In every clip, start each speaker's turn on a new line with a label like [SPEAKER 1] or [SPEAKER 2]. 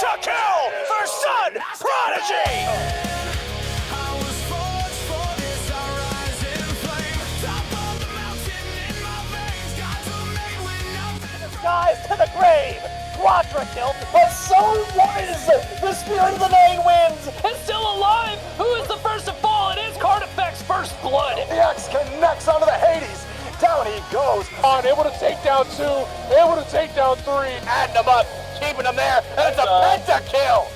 [SPEAKER 1] Pentakill for Sun Prodigy! Skies to the grave! Quadra kill, but so was! The Spirit of the Nine wins!
[SPEAKER 2] It's still alive! Who is the first to fall? It is Cardeffect's first blood!
[SPEAKER 1] The X connects onto the Hades! Down he goes!
[SPEAKER 3] Able to take down 2, able to take down 3.
[SPEAKER 1] Adding them up, keeping them there, and it's a pentakill!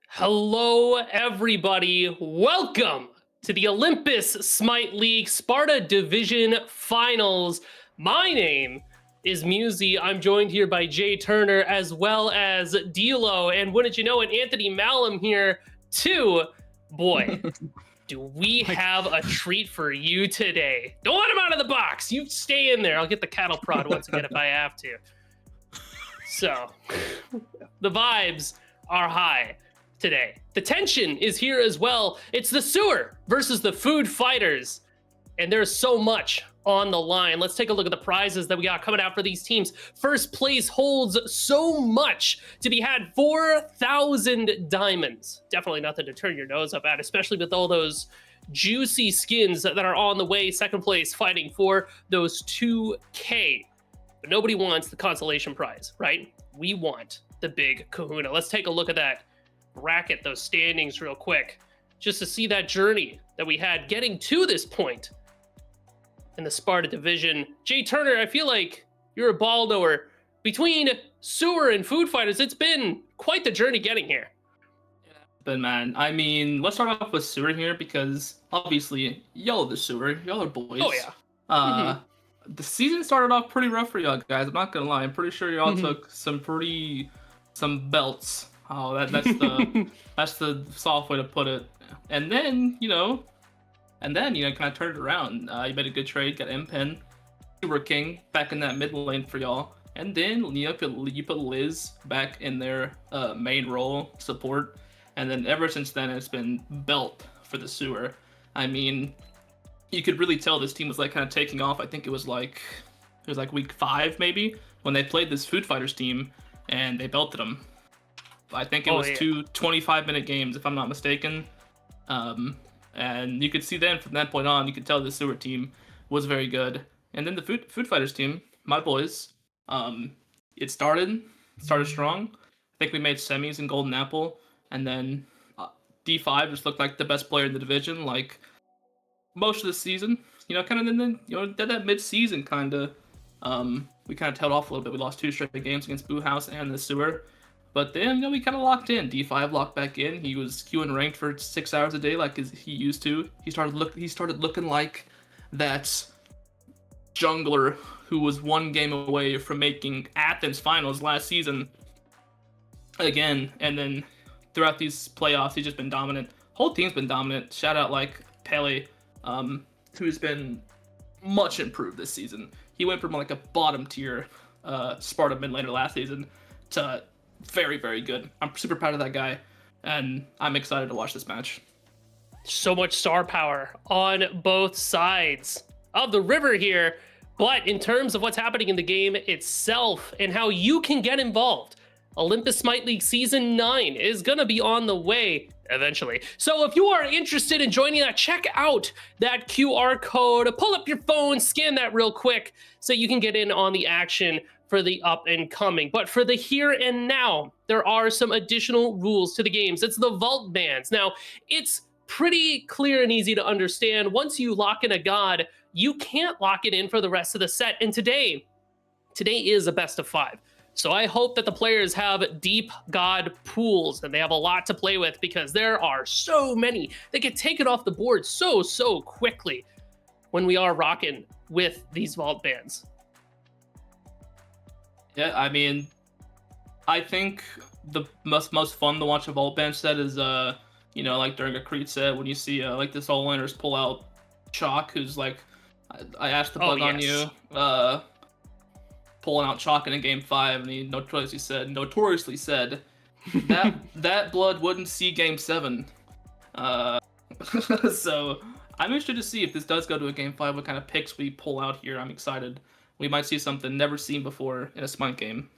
[SPEAKER 2] Hello, everybody. Welcome to the Olympus Smite League Sparta Division Finals. My name is Musi. I'm joined here by Jay Turner as well as D'Lo, and wouldn't you know it, Anthony Malum here too. Boy, do we have a treat for you today. Don't let him out of the box. You stay in there. I'll get the cattle prod once again if I have to. So, the vibes are high today. The tension is here as well. It's the sewer versus the food fighters. And there's so much on the line. Let's take a look at the prizes that we got coming out for these teams. First place holds so much to be had, 4,000 diamonds. Definitely nothing to turn your nose up at, especially with all those juicy skins that are on the way. Second place fighting for those 2K. But nobody wants the consolation prize, right? We want the big kahuna. Let's take a look at that bracket, those standings real quick, just to see that journey that we had getting to this point in the Sparta division. Jay Turner, I feel like you're a ball knower. Between sewer and food fighters, it's been quite the journey getting here.
[SPEAKER 4] But man, I mean, let's start off with sewer here because obviously y'all are the sewer, y'all are boys.
[SPEAKER 2] Oh yeah.
[SPEAKER 4] The season started off pretty rough for y'all guys. I'm not gonna lie. I'm pretty sure y'all took some belts. Oh, that's the soft way to put it. And then, kind of turned it around. You made a good trade, got M-Pen, Super King back in that mid lane for y'all. And then you put Liz back in their main role, support. And then ever since then, it's been belt for the sewer. I mean, you could really tell this team was like kind of taking off. I think it was like week 5 maybe when they played this Food Fighters team and they belted them. I think it was 2 25-minute games, if I'm not mistaken. And you could see then from that point on, you could tell the sewer team was very good. And then the Food Fighters team, my boys, it started strong. I think we made semis in Golden Apple, and then D5 just looked like the best player in the division, like most of the season. That mid-season kind of, we kind of tailed off a little bit. We lost 2 straight games against Boo House and the sewer. But then, we kind of locked in. D5 locked back in. He was queuing ranked for 6 hours a day like he used to. He started looking like that jungler who was 1 game away from making Athens finals last season again. And then throughout these playoffs, he's just been dominant. Whole team's been dominant. Shout out like Pele, who's been much improved this season. He went from like a bottom tier Sparta mid laner last season to very, very good. I'm super proud of that guy, and I'm excited to watch this match.
[SPEAKER 2] So much star power on both sides of the river here, but in terms of what's happening in the game itself and how you can get involved, Olympus Smite League Season 9 is going to be on the way eventually. So if you are interested in joining that, check out that QR code, pull up your phone, scan that real quick so you can get in on the action for the up and coming. But for the here and now, there are some additional rules to the games. It's the vault bans. Now, it's pretty clear and easy to understand. Once you lock in a god, you can't lock it in for the rest of the set. And today is a best of 5. So I hope that the players have deep god pools and they have a lot to play with, because there are so many that get taken off the board so quickly when we are rocking with these vault bans.
[SPEAKER 4] Yeah, I mean, I think the most fun to watch a vault ban set is like during a Creed set when you see like the solo laners pull out Chalk, who's like, I asked the bug on you, pulling out Chalk in a game 5, and he notoriously said that blood wouldn't see game 7. So I'm interested to see if this does go to a game 5, what kind of picks we pull out here. I'm excited. We might see something never seen before in a Smite game.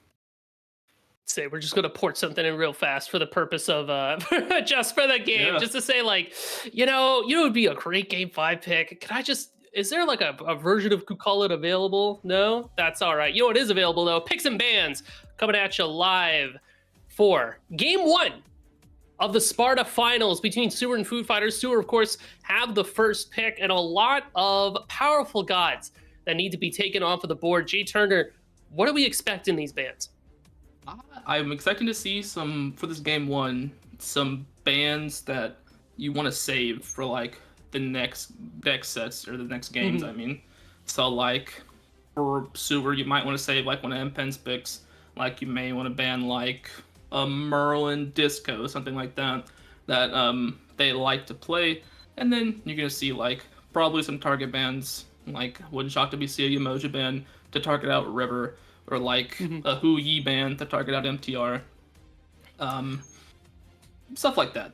[SPEAKER 2] Say we're just gonna port something in real fast for the purpose of just for the game,
[SPEAKER 4] Yeah.
[SPEAKER 2] just to say like, it would be a great game 5 pick. Can I just is there like a version of Call It available? No, that's all right. You know what is available though? Picks and bans coming at you live for game 1 of the Sparta finals between Sewer and Food Fighters. Sewer, of course, have the first pick and a lot of powerful gods that need to be taken off of the board. Jay Turner, what do we expect in these bans?
[SPEAKER 4] I'm expecting to see for this game 1, some bans that you want to save for like the next deck sets or the next games. I mean, so like for Sewer, you might want to save like one of MPen's picks. Like you may want to ban like a Merlin Disco, something like that they like to play. And then you're gonna see like probably some target bans. Like wouldn't shock to see a Umoja ban to target out River, or like a Hu Yi ban to target out MTR. Stuff like that.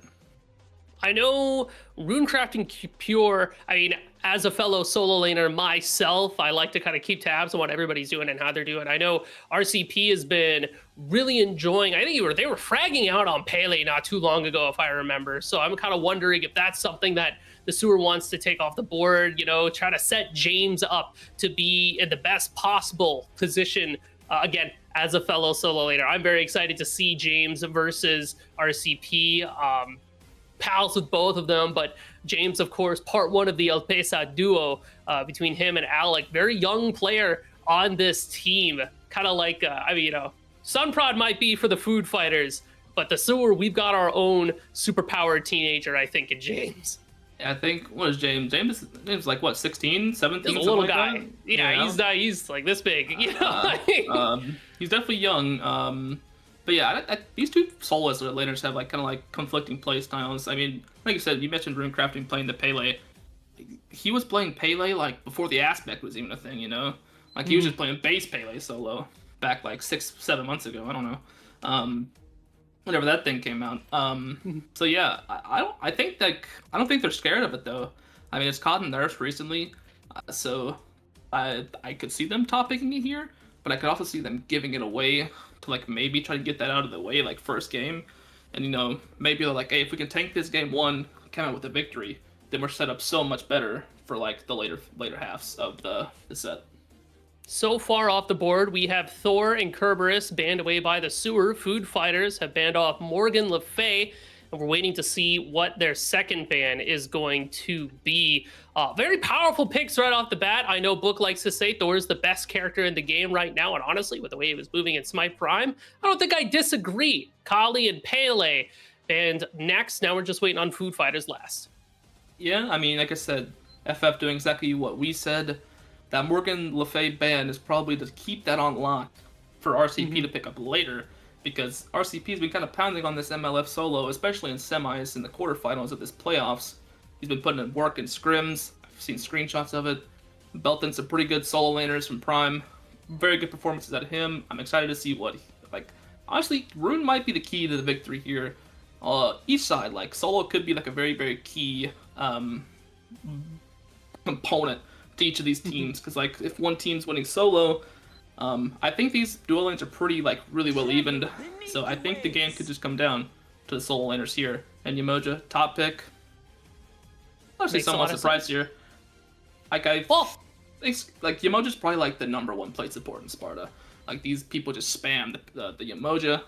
[SPEAKER 2] I know Runecrafting Pure, I mean, as a fellow solo laner myself, I like to kind of keep tabs on what everybody's doing and how they're doing. I know RCP has been really enjoying, I think they were fragging out on Pele not too long ago, if I remember. So I'm kind of wondering if that's something that the Sewer wants to take off the board, try to set James up to be in the best possible position. Again, as a fellow solo laner, I'm very excited to see James versus RCP. Pals with both of them, but James, of course, part 1 of the El Pesa duo between him and Alec. Very young player on this team. Kind of like, Sunprod might be for the Food Fighters, but the Sewer, we've got our own superpowered teenager, I think, in James.
[SPEAKER 4] I think, what is James? James is like, what, 16, 17?
[SPEAKER 2] He's a little
[SPEAKER 4] like
[SPEAKER 2] guy.
[SPEAKER 4] that?
[SPEAKER 2] Yeah, he's like this big.
[SPEAKER 4] He's definitely young. But yeah, these two soloists or laners have like kind of like conflicting play styles. I mean, like you said, you mentioned Runecrafting playing the Pele. He was playing Pele like before the aspect was even a thing, Like he was just playing base Pele solo back like 6-7 months ago. I don't know. Whenever that thing came out. So yeah, I don't think they're scared of it though. I mean, it's caught in nerfs recently, so I could see them top picking it here, but I could also see them giving it away to like maybe try to get that out of the way like first game, and maybe they're like, hey, if we can tank this game 1, come out with a victory, then we're set up so much better for like the later halves of the set.
[SPEAKER 2] So far off the board, we have Thor and Kerberos banned away by the Sewer. Food Fighters have banned off Morgan Le Fay, and we're waiting to see what their second ban is going to be. Very powerful picks right off the bat. I know Book likes to say Thor is the best character in the game right now, and honestly, with the way he was moving in Smite Prime, I don't think I disagree. Kali and Pele banned next. Now we're just waiting on Food Fighters last.
[SPEAKER 4] Yeah, I mean, like I said, FF doing exactly what we said. That Morgan Le Fay ban is probably to keep that on lock for RCP to pick up later, because RCP's been kind of pounding on this MLF solo, especially in semis and the quarterfinals of this playoffs. He's been putting in work in scrims. I've seen screenshots of it. Belting some pretty good solo laners from Prime. Very good performances out of him. I'm excited to see honestly, Rune might be the key to the victory here. Each side, like solo could be like a very, very key component to each of these teams, because like if one team's winning solo, I think these dual lanes are pretty like really well evened, so I think the game could just come down to the solo laners here. And Umoja, top pick. Honestly, somewhat surprised here. Like Umoja's probably like the #1 plate support in Sparta. Like these people just spam the Umoja.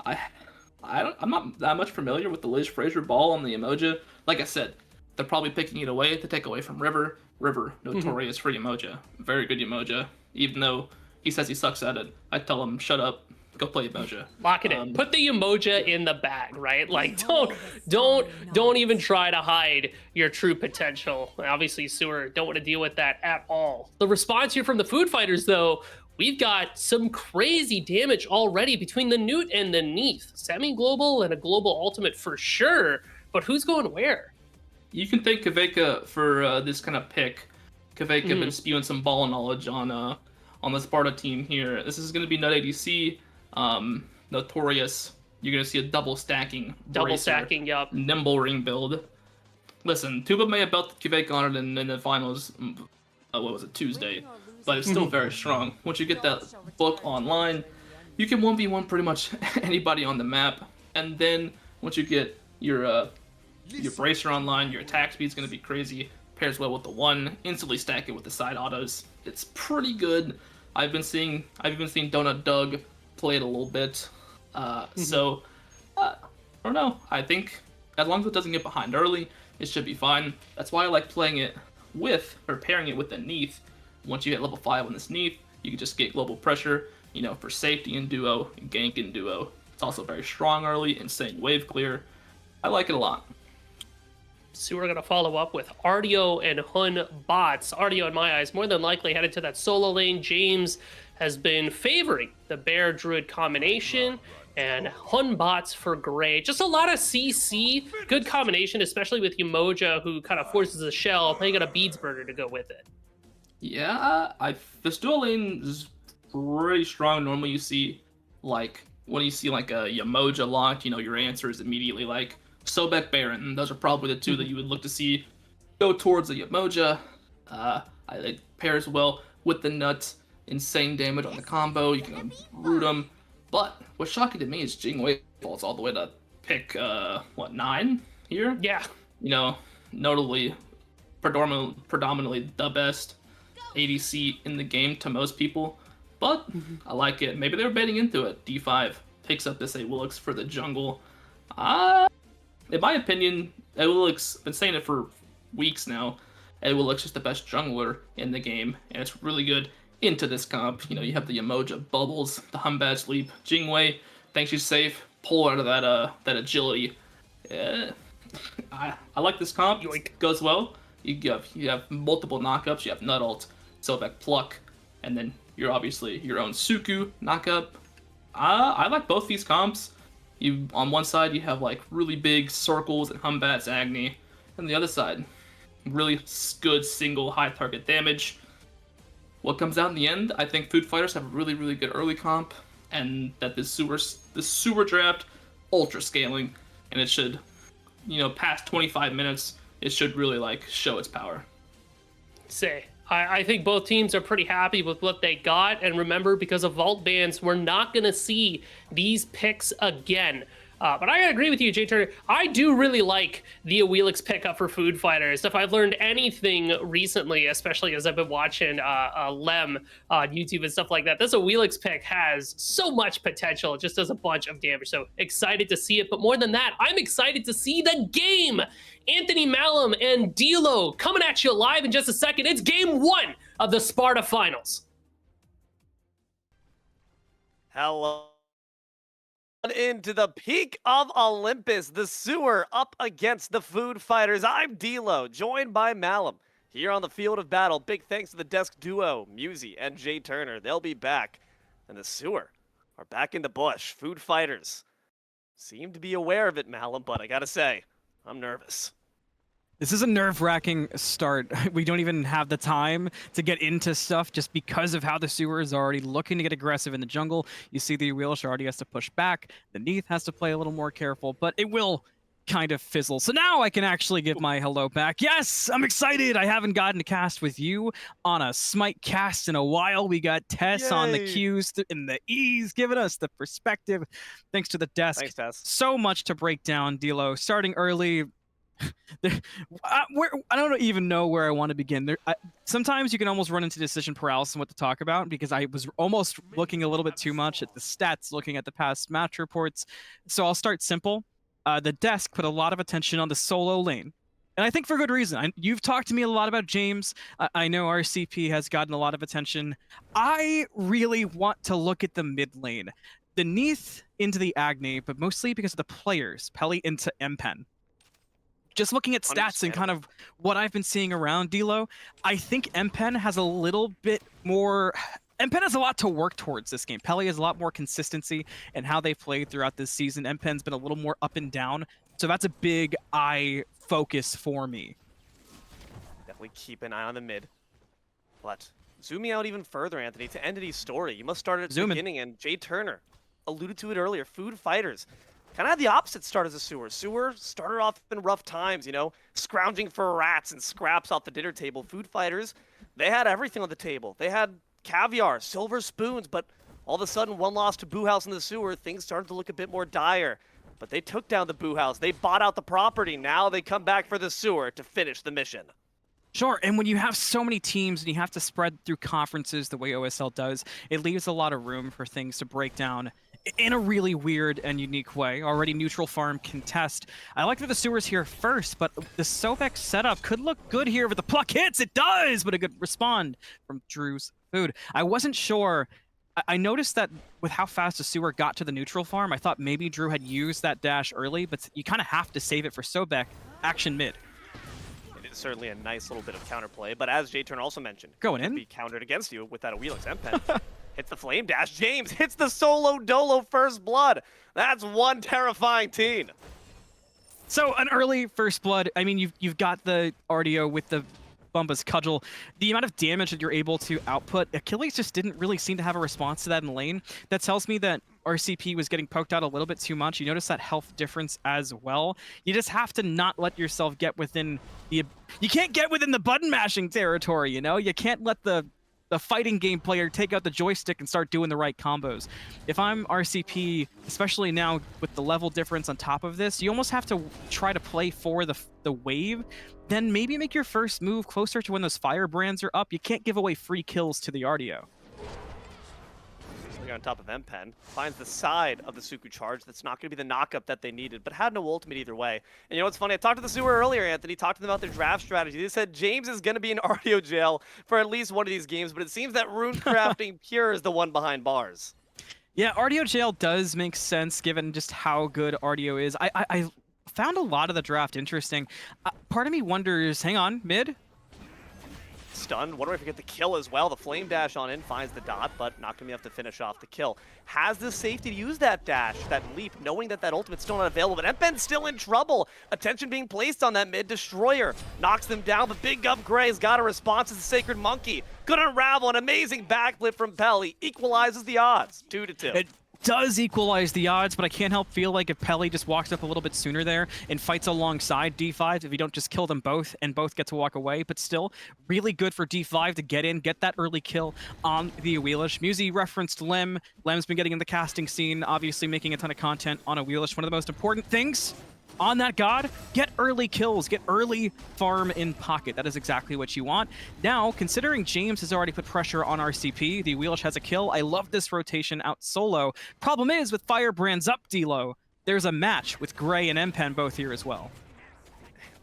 [SPEAKER 4] I'm not that much familiar with the Liz Fraser ball on the Umoja. Like I said, they're probably picking it away to take away from River. River, notorious for Umoja. Very good Umoja. Even though he says he sucks at it, I tell him, shut up, go play Umoja.
[SPEAKER 2] Lock it in. Put the Umoja in the bag, right? Like, don't even try to hide your true potential. Obviously, Sewer don't want to deal with that at all. The response here from the Food Fighters, though, we've got some crazy damage already between the Newt and the Neath. Semi-global and a global ultimate for sure, but who's going where?
[SPEAKER 4] You can thank Kaveka for this kind of pick. Kaveka been spewing some ball knowledge on the Sparta team here. This is going to be Nut ADC, Notorious. You're going to see a double stacking,
[SPEAKER 2] Yep.
[SPEAKER 4] Nimble ring build. Listen, Tuba may have built Kvake on it in the finals, what was it, Tuesday, but it's still very strong. Once you get that book online, you can 1v1 pretty much anybody on the map, and then once you get your bracer online, your attack speed's gonna be crazy. Pairs well with the 1, instantly stack it with the side autos. It's pretty good. I've been seeing Donut Doug play it a little bit, so I don't know. I think as long as it doesn't get behind early, it should be fine. That's why I like playing it with, or pairing it with the Neath. Once you hit level 5 on this Neath, you can just get global pressure, you know, for safety in duo, and gank in duo. It's also very strong early, insane wave clear. I like it a lot.
[SPEAKER 2] So we're going to follow up with Artio and Hun bots. Artio, in my eyes, more than likely headed to that solo lane. James has been favoring the Bear Druid combination, and Hun bots for Gray. Just a lot of CC. Good combination, especially with Umoja, who kind of forces a shell. They got a Beadsburger to go with it.
[SPEAKER 4] Yeah, this dual lane is pretty strong. Normally you see, like, when you see like a Umoja locked, you know, your answer is immediately like Sobek Baron. Those are probably the two that you would look to see go towards the Umoja. It pairs well with the Nut. Insane damage on the combo. You can root them. But what's shocking to me is Jingwei falls all the way to pick, 9 here?
[SPEAKER 2] Yeah.
[SPEAKER 4] You know, notably, predominantly the best ADC in the game to most people. But I like it. Maybe they're betting into it. D5 picks up this Awilix for the jungle. In my opinion, Awilix, been saying it for weeks now, Awilix is the best jungler in the game, and it's really good into this comp. You know, you have the Umoja bubbles, the Humbad sleep, Jingwei thinks she's safe, pull out of that agility. I like this comp. It goes well. You have multiple knockups. You have Nut ult, Sobek pluck, and then you're obviously your own Suku knockup. I like both these comps. You on one side you have like really big circles and Humbad's Agni, and the other side, really good single high target damage. What comes out in the end, I think Food Fighters have a really, really good early comp, and that this sewer draft, ultra scaling, and it should, you know, past 25 minutes, it should really like show its power.
[SPEAKER 2] I think both teams are pretty happy with what they got, and remember, because of vault bans, we're not going to see these picks again. But I agree with you, Jay Turner. I do really like the Awilix pickup for Food Fighters. If I've learned anything recently, especially as I've been watching Lem on YouTube and stuff like that, this Awilix pick has so much potential. It just does a bunch of damage. So excited to see it. But more than that, I'm excited to see the game. Anthony Malum and D'Lo coming at you live in just a second. It's game 1 of the Sparta Finals.
[SPEAKER 1] Hello. Into the peak of Olympus, the sewer up against the Food Fighters. I'm D'Lo, joined by Malum. Here on the field of battle, big thanks to the desk duo, Musi and Jay Turner. They'll be back. And the sewer are back in the bush. Food Fighters seem to be aware of it, Malum, but I gotta say, I'm nervous.
[SPEAKER 5] This is a nerve-wracking start. We don't even have the time to get into stuff just because of how the sewer is already looking to get aggressive in the jungle. You see the Wheelshard already has to push back. The Neath has to play a little more careful, but it will kind of fizzle. So now I can actually give my hello back. Yes, I'm excited. I haven't gotten to cast with you on a Smite cast in a while. We got Tess on the Qs and the E's giving us the perspective. Thanks to the desk.
[SPEAKER 1] Thanks, Tess.
[SPEAKER 5] So much to break down, D'Lo. Starting early. I don't even know where I want to begin. Sometimes you can almost run into decision paralysis on what to talk about, because I was almost looking a little bit too much at the stats, looking at the past match reports. So I'll start simple. The desk put a lot of attention on the solo lane, and I think for good reason. You've talked to me a lot about James. I know RCP has gotten a lot of attention. I really want to look at the mid lane. The Neath into the Agni, but mostly because of the players. Peli into Mpen. Just looking at stats and kind of what I've been seeing around D'Lo, I think Mpen has a little bit more... Mpen has a lot to work towards this game. Peli has a lot more consistency in how they played throughout this season. Mpen's been a little more up and down, so that's a big eye focus for me.
[SPEAKER 1] Definitely keep an eye on the mid. But zooming out even further, Anthony, to Entity's story, you must start at the beginning, and Jay Turner alluded to it earlier. Food Fighters kind of had the opposite start as a Sewer. Sewer started off in rough times, you know, scrounging for rats and scraps off the dinner table. Food Fighters, they had everything on the table. They had caviar, silver spoons, but all of a sudden, one loss to Boo House in the Sewer, things started to look a bit more dire. But they took down the Boo House. They bought out the property. Now they come back for the Sewer to finish the mission.
[SPEAKER 5] Sure, and when you have so many teams and you have to spread through conferences the way OSL does, it leaves a lot of room for things to break down in a really weird and unique way. Already neutral farm contest. I like that the Sewer's here first, but the Sobek setup could look good here with the pluck hits. It does, but a good respond from Drew's food. I wasn't sure. I noticed that with how fast the Sewer got to the neutral farm, I thought maybe Drew had used that dash early, but you kind of have to save it for Sobek. Action mid.
[SPEAKER 1] It is certainly a nice little bit of counterplay, but as J-Turn also mentioned,
[SPEAKER 5] Going
[SPEAKER 1] it could
[SPEAKER 5] in.
[SPEAKER 1] be countered against you with that Wheelix M-Pen. Hits the flame dash. James hits the solo dolo first blood. That's one terrifying teen.
[SPEAKER 5] So an early first blood. I mean, you've got the RDO with the Bumba's Cudgel. The amount of damage that you're able to output, Achilles just didn't really seem to have a response to that in lane. That tells me that RCP was getting poked out a little bit too much. You notice that health difference as well. You just have to not let yourself get within the... You can't get within the button mashing territory, you know? You can't let the fighting game player take out the joystick and start doing the right combos. If I'm RCP, especially now with the level difference on top of this, you almost have to try to play for the wave, then maybe make your first move closer to when those firebrands are up. You can't give away free kills to the RDO.
[SPEAKER 1] On top of M-Pen, finds the side of the Suku charge. That's not going to be the knockup that they needed, but had no ultimate either way. And you know what's funny? I talked to the Sewer earlier, Anthony, talked to them about their draft strategy. They said James is going to be in RDO jail for at least one of these games, but it seems that Rune Crafting Pure is the one behind bars.
[SPEAKER 5] Yeah, RDO jail does make sense given just how good RDO is. I found a lot of the draft interesting. Part of me wonders, hang on, mid?
[SPEAKER 1] Stunned. Wonder if we get the kill as well. The flame dash on in finds the dot, but not going to be enough to finish off the kill. Has the safety to use that dash, that leap, knowing that that ultimate's still not available, but M-Pen's still in trouble. Attention being placed on that mid. Destroyer knocks them down, but Big Gov Gray's got a response as the Sacred Monkey. Could unravel an amazing backflip from Pelly. Equalizes the odds, 2-2.
[SPEAKER 5] It does equalize the odds, but I can't help feel like if Pelly just walks up a little bit sooner there and fights alongside D5, if you don't just kill them both and both get to walk away, but still really good for D5 to get in, get that early kill on the Wheelish. Musi referenced Lem. Lem's been getting in the casting scene, obviously making a ton of content on a Wheelish. One of the most important things on that god, get early kills, get early farm in pocket. That is exactly what you want. Now, considering James has already put pressure on RCP, the Wheelish has a kill. I love this rotation out solo. Problem is, with Firebrands up D-Lo, there's a match with Gray and M-Pen both here as well.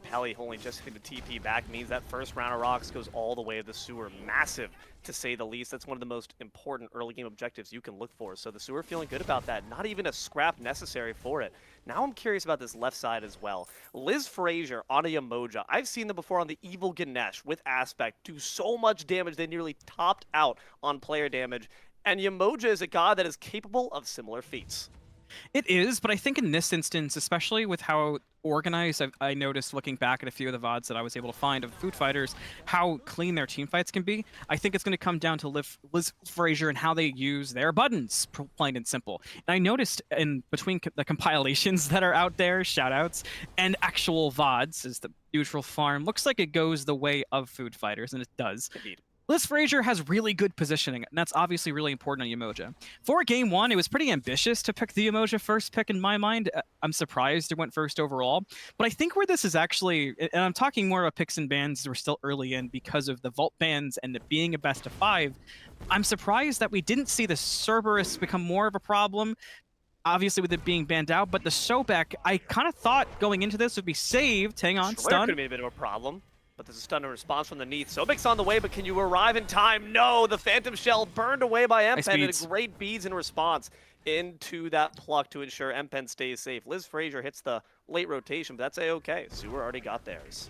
[SPEAKER 1] Pelly only just hitting the TP back means that first round of rocks goes all the way to the Sewer. Massive, to say the least. That's one of the most important early game objectives you can look for. So the Sewer feeling good about that. Not even a scrap necessary for it. Now I'm curious about this left side as well. Liz Frazier on a Yamoja. I've seen them before on the Evil Ganesh with Aspect do so much damage they nearly topped out on player damage. And Yamoja is a god that is capable of similar feats.
[SPEAKER 5] It is, but I think in this instance, especially with how organized, I noticed looking back at a few of the VODs that I was able to find of Food Fighters, how clean their team fights can be. I think it's going to come down to Liz Frazier and how they use their buttons, plain and simple. And I noticed in between the compilations that are out there, shoutouts, and actual VODs, is the neutral farm, looks like it goes the way of Food Fighters, and it does.
[SPEAKER 1] Indeed.
[SPEAKER 5] Liz Frazier has really good positioning, and that's obviously really important on Yamoja. For game one, it was pretty ambitious to pick the Yamoja first pick in my mind. I'm surprised it went first overall. But I think where this is actually, and I'm talking more about picks and bans we're still early in because of the vault bans and it being a best of 5, I'm surprised that we didn't see the Cerberus become more of a problem. Obviously with it being banned out, but the Sobek, I kind of thought going into this would be saved. Hang on,
[SPEAKER 1] Destroyer
[SPEAKER 5] stun.
[SPEAKER 1] could have been a bit of a problem. But there's a stun and response from the Neath. Sobek's on the way, but can you arrive in time? No, the Phantom Shell burned away by M-Pen, and a great beads in response into that pluck to ensure M-Pen stays safe. Liz Frazier hits the late rotation, but that's A-okay. Sewer already got theirs.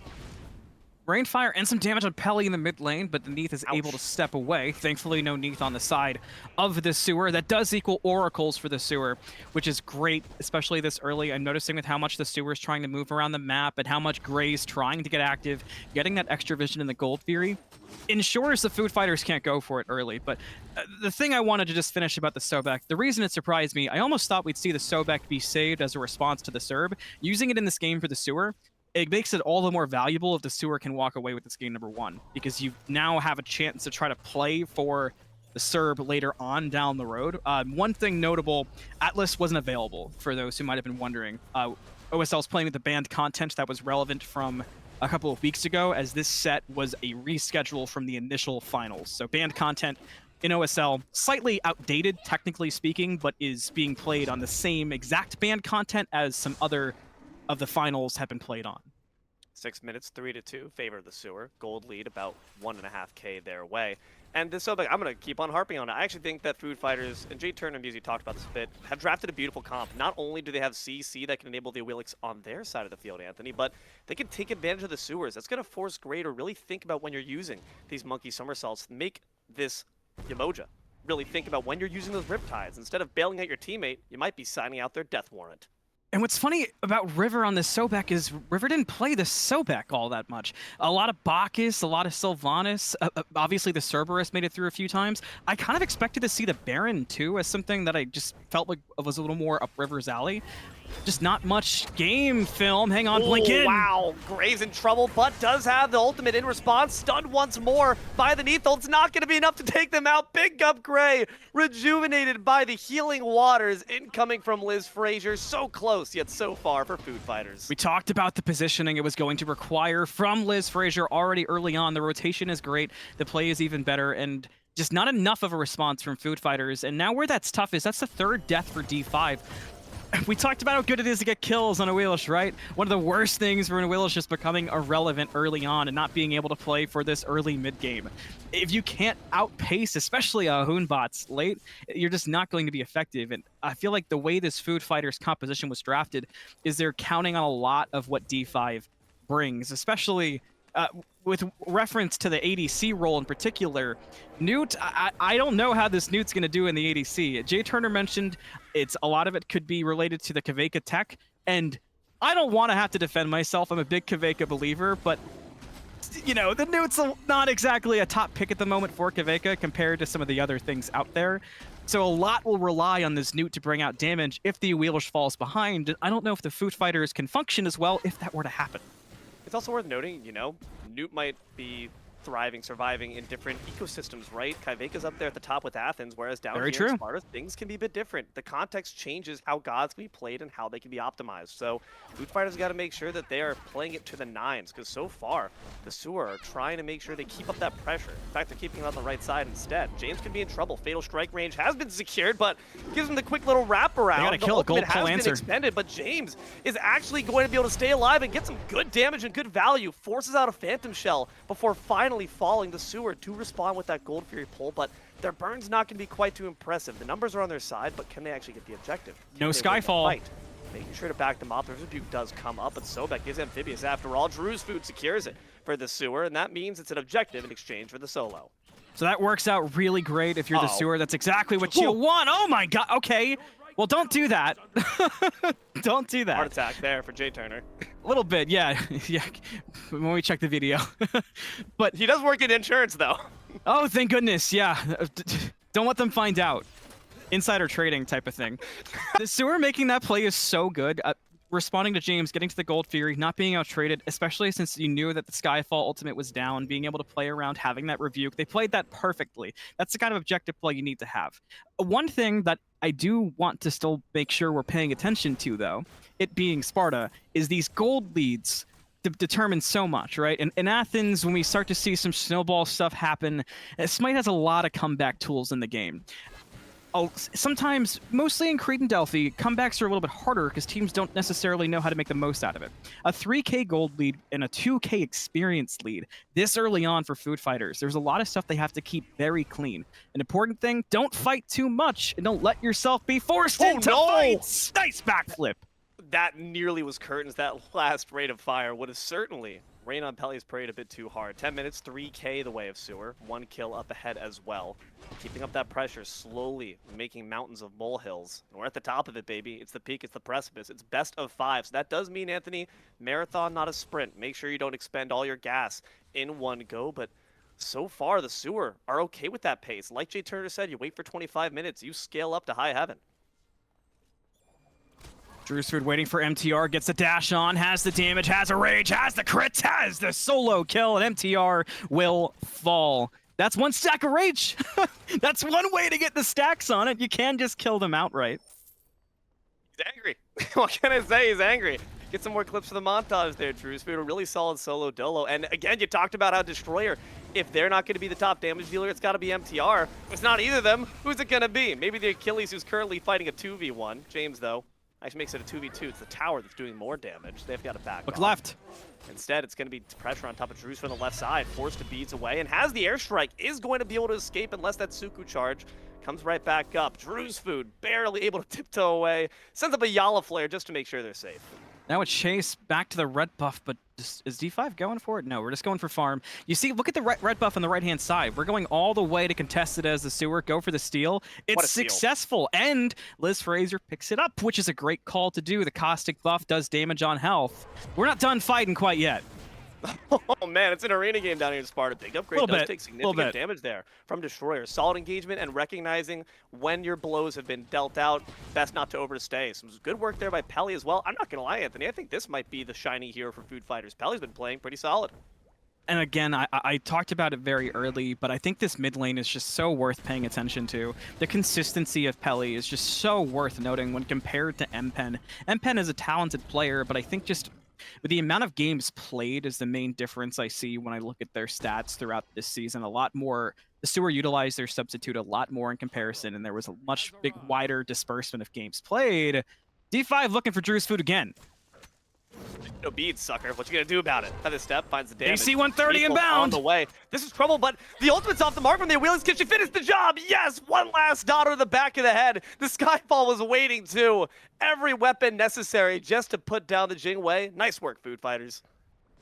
[SPEAKER 5] Rainfire and some damage on Pelly in the mid lane, but the Neath is able to
[SPEAKER 1] Ouch.
[SPEAKER 5] step away. Thankfully, no Neath on the side of the sewer. That does equal oracles for the sewer, which is great, especially this early. I'm noticing with how much the sewer is trying to move around the map and how much Gray's trying to get active, getting that extra vision in the Gold Fury ensures the food fighters can't go for it early. But the thing I wanted to just finish about the Sobek, the reason it surprised me, I almost thought we'd see the Sobek be saved as a response to the Serb. Using it in this game for the sewer, it makes it all the more valuable if the sewer can walk away with this game #1, because you now have a chance to try to play for the Serb later on down the road. One thing notable, Atlas wasn't available, for those who might have been wondering. OSL's playing with the banned content that was relevant from a couple of weeks ago, as this set was a reschedule from the initial finals. So banned content in OSL, slightly outdated, technically speaking, but is being played on the same exact banned content as some other of the finals have been played on.
[SPEAKER 1] 6 minutes, 3-2, favor of the sewer. Gold lead about 1.5K their way. And this Sobek, I'm going to keep on harping on it. I actually think that Food Fighters, and Jay Turner and Musi talked about this a bit, have drafted a beautiful comp. Not only do they have CC that can enable the Willix on their side of the field, Anthony, but they can take advantage of the sewers. That's going to force Gray to really think about when you're using these monkey somersaults. Make this Yamoja really think about when you're using those Riptides. Instead of bailing out your teammate, you might be signing out their death warrant.
[SPEAKER 5] And what's funny about River on the Sobek is River didn't play the Sobek all that much. A lot of Bacchus, a lot of Sylvanas, obviously the Cerberus made it through a few times. I kind of expected to see the Baron too as something that I just felt like was a little more up River's alley. Just not much game film. Hang on, blink in.
[SPEAKER 1] Wow, Gray's in trouble, but does have the ultimate in response. Stunned once more by the Neath. It's not going to be enough to take them out. Big up Gray, rejuvenated by the healing waters incoming from Liz Frazier. So close, yet so far for Food Fighters.
[SPEAKER 5] We talked about the positioning it was going to require from Liz Frazier already early on. The rotation is great. The play is even better, and just not enough of a response from Food Fighters. And now where that's tough is that's the 3rd death for D5. We talked about how good it is to get kills on a Wheelish, right? One of the worst things for a Wheelish is becoming irrelevant early on and not being able to play for this early mid-game. If you can't outpace, especially a Hoonbots late, you're just not going to be effective. And I feel like the way this Food Fighters composition was drafted is they're counting on a lot of what D5 brings, especially with reference to the ADC role in particular. Newt, I don't know how this Newt's going to do in the ADC. Jay Turner mentioned a lot of it could be related to the Kaveka tech, and I don't want to have to defend myself. I'm a big Kaveka believer, but you know, the Newt's not exactly a top pick at the moment for Kaveka compared to some of the other things out there. So a lot will rely on this Newt to bring out damage if the Wheelish falls behind. I don't know if the Food Fighters can function as well if that were to happen.
[SPEAKER 1] It's also worth noting, you know, Newt might be thriving, surviving in different ecosystems, right? Kaveka's up there at the top with Athens, whereas down
[SPEAKER 5] Very
[SPEAKER 1] here in
[SPEAKER 5] true.
[SPEAKER 1] Sparta, things can be a bit different. The context changes how gods can be played and how they can be optimized. So Food Fighters got to make sure that they are playing it to the nines, because so far, the sewer are trying to make sure they keep up that pressure. In fact, they're keeping it on the right side instead. James could be in trouble. Fatal strike range has been secured, but gives him the quick little wraparound.
[SPEAKER 5] They gotta
[SPEAKER 1] The
[SPEAKER 5] kill a
[SPEAKER 1] ultimate
[SPEAKER 5] gold pull
[SPEAKER 1] has
[SPEAKER 5] answer.
[SPEAKER 1] been expended, but James is actually going to be able to stay alive and get some good damage and good value. Forces out a Phantom Shell before finally falling. The sewer to respond with that Gold Fury pull, but their burn's not going to be quite too impressive. The numbers are on their side, but can they actually get the objective? Can
[SPEAKER 5] No
[SPEAKER 1] they win the
[SPEAKER 5] Skyfall.
[SPEAKER 1] fight? Making sure to back them up. There's a Duke does come up, but Sobek is amphibious after all. Drew's food secures it for the sewer, and that means it's an objective in exchange for the solo.
[SPEAKER 5] So that works out really great if you're the
[SPEAKER 1] Uh-oh.
[SPEAKER 5] sewer. That's exactly what you want. Oh my god. Okay. Well, don't do that. Don't do that.
[SPEAKER 1] Heart attack there for Jay Turner.
[SPEAKER 5] A little bit, yeah. Yeah. When we check the video. But
[SPEAKER 1] He does work in insurance, though.
[SPEAKER 5] oh, thank goodness. Yeah. Don't let them find out. Insider trading type of thing. The sewer making that play is so good. Responding to James, getting to the Gold Fury, not being out-traded, especially since you knew that the Skyfall ultimate was down, being able to play around, having that rebuke. They played that perfectly. That's the kind of objective play you need to have. One thing that I do want to still make sure we're paying attention to, though, it being Sparta, is these gold leads determine so much, right? In Athens, when we start to see some snowball stuff happen, Smite has a lot of comeback tools in the game. Sometimes, mostly in Crete and Delphi, comebacks are a little bit harder because teams don't necessarily know how to make the most out of it. A 3K gold lead and a 2K experience lead this early on for Food Fighters. There's a lot of stuff they have to keep very clean. An important thing, don't fight too much and don't let yourself be forced into fights. Nice backflip.
[SPEAKER 1] That nearly was curtains. That last rate of fire would have certainly Rain on Pelly's prayed a bit too hard. 10 minutes, 3K the way of Sewer. 1 kill up ahead as well. Keeping up that pressure, slowly making mountains of molehills. And we're at the top of it, baby. It's the peak, it's the precipice. It's best of 5. So that does mean, Anthony, marathon, not a sprint. Make sure you don't expend all your gas in one go, but so far the Sewer are okay with that pace. Like Jay Turner said, you wait for 25 minutes, you scale up to high heaven.
[SPEAKER 5] Drewsford waiting for MTR, gets the dash on, has the damage, has a rage, has the crits, has the solo kill, and MTR will fall. That's 1 stack of rage. That's one way to get the stacks on it. You can just kill them outright.
[SPEAKER 1] He's angry. What can I say? He's angry. Get some more clips for the montage there, Drewsford. A really solid solo dolo. And again, you talked about how Destroyer, if they're not going to be the top damage dealer, it's got to be MTR. If it's not either of them, who's it going to be? Maybe the Achilles, who's currently fighting a 2v1. James, though, actually makes it a 2v2. It's the tower that's doing more damage. They've got to back
[SPEAKER 5] Look
[SPEAKER 1] off.
[SPEAKER 5] left.
[SPEAKER 1] Instead, it's going to be pressure on top of Drewsford on the left side. Forced to beads away and has the airstrike. Is going to be able to escape unless that Suku charge comes right back up. Drewsford barely able to tiptoe away. Sends up a Yala flare just to make sure they're safe.
[SPEAKER 5] Now a chase back to the red buff, but is D5 going for it? No, we're just going for farm. You see, look at the red buff on the right-hand side. We're going all the way to contest it as the Sewer, go for the steal. It's successful, and Liz Fraser picks it up, which is a great call to do. The caustic buff does damage on health. We're not done fighting quite yet.
[SPEAKER 1] Oh man, it's an arena game down here in Sparta. Big upgrade does take significant damage there from Destroyer. Solid engagement and recognizing when your blows have been dealt out. Best not to overstay. Some good work there by Pelly as well. I'm not gonna lie, Anthony. I think this might be the shiny hero for Food Fighters. Pelly's been playing pretty solid.
[SPEAKER 5] And again, I talked about it very early, but I think this mid lane is just so worth paying attention to. The consistency of Pelly is just so worth noting when compared to MPen. MPen is a talented player, but I think just the amount of games played is the main difference I see when I look at their stats throughout this season. A lot more, the Sewer utilized their substitute a lot more in comparison, and there was a much wider disbursement of games played. D5 looking for Drewsford again.
[SPEAKER 1] No beads, sucker. What you gonna do about it? Feather step finds the damage.
[SPEAKER 5] AC 130 inbound.
[SPEAKER 1] On the way. This is trouble, but the ultimate's off the mark from the Wheelers. Can she finish the job? Yes! One last dot to the back of the head. The Skyfall was waiting too. Every weapon necessary just to put down the Jingwei. Nice work, Food Fighters.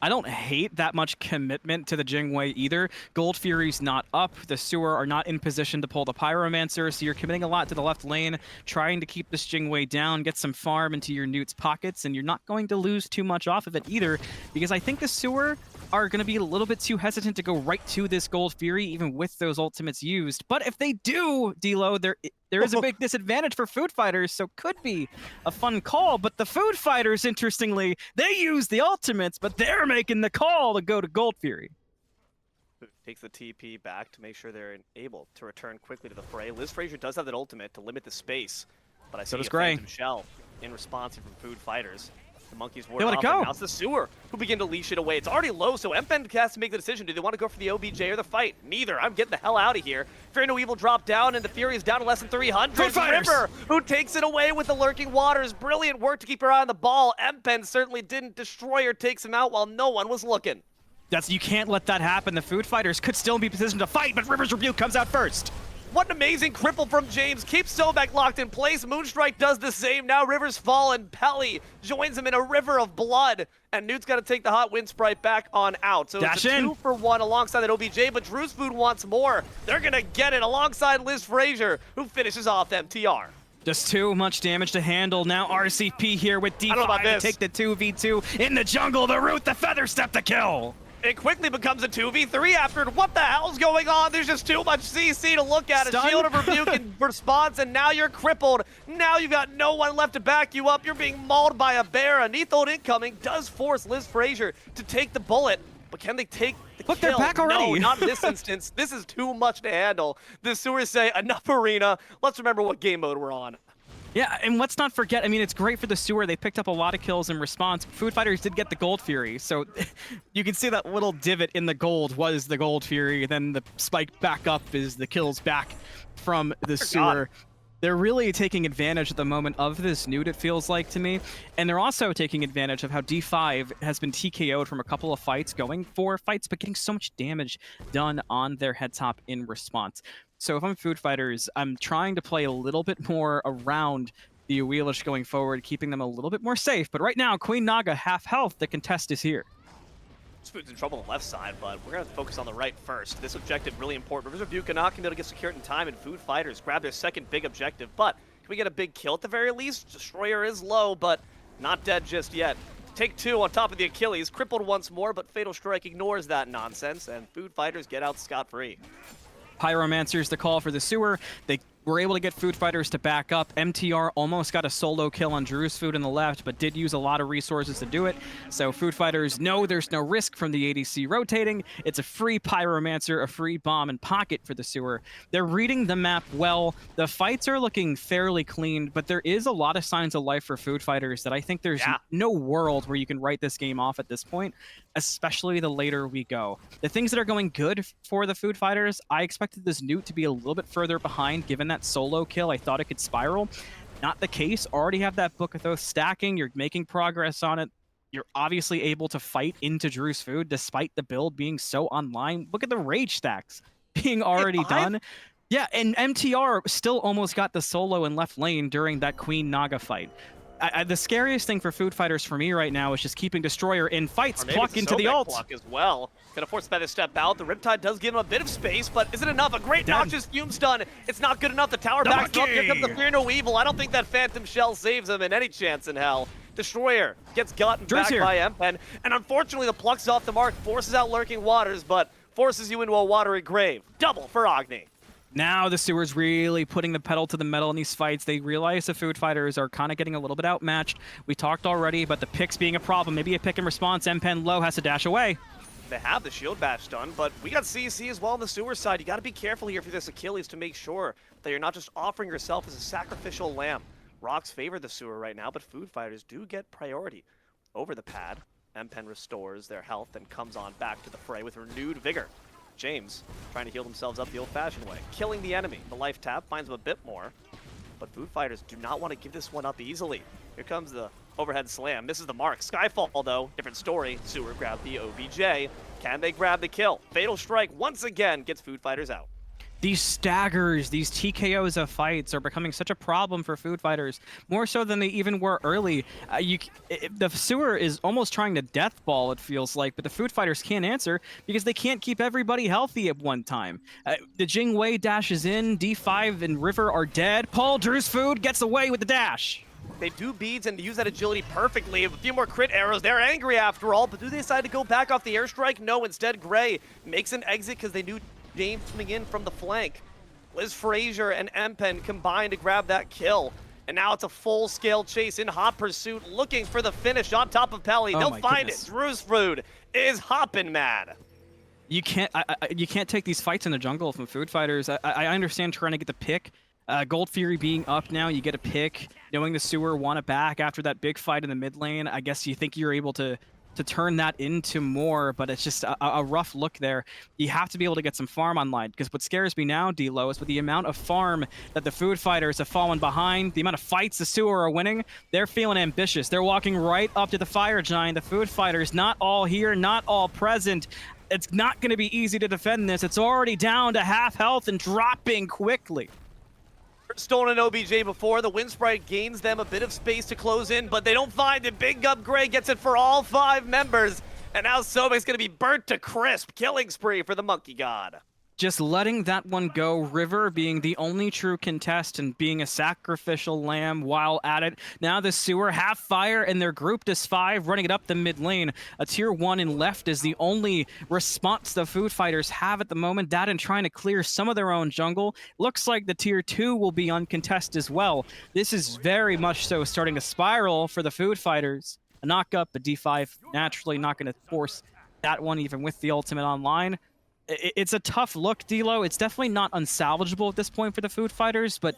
[SPEAKER 5] I don't hate that much commitment to the Jingwei either. Gold Fury's not up. The Sewer are not in position to pull the Pyromancer, so you're committing a lot to the left lane, trying to keep this Jingwei down, get some farm into your Newt's pockets, and you're not going to lose too much off of it either, because I think the Sewer are going to be a little bit too hesitant to go right to this Gold Fury, even with those ultimates used. But if they do, D-Lo, there is a big disadvantage for Food Fighters, so could be a fun call. But the Food Fighters, interestingly, they use the ultimates, but they're making the call to go to Gold Fury.
[SPEAKER 1] Takes the TP back to make sure they're able to return quickly to the fray. Liz Fraser does have that ultimate to limit the space, but I see a Phantom Shell in response from Food Fighters. The monkeys ward off, and now it's the Sewer who begin to leash it away. It's already low, so MPen has to make the decision. Do they want to go for the OBJ or the fight? Neither. I'm getting the hell out of here. Fear No Evil dropped down, and the Fury is down to less than 300. River, who takes it away with the Lurking Waters. Brilliant work to keep her eye on the ball. MPen certainly didn't. Destroyer takes him out while no one was looking.
[SPEAKER 5] You can't let that happen. The Food Fighters could still be positioned to fight, but River's Rebuke comes out first.
[SPEAKER 1] What an amazing cripple from James. Keeps Sobek locked in place. Moonstrike does the same. Now River's fallen. Pelly joins him in a river of blood. And Newt's got to take the hot wind sprite back on out. So it's a 2-for-1 alongside that OBJ, but Drewsford wants more. They're going to get it alongside Liz Fraser, who finishes off MTR.
[SPEAKER 5] Just too much damage to handle. Now RCP here with D5 to take the 2v2 in the jungle. The root, the feather step to kill.
[SPEAKER 1] It quickly becomes a 2v3 after it. What the hell's going on? There's just too much CC to look at. A Shield of Rebuke in response, and now you're crippled. Now you've got no one left to back you up. You're being mauled by a bear. A Neathhold incoming does force Liz Fraser to take the bullet, but can they take the kill?
[SPEAKER 5] They're back already.
[SPEAKER 1] No, not in this instance. This is too much to handle. The Sewers say, enough arena. Let's remember what game mode we're on.
[SPEAKER 5] Yeah, and let's not forget, I mean, it's great for the Sewer. They picked up a lot of kills in response. Food Fighters did get the Gold Fury, so you can see that little divot in the gold was the Gold Fury. Then the spike back up is the kills back from the Sewer. They're really taking advantage at the moment of this Newt, it feels like to me. And they're also taking advantage of how D5 has been TKO'd from a couple of fights, going for fights, but getting so much damage done on their head top in response. So if I'm Food Fighters, I'm trying to play a little bit more around the Wheelish going forward, keeping them a little bit more safe. But right now, Queen Naga half health, the contest is here.
[SPEAKER 1] Spoon's in trouble on the left side, but we're going to focus on the right first. This objective really important. Rivers of Buke cannot be able to get secured in time, and Food Fighters grab their second big objective. But can we get a big kill at the very least? Destroyer is low, but not dead just yet. Take two on top of the Achilles, crippled once more, but Fatal Strike ignores that nonsense, and Food Fighters get out scot-free.
[SPEAKER 5] Pyromancer's the call for the sewer. They were able to get Food Fighters to back up. MTR almost got a solo kill on Drew's Food in the left, but did use a lot of resources to do it. So Food Fighters know there's no risk from the ADC rotating. It's a free Pyromancer, a free bomb and pocket for the sewer. They're reading the map well. The fights are looking fairly clean, but there is a lot of signs of life for Food Fighters that I think there's no world where you can write this game off at this point, especially the later we go. The things that are going good for the Food Fighters, I expected this Newt to be a little bit further behind given that solo kill. I thought it could spiral. Not the case. Already have that Book of Oath stacking. You're making progress on it. You're obviously able to fight into Drew's Food despite the build being so online. Look at the rage stacks being already done. Yeah, and MTR still almost got the solo in left lane during that Queen Naga fight. The scariest thing for Food Fighters for me right now is just keeping Destroyer in fights, pluck into the ult.
[SPEAKER 1] Pluck as well. Gonna force Feather step out. The Riptide does give him a bit of space, but is it enough? A great noxious fume stun. It's not good enough. The tower backs up. Here comes the Fear No Evil. I don't think that Phantom Shell saves him in any chance in hell. Destroyer gets gotten back by Empen, and unfortunately the pluck's off the mark, forces out Lurking Waters, but forces you into a watery grave. Double for Agni.
[SPEAKER 5] Now the sewer's really putting the pedal to the metal in these fights. They realize the Food Fighters are kind of getting a little bit outmatched. We talked already about the picks being a problem. Maybe a pick in response. Empen low has to dash away.
[SPEAKER 1] They have the shield bash done, but we got CC as well on the sewer side. You got to be careful here for this Achilles to make sure that you're not just offering yourself as a sacrificial lamb. Rocks favor the sewer right now, but Food Fighters do get priority over the pad. Empen restores their health and comes on back to the fray with renewed vigor. James trying to heal themselves up the old-fashioned way, killing the enemy. The life tap finds him a bit more, but Food Fighters do not want to give this one up easily. Here comes the overhead slam. Misses the mark. Skyfall, though, different story. Sewer grab the OBJ. Can they grab the kill? Fatal Strike once again gets Food Fighters out.
[SPEAKER 5] These staggers, these TKOs of fights are becoming such a problem for Food Fighters, more so than they even were early. The sewer is almost trying to death ball, it feels like, but the Food Fighters can't answer because they can't keep everybody healthy at one time. The Jingwei dashes in, D5 and River are dead. Paul Drew's Food gets away with the dash.
[SPEAKER 1] They do beads and use that agility perfectly. A few more crit arrows. They're angry after all, but do they decide to go back off the airstrike? No, instead Gray makes an exit because they knew James coming in from the flank. Liz Frazier and Empen combine to grab that kill. And now it's a full-scale chase in hot pursuit, looking for the finish on top of Pelly. They'll find it. Drew's Food is hopping mad.
[SPEAKER 5] You can't take these fights in the jungle from Food Fighters. I understand trying to get the pick. Gold Fury being up now, you get a pick. Knowing the sewer want it back after that big fight in the mid lane, I guess you think you're able to turn that into more, but it's just a rough look there. You have to be able to get some farm online, because what scares me now, D-Lo, is with the amount of farm that the Food Fighters have fallen behind, the amount of fights the sewer are winning, they're feeling ambitious. They're walking right up to the Fire Giant. The Food Fighters, not all here, not all present. It's not going to be easy to defend this. It's already down to half health and dropping quickly.
[SPEAKER 1] Stolen an OBJ before. The Wind Sprite gains them a bit of space to close in, but they don't find it. Big Gub Gray gets it for all 5 members. And now Sobek's going to be burnt to crisp. Killing spree for the Monkey God.
[SPEAKER 5] Just letting that one go. River being the only true contestant, being a sacrificial lamb while at it. Now the sewer half fire and they're grouped as 5, running it up the mid lane. A tier 1 in left is the only response the Food Fighters have at the moment. That and trying to clear some of their own jungle. Looks like the tier 2 will be uncontested as well. This is very much so starting to spiral for the Food Fighters. A knock up, a D5 naturally not going to force that one even with the ultimate online. It's a tough look, D-Lo. It's definitely not unsalvageable at this point for the Food Fighters, but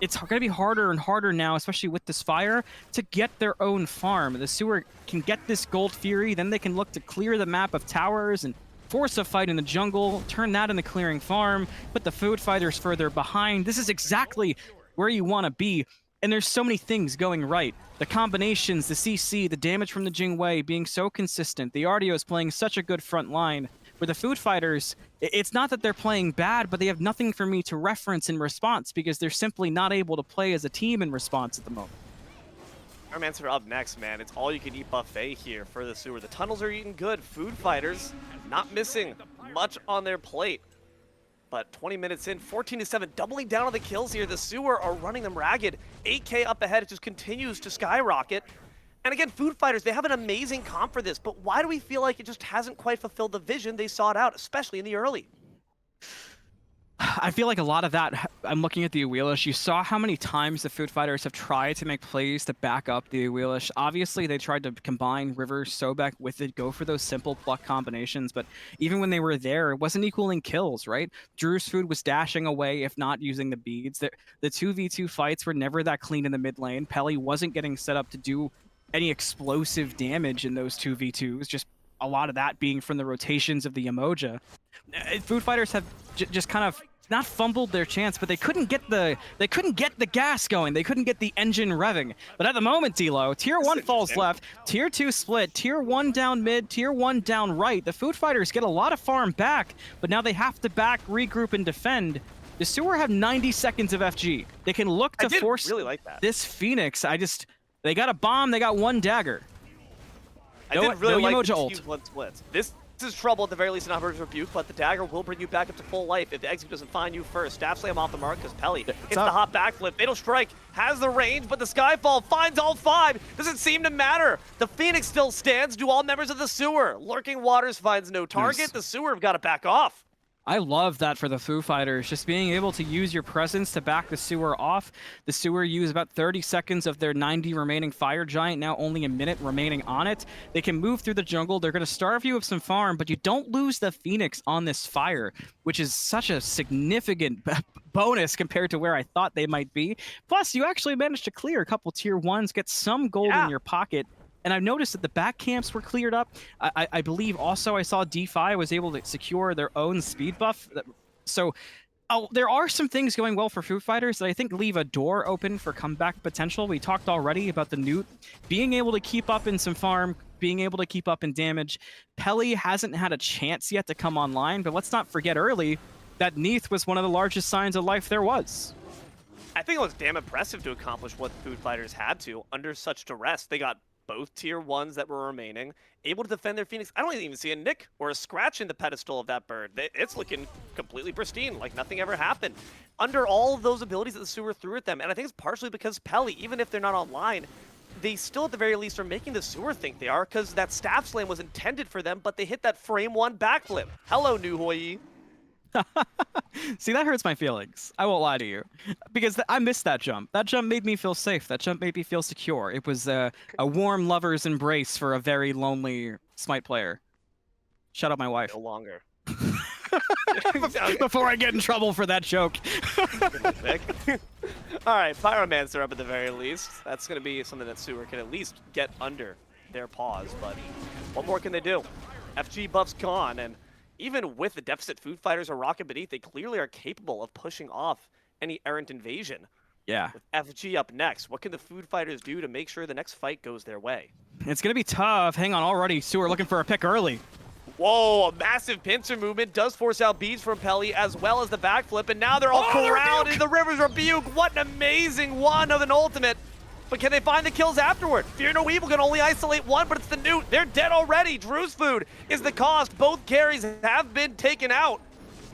[SPEAKER 5] it's going to be harder and harder now, especially with this fire, to get their own farm. The sewer can get this Gold Fury, then they can look to clear the map of towers and force a fight in the jungle, turn that into clearing farm, put the Food Fighters further behind. This is exactly where you want to be. And there's so many things going right. The combinations, the CC, the damage from the Jingwei being so consistent. The Ardio is playing such a good front line. For the Food Fighters, it's not that they're playing bad, but they have nothing for me to reference in response because they're simply not able to play as a team in response at the moment.
[SPEAKER 1] Pyromancer up next, man. It's all you can eat buffet here for the sewer. The tunnels are eating good. Food fighters not missing much on their plate. But 20 minutes in, 14-7, doubling down on the kills here. The sewer are running them ragged. 8K up ahead, it just continues to skyrocket. And again, Food Fighters, they have an amazing comp for this, but why do we feel like it just hasn't quite fulfilled the vision they sought out, especially in the early?
[SPEAKER 5] I feel like a lot of that, I'm looking at the Wheelish. You saw how many times the Food Fighters have tried to make plays to back up the Wheelish. Obviously, they tried to combine River, Sobek with it, go for those simple pluck combinations, but even when they were there, it wasn't equaling kills, right? Drew's Food was dashing away, if not using the beads. The 2v2 fights were never that clean in the mid lane. Pelly wasn't getting set up to do any explosive damage in those 2v2s, just a lot of that being from the rotations of the Emoja. Food Fighters have just kind of not fumbled their chance, but they couldn't get the gas going. They couldn't get the engine revving. But at the moment, D'Lo, tier 1 falls left, tier 2 split, tier 1 down mid, tier 1 down right. The Food Fighters get a lot of farm back, but now they have to back, regroup, and defend. The sewer have 90 seconds of FG. They can look to force
[SPEAKER 1] really like that.
[SPEAKER 5] This Phoenix. They got a bomb, they got 1 dagger.
[SPEAKER 1] I did really like the
[SPEAKER 5] ult.
[SPEAKER 1] T1 splits. This is trouble at the very least in Operator's Rebuke, but the dagger will bring you back up to full life if the execute doesn't find you first. Staff Slam off the mark because Pelly hits the hot backflip. Fatal Strike has the range, but the Skyfall finds all 5. Doesn't seem to matter. The Phoenix still stands. Do all members of the sewer. Lurking Waters finds no target.
[SPEAKER 5] Nice.
[SPEAKER 1] The sewer have got to back off.
[SPEAKER 5] I love that for the Foo Fighters, just being able to use your presence to back the sewer off. The sewer use about 30 seconds of their 90 remaining Fire Giant, now only a minute remaining on it. They can move through the jungle, they're going to starve you of some farm, but you don't lose the Phoenix on this fire, which is such a significant bonus compared to where I thought they might be. Plus, you actually managed to clear a couple tier 1s, get some gold in your pocket. And I've noticed that the back camps were cleared up. I believe also I saw DeFi was able to secure their own speed buff. So there are some things going well for Food Fighters that I think leave a door open for comeback potential. We talked already about the Newt being able to keep up in some farm, being able to keep up in damage. Pelly hasn't had a chance yet to come online, but let's not forget early that Neath was one of the largest signs of life there was.
[SPEAKER 1] I think it was damn impressive to accomplish what Food Fighters had to under such duress. They got both tier 1s that were remaining, able to defend their Phoenix. I don't even see a nick or a scratch in the pedestal of that bird. It's looking completely pristine, like nothing ever happened. Under all of those abilities that the sewer threw at them, and I think it's partially because Pelly, even if they're not online, they still at the very least are making the sewer think they are, because that staff slam was intended for them, but they hit that frame 1 backflip. Hello, New Hoi.
[SPEAKER 5] See, that hurts my feelings. I won't lie to you. Because I missed that jump. That jump made me feel safe. That jump made me feel secure. It was a warm lover's embrace for a very lonely Smite player. Shut up, my wife.
[SPEAKER 1] No longer.
[SPEAKER 5] Before I get in trouble for that joke.
[SPEAKER 1] All right, Pyromancer up at the very least. That's going to be something that sewer can at least get under their paws. But what more can they do? FG buff's gone, and even with the deficit Food Fighters or Rocket Beneath, they clearly are capable of pushing off any errant invasion.
[SPEAKER 5] Yeah.
[SPEAKER 1] With FG up next, what can the Food Fighters do to make sure the next fight goes their way?
[SPEAKER 5] It's going to be tough. Hang on, already Sewer looking for a pick early.
[SPEAKER 1] Whoa, a massive pincer movement does force out beads from Pelly as well as the backflip, and now they're all corralled in the River's Rebuke. What an amazing one of an ultimate. But can they find the kills afterward? Fear No Evil can only isolate one, but it's the Newt. They're dead already. Drew's Food is the cost. Both carries have been taken out.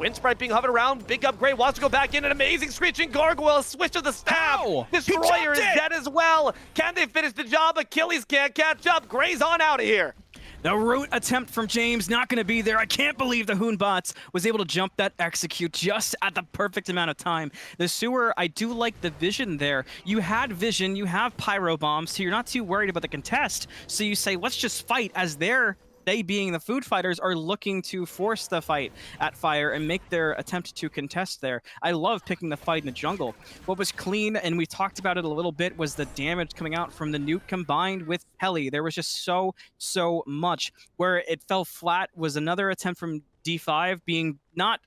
[SPEAKER 1] Windsprite being hovered around. Big upgrade. Wants to go back in. An amazing Screeching Gargoyle. Switch to the staff.
[SPEAKER 5] How?
[SPEAKER 1] Destroyer is dead as well. Can they finish the job? Achilles can't catch up. Gray's on out of here.
[SPEAKER 5] The root attempt from James not going to be there. I can't believe the Hoonbots was able to jump that execute just at the perfect amount of time. The sewer, I do like the vision there. You had vision, you have pyro bombs, so you're not too worried about the contest. So you say, let's just fight as they being the Food Fighters are looking to force the fight at Fire and make their attempt to contest there. I love picking the fight in the jungle. What was clean, and we talked about it a little bit, was the damage coming out from the Nuke combined with Pelly. There was just so much. Where it fell flat was another attempt from D5 being not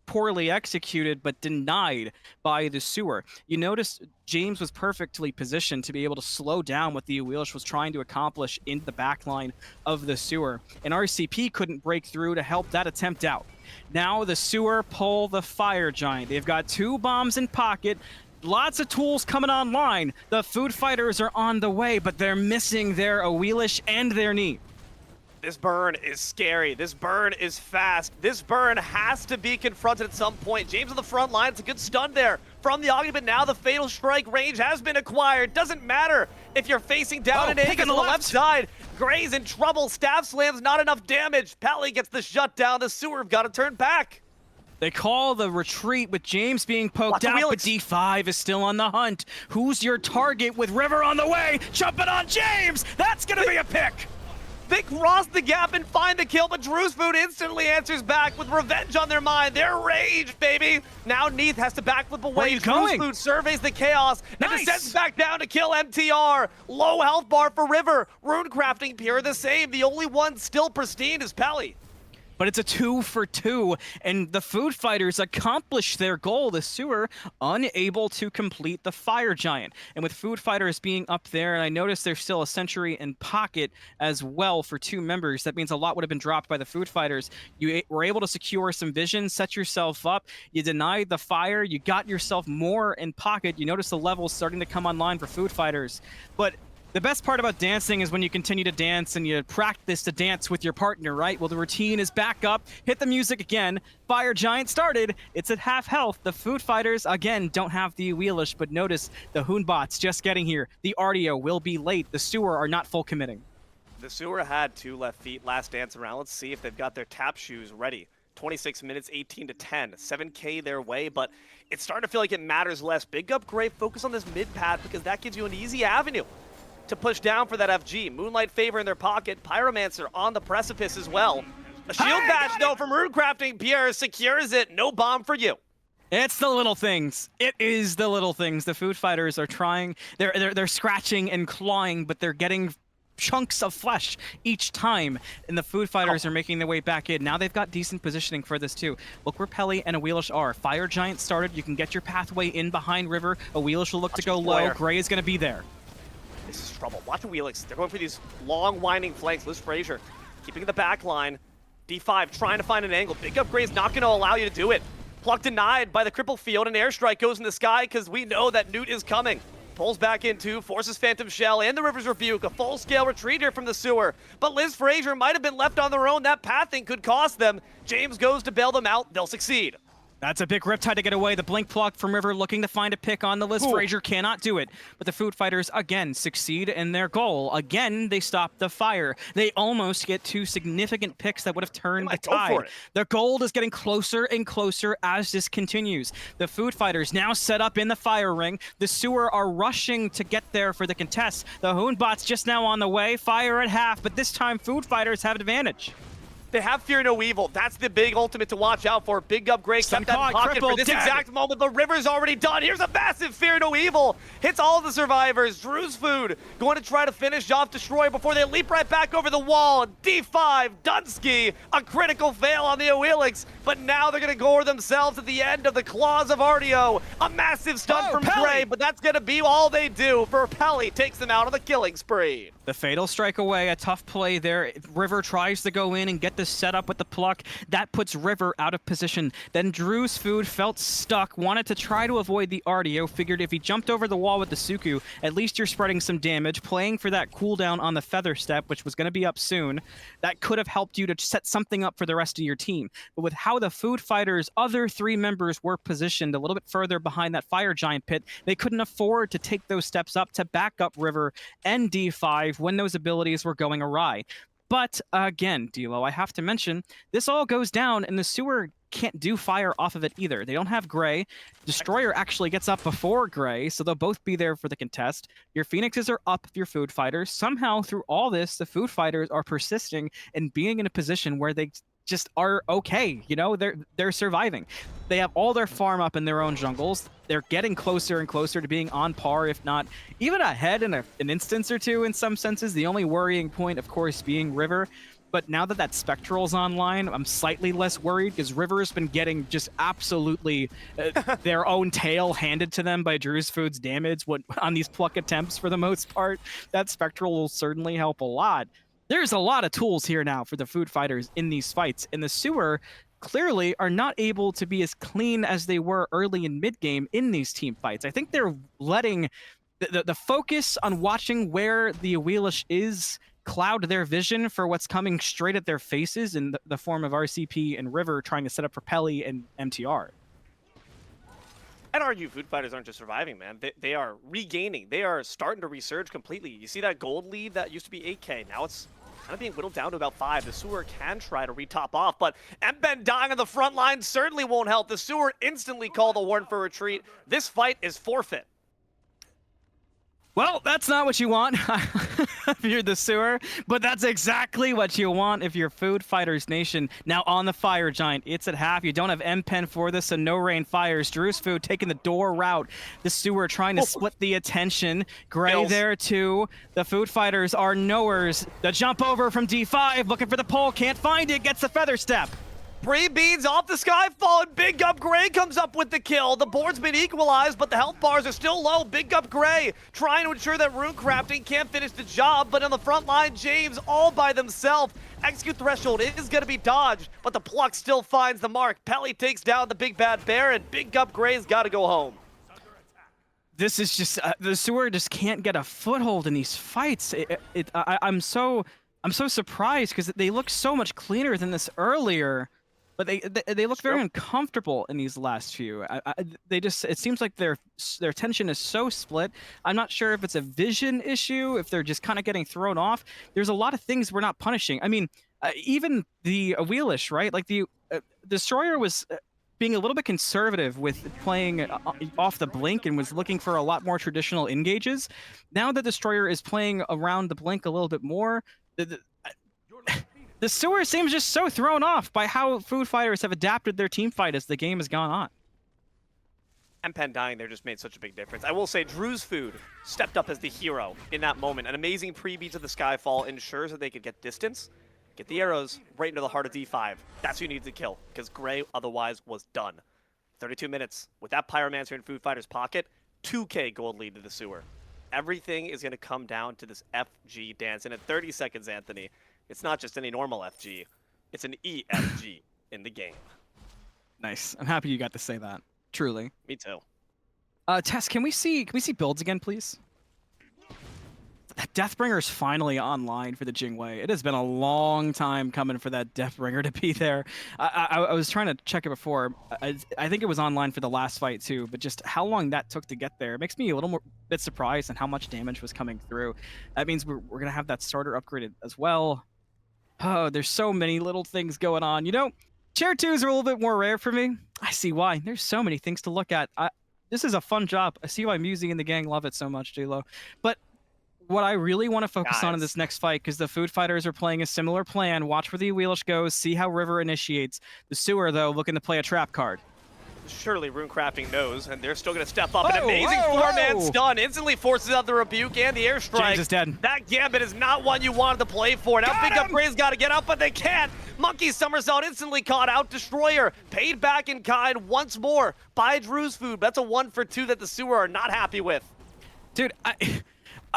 [SPEAKER 5] poorly executed, but denied by the sewer. You notice James was perfectly positioned to be able to slow down what the Wheelish was trying to accomplish in the backline of the sewer. And RCP couldn't break through to help that attempt out. Now the sewer pull the Fire Giant. They've got 2 bombs in pocket. lots of tools coming online. The food fighters are on the way, but they're missing their Awelish and their knee.
[SPEAKER 1] This burn is scary. This burn is fast. This burn has to be confronted at some point. James on the front line. It's a good stun there from the Ogni, but now the Fatal Strike range has been acquired. Doesn't matter if you're facing down an Aegis on the left side. Gray's in trouble. Staff slams, not enough damage. Pally gets the shutdown. The Sewer have got to turn back.
[SPEAKER 5] They call the retreat with James being poked out, but D5 is still on the hunt. Who's your target with River on the way? Jumping on James! That's gonna be a pick!
[SPEAKER 1] They cross the gap and find the kill, but Drew's Food instantly answers back with revenge on their mind. Their rage, baby. Now Neath has to backflip away. Drew's Food surveys the chaos and descends back down to kill MTR. Low health bar for River. Rune crafting pure the same. The only one still pristine is Pally.
[SPEAKER 5] But it's a 2 for 2, and the food fighters accomplish their goal. The Sewer unable to complete the fire giant. And with food fighters being up there, and I noticed there's still a sentry in pocket as well for 2 members. That means a lot would have been dropped by the food fighters. You were able to secure some vision, set yourself up. You denied the fire. You got yourself more in pocket. You notice the levels starting to come online for food fighters. But the best part about dancing is when you continue to dance and you practice to dance with your partner, right? Well, the routine is back up. Hit the music again. Fire Giant started. It's at half health. The food fighters, again, don't have the Wheelish, but notice the Hoonbots just getting here. The Artio will be late. The Sewer are not full committing.
[SPEAKER 1] The Sewer had 2 left feet last dance around. Let's see if they've got their tap shoes ready. 26 minutes, 18 to 10. 7K their way, but it's starting to feel like it matters less. Big up Gray, focus on this mid path because that gives you an easy avenue to push down for that FG. Moonlight Favor in their pocket. Pyromancer on the precipice as well. A shield bash, though, from Runecrafting. Pierre secures it. No bomb for you.
[SPEAKER 5] It's the little things. It is the little things. The food fighters are trying. They're scratching and clawing, but they're getting chunks of flesh each time, and the food fighters are making their way back in. Now they've got decent positioning for this too. Look where Pelly and Awelish are. Fire Giant started. You can get your pathway in behind River. Awelish will look to go low. Gray is going to be there.
[SPEAKER 1] This is trouble. Watch the Wheelix. They're going for these long, winding flanks. Liz Frazier keeping the back line. D5 trying to find an angle. Big Up Gray's not going to allow you to do it. Pluck denied by the cripple field, and airstrike goes in the sky because we know that Newt is coming. Pulls back into, forces Phantom Shell and the River's Rebuke. A full-scale retreat here from the Sewer. But Liz Frazier might have been left on their own. That pathing could cost them. James goes to bail them out. They'll succeed.
[SPEAKER 5] That's a big Riptide to get away. The blink pluck from River looking to find a pick on the Liz. Frazier cannot do it. But the food fighters, again, succeed in their goal. Again, they stop the fire. They almost get 2 significant picks that would have turned the tide. The gold is getting closer and closer as this continues. The food fighters now set up in the fire ring. The Sewer are rushing to get there for the contest. The Hoonbots just now on the way. Fire at half, but this time food fighters have advantage.
[SPEAKER 1] They have Fear No Evil. That's the big ultimate to watch out for. Big Up Gray kept that in pocket for this exact moment, but River's already done. Here's a massive Fear No Evil. Hits all the survivors. Drew's Food going to try to finish off Destroyer before they leap right back over the wall. D5, Dunsky, a critical fail on the Awelix, but now they're going to gore themselves at the end of the Claws of Artio. A massive stun from Gray, but that's going to be all they do for Pelly. Takes them out on the killing spree.
[SPEAKER 5] The Fatal Strike away, a tough play there. River tries to go in and get the setup with the pluck. That puts River out of position. Then Drew's Food felt stuck, wanted to try to avoid the Artio, figured if he jumped over the wall with the Suku, at least you're spreading some damage, playing for that cooldown on the Feather Step, which was going to be up soon. That could have helped you to set something up for the rest of your team. But with how the Food Fighters' other 3 members were positioned a little bit further behind that Fire Giant pit, they couldn't afford to take those steps up to back up River and D5 when those abilities were going awry. But again, D'Lo, I have to mention, this all goes down and the Sewer can't do fire off of it either. They don't have Gray. Destroyer actually gets up before Gray, so they'll both be there for the contest. Your Phoenixes are up with your Food Fighters. Somehow, through all this, the Food Fighters are persisting and being in a position where they just are okay. You know, they're surviving. They have all their farm up in their own jungles. They're getting closer and closer to being on par, if not even ahead in an instance or two in some senses. The only worrying point, of course, being River. But now that that Spectral's online, I'm slightly less worried because River's been getting just absolutely their own tail handed to them by Drew's Food's damage on these pluck attempts for the most part. That Spectral will certainly help a lot. There's a lot of tools here now for the Food Fighters in these fights. And the Sewer clearly are not able to be as clean as they were early in mid game in these team fights. I think they're letting the focus on watching where the Awelish is cloud their vision for what's coming straight at their faces in the form of RCP and River trying to set up for Pelly and MTR.
[SPEAKER 1] I'd argue Food Fighters aren't just surviving, man. They are regaining. They are starting to resurge completely. You see that gold lead that used to be 8K. Now it's kind of being whittled down to about 5. The Sewer can try to retop off, but Mben dying on the front line certainly won't help. The Sewer instantly called the warn for retreat. This fight is forfeit.
[SPEAKER 5] Well, that's not what you want if you're the Sewer, but that's exactly what you want if you're Food Fighters Nation. Now on the Fire Giant, it's at half. You don't have M-Pen for this, so no rain fires. Drew's Food taking the door route. The Sewer trying to split the attention. Gray there too. The Food Fighters are knowers. The jump over from D5, looking for the pole, can't find it, gets the feather step.
[SPEAKER 1] Pre-beans off the Skyfall, and Big Gup Gray comes up with the kill. The board's been equalized, but the health bars are still low. Big Gup Gray trying to ensure that Rune Crafting can't finish the job, but on the front line, James all by themselves. Execute Threshold is going to be dodged, but the pluck still finds the mark. Pelly takes down the Big Bad Bear, and Big Gup Gray's got to go home.
[SPEAKER 5] This is just, the Sewer just can't get a foothold in these fights. I'm so surprised because they look so much cleaner than this earlier. But they look very uncomfortable in these last few. It seems like their tension is so split. I'm not sure if it's a vision issue, if they're just kind of getting thrown off. There's a lot of things we're not punishing. I mean, even the Awelish, right? Like the Destroyer was being a little bit conservative with playing off the blink and was looking for a lot more traditional engages. Now the Destroyer is playing around the blink a little bit more. The Sewer seems just so thrown off by how Food Fighters have adapted their team fight as the game has gone on.
[SPEAKER 1] M-Pen dying there just made such a big difference. I will say Drew's Food stepped up as the hero in that moment. An amazing pre-beat to the Skyfall ensures that they could get distance, get the arrows right into the heart of D5. That's who needs to kill, because Gray otherwise was done. 32 minutes. With that Pyromancer in Food Fighters' pocket, 2K gold lead to the Sewer. Everything is going to come down to this FG dance. And at 30 seconds, Anthony, it's not just any normal FG. It's an EFG in the game.
[SPEAKER 5] Nice. I'm happy you got to say that. Truly.
[SPEAKER 1] Me too.
[SPEAKER 5] Tess, can we see builds again, please? That Deathbringer's finally online for the Jingwei. It has been a long time coming for that Deathbringer to be there. I was trying to check it before. I think it was online for the last fight too, but just how long that took to get there makes me a little bit surprised on how much damage was coming through. That means we're gonna have that starter upgraded as well. Oh, there's so many little things going on. You know, Chair 2s are a little bit more rare for me. I see why. There's so many things to look at. This is a fun job. I see why Musy and the gang love it so much, J-Lo. But what I really want to focus on in this next fight, because the Food Fighters are playing a similar plan. Watch where the Awelish goes, see how River initiates. The Sewer, though, looking to play a trap card.
[SPEAKER 1] Surely Rune Crafting knows, and they're still going to step up. An amazing four-man stun instantly forces out the Rebuke and the airstrike.
[SPEAKER 5] James is dead.
[SPEAKER 1] That Gambit is not one you wanted to play for. Now Big Up Gray's got to get up, but they can't. Monkey Somersault instantly caught out. Destroyer paid back in kind once more by Drew's Food. That's a 1-for-2 that the Sewer are not happy with.
[SPEAKER 5] Dude,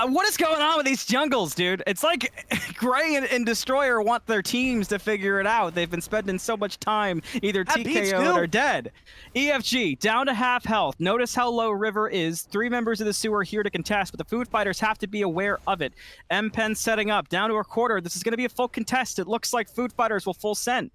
[SPEAKER 5] what is going on with these jungles, dude? It's like Gray and Destroyer want their teams to figure it out. They've been spending so much time either TKO'd or dead. EFG, down to half health. Notice how low River is. 3 members of the Sewer here to contest, but the Food Fighters have to be aware of it. M-Pen setting up, down to a quarter. This is going to be a full contest. It looks like Food Fighters will full send.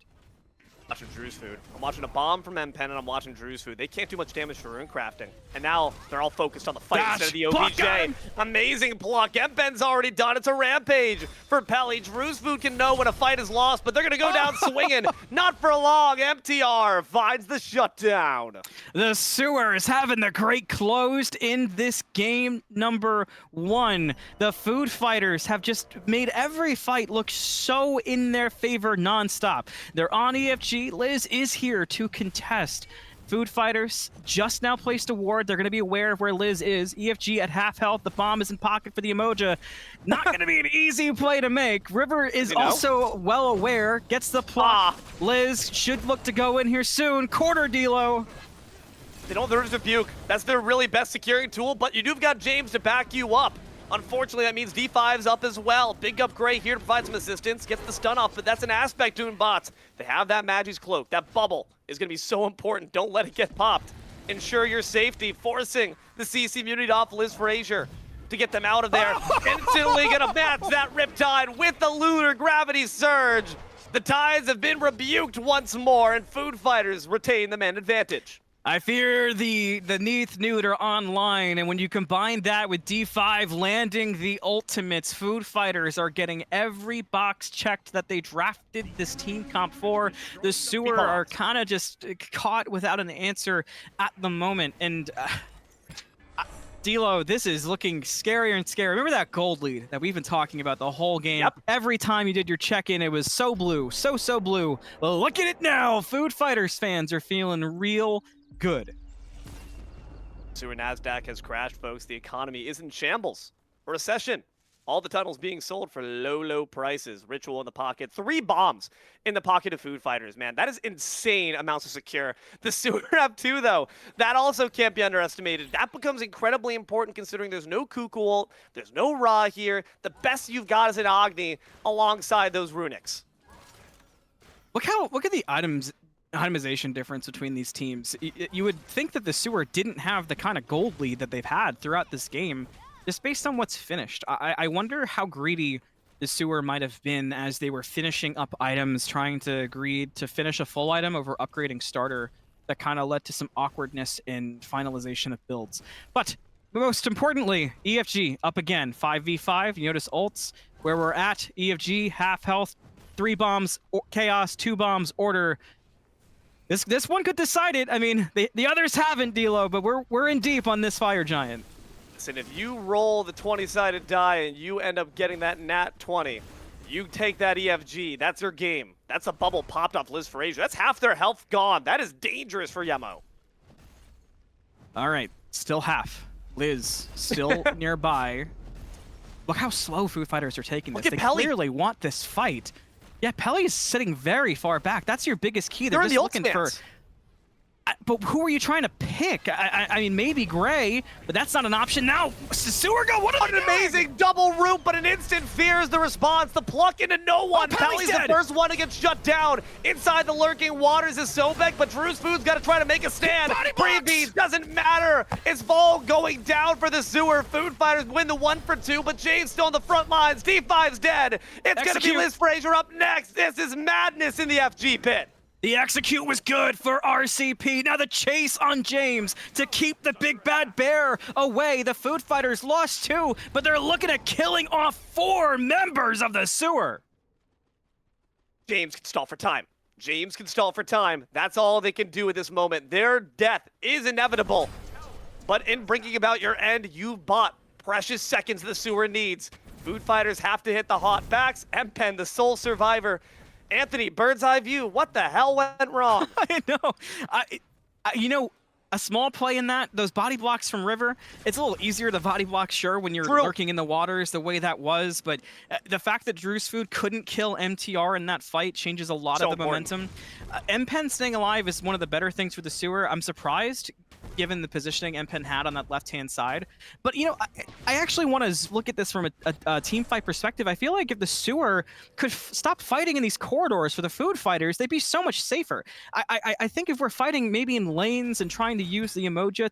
[SPEAKER 1] Watching Drew's Food. I'm watching a bomb from M-Pen, and I'm watching Drew's Food. They can't do much damage for Rune Crafting. And now they're all focused on the fight instead of the OBJ. Amazing pluck. M-Pen's already done. It's a rampage for Pelly. Drew's Food can know when a fight is lost, but they're going to go down swinging. Not for long. MTR finds the shutdown.
[SPEAKER 5] The Sewer is having the great closed in this game number 1. The Food Fighters have just made every fight look so in their favor nonstop. They're on EFG. Liz is here to contest. Food Fighters just now placed a ward. They're going to be aware of where Liz is. EFG at half health. The bomb is in pocket for the Emoja. Not going to be an easy play to make. River is also well aware. Gets the plot. Liz should look to go in here soon. Quarter Delo.
[SPEAKER 1] They don't have the Rebuke. That's their really best securing tool, but you've got James to back you up. Unfortunately, that means D5's up as well. Big up Gray here to provide some assistance. Gets the stun off, but that's an aspect doing bots. They have that Magi's Cloak. That bubble is going to be so important. Don't let it get popped. Ensure your safety, forcing the CC immunity off Liz Frazier to get them out of there. Instantly going to match that Riptide with the Lunar Gravity Surge. The Tides have been rebuked once more, and Food Fighters retain the man advantage.
[SPEAKER 5] I fear the Neath Nude are online, and when you combine that with D5 landing the ultimates, Food Fighters are getting every box checked that they drafted this team comp for. The Sewer are kind of just caught without an answer at the moment, and D'Lo, this is looking scarier and scarier. Remember that gold lead that we've been talking about the whole game?
[SPEAKER 1] Yep.
[SPEAKER 5] Every time you did your check-in, it was so blue, so blue. Well, look at it now. Food Fighters fans are feeling real good.
[SPEAKER 1] Sewer NASDAQ has crashed, folks. The economy is in shambles. A recession. All the tunnels being sold for low prices. Ritual in the pocket. 3 bombs in the pocket of Food Fighters, man. That is insane amounts of secure. The Sewer have 2, though. That also can't be underestimated. That becomes incredibly important considering there's no Cuckoo ult, there's no Ra here. The best you've got is an Agni alongside those Runics.
[SPEAKER 5] Look at the itemization difference between these teams. You would think that the Sewer didn't have the kind of gold lead that they've had throughout this game, just based on what's finished. I wonder how greedy the Sewer might have been as they were finishing up items, trying to agree to finish a full item over upgrading starter. That kind of led to some awkwardness in finalization of builds. But most importantly, EFG up again, 5v5. You notice ults, where we're at. EFG, half health, 3 bombs, chaos, 2 bombs, order. This one could decide it. I mean, the others haven't, D'Lo, but we're in deep on this Fire Giant.
[SPEAKER 1] And if you roll the 20-sided die and you end up getting that nat 20, you take that EFG. That's their game. That's a bubble popped off Liz Frazier. That's half their health gone. That is dangerous for Yemo.
[SPEAKER 5] All right, still half. Liz still nearby. Look how slow Food Fighters are taking this.
[SPEAKER 1] Look at
[SPEAKER 5] They
[SPEAKER 1] Pelly.
[SPEAKER 5] clearly want this fight. Yeah, Pelly is sitting very far back. That's your biggest key.
[SPEAKER 1] They're in
[SPEAKER 5] just
[SPEAKER 1] the
[SPEAKER 5] looking for.
[SPEAKER 1] ultimates.
[SPEAKER 5] But who are you trying to pick? I mean, maybe Gray, but that's not an option now. Sewer go. What
[SPEAKER 1] An amazing double root, but an instant fear is the response. The pluck into no one.
[SPEAKER 5] Pelly's
[SPEAKER 1] Pelly's the
[SPEAKER 5] dead.
[SPEAKER 1] first one to get shut down. Inside the lurking waters is Sobek, but Drew's Food's got to try to make a stand.
[SPEAKER 5] Body box.
[SPEAKER 1] Freebie doesn't matter. It's Vol going down for the Sewer. Food Fighters win the 1-for-2, but James still on the front lines. D5's dead. It's going to be
[SPEAKER 5] Execute.
[SPEAKER 1] Liz Frazier up next. This is madness in the FG pit.
[SPEAKER 5] The execute was good for RCP. Now the chase on James to keep the big bad bear away. The Food Fighters lost 2, but they're looking at killing off 4 members of the Sewer.
[SPEAKER 1] James can stall for time. James can stall for time. That's all they can do at this moment. Their death is inevitable. But in bringing about your end, you bought precious seconds the Sewer needs. Food Fighters have to hit the hot backs. Empen, the sole survivor. Anthony, bird's eye view. What the hell went wrong?
[SPEAKER 5] I know. You know, a small play in that, those body blocks from River, it's a little easier to body block, sure, when you're
[SPEAKER 1] True.
[SPEAKER 5] lurking in the waters the way that was, but the fact that Drew's Food couldn't kill MTR in that fight changes a lot
[SPEAKER 1] So
[SPEAKER 5] of the
[SPEAKER 1] important.
[SPEAKER 5] momentum. Mpen staying alive is one of the better things for the Sewer. I'm surprised, given the positioning Mpen had on that left-hand side. But, you know, I actually want to look at this from a team fight perspective. I feel like if the Sewer could stop fighting in these corridors for the Food Fighters, they'd be so much safer. I think if we're fighting maybe in lanes and trying to use the Emoja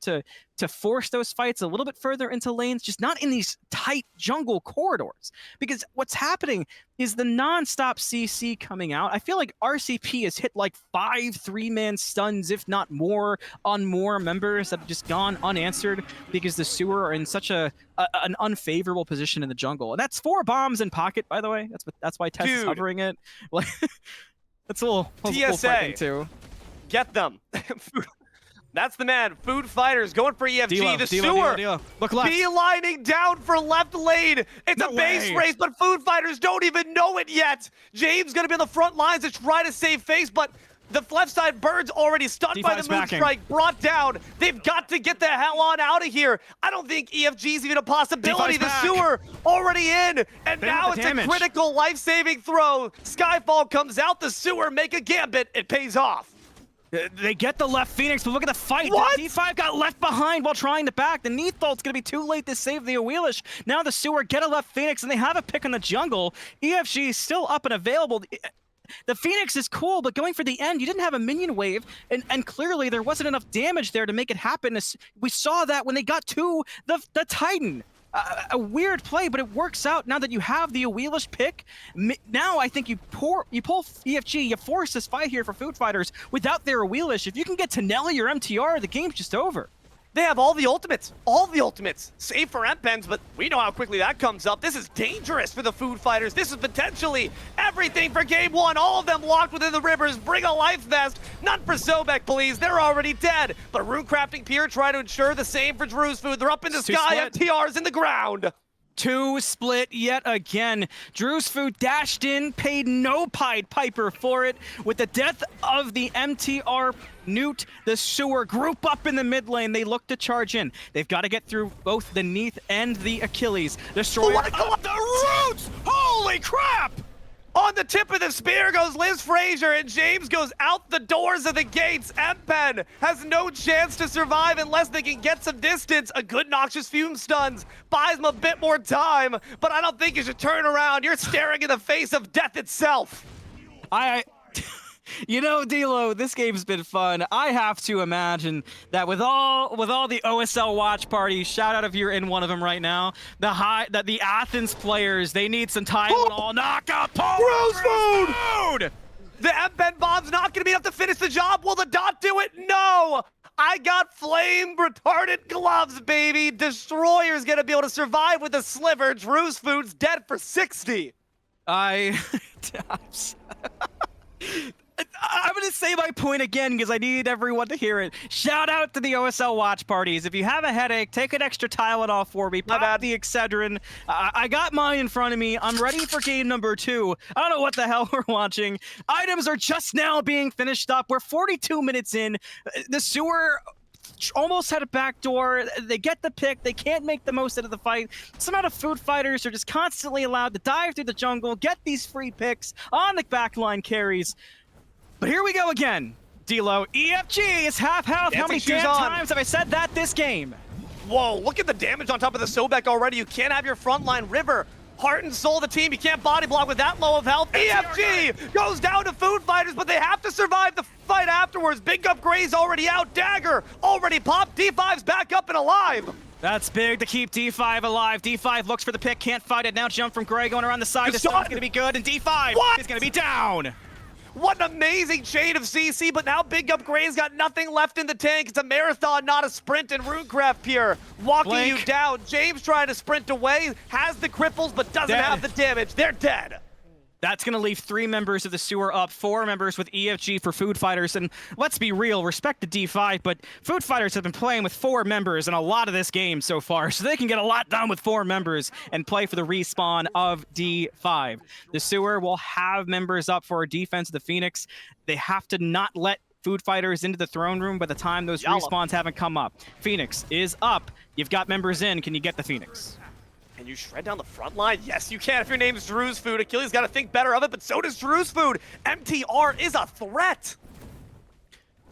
[SPEAKER 5] to force those fights a little bit further into lanes, just not in these tight jungle corridors. Because what's happening is the non-stop CC coming out. I feel like RCP has hit like 5 3-man stuns, if not more, on more members that have just gone unanswered because the Sewer are in such an unfavorable position in the jungle. And that's 4 bombs in pocket, by the way. That's why Tess is
[SPEAKER 1] Dude.
[SPEAKER 5] hovering it. Like, that's a little frightening too.
[SPEAKER 1] Get them. That's the man. Food Fighters going for EFG.
[SPEAKER 5] D'Lo,
[SPEAKER 1] The
[SPEAKER 5] D'Lo,
[SPEAKER 1] Sewer
[SPEAKER 5] D'Lo. Look left.
[SPEAKER 1] beelining down for left lane. It's
[SPEAKER 5] No
[SPEAKER 1] a base
[SPEAKER 5] way.
[SPEAKER 1] race, but Food Fighters don't even know it yet. James going to be on the front lines to try to save face, but the left side bird's already stunned by
[SPEAKER 5] D5's
[SPEAKER 1] the moon
[SPEAKER 5] backing.
[SPEAKER 1] strike, brought down. They've got to get the hell on out of here. I don't think EFG's even a possibility.
[SPEAKER 5] D5's
[SPEAKER 1] The
[SPEAKER 5] back.
[SPEAKER 1] Sewer already in, and
[SPEAKER 5] They
[SPEAKER 1] now
[SPEAKER 5] want
[SPEAKER 1] it's
[SPEAKER 5] the
[SPEAKER 1] a
[SPEAKER 5] damage.
[SPEAKER 1] critical life-saving throw. Skyfall comes out. The Sewer make a gambit. It pays off.
[SPEAKER 5] They get the left Phoenix, but look at the fight.
[SPEAKER 1] What?
[SPEAKER 5] D5 got left behind while trying to back. The Neatholt's going to be too late to save the Awelish. Now the Sewer get a left Phoenix, and they have a pick in the jungle. EFG is still up and available. The Phoenix is cool, but going for the end, you didn't have a minion wave, and clearly there wasn't enough damage there to make it happen. We saw that when they got to the Titan. A weird play, but it works out now that you have the Awelish pick. Now I think you pull EFG, you force this fight here for Food Fighters without their Awelish. If you can get to Nelly or MTR, the game's just over.
[SPEAKER 1] They have all the ultimates, save for Empens, but we know how quickly that comes up. This is dangerous for the Food Fighters. This is potentially everything for game one. All of them locked within the rivers. Bring a life vest. None for Sobek, please. They're already dead. But Runecrafting Pier try to ensure the same for Drew's Food. They're up in the sky. MTR's in the ground.
[SPEAKER 5] 2 split yet again. Drew's Food dashed in, paid no Pied Piper for it. With the death of the MTR Newt, the Sewer group up in the mid lane. They look to charge in. They've got to get through both the Neath and the Achilles. Destroyer up the roots! Holy crap!
[SPEAKER 1] On the tip of the spear goes Liz Frazier, and James goes out the doors of the gates. Empen has no chance to survive unless they can get some distance. A good Noxious Fume stuns, buys them a bit more time, but I don't think you should turn around. You're staring in the face of death itself.
[SPEAKER 5] You know, D'Lo, this game's been fun. I have to imagine that with all the OSL watch parties, shout out if you're in one of them right now, the Athens players, they need some time on all knockout
[SPEAKER 1] Drew's Food! The Empen bomb's not going to be enough to finish the job. Will the dot do it? No! I got flame retardant gloves, baby. Destroyer's going to be able to survive with a sliver. Drew's Food's dead for 60.
[SPEAKER 5] I'm going to say my point again because I need everyone to hear it. Shout out to the OSL watch parties. If you have a headache, take an extra Tylenol for me. Pop the Excedrin. I got mine in front of me. I'm ready for game number 2. I don't know what the hell we're watching. Items are just now being finished up. We're 42 minutes in. The Sewer almost had a backdoor. They get the pick. They can't make the most out of the fight. Some out of Food Fighters are just constantly allowed to dive through the jungle, get these free picks on the backline carries. But here we go again. D'Lo, EFG is half-half. How many damn times have I said that this game?
[SPEAKER 1] Whoa, look at the damage on top of the Sobek already. You can't have your frontline River. Heart and soul of the team. You can't body block with that low of health. EFG goes down to Food Fighters, but they have to survive the fight afterwards. Big Up Gray's already out. Dagger already popped. D5's back up and alive.
[SPEAKER 5] That's big to keep D5 alive. D5 looks for the pick, can't fight it. Now jump from Gray going around the side. This one's going to be good, and D5 is going to be down.
[SPEAKER 1] What an amazing chain of CC, but now Big Up Gray's got nothing left in the tank. It's a marathon, not a sprint, and Runecraft Pier walking you down. James trying to sprint away, has the cripples, but doesn't have the damage. They're dead.
[SPEAKER 5] That's going to leave 3 members of the Sewer up, 4 members with EFG for Food Fighters. And let's be real, respect to D5, but Food Fighters have been playing with 4 members in a lot of this game so far, so they can get a lot done with 4 members and play for the respawn of D5. The Sewer will have members up for defense of the Phoenix. They have to not let Food Fighters into the throne room by the time those respawns haven't come up. Phoenix is up. You've got members in. Can you get the Phoenix?
[SPEAKER 1] Can you shred down the front line? Yes, you can if your name's Drew's Food. Achilles got to think better of it, but so does Drew's Food. MTR is a threat.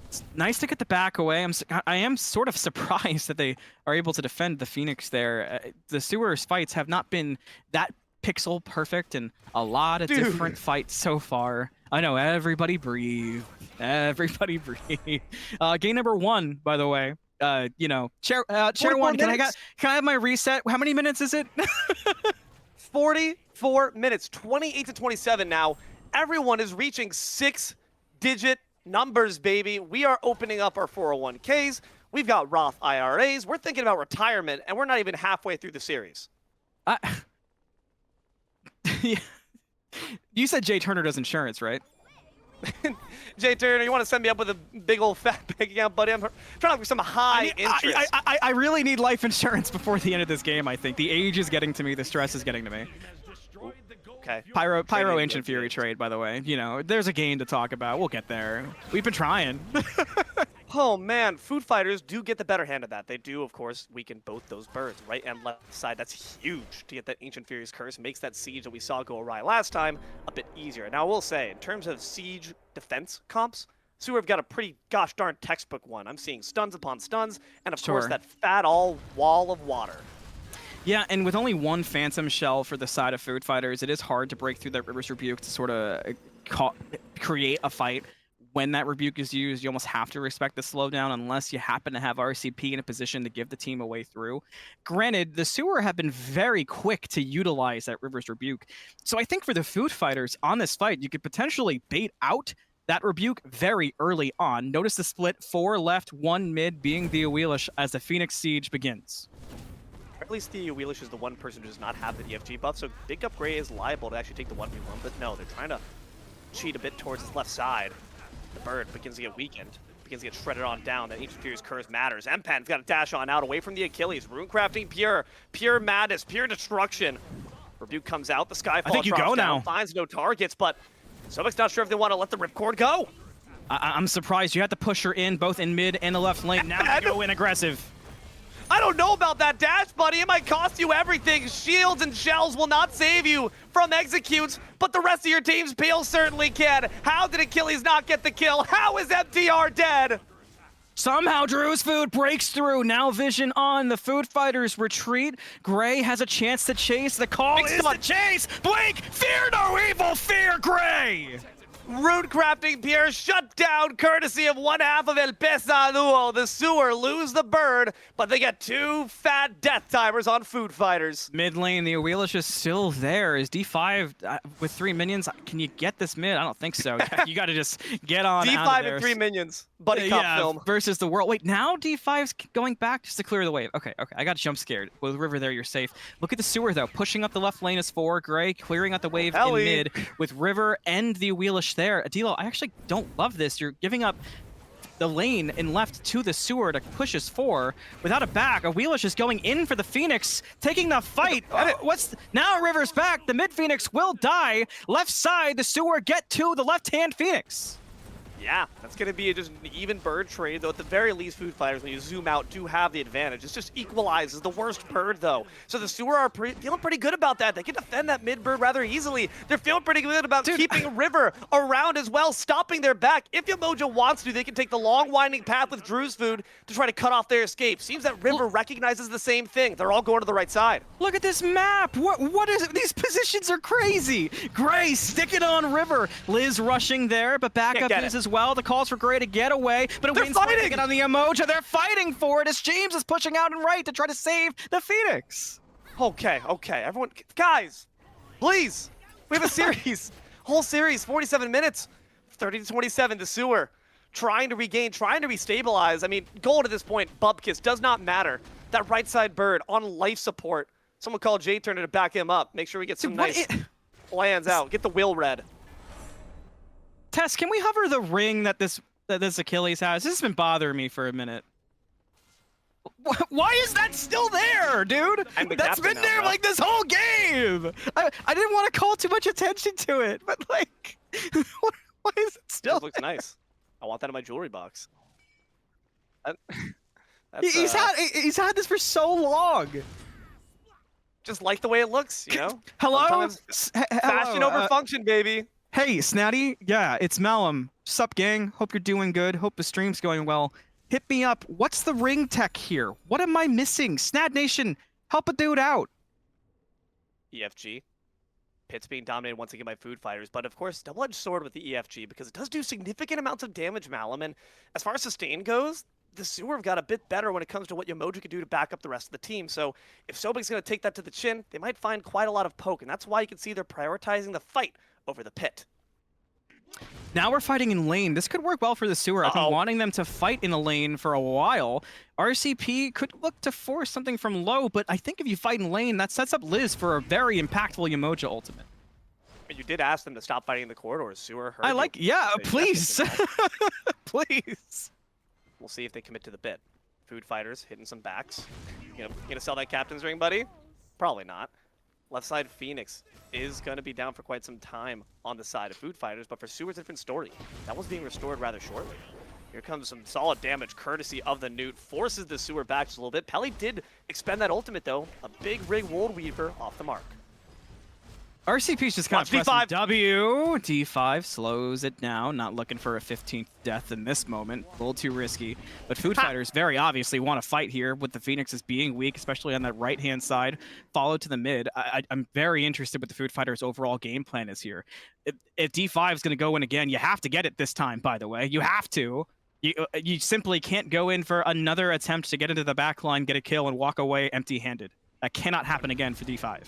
[SPEAKER 5] It's nice to get the back away. I am sort of surprised that they are able to defend the Phoenix there. The Sewers fights have not been that pixel perfect in a lot of different fights so far. I know, everybody breathe. Everybody breathe. Game number 1, by the way. You know, Chair 1, can I have my reset? How many minutes is it?
[SPEAKER 1] 44 minutes, 28 to 27 now. Everyone is reaching 6-digit numbers, baby. We are opening up our 401ks. We've got Roth IRAs. We're thinking about retirement, and we're not even halfway through the series.
[SPEAKER 5] You said Jay Turner does insurance, right?
[SPEAKER 1] Jay Turner, you want to set me up with a big old fat bank account, buddy? I'm trying to look for some high interest.
[SPEAKER 5] I really need life insurance before the end of this game, I think. The age is getting to me. The stress is getting to me.
[SPEAKER 1] Okay.
[SPEAKER 5] Pyro Ancient Fury trade, by the way. You know, there's a game to talk about. We'll get there. We've been trying.
[SPEAKER 1] Oh, man. Food Fighters do get the better hand of that. They do, of course, weaken both those birds, right and left side. That's huge to get that Ancient Fury's curse. Makes that siege that we saw go awry last time a bit easier. Now, I will say, in terms of siege defense comps, Sewer have got a pretty gosh darn textbook one. I'm seeing stuns upon stuns, and of course
[SPEAKER 5] Sure.
[SPEAKER 1] that fat all wall of water.
[SPEAKER 5] Yeah, and with only one Phantom Shell for the side of Food Fighters, it is hard to break through that River's Rebuke to sort of create a fight. When that Rebuke is used, you almost have to respect the slowdown unless you happen to have RCP in a position to give the team a way through. Granted, the Sewer have been very quick to utilize that River's Rebuke. So I think for the Food Fighters on this fight, you could potentially bait out that Rebuke very early on. Notice the split, 4 left, 1 mid being the Awelish as the Phoenix Siege begins.
[SPEAKER 1] At least the Wheelish is the one person who does not have the EFG buff, so Big Up Gray is liable to actually take the 1v1, but no, they're trying to cheat a bit towards his left side. The bird begins to get weakened, begins to get shredded on down. That Ancient Fury's Curse matters. Mpan's got to dash on out away from the Achilles. Runecrafting pure madness, pure destruction. Rebuke comes out, the Skyfall
[SPEAKER 5] I think you
[SPEAKER 1] drops
[SPEAKER 5] go
[SPEAKER 1] down,
[SPEAKER 5] now.
[SPEAKER 1] finds no targets, but Sobek's not sure if they want to let the Ripcord go.
[SPEAKER 5] I'm surprised you had to push her in both in mid and the left lane. Now you go in aggressive.
[SPEAKER 1] I don't know about that dash, buddy. It might cost you everything. Shields and shells will not save you from executes, but the rest of your team's peel certainly can. How did Achilles not get the kill? How is MTR dead?
[SPEAKER 5] Somehow Drew's Food breaks through. Now vision on. The Food Fighters retreat. Gray has a chance to chase. The call is to chase. Blink. Fear no evil. Fear Gray.
[SPEAKER 1] Runecrafting Pierre shut down courtesy of one half of El Pesaduo. The Sewer lose the bird, but they get 2 fat death timers on Food Fighters.
[SPEAKER 5] Mid lane, the Awelish is still there. Is D5 with 3 minions? Can you get this mid? I don't think so. You got to just get on out of
[SPEAKER 1] D5
[SPEAKER 5] there.
[SPEAKER 1] and 3 minions. Buddy cop film.
[SPEAKER 5] Versus the world. Wait, now D5's going back just to clear the wave. Okay. I got jump scared. With River there, you're safe. Look at the Sewer, though. Pushing up the left lane is 4. Gray clearing out the wave in mid with River and the Awelish there. Adilo, I actually don't love this. You're giving up the lane and left to the Sewer to push his 4 without a back. Awelish is going in for the Phoenix, taking the fight. Now River's back. The mid Phoenix will die. Left side, the Sewer get to the left-hand Phoenix.
[SPEAKER 1] Yeah, that's going to be just an even bird trade, though at the very least, Food Fighters, when you zoom out, do have the advantage. It just equalizes the worst bird, though. So the Sewer are feeling pretty good about that. They can defend that mid bird rather easily. They're feeling pretty good about keeping River around as well, stopping their back. If Yamoja wants to, they can take the long, winding path with Drew's Food to try to cut off their escape. Seems that River recognizes the same thing. They're all going to the right side.
[SPEAKER 5] Look at this map. What is it? These positions are crazy. Gray sticking on River. Liz rushing there, but backup is as well. The calls for Gray to get away, but
[SPEAKER 1] They're
[SPEAKER 5] Wayne's
[SPEAKER 1] fighting!
[SPEAKER 5] to get on the Emoja. They're fighting for it as James is pushing out and right to try to save the Phoenix.
[SPEAKER 1] Okay, everyone, guys, please. We have a series, whole series, 47 minutes, 30-27, the Sewer. Trying to regain, trying to restabilize. I mean, goal to this point, Bubkiss, does not matter. That right side bird on life support. Someone call J Turner to back him up. Make sure we get some nice plans out. Get the will red.
[SPEAKER 5] Tess, can we hover the ring that this Achilles has? This has been bothering me for a minute. Why is that still there, dude? That's been there like this whole game. I didn't want to call too much attention to it, but like, why is it still?
[SPEAKER 1] It looks nice. I want that in my jewelry box.
[SPEAKER 5] He's had this for so long.
[SPEAKER 1] Just like the way it looks, you know.
[SPEAKER 5] Hello.
[SPEAKER 1] Fashion over function, baby.
[SPEAKER 5] Hey, Snatty. Yeah, it's Malum. Sup, gang? Hope you're doing good. Hope the stream's going well. Hit me up. What's the ring tech here? What am I missing? Snad Nation, help a dude out.
[SPEAKER 1] EFG. Pit's being dominated once again by Food Fighters, but of course, double-edged sword with the EFG because it does do significant amounts of damage, Malum. And as far as sustain goes, the Sewer have got a bit better when it comes to what Yamoja can do to back up the rest of the team. So if Sobek's going to take that to the chin, they might find quite a lot of poke, and that's why you can see they're prioritizing the fight over the pit.
[SPEAKER 5] Now we're fighting in lane. This could work well for the Sewer. I've been wanting them to fight in the lane for a while. RCP could look to force something from low, but I think if you fight in lane, that sets up Liz for a very impactful Yamoja ultimate.
[SPEAKER 1] You did ask them to stop fighting in the corridors. Sewer heard
[SPEAKER 5] please. Please.
[SPEAKER 1] We'll see if they commit to the bit. Food Fighters hitting some backs. You gonna sell that captain's ring, buddy? Probably not. Left side Phoenix is going to be down for quite some time on the side of Food Fighters, but for Sewer's a different story. That was being restored rather shortly. Here comes some solid damage courtesy of the Newt. Forces the Sewer back just a little bit. Pelly did expend that ultimate, though. A big rig World Weaver off the mark.
[SPEAKER 5] RCP's just kind of
[SPEAKER 1] Watch
[SPEAKER 5] pressing
[SPEAKER 1] D5.
[SPEAKER 5] W. D5 slows it down. Not looking for a 15th death in this moment. A little too risky. But Food Fighters very obviously want to fight here with the Phoenixes being weak, especially on that right-hand side. Follow to the mid. I'm very interested what the Food Fighters' overall game plan is here. If D5 is going to go in again, you have to get it this time, by the way. You have to. You simply can't go in for another attempt to get into the back line, get a kill, and walk away empty-handed. That cannot happen again for D5.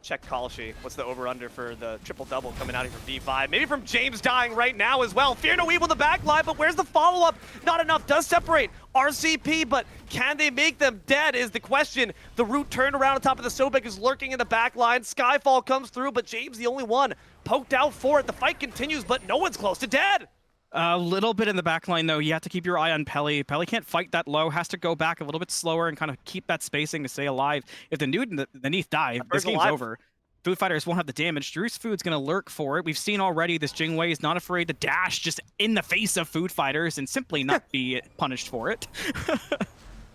[SPEAKER 1] Check Kalshi. What's the over-under for the triple-double coming out here from D5? Maybe from James dying right now as well. Fear no evil in the back line, but where's the follow-up? Not enough. Does separate RCP, but can they make them dead is the question. The root turned around on top of the Sobek is lurking in the back line. Skyfall comes through, but James the only one poked out for it. The fight continues, but no one's close to dead.
[SPEAKER 5] A little bit in the back line, though. You have to keep your eye on Pelly. Pelly can't fight that low, has to go back a little bit slower and kind of keep that spacing to stay alive. If the Newton, the Neath die, this game's over. Food Fighters won't have the damage. Drew's Food's going to lurk for it. We've seen already this Jingwei is not afraid to dash just in the face of Food Fighters and simply not be punished for it.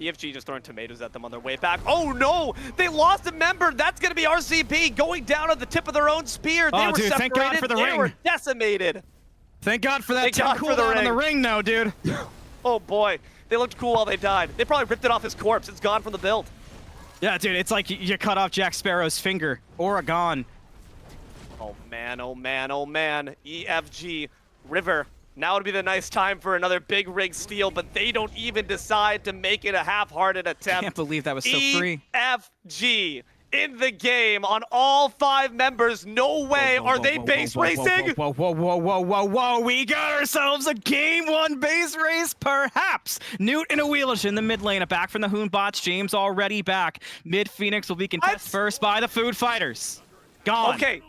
[SPEAKER 1] EFG just throwing tomatoes at them on their way back. Oh no! They lost a member! That's gonna be RCP going down on the tip of their own spear. They were
[SPEAKER 5] dude,
[SPEAKER 1] separated.
[SPEAKER 5] thank God for the
[SPEAKER 1] they
[SPEAKER 5] ring.
[SPEAKER 1] were decimated.
[SPEAKER 5] Thank God for that
[SPEAKER 1] Thank God for the
[SPEAKER 5] cooldown on the
[SPEAKER 1] ring.
[SPEAKER 5] ring now, dude.
[SPEAKER 1] Oh boy. They looked cool while they died. They probably ripped it off his corpse. It's gone from the build.
[SPEAKER 5] Yeah, dude, it's like you cut off Jack Sparrow's finger. Oregon.
[SPEAKER 1] Oh man, oh man, oh man. EFG, River. Now would be the nice time for another big rig steal, but they don't even decide to make it a half-hearted attempt.
[SPEAKER 5] Can't believe that was so free.
[SPEAKER 1] EFG in the game on all 5 members. No way are they base racing.
[SPEAKER 5] Whoa, whoa, whoa, whoa, whoa, whoa. We got ourselves a game 1 base race, perhaps. Newt and a Wheelish in the mid lane. Back from the Hoonbots. James already back. Mid Phoenix will be contested first by the Food Fighters. Gone.
[SPEAKER 1] Okay.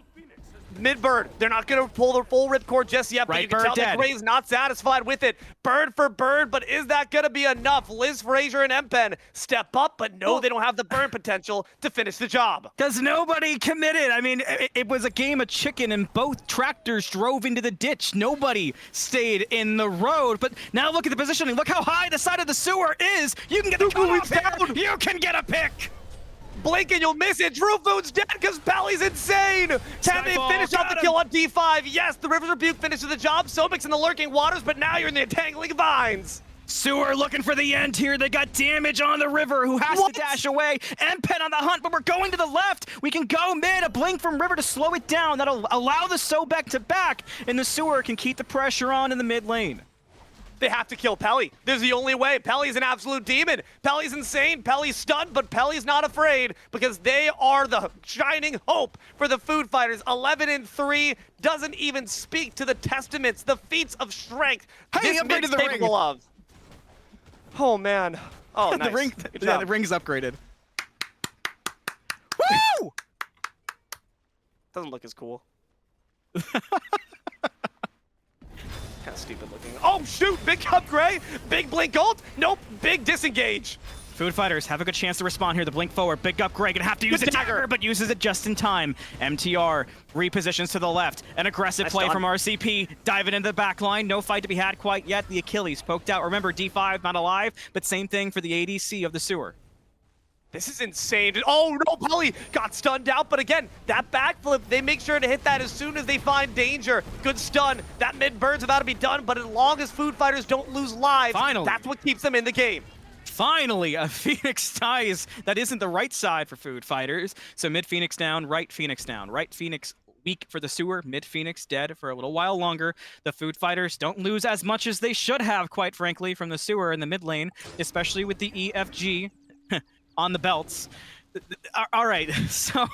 [SPEAKER 1] Mid-Bird, they're not going to pull their full ripcord just yet, but
[SPEAKER 5] Right
[SPEAKER 1] you can
[SPEAKER 5] bird
[SPEAKER 1] tell that
[SPEAKER 5] dead.
[SPEAKER 1] Gray's not satisfied with it. Bird for Bird, but is that going to be enough? Liz Frazier and Empen step up, but no, they don't have the burn potential to finish the job.
[SPEAKER 5] Because nobody committed. I mean, it was a game of chicken, and both tractors drove into the ditch. Nobody stayed in the road. But now look at the positioning. Look how high the side of the sewer is. You can get the cutoff down. You can get a pick.
[SPEAKER 1] Blink and you'll miss it. Drew Food's dead because Pally's insane. Can they
[SPEAKER 5] Skyfall,
[SPEAKER 1] finish off
[SPEAKER 5] got
[SPEAKER 1] the
[SPEAKER 5] him.
[SPEAKER 1] kill on D5? Yes, the River's Rebuke finishes the job. Sobek's in the lurking waters, but now you're in the entangling vines.
[SPEAKER 5] Sewer looking for the end here. They got damage on the River, who has
[SPEAKER 1] What?
[SPEAKER 5] to dash away. Empen on the hunt, but we're going to the left. We can go mid, a blink from River to slow it down. That'll allow the Sobek to back, and the Sewer can keep the pressure on in the mid lane.
[SPEAKER 1] They have to kill Pelly. There's the only way. Pelly's an absolute demon. Pelly's insane. Pelly's stunned, but Pelly's not afraid because they are the shining hope for the Food Fighters. 11-3 doesn't even speak to the testaments, the feats of strength
[SPEAKER 5] Hey,
[SPEAKER 1] this
[SPEAKER 5] upgraded
[SPEAKER 1] mid's
[SPEAKER 5] the ring.
[SPEAKER 1] capable of. Oh, man. Oh, nice.
[SPEAKER 5] The ring,
[SPEAKER 1] Good
[SPEAKER 5] yeah,
[SPEAKER 1] job.
[SPEAKER 5] the ring's upgraded. Woo!
[SPEAKER 1] Doesn't look as cool. Kind of stupid looking. Oh, shoot! Big upgrade! Big blink ult! Nope! Big disengage!
[SPEAKER 5] Food Fighters have a good chance to respond here. The blink forward, big upgrade, gonna have to use
[SPEAKER 1] Good
[SPEAKER 5] a dagger,
[SPEAKER 1] dagger.
[SPEAKER 5] but uses it just in time. MTR repositions to the left. An aggressive
[SPEAKER 1] Nice
[SPEAKER 5] play
[SPEAKER 1] stun.
[SPEAKER 5] from RCP, diving into the back line. No fight to be had quite yet. The Achilles poked out. Remember, D5 not alive, but same thing for the ADC of the Sewer.
[SPEAKER 1] This is insane. Oh no, Pelly got stunned out, but again, that backflip, they make sure to hit that as soon as they find danger. Good stun. That mid-bird's about to be done, but as long as Food Fighters don't lose lives,
[SPEAKER 5] Finally.
[SPEAKER 1] that's what keeps them in the game.
[SPEAKER 5] Finally, a Phoenix dies. That isn't the right side for Food Fighters. So mid Phoenix down, right Phoenix down. Right Phoenix weak for the Sewer, mid Phoenix dead for a little while longer. The Food Fighters don't lose as much as they should have, quite frankly, from the Sewer in the mid lane, especially with the EFG on the belts. All right, so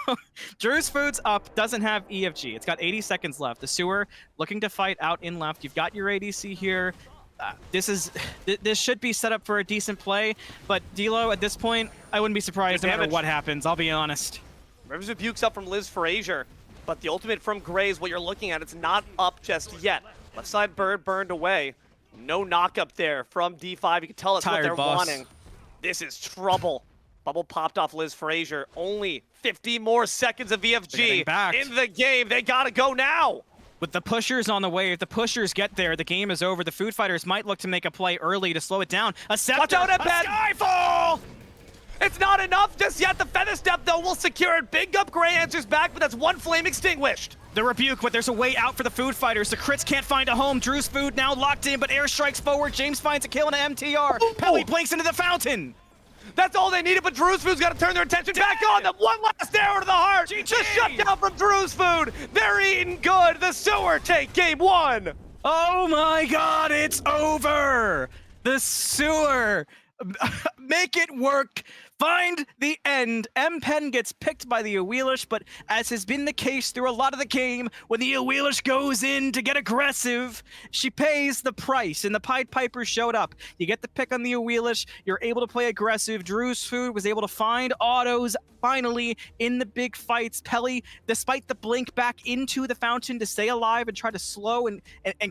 [SPEAKER 5] Drew's Food's up, doesn't have EFG. It's got 80 seconds left. The Sewer looking to fight out in left. You've got your ADC here. This should be set up for a decent play, but D'Lo, at this point, I wouldn't be surprised
[SPEAKER 1] Good
[SPEAKER 5] no matter
[SPEAKER 1] damage.
[SPEAKER 5] what happens. I'll be honest.
[SPEAKER 1] Rivers Rebuke's up from Liz Frazier, but the ultimate from Gray is what you're looking at. It's not up just yet. Left side bird burned away. No knock up there from D5. You can tell it's what
[SPEAKER 5] Tired
[SPEAKER 1] they're
[SPEAKER 5] boss.
[SPEAKER 1] wanting. This is trouble. Bubble popped off Liz Frazier. Only 50 more seconds of
[SPEAKER 5] getting
[SPEAKER 1] EFG
[SPEAKER 5] backed.
[SPEAKER 1] in the game. They gotta go now.
[SPEAKER 5] With the pushers on the way, if the pushers get there, the game is over. The Food Fighters might look to make a play early to slow it down. A scepter,
[SPEAKER 1] Watch out,
[SPEAKER 5] a
[SPEAKER 1] Empen!
[SPEAKER 5] Skyfall!
[SPEAKER 1] It's not enough just yet. The feather step, though, will secure it. Big Up Gray answers back, but that's one flame extinguished.
[SPEAKER 5] The rebuke, but there's a way out for the food fighters. The crits can't find a home. Drew's food now locked in, but air strikes forward. James finds a kill and an MTR. Pelly blinks into the fountain.
[SPEAKER 1] That's all they needed, but Drew's Food's got to turn their attention back on them. One last arrow to the heart. The shutdown from Drew's Food. They're eating good. The Sewer take game 1.
[SPEAKER 5] Oh my god, it's over! The Sewer! Make it work! Find the end. M-Pen gets picked by the Awelish, but as has been the case through a lot of the game, when the Awelish goes in to get aggressive, she pays the price, and the Pied Piper showed up. You get the pick on the Awelish, you're able to play aggressive. Drew's Food was able to find autos finally in the big fights. Pelly, despite the blink back into the fountain to stay alive and try to slow and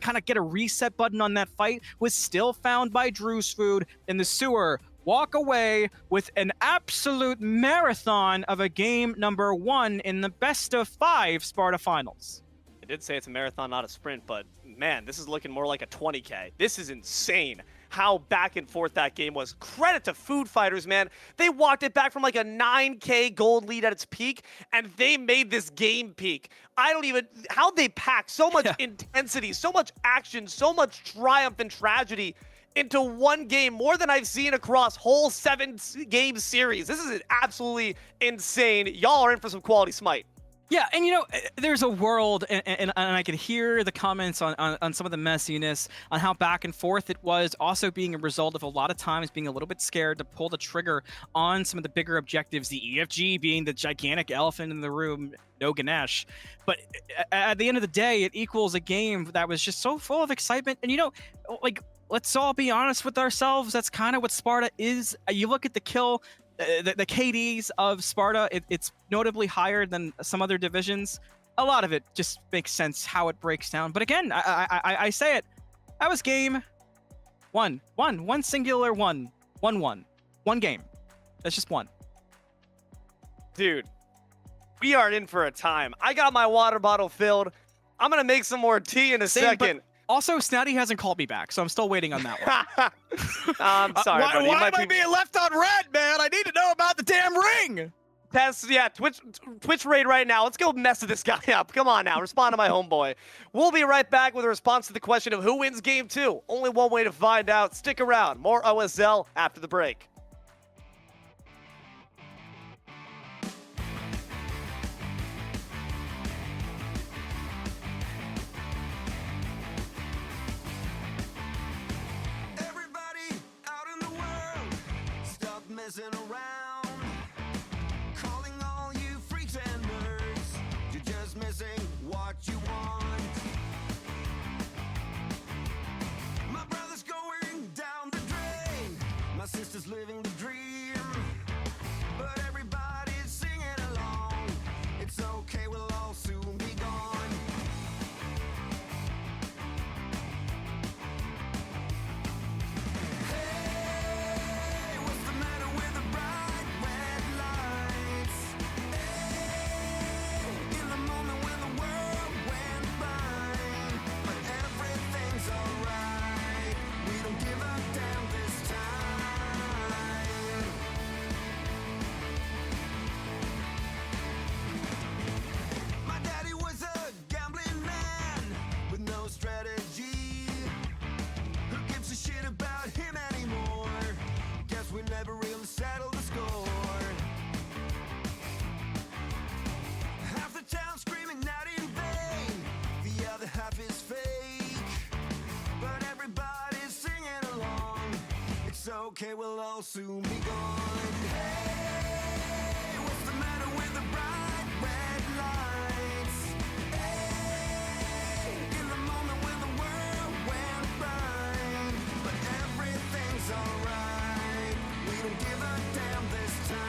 [SPEAKER 5] kind of get a reset button on that fight, was still found by Drew's Food, and the Sewer walk away with an absolute marathon of a game number 1 in the best of 5 Sparta finals.
[SPEAKER 1] I did say it's a marathon, not a sprint, but man, this is looking more like a 20K. This is insane how back and forth that game was. Credit to Food Fighters, man. They walked it back from like a 9K gold lead at its peak, and they made this game peak. I don't even, how they packed so much intensity, so much action, so much triumph and tragedy into one game, more than I've seen across whole 7-game series. This is absolutely insane. Y'all are in for some quality Smite.
[SPEAKER 5] Yeah, and you know, there's a world, and I could hear the comments on some of the messiness, on how back and forth it was, also being a result of a lot of times being a little bit scared to pull the trigger on some of the bigger objectives, the EFG being the gigantic elephant in the room, no Ganesh. But at the end of the day, it equals a game that was just so full of excitement. And you know, like, let's all be honest with ourselves. That's kind of what Sparta is. You look at the kill, the KDs of Sparta, it's notably higher than some other divisions. A lot of it just makes sense how it breaks down. But again, I say it. That was game 1. One singular 1. 1-1. One game. That's just one.
[SPEAKER 1] Dude, we are in for a time. I got my water bottle filled. I'm going to make some more tea in a second.
[SPEAKER 5] Also, Snatty hasn't called me back, so I'm still waiting on that one.
[SPEAKER 1] I'm sorry, buddy.
[SPEAKER 5] Why am I being left on red, man? I need to know about the damn ring!
[SPEAKER 1] Test, yeah, Twitch raid right now. Let's go mess this guy up. Come on now, respond to my homeboy. We'll be right back with a response to the question of who wins game 2. Only one way to find out. Stick around. More OSL after the break.
[SPEAKER 6] Messing around, calling all you freaks and nerds. You're just missing what you want. My brother's going down the drain. My sister's living the dream. But everybody's singing along. It's okay, we'll all soon be gone. Okay, we'll all soon be gone. Hey, what's the matter with the bright red lights? Hey, in the moment when the world went blind. But everything's alright. We don't give a damn this time.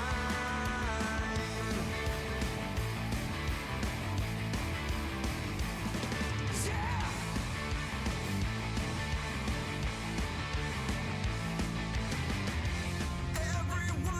[SPEAKER 6] Yeah! Everyone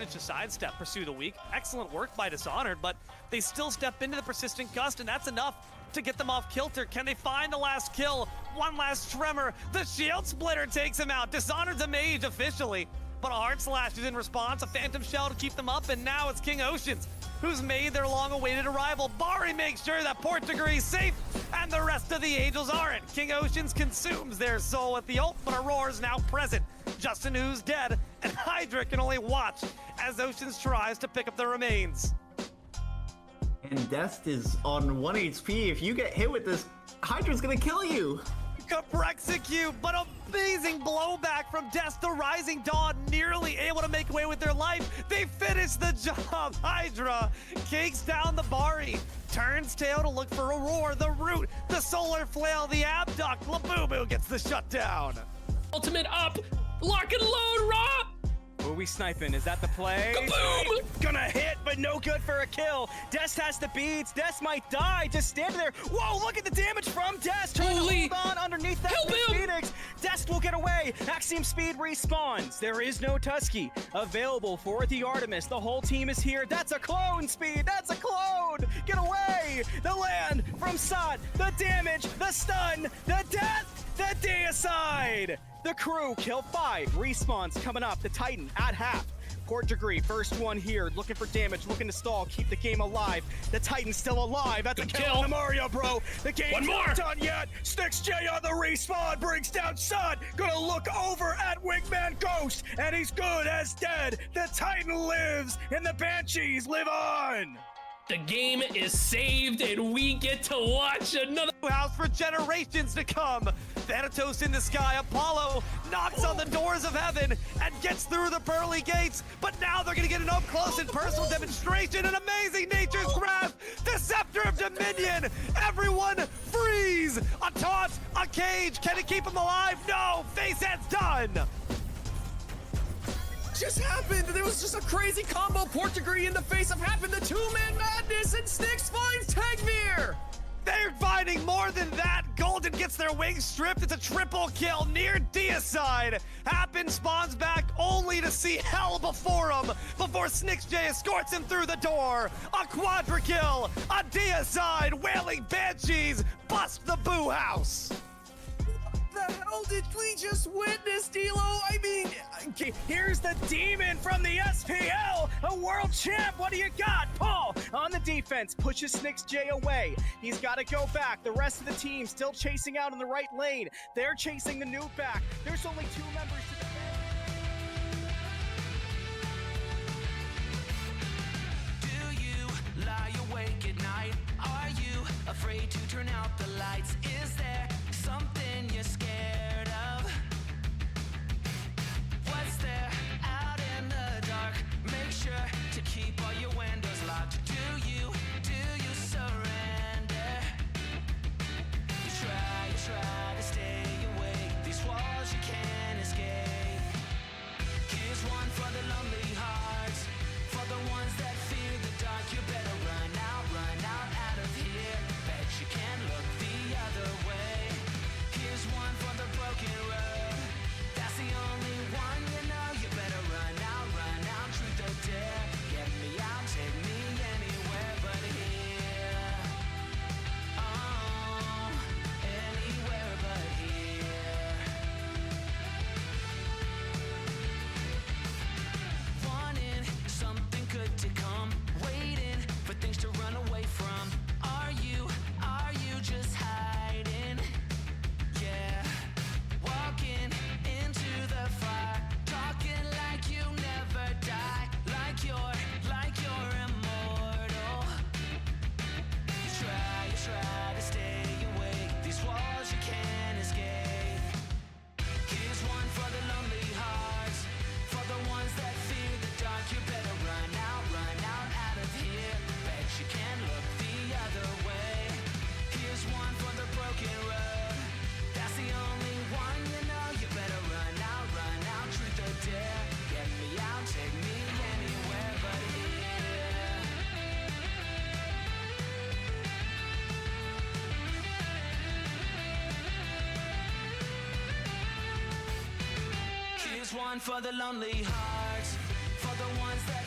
[SPEAKER 1] manage to sidestep, pursue the weak. Excellent work by Dishonored, but they still step into the persistent gust, and that's enough to get them off kilter. Can they find the last kill? One last tremor. The shield splitter takes him out. Dishonored's a mage officially, but a heart slash is in response, a phantom shell to keep them up, and now it's King Oceans who's made their long-awaited arrival. Bari makes sure that Portugree's safe, and the rest of the Angels aren't. King Oceans consumes their soul with the ult, but Aurora's now present. Justin, who's dead, and Hydra can only watch as Oceans tries to pick up the remains.
[SPEAKER 7] And Dest is on 1 HP. If you get hit with this, Hydra's gonna kill you.
[SPEAKER 1] Execute, but amazing blowback from Death. The Rising Dawn nearly able to make away with their life. They finish the job. Hydra cakes down the Bari, turns tail to look for Aurora, the root, the solar flail, the abduct. Labubu gets the shutdown.
[SPEAKER 2] Ultimate up, lock and load, Raw.
[SPEAKER 5] Who are we sniping? Is that the play?
[SPEAKER 2] Kaboom!
[SPEAKER 5] Gonna hit, but no good for a kill. Dest has the beats. Dest might die. Just stand there. Whoa, look at the damage from Dest. Trying
[SPEAKER 2] Holy-
[SPEAKER 5] to hold on underneath that
[SPEAKER 2] Help
[SPEAKER 5] big
[SPEAKER 2] him!
[SPEAKER 5] Phoenix. Dest will get away. Axiom Speed respawns. There is no Tusky available for the Artemis. The whole team is here. That's a clone, Speed. That's a clone. Get away. The land from Sot. The damage. The stun. The death. The deicide. The crew kill 5. Respawns coming up. The Titan at half. Port Degree, first one here, looking for damage, looking to stall, keep the game alive. The Titan's still alive. That's a
[SPEAKER 2] Good
[SPEAKER 5] kill
[SPEAKER 2] kill.
[SPEAKER 5] on the Mario, bro. The game's
[SPEAKER 2] One more.
[SPEAKER 5] not done yet. Sticks J on the respawn, brings down Sun. Gonna look over at Wingman Ghost, and he's good as dead. The Titan lives, and the Banshees live on.
[SPEAKER 2] The game is saved, and we get to watch another.
[SPEAKER 1] House for generations to come. Thanatos in the sky. Apollo knocks on the doors of heaven and gets through the pearly gates. But now they're going to get an up-close and personal demonstration. An amazing nature's grasp. The scepter of dominion. Everyone freeze. A taunt. A cage. Can it keep him alive? No. Facehead's done.
[SPEAKER 8] Just happened. There was just a crazy combo. Port Degree in the face of happened. The two-man madness, and Styx finds Tagmir.
[SPEAKER 1] They're finding more than that. Golden gets their wings stripped. It's a triple kill near deicide. Happen spawns back only to see hell before him before Snix J escorts him through the door. A quadra kill, a deicide, wailing banshees bust the boo house.
[SPEAKER 8] What the hell did we just witness, D'Lo? I mean,
[SPEAKER 5] Here's the demon from the SPL, a world champ. What do you got? Paul on the defense pushes Snix J away. He's got to go back. The rest of the team still chasing out in the right lane. They're chasing the noob back. There's only 2 members to defend.
[SPEAKER 6] Do you lie awake at night? Are you afraid to turn out the lights? Is there something you're scared of? What's there out in the dark? Make sure to keep all your windows locked. Do you surrender? You try to stay awake. These walls you can't escape. Here's one for the lonely hearts, for the ones that fear the dark. You better run out of here. Bet you can't look the other way. Here's one for the broken road. That's the only one you know. You better run out, truth or dare. Get me out, take me anywhere but here. Oh, anywhere but here. Wanting something good to come, waiting for things to run away from. Are you just hiding? Yeah, walking into the fire, talking like you never die, like you're immortal. You try to stay awake. These walls you can't escape. Here's one for the lonely hearts, for the ones that fear the dark. You better run out of here. Bet you can't look the other way. Here's one for the broken road. That's the only one you know. You better run out, truth or dare. Get me out, take me anywhere but here. Here's one for the lonely hearts, for the ones that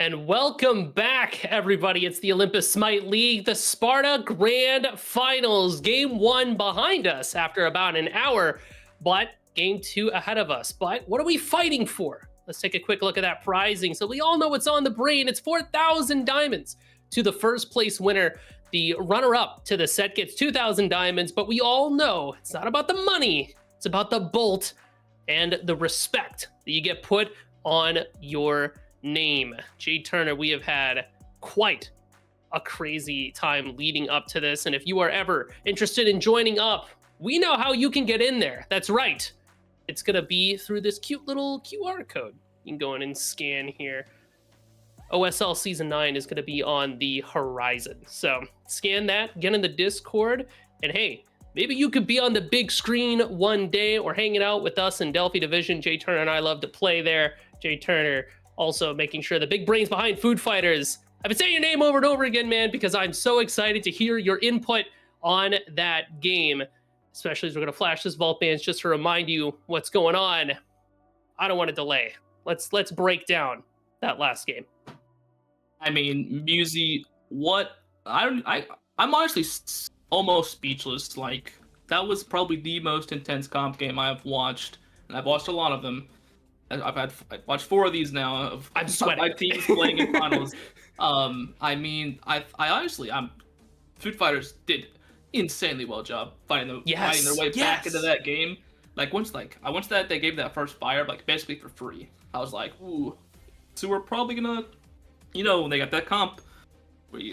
[SPEAKER 2] And welcome back, everybody. It's the Olympus Smite League, the Sparta Grand Finals. Game 1 behind us after about an hour, but Game 2 ahead of us. But what are we fighting for? Let's take a quick look at that prizing so we all know what's on the brain. It's 4,000 diamonds to the first place winner. The runner-up to the set gets 2,000 diamonds, but we all know it's not about the money. It's about the bolt and the respect that you get put on your name. Jay Turner, we have had quite a crazy time leading up to this, and if you are ever interested in joining up, we know how you can get in there. That's right. It's gonna be through this cute little QR code. You can go in and scan here. OSL Season 9 is gonna be on the horizon. So scan that, get in the Discord, and hey, maybe you could be on the big screen one day or hanging out with us in Delphi Division. Jay Turner and I love to play there. Jay Turner also making sure the big brains behind Food Fighters. I've been saying your name over and over again, man, because I'm so excited to hear your input on that game, especially as we're going to flash this vault bands just to remind you what's going on. I don't want to delay. Let's break down that last game.
[SPEAKER 4] I mean, Musi, what I'm honestly almost speechless. Like, that was probably the most intense comp game I've watched, and I've watched a lot of them. I've watched 4 of these now.
[SPEAKER 2] I'm sweating.
[SPEAKER 4] My team's playing in finals. I mean, I honestly, Food Fighters did insanely well job fighting their way back into that game. Like once that they gave that first fire, like basically for free. I was like, ooh, so we're probably gonna, when they got that comp,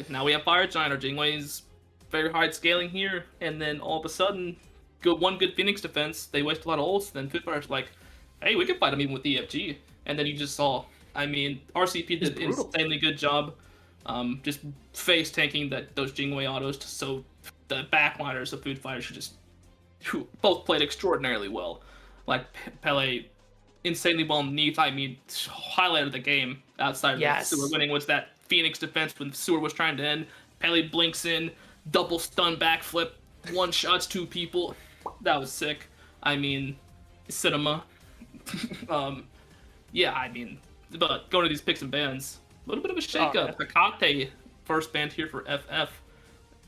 [SPEAKER 4] now we have Fire Giant or Jingwei's very hard scaling here, and then all of a sudden, one good Phoenix defense, they waste a lot of ults, then Food Fighters like, hey, we can fight them even with EFG. And then you just saw, I mean, RCP did an insanely good job just face tanking those Jingwei autos so the backliners of Food Fighters who both played extraordinarily well. Like Pele, insanely well underneath. I mean, highlight of the game outside of the Sewer winning was that Phoenix defense when Sewer was trying to end. Pele blinks in, double stun backflip, one shots 2 people. That was sick. I mean, cinema. Yeah, I mean, but going to these picks and bans, a little bit of a shakeup. Hecate, first banned here for FF.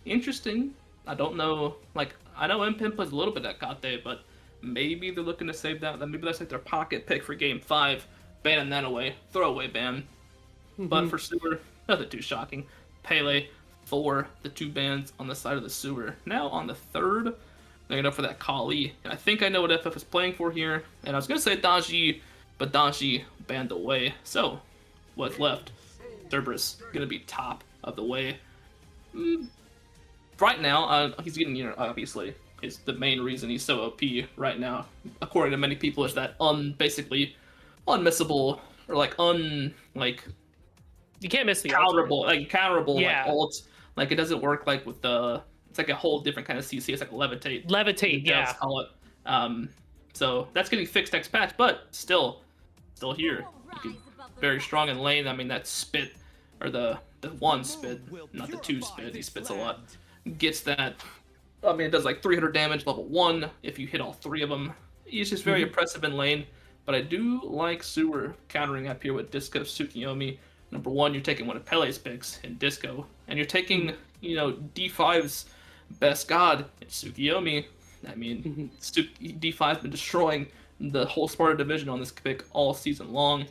[SPEAKER 4] Interesting. I don't know. Like, I know MPIM plays a little bit at Hecate, but maybe they're looking to save that. Maybe that's like their pocket pick for Game 5. Banning that away. Throwaway ban. But for Sewer, nothing too shocking. Pele for the 2 bans on the side of the Sewer. Now on the 3rd, they're going to go for that Kali. And I think I know what FF is playing for here. And I was going to say Daji, but Daji banned away. So, what's left? Cerberus going to be top of the way. Right now, he's getting, obviously, is the main reason he's so OP right now, according to many people, is that basically unmissable, or
[SPEAKER 2] you can't miss the
[SPEAKER 4] counterable, counterable,
[SPEAKER 2] yeah.
[SPEAKER 4] Ult. Like, it doesn't work like with it's like a whole different kind of CC. It's like levitate,
[SPEAKER 2] yeah.
[SPEAKER 4] Call it. So that's getting fixed next patch, but still here. You can very strong in lane. I mean, that spit, or the 1 spit, not the 2 spit. He spits a lot. Gets that. I mean, it does like 300 damage level 1 if you hit all 3 of them. He's just very oppressive in lane. But I do like Sewer countering up here with Disco Tsukiyomi. Number 1, you're taking one of Pele's picks in Disco, and you're taking, D5's best god, it's Tsukiyomi. I mean, D5's been destroying the whole Sparta division on this pick all season long.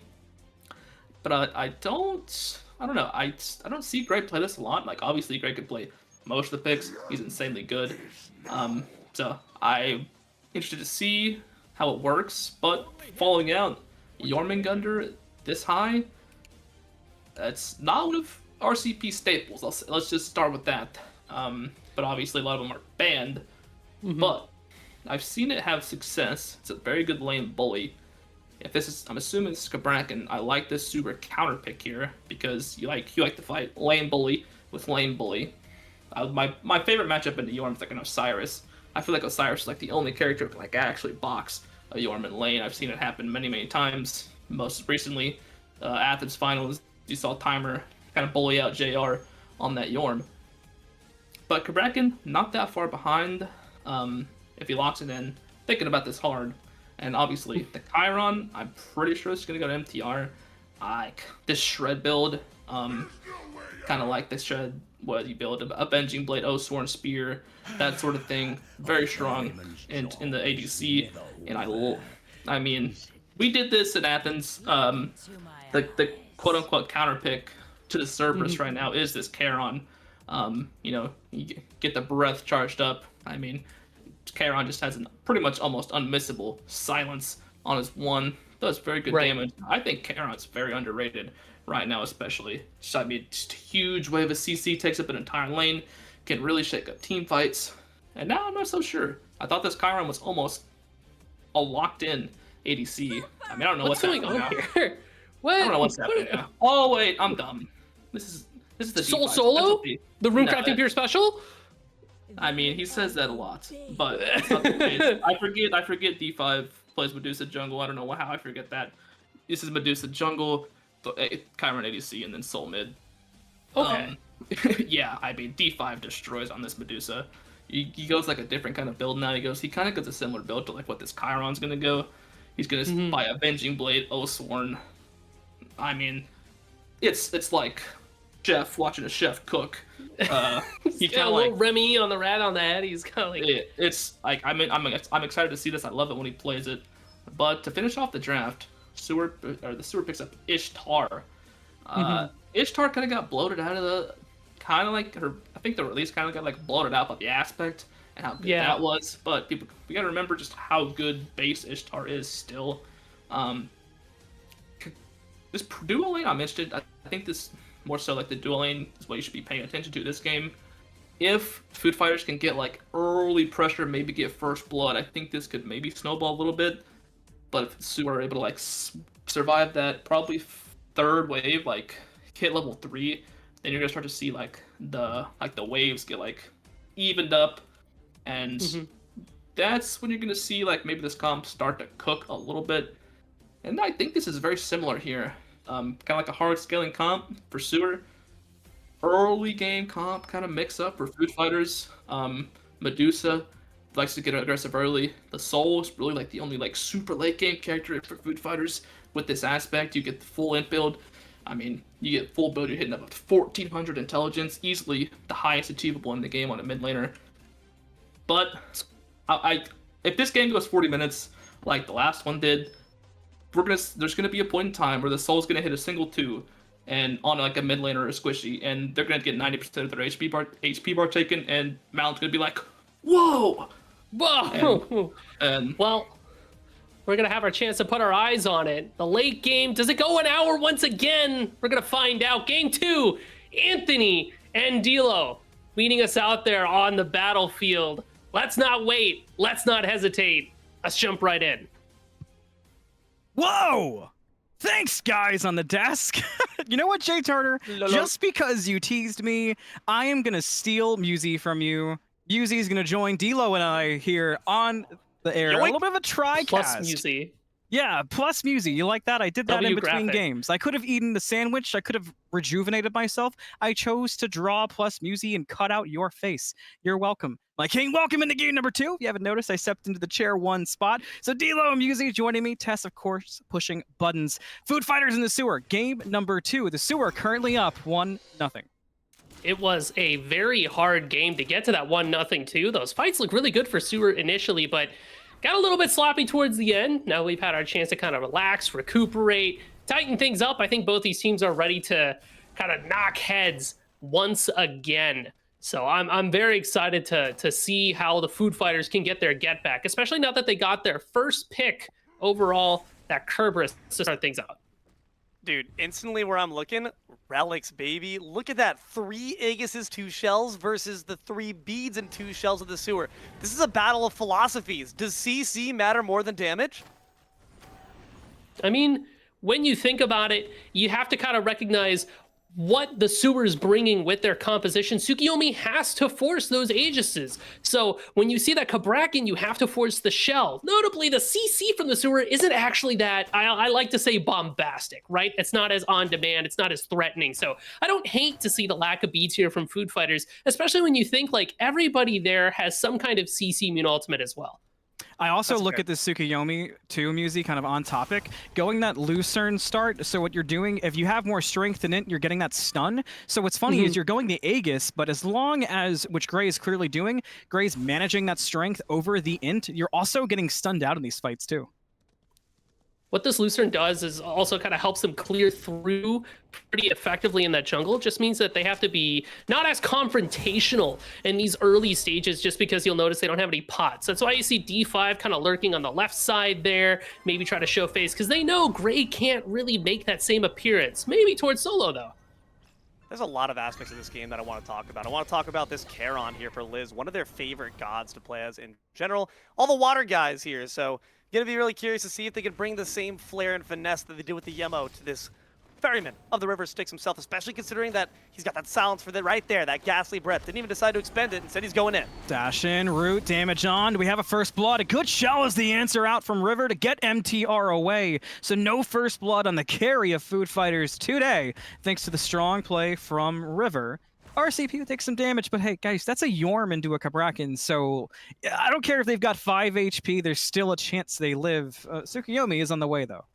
[SPEAKER 4] But I don't know. I don't see Greg play this a lot. Like, obviously, Greg could play most of the picks. He's insanely good. So I'm interested to see how it works. But following out, Jormungandr this high, that's not one of RCP staples. Let's just start with that. But obviously, a lot of them are banned. But I've seen it have success. It's a very good lane bully. If this is, I'm assuming this is Kabrakan. I like this super counter pick here because you like to fight lane bully with lane bully. My favorite matchup in the Yorm is like an Osiris. I feel like Osiris is like the only character who can like actually box a Yorm in lane. I've seen it happen many times. Most recently, Athens finals, you saw Timer kind of bully out JR on that Yorm. But Kabrakan not that far behind. If he locks it in, thinking about this hard. And obviously, the Chiron, I'm pretty sure it's going to go to MTR. like this shred build, kind of like the shred what you build a bending blade, sworn spear, that sort of thing. Very strong in the ADC, and I mean, we did this in Athens. The quote unquote counter pick to the Cerberus right now is this Charon. You know, you get the breath charged up. I mean, Charon just has a pretty much almost unmissable silence on his one. Does very good damage. I think Charon's very underrated right now, especially. I mean, just a huge wave of CC, takes up an entire lane, can really shake up team fights. And now I'm not so sure. I thought this Chiron was almost a locked-in ADC. I mean, I don't know what's
[SPEAKER 2] going on
[SPEAKER 4] now.
[SPEAKER 2] here. What?
[SPEAKER 4] I don't know what's happening now. Oh wait, I'm dumb. This is the
[SPEAKER 2] Soul
[SPEAKER 4] D5.
[SPEAKER 2] Solo? The Rune
[SPEAKER 4] No,
[SPEAKER 2] Crafting Pure Special?
[SPEAKER 4] I mean, he says that a lot, but it's not the case. I forget D5 plays Medusa jungle. I don't know how I forget that. This is Medusa jungle, Chiron ADC, and then Soul mid.
[SPEAKER 2] Okay.
[SPEAKER 4] Yeah, I mean, D5 destroys on this Medusa. He goes like a different kind of build now. He kind of goes a similar build to like what this Chiron's gonna go. He's gonna buy Avenging Blade, Sworn. I mean, it's like chef watching a chef cook. He
[SPEAKER 2] Got
[SPEAKER 4] kind
[SPEAKER 2] a
[SPEAKER 4] of
[SPEAKER 2] little
[SPEAKER 4] like
[SPEAKER 2] Remy on the rat on the head. He's kind of like
[SPEAKER 4] it's like I'm excited to see this. I love it when he plays it. But to finish off the draft, the sewer picks up Ishtar. Ishtar kind of got bloated out of the kind of like her. I think the release kind of got like bloated out by the aspect and how good that was. But we gotta remember just how good base Ishtar is still. This dual lane I'm interested. I think this more so like the dual lane is what you should be paying attention to this game. If Food Fighters can get like early pressure, maybe get first blood, I think this could maybe snowball a little bit. But if Sewer are able to like survive that probably third wave, like hit level 3, then you're gonna start to see like the waves get like evened up, and that's when you're gonna see like maybe this comp start to cook a little bit. And I think this is very similar here. Kind of like a hard scaling comp for Sewer. Early game comp kind of mix up for Food Fighters. Medusa likes to get aggressive early. The Soul is really like the only like super late game character for Food Fighters. With this aspect, you get the full int build. I mean, you get full build, you're hitting up 1400 intelligence, easily the highest achievable in the game on a mid laner. But if this game goes 40 minutes like the last one did, there's gonna be a point in time where the Soul's gonna hit a single 2 and on like a mid laner or a squishy, and they're gonna get 90% of their HP bar taken, and Mal's gonna be like, whoa! And
[SPEAKER 2] well, we're gonna have our chance to put our eyes on it. The late game, does it go an hour once again? We're gonna find out. Game 2, Anthony and Dilo leading us out there on the battlefield. Let's not wait. Let's not hesitate. Let's jump right in.
[SPEAKER 5] Whoa! Thanks, guys on the desk. You know what, Jay Tartar? Just because you teased me, I am gonna steal Musi from you. Musi's gonna join Dilo and I here on the air. A little bit of a tri-cast.
[SPEAKER 2] Plus Musi.
[SPEAKER 5] Yeah, plus Musi. You like that? I did that in between
[SPEAKER 2] graphic.
[SPEAKER 5] games. I could have eaten the sandwich. I could have rejuvenated myself. I chose to draw plus Musi and cut out your face. You're welcome. My king, welcome into game number 2. If you haven't noticed, I stepped into the chair 1 spot. So Dilo and Musi joining me. Tess, of course, pushing buttons. Food Fighters in the sewer. Game number 2. The sewer currently up 1-0.
[SPEAKER 2] It was a very hard game to get to that 1-0 too. Those fights look really good for Sewer initially, but got a little bit sloppy towards the end. Now we've had our chance to kind of relax, recuperate, tighten things up. I think both these teams are ready to kind of knock heads once again. So I'm very excited to see how the Food Fighters can get their get back, especially now that they got their first pick overall, that Kerberos, to start things out.
[SPEAKER 1] Dude, instantly where I'm looking, relics, baby. Look at that. 3 Aegis's 2 shells versus the 3 beads and 2 shells of the sewer. This is a battle of philosophies. Does CC matter more than damage?
[SPEAKER 2] I mean, when you think about it, you have to kind of recognize what the sewer is bringing with their composition. Tsukiyomi has to force those Aegises. So when you see that Kabrakan, you have to force the shell. Notably, the CC from the sewer isn't actually that, I like to say, bombastic, right? It's not as on demand, it's not as threatening. So I don't hate to see the lack of beats here from Food Fighters, especially when you think like everybody there has some kind of CC immune ultimate as well.
[SPEAKER 5] I also
[SPEAKER 1] That's
[SPEAKER 5] look
[SPEAKER 1] fair.
[SPEAKER 5] at this Tsukuyomi too, Musi, kind of on topic. Going that Lucerne start, so what you're doing, if you have more strength in it, you're getting that stun. So what's funny is you're going the Aegis, but as long as, which Gray is clearly doing, Gray's managing that strength over the int, you're also getting stunned out in these fights too.
[SPEAKER 2] What this Lucerne does is also kind of helps them clear through pretty effectively in that jungle. Just means that they have to be not as confrontational in these early stages, just because you'll notice they don't have any pots. That's why you see D5 kind of lurking on the left side there, maybe try to show face, because they know Gray can't really make that same appearance. Maybe towards solo, though.
[SPEAKER 1] There's a lot of aspects of this game that I want to talk about. I want to talk about this Charon here for Liz, one of their favorite gods to play as in general. All the water guys here, so gonna be really curious to see if they can bring the same flair and finesse that they did with the Yemo to this ferryman of the river Styx himself, especially considering that he's got that silence for the right there, that ghastly breath. Didn't even decide to expend it, instead he's going in.
[SPEAKER 5] Dash in, root, damage on. Do we have a first blood? A good shell is the answer out from River to get MTR away. So no first blood on the carry of Food Fighters today, thanks to the strong play from River. RCP takes some damage, but hey, guys, that's a Yorm into a Kabrakan, so I don't care if they've got 5 HP, there's still a chance they live. Tsukuyomi is on the way, though.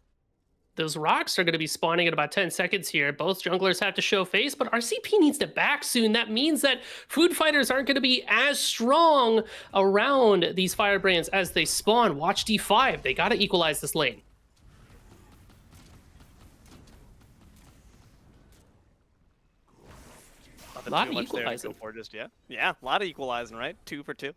[SPEAKER 2] Those rocks are going to be spawning in about 10 seconds here. Both junglers have to show face, but RCP needs to back soon. That means that Food Fighters aren't going to be as strong around these Firebrands as they spawn. Watch D5. They got to equalize this lane.
[SPEAKER 1] Nothing
[SPEAKER 2] Lot
[SPEAKER 1] too
[SPEAKER 2] of
[SPEAKER 1] much there to
[SPEAKER 2] equalizing.
[SPEAKER 1] go for just yet. Yeah, a lot of equalizing, right? 2 for 2.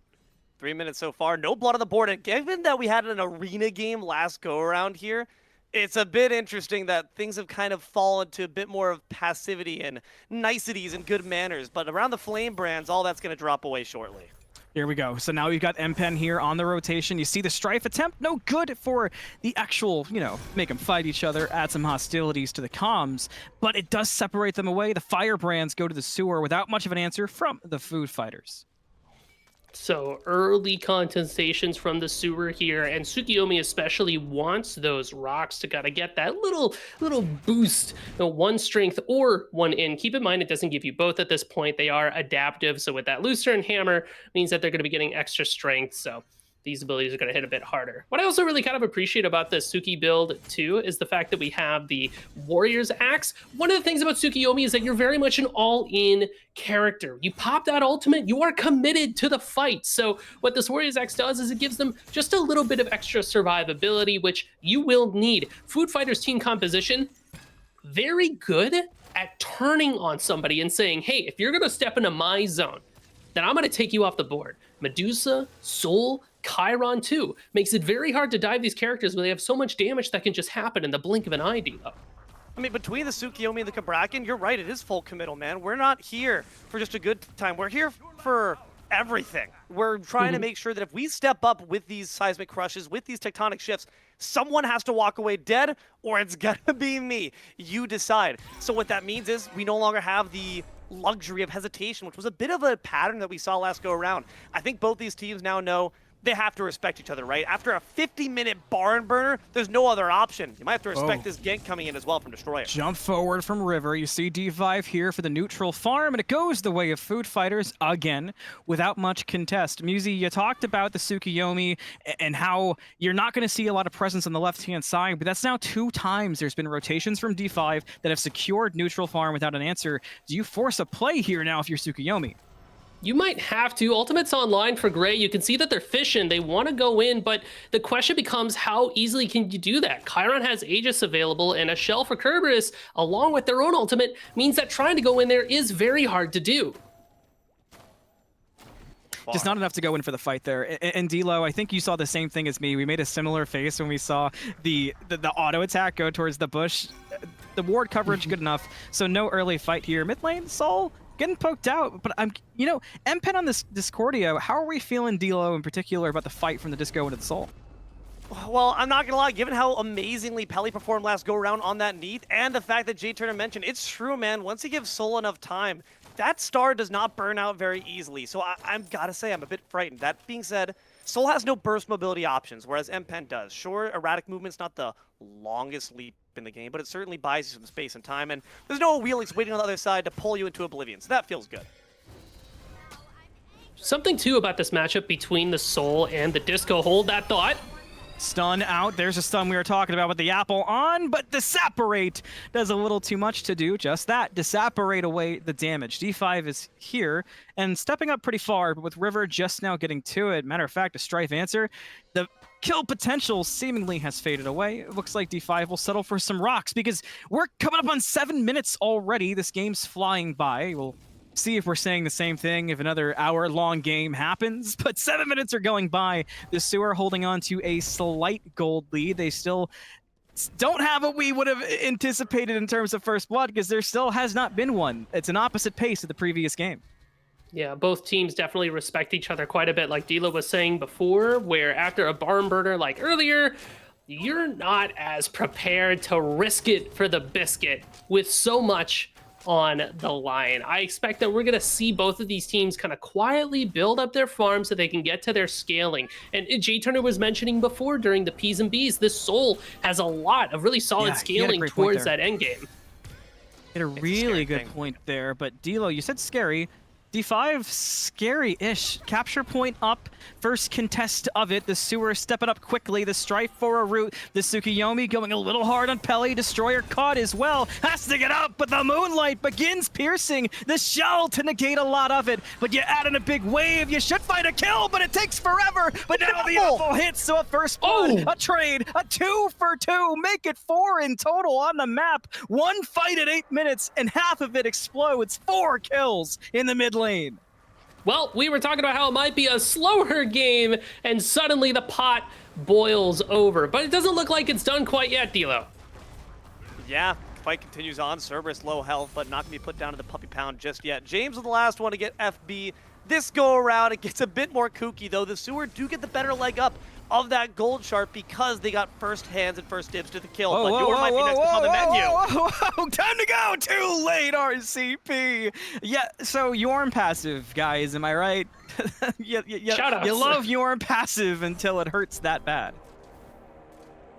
[SPEAKER 1] 3 minutes so far. No blood on the board. And given that we had an arena game last go around here, it's a bit interesting that things have kind of fallen to a bit more of passivity and niceties and good manners. But around the Flame brands, all that's going to drop away shortly.
[SPEAKER 5] Here we go. So now we've got MPen here on the rotation. You see the Strife attempt, no good for the actual, make them fight each other, add some hostilities to the comms, but it does separate them away. The Firebrands go to the sewer without much of an answer from the Food Fighters.
[SPEAKER 2] So early contestations from the sewer here, and Tsukuyomi especially wants those rocks to kind of get that little boost, one strength or one in. Keep in mind it doesn't give you both at this point. They are adaptive, so with that Lucerne Hammer means that they're going to be getting extra strength. So these abilities are going to hit a bit harder. What I also really kind of appreciate about the Suki build too is the fact that we have the Warrior's Axe. One of the things about Tsukuyomi is that you're very much an all-in character. You pop that ultimate, you are committed to the fight. So what this Warrior's Axe does is it gives them just a little bit of extra survivability, which you will need. Food Fighters team composition, very good at turning on somebody and saying, hey, if you're going to step into my zone, then I'm going to take you off the board. Medusa, Soul, Chiron too. Makes it very hard to dive these characters when they have so much damage that can just happen in the blink of an eye, Dilo.
[SPEAKER 1] I mean, between the Tsukuyomi and the Kabrakan, you're right, it is full committal, man. We're not here for just a good time. We're here for everything. We're trying to make sure that if we step up with these seismic crushes, with these tectonic shifts, someone has to walk away dead, or it's gonna be me. You decide. So what that means is we no longer have the luxury of hesitation, which was a bit of a pattern that we saw last go around. I think both these teams now know they have to respect each other, right? After a 50-minute barn burner, there's no other option. You might have to respect this gank coming in as well from Destroyer.
[SPEAKER 5] Jump forward from River. You see D5 here for the neutral farm, and it goes the way of Food Fighters again, without much contest. Musi, you talked about the Tsukuyomi and how you're not going to see a lot of presence on the left-hand side, but that's now 2 times there's been rotations from D5 that have secured neutral farm without an answer. Do you force a play here now if you're Tsukuyomi?
[SPEAKER 2] You might have to. Ultimate's online for Gray. You can see that they're fishing. They want to go in, but the question becomes how easily can you do that? Chiron has Aegis available, and a shell for Kerberos, along with their own ultimate, means that trying to go in there is very hard to do.
[SPEAKER 5] Just not enough to go in for the fight there. And Dilo, I think you saw the same thing as me. We made a similar face when we saw the auto attack go towards the bush. The ward coverage good enough, so no early fight here. Mid lane, Soul getting poked out, but MPen on this Discordia, how are we feeling, Dilo, in particular, about the fight from the Disco into the Soul?
[SPEAKER 1] Well, I'm not gonna lie, given how amazingly Pelly performed last go around on that Neath, and the fact that Jay Turner mentioned, it's true, man. Once he gives Soul enough time, that star does not burn out very easily. So I'm gotta say, I'm a bit frightened. That being said, Soul has no burst mobility options, whereas MPen does. Sure, erratic movement's not the longest leap in the game, but it certainly buys you some space and time, and there's no Wheelix waiting on the other side to pull you into oblivion, so that feels good.
[SPEAKER 2] Something too about this matchup between the Soul and the Disco. Hold that thought.
[SPEAKER 5] Stun out. There's a stun we were talking about with the apple on, but Disapparate does a little too much to do just that. Disapparate away the damage. D5 is here and stepping up pretty far, but with River just now getting to it. Matter of fact, a Strife answer. The kill potential seemingly has faded away. It looks like D5 will settle for some rocks because we're coming up on 7 minutes already. This game's flying by. We'll see if we're saying the same thing if another hour-long game happens, but 7 minutes are going by. The Sewer holding on to a slight gold lead. They still don't have what we would have anticipated in terms of first blood because there still has not been one. It's an opposite pace of the previous game.
[SPEAKER 2] Yeah, both teams definitely respect each other quite a bit, like Dilo was saying before, where after a barn burner like earlier, you're not as prepared to risk it for the biscuit with so much on the line. I expect that we're going to see both of these teams kind of quietly build up their farm so they can get to their scaling. And Jay Turner was mentioning before during the P's and B's, this Soul has a lot of really solid scaling towards that end game.
[SPEAKER 5] Hit a really good point there, but Dilo, you said scary. D5, scary-ish. Capture point up, first contest of it. The Sewer stepping up quickly. The Strife for a root. The Tsukuyomi going a little hard on Pele. Destroyer caught as well. Has to get up, but the Moonlight begins piercing the shell to negate a lot of it. But you add in a big wave. You should find a kill, but it takes forever. But now the apple hits, so a first blood, a trade, a 2 for 2. Make it 4 in total on the map. One fight at 8 minutes, and half of it explodes. 4 kills in the mid lane.
[SPEAKER 2] Well, we were talking about how it might be a slower game, and suddenly the pot boils over. But it doesn't look like it's done quite yet, Dilo.
[SPEAKER 1] Yeah, fight continues on. Cerberus low health, but not going to be put down to the puppy pound just yet. James was the last one to get FB. This go around, it gets a bit more kooky, though. The Sewer do get the better leg up of that gold chart because they got first hands and first dibs to the kill. But Yor might be next up on the menu.
[SPEAKER 5] Time to go! Too late, RCP! Yeah, so Yorm passive, guys, am I right?
[SPEAKER 2] Shoutouts.
[SPEAKER 5] You love Yorm passive until it hurts that bad.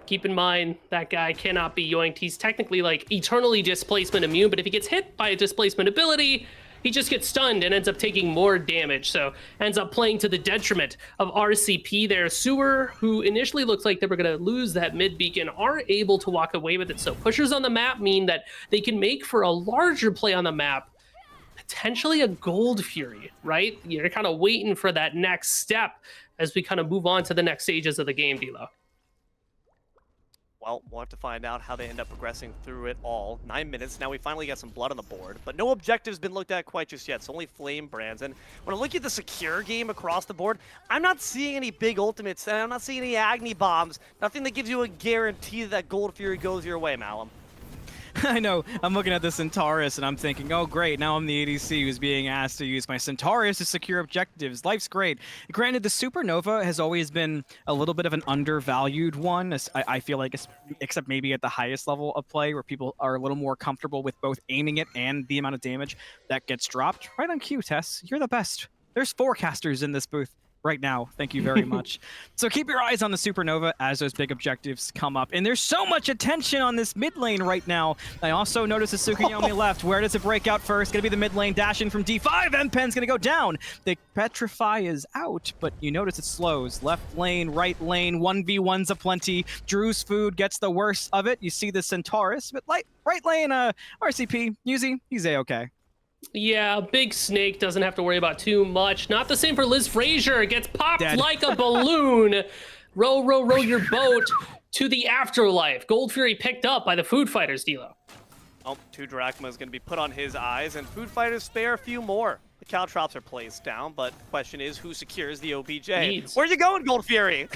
[SPEAKER 2] Keep in mind, that guy cannot be yoinked. He's technically like eternally displacement immune, but if he gets hit by a displacement ability, he just gets stunned and ends up taking more damage. So ends up playing to the detriment of RCP there. Sewer, who initially looks like they were going to lose that mid beacon, are able to walk away with it. So pushers on the map mean that they can make for a larger play on the map, potentially a Gold Fury, right? You're kind of waiting for that next step as we kind of move on to the next stages of the game, Dilo.
[SPEAKER 1] Well, we'll have to find out how they end up progressing through it all. 9 minutes, now we finally got some blood on the board, but no objectives been looked at quite just yet, so only flame brands. And when I look at the secure game across the board, I'm not seeing any big ultimates, and I'm not seeing any Agni bombs, nothing that gives you a guarantee that Gold Fury goes your way, Malum.
[SPEAKER 5] I know, I'm looking at the Centaurus and I'm thinking, oh great, now I'm the ADC who's being asked to use my Centaurus to secure objectives. Life's great. Granted, the Supernova has always been a little bit of an undervalued one, I feel like, except maybe at the highest level of play where people are a little more comfortable with both aiming it and the amount of damage that gets dropped. Right on cue, Tess. You're the best. There's forecasters in this booth right now. Thank you very much. So keep your eyes on the Supernova as those big objectives come up. And there's so much attention on this mid lane right now. I also noticed the Tsukuyomi left. Where does it break out first? Gonna be the mid lane dash in from D5. M-Pen's gonna go down. The Petrify is out, but you notice it slows. Left lane, right lane, 1v1's aplenty. Drew's food gets the worst of it. You see the Centaurus, but right lane, RCP, Yuzi, he's A-okay.
[SPEAKER 2] Yeah, Big Snake doesn't have to worry about too much. Not the same for Liz Frazier. Gets popped like a balloon. Row, row, row your boat to the afterlife. Gold Fury picked up by the Food Fighters, Dilo.
[SPEAKER 1] Oh, 2 Drachma is going to be put on his eyes, and Food Fighters spare a few more. The Caltrops are placed down, but the question is who secures the OBJ? Where you going, Gold Fury?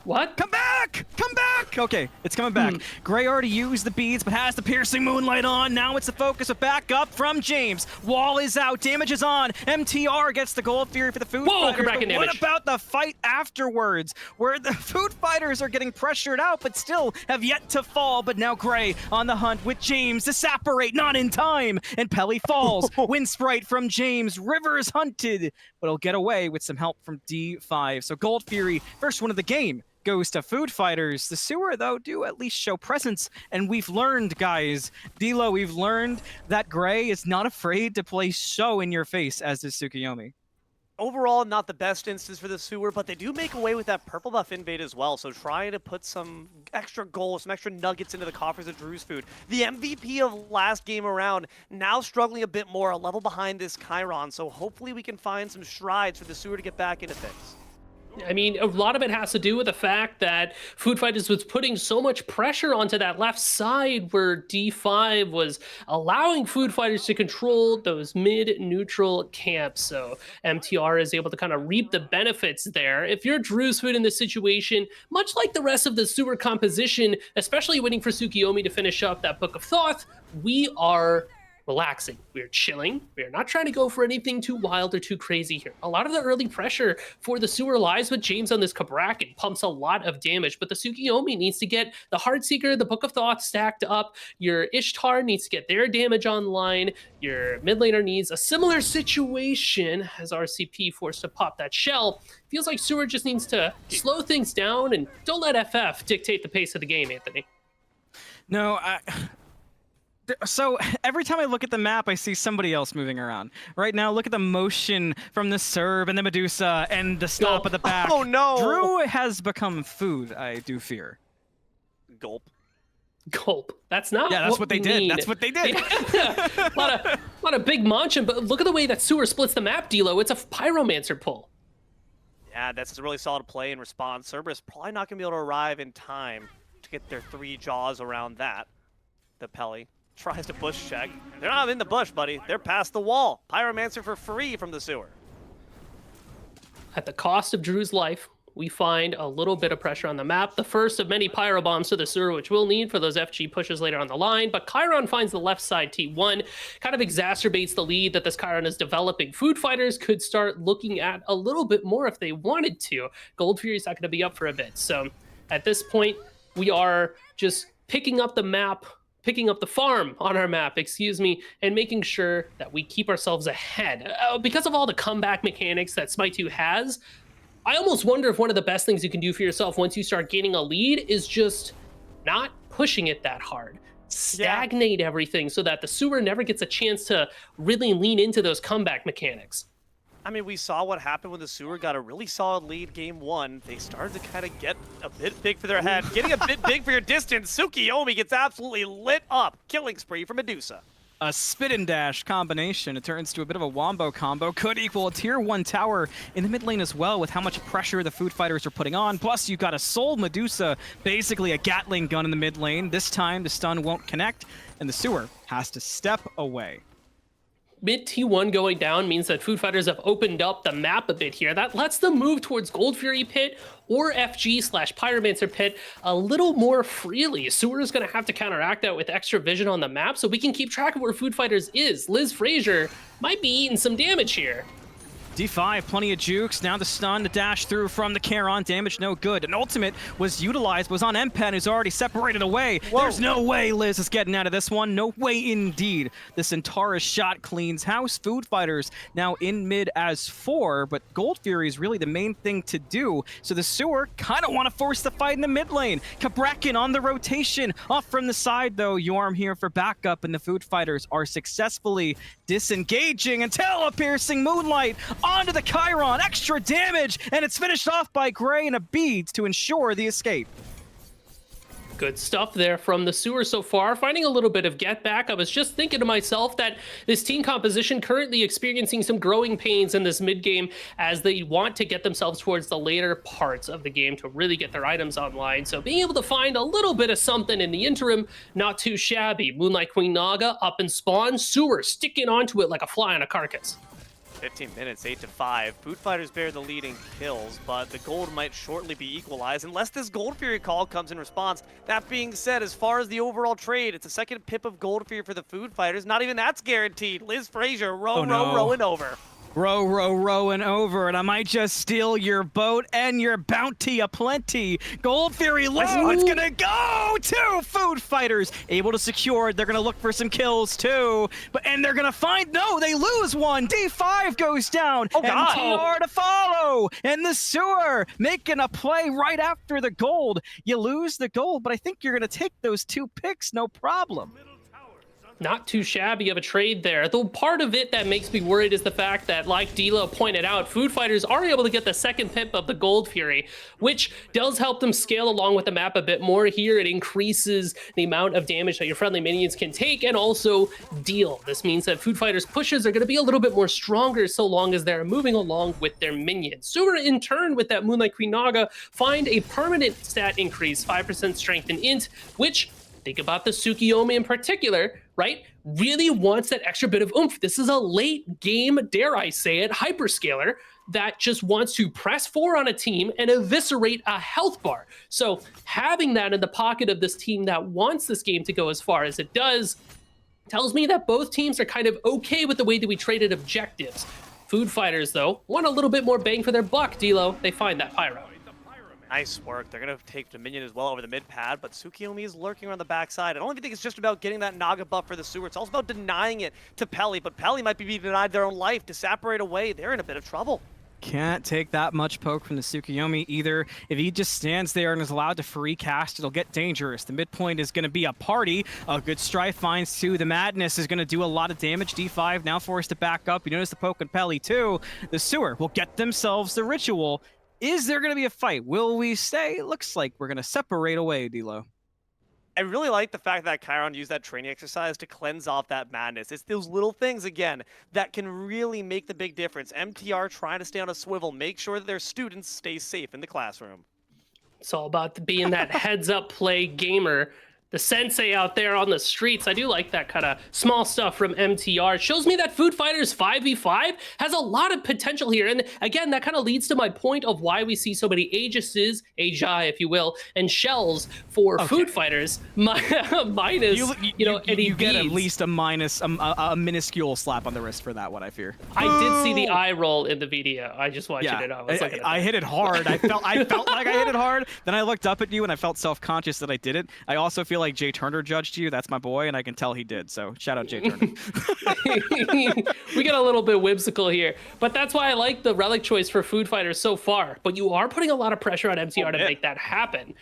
[SPEAKER 2] What?
[SPEAKER 5] Come back! Come back! Okay, it's coming back. Gray already used the beads, but has the piercing moonlight on. Now it's the focus of backup from James. Wall is out, damage is on. MTR gets the Gold Fury for the Food Fighters.
[SPEAKER 2] But
[SPEAKER 5] what about the fight afterwards, where the Food Fighters are getting pressured out, but still have yet to fall? But now Gray on the hunt with James. Disapparate, not in time. And Pele falls. Wind Sprite from James. Rivers hunted, but he'll get away with some help from D5. So Gold Fury, first one of the game, goes to Food Fighters. The Sewer, though, do at least show presence, and we've learned, guys, Dilo, we've learned that Gray is not afraid to play so in your face as is Tsukuyomi.
[SPEAKER 1] overall, not the best instance for the Sewer, but they do make away with that purple buff invade as well. So trying to put some extra goals, some extra nuggets into the coffers of Drew's food. The MVP of last game around, now struggling a bit more, a level behind this Chiron. So hopefully we can find some strides for the Sewer to get back into things.
[SPEAKER 2] I mean, a lot of it has to do with the fact that Food Fighters was putting so much pressure onto that left side where D5 was allowing Food Fighters to control those mid-neutral camps. So MTR is able to kind of reap the benefits there. If you're Drew's Food in this situation, much like the rest of the Sewer composition, especially waiting for Tsukiyomi to finish up that Book of Thoth, we are relaxing. We're chilling. We're not trying to go for anything too wild or too crazy here. A lot of the early pressure for the Sewer lies with James on this Kabrak. It pumps a lot of damage, but the Tsukiyomi needs to get the Heartseeker, the Book of Thoth stacked up. Your Ishtar needs to get their damage online. Your mid laner needs a similar situation as RCP forced to pop that shell. Feels like Sewer just needs to slow things down and don't let FF dictate the pace of the game, Anthony.
[SPEAKER 5] No, so every time I look at the map, I see somebody else moving around. Right now, look at the motion from the Serb and the Medusa and the stop at the back.
[SPEAKER 1] Oh no!
[SPEAKER 5] Drew has become food, I do fear.
[SPEAKER 1] Gulp.
[SPEAKER 2] Gulp. That's not.
[SPEAKER 5] Yeah, that's what they did.
[SPEAKER 2] need.
[SPEAKER 5] That's what they did.
[SPEAKER 2] a lot of big munching, but look at the way that Sewer splits the map, D'Lo. It's a Pyromancer pull.
[SPEAKER 1] Yeah, that's a really solid play in response. Cerberus probably not going to be able to arrive in time to get their 3 jaws around that. The Pelly tries to bush check. They're not in the bush, buddy. They're past the wall. Pyromancer for free from the Sewer.
[SPEAKER 2] At the cost of Drew's life, we find a little bit of pressure on the map. The first of many pyro bombs to the Sewer, which we'll need for those FG pushes later on the line. But Chiron finds the left side T1, kind of exacerbates the lead that this Chiron is developing. Food Fighters could start looking at a little bit more if they wanted to. Gold Fury's not going to be up for a bit. So at this point, we are just picking up the map, picking up the farm on our map, and making sure that we keep ourselves ahead. Because of all the comeback mechanics that Smite 2 has, I almost wonder if one of the best things you can do for yourself once you start gaining a lead is just not pushing it that hard. Stagnate everything so that the Sewer never gets a chance to really lean into those comeback mechanics.
[SPEAKER 1] I mean, we saw what happened when the Sewer got a really solid lead game 1. They started to kind of get a bit big for their head, getting a bit big for your distance. Tsukiyomi gets absolutely lit up. Killing spree for Medusa.
[SPEAKER 5] A spit and dash combination. It turns to a bit of a wombo combo. Could equal a tier 1 tower in the mid lane as well with how much pressure the Food Fighters are putting on. Plus, you've got a Soul Medusa, basically a Gatling gun in the mid lane. This time, the stun won't connect, and the Sewer has to step away.
[SPEAKER 2] Mid T1 going down means that Food Fighters have opened up the map a bit here. That lets them move towards Gold Fury Pit or FG/Pyromancer Pit a little more freely. Sewer is going to have to counteract that with extra vision on the map so we can keep track of where Food Fighters is. Liz Frazier might be eating some damage here.
[SPEAKER 5] D5, plenty of jukes. Now the stun, the dash through from the Charon. Damage no good. An ultimate was utilized, was on MPen, who's already separated away.
[SPEAKER 1] Whoa.
[SPEAKER 5] There's no way Liz is getting out of this one. No way indeed. The Centaurus shot cleans house. Food Fighters now in mid as 4, but Gold Fury is really the main thing to do. So the Sewer kind of want to force the fight in the mid lane. Kabrakin on the rotation. Off from the side though. Yorm here for backup, and the Food Fighters are successfully disengaging until a piercing moonlight onto the Chiron. Extra damage, and it's finished off by Gray and a beads to ensure the escape.
[SPEAKER 2] Good stuff there from the Sewer so far. Finding a little bit of get back. I was just thinking to myself that this team composition currently experiencing some growing pains in this mid game as they want to get themselves towards the later parts of the game to really get their items online. So being able to find a little bit of something in the interim, not too shabby. Moonlight Queen Naga up and spawn. Sewer sticking onto it like a fly on a carcass.
[SPEAKER 1] 15 minutes, 8-5. Food Fighters bear the lead in kills, but the gold might shortly be equalized unless this Gold Fury call comes in response. That being said, as far as the overall trade, it's a second pip of Gold Fury for the Food Fighters. Not even that's guaranteed. Liz Frazier rowing over.
[SPEAKER 5] Rowing over, and I might just steal your boat and your bounty aplenty. Gold Fury low, it's gonna go to Food Fighters. Able to secure, they're gonna look for some kills too. And they're gonna find, no, they lose one. D5 goes down, MTR to follow. And the Sewer making a play right after the gold. You lose the gold, but I think you're gonna take those 2 picks, no problem.
[SPEAKER 2] Not too shabby of a trade there. Though part of it that makes me worried is the fact that, like D'Lo pointed out, Food Fighters are able to get the second pip of the Gold Fury, which does help them scale along with the map a bit more here. It increases the amount of damage that your friendly minions can take and also deal. This means that Food Fighters pushes are going to be a little bit more stronger so long as they're moving along with their minions. Sewer, in turn, with that Moonlight Queen Naga, find a permanent stat increase, 5% strength and int, which, think about the Tsukiyomi in particular, right? Really wants that extra bit of oomph. This is a late game, dare I say it, hyperscaler that just wants to press 4 on a team and eviscerate a health bar. So having that in the pocket of this team that wants this game to go as far as it does tells me that both teams are kind of okay with the way that we traded objectives. Food Fighters, though, want a little bit more bang for their buck, D'Lo. They find that Pyro.
[SPEAKER 1] Nice work. They're going to take the minion as well over the mid pad, but Tsukiyomi is lurking around the backside. I don't even think it's just about getting that Naga buff for the sewer. It's also about denying it to Peli, but Peli might be denied their own life. To separate away, they're in a bit of trouble.
[SPEAKER 5] Can't take that much poke from the Tsukiyomi either. If he just stands there and is allowed to free cast, it'll get dangerous. The midpoint is going to be a party. A good strife finds two. The Madness is going to do a lot of damage. D5 now forced to back up. You notice the poke on Peli too. The sewer will get themselves the ritual. Is there going to be a fight? Will we stay? It looks like we're going to separate away, D'Lo.
[SPEAKER 1] I really like the fact that Chiron used that training exercise to cleanse off that madness. It's those little things, again, that can really make the big difference. MTR trying to stay on a swivel, make sure that their students stay safe in the classroom.
[SPEAKER 2] It's all about being that heads-up play gamer. The sensei out there on the streets. I do like that kind of small stuff from MTR. It shows me that Food Fighters 5v5 has a lot of potential here. And again, that kind of leads to my point of why we see so many Aegises, Agi, if you will, and shells for Food Fighters. Minus,
[SPEAKER 5] you get at least a minuscule slap on the wrist for that one, I fear.
[SPEAKER 2] I did see the eye roll in the video. I just want you to know.
[SPEAKER 5] I hit it hard. I felt like I hit it hard. Then I looked up at you and I felt self-conscious that I did it. I also feel like Jay Turner judged you. That's my boy, and I can tell he did. So shout out Jay Turner.
[SPEAKER 2] We get a little bit whimsical here, but that's why I like the relic choice for Food Fighters so far. But you are putting a lot of pressure on MTR to make that happen.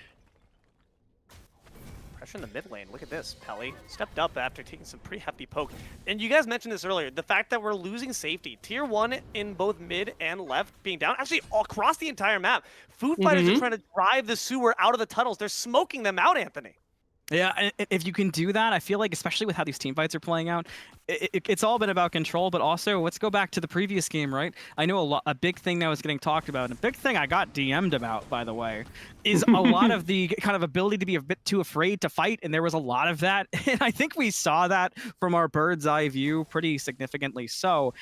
[SPEAKER 1] Pressure in the mid lane. Look at this. Peli stepped up after taking some pretty hefty poke. And you guys mentioned this earlier, the fact that we're losing safety. Tier 1 in both mid and left being down. Actually, across the entire map. Food Fighters are trying to drive the sewer out of the tunnels. They're smoking them out, Anthony.
[SPEAKER 5] Yeah, and if you can do that, I feel like, especially with how these team fights are playing out, it's all been about control, but also, let's go back to the previous game, right? I know a big thing that was getting talked about, and a big thing I got DM'd about, by the way, is a lot of the kind of ability to be a bit too afraid to fight, and there was a lot of that, and I think we saw that from our bird's eye view pretty significantly so.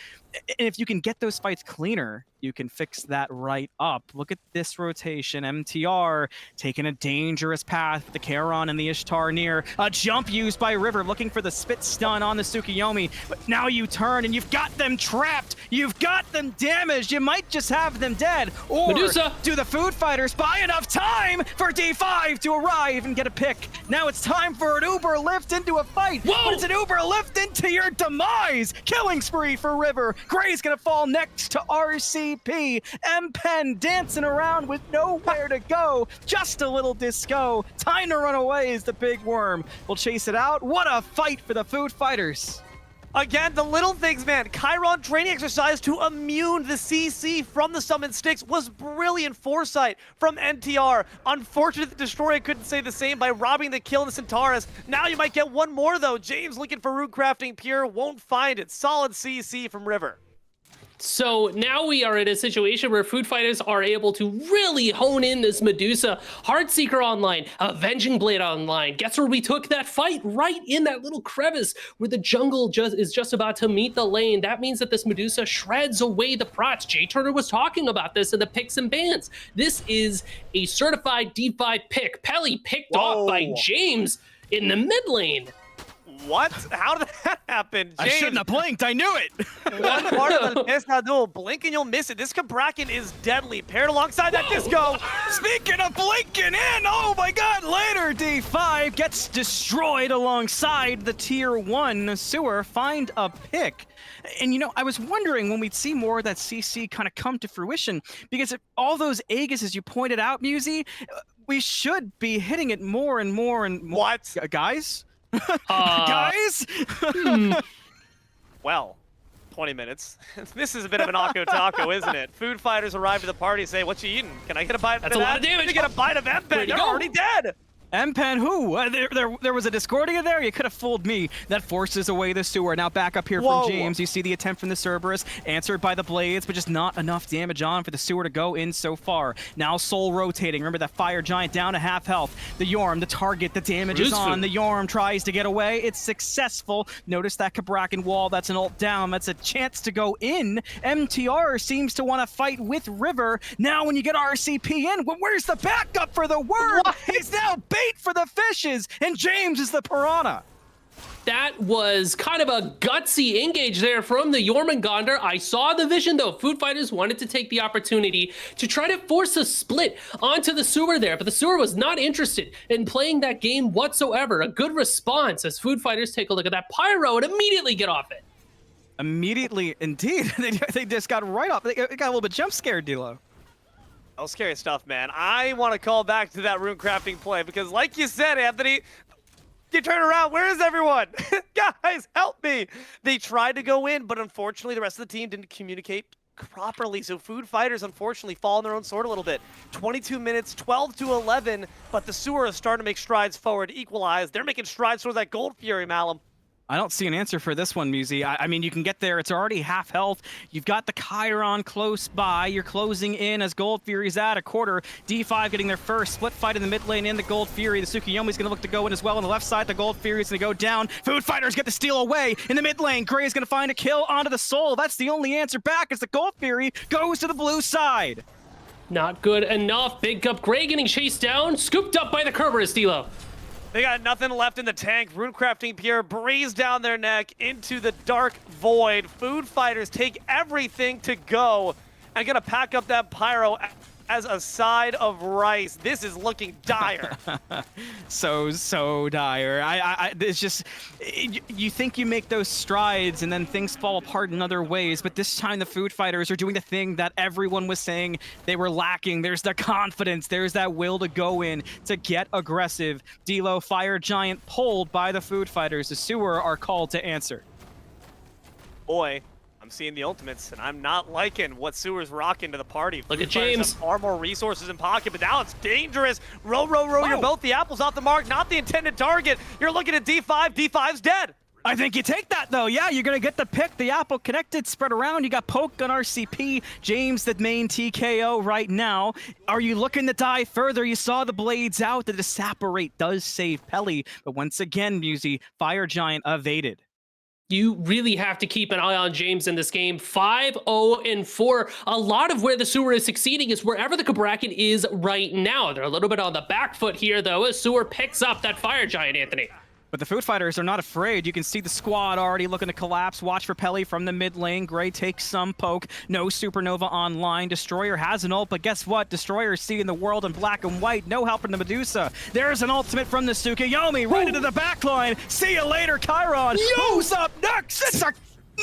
[SPEAKER 5] And if you can get those fights cleaner, you can fix that right up. Look at this rotation. MTR taking a dangerous path with the Charon and the Ishtar near. A jump used by River, looking for the spit stun on the Tsukiyomi. But now you turn and you've got them trapped. You've got them damaged. You might just have them dead. Or
[SPEAKER 2] Medusa.
[SPEAKER 5] do the Food Fighters buy enough time for D5 to arrive and get a pick? Now it's time for an Uber lift into a fight.
[SPEAKER 2] Whoa!
[SPEAKER 5] But it's an Uber lift into your demise. Killing spree for River. Gray's gonna fall next to RCP. M-Pen dancing around with nowhere to go. Just a little disco. Time to run away is the big worm. We'll chase it out. What a fight for the Food Fighters.
[SPEAKER 1] Again, the little things, man. Chiron training exercise to immune the CC from the Summon Sticks was brilliant foresight from NTR. Unfortunate that Destroyer couldn't say the same by robbing the kill in the Centaurus. Now you might get one more, though. James looking for Root Crafting Pure, won't find it. Solid CC from River.
[SPEAKER 2] So now we are in a situation where Food Fighters are able to really hone in this Medusa. Heartseeker online, Avenging Blade online. Guess where we took that fight? Right in that little crevice where the jungle is just about to meet the lane. That means that this Medusa shreds away the prots. Jay Turner was talking about this in the picks and bans. This is a certified D5 pick. Peli picked off by James in the mid lane.
[SPEAKER 1] What? How did that happen? James,
[SPEAKER 5] I shouldn't have blinked. I knew it.
[SPEAKER 1] one part of the Pescado. Blink and you'll miss it. This Cabrakan is deadly. Paired alongside that Disco.
[SPEAKER 5] Speaking of blinking in, oh my god, later D5 gets destroyed alongside the Tier 1 sewer. Find a pick. And you know, I was wondering when we'd see more of that CC kind of come to fruition, because all those Aegis, as you pointed out, Musi, we should be hitting it more and more and more.
[SPEAKER 1] What?
[SPEAKER 5] Guys? Guys?
[SPEAKER 1] Well, 20 minutes. This is a bit of an Akko Taco, isn't it? Food fighters arrive at the party, say, "What you eating? Can I get a bite of that?"
[SPEAKER 2] That's a lot of damage.
[SPEAKER 1] You get a bite of
[SPEAKER 2] Way
[SPEAKER 1] M-Pen.
[SPEAKER 2] to
[SPEAKER 1] They're
[SPEAKER 2] go.
[SPEAKER 1] already dead.
[SPEAKER 5] M-Pen who? There was a Discordia there? You could have fooled me. That forces away the sewer. Now back up here
[SPEAKER 1] Whoa.
[SPEAKER 5] from James. You see the attempt from the Cerberus, answered by the Blades, but just not enough damage on for the sewer to go in so far. Now Soul rotating. Remember that Fire Giant down to half health. The Yorm, the target, the damage is on. The Yorm tries to get away. It's successful. Notice that Kabrakan wall. That's an ult down. That's a chance to go in. MTR seems to want to fight with River. Now when you get RCP in, where's the backup for the Word? He's now bait for the fishes, and James is the piranha.
[SPEAKER 2] That was kind of a gutsy engage there from the Jormungandr. I saw the vision though. Food Fighters wanted to take the opportunity to try to force a split onto the sewer there, but the sewer was not interested in playing that game whatsoever. A good response as Food Fighters take a look at that pyro and immediately get off it.
[SPEAKER 5] Immediately, indeed. They just got right off. They got a little bit jump scared, D'Lo.
[SPEAKER 1] Oh, scary stuff, man. I want to call back to that rune crafting play because, like you said, Anthony, you turn around. Where is everyone? Guys, help me. They tried to go in, but unfortunately, the rest of the team didn't communicate properly. So Food Fighters, unfortunately, fall on their own sword a little bit. 22 minutes, 12-11, but the sewer is starting to make strides forward, equalize. They're making strides towards that Gold Fury, Malum.
[SPEAKER 5] I don't see an answer for this one, Musi. I mean, you can get there. It's already half health. You've got the Chiron close by. You're closing in as Gold Fury's at a quarter. D5 getting their first split fight in the mid lane in the Gold Fury. The Tsukuyomi's going to look to go in as well. On the left side, the Gold Fury's going to go down. Food Fighters get the steal away. In the mid lane, Gray's going to find a kill onto the Soul. That's the only answer back as the Gold Fury goes to the blue side.
[SPEAKER 2] Not good enough. Big Cup Gray getting chased down, scooped up by the Kerberos, D'Lo.
[SPEAKER 1] They got nothing left in the tank. Runecrafting Pierre breathes down their neck into the dark void. Food Fighters take everything to go and gonna pack up that pyro as a side of rice. This is looking dire.
[SPEAKER 5] so dire. It's just, you think you make those strides and then things fall apart in other ways, but this time the Food Fighters are doing the thing that everyone was saying they were lacking. There's the confidence, there's that will to go in, to get aggressive. D'Lo, Fire Giant pulled by the Food Fighters. The sewer are called to answer.
[SPEAKER 1] Boy, I'm seeing the ultimates, and I'm not liking what Sewer's rocking to the party.
[SPEAKER 2] Look at
[SPEAKER 1] Food Fighters
[SPEAKER 2] James.
[SPEAKER 1] have far more resources in pocket, but now it's dangerous. Row, you're both the apples off the mark, not the intended target. You're looking at D5, D5's dead.
[SPEAKER 5] I think you take that, though. Yeah, you're going to get the pick. The apple connected, spread around. You got Poke on RCP. James, the main TKO right now. Are you looking to die further? You saw the blades out. The Disapparate does save Pelly. But once again, Musi, Fire Giant evaded.
[SPEAKER 2] You really have to keep an eye on James in this game. 5-0-4. A lot of where the sewer is succeeding is wherever the Kabrakan is right now. They're a little bit on the back foot here, though, as sewer picks up that Fire Giant, Anthony.
[SPEAKER 5] But the Food Fighters are not afraid. You can see the squad already looking to collapse. Watch for Pelly from the mid lane. Gray takes some poke. No Supernova online. Destroyer has an ult, but guess what? Destroyer is seeing the world in black and white. No help from the Medusa. There's an ultimate from the Tsukuyomi right into the back line. See you later, Chiron. Who's up next? It's a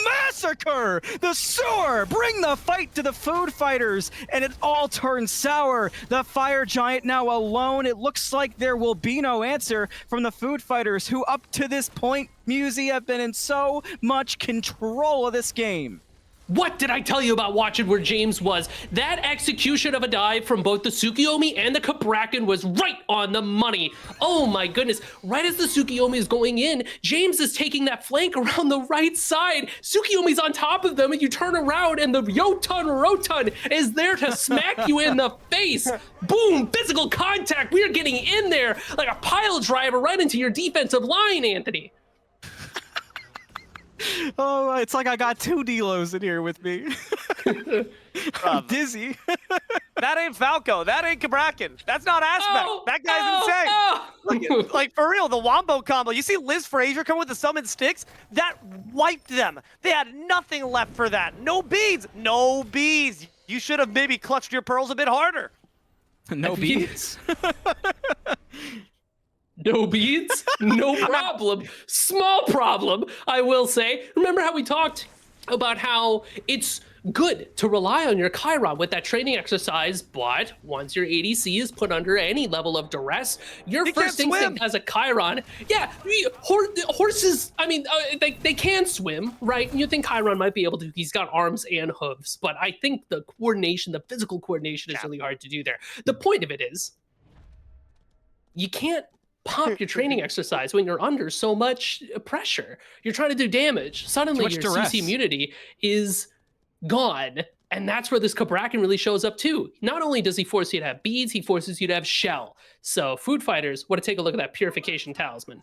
[SPEAKER 5] massacre! The sewer bring the fight to the Food Fighters, and it all turns sour. The Fire Giant now alone. It looks like there will be no answer from the Food Fighters, who up to this point, Musi, have been in so much control of this game.
[SPEAKER 2] What did I tell you about watching where James was? That execution of a dive from both the Tsukuyomi and the Kabrakan was right on the money. Oh my goodness. Right as the Tsukuyomi is going in, James is taking that flank around the right side. Tsukuyomi's on top of them, and you turn around and the Rotun is there to smack you in the face. Boom, physical contact. We are getting in there like a pile driver right into your defensive line, Anthony.
[SPEAKER 5] Oh, it's like I got two D'Los in here with me. I'm dizzy.
[SPEAKER 1] That ain't Falco. That ain't Kabrakan. That's not Aspect. That guy's insane. Look, like, for real, the Wombo combo. You see Liz Frazier come with the summon sticks? That wiped them. They had nothing left for that. No beads. No beads. You should have maybe clutched your pearls a bit harder.
[SPEAKER 5] No beads.
[SPEAKER 2] No beads? No problem. Small problem, I will say. Remember how we talked about how it's good to rely on your Chiron with that training exercise, but once your ADC is put under any level of duress, your
[SPEAKER 1] He
[SPEAKER 2] first
[SPEAKER 1] can't
[SPEAKER 2] instinct
[SPEAKER 1] swim.
[SPEAKER 2] as a Chiron, yeah, horses, I mean, they can swim, right? You think Chiron might be able to, he's got arms and hooves, but I think the coordination, the physical coordination is really hard to do there. The point of it is, you can't pop your training exercise when you're under so much pressure. You're trying to do damage. Suddenly
[SPEAKER 5] much
[SPEAKER 2] your
[SPEAKER 5] duress.
[SPEAKER 2] CC immunity is gone. And that's where this Cabrakan really shows up too. Not only does he force you to have beads, he forces you to have shell. So food fighters want to take a look at that purification talisman.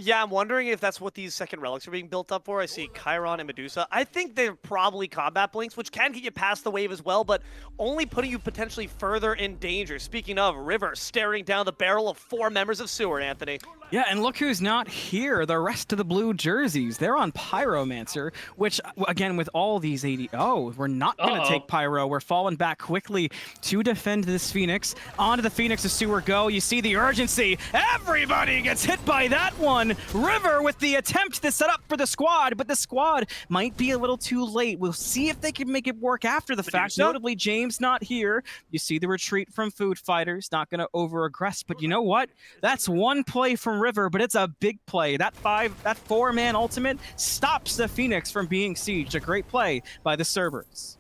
[SPEAKER 1] Yeah, I'm wondering if that's what these second relics are being built up for. I see Chiron and Medusa. I think they're probably combat blinks, which can get you past the wave as well, but only putting you potentially further in danger. Speaking of, River staring down the barrel of 4 members of Sewer, Anthony.
[SPEAKER 5] Yeah, and look who's not here. The rest of the blue jerseys. They're on Pyromancer, which, again, with all these 80... Oh, we're not going to take Pyro. We're falling back quickly to defend this Phoenix. Onto the Phoenix of Sewer go. You see the urgency. Everybody gets hit by that one. River with the attempt to set up for the squad, but the squad might be a little too late. We'll see if they can make it work after the fact. Notably, James not here. You see the retreat from Food Fighters. Not going to over-aggress, but you know what? That's one play from River, but it's a big play. That 4-man ultimate stops the Phoenix from being sieged. A great play by the Cerberus.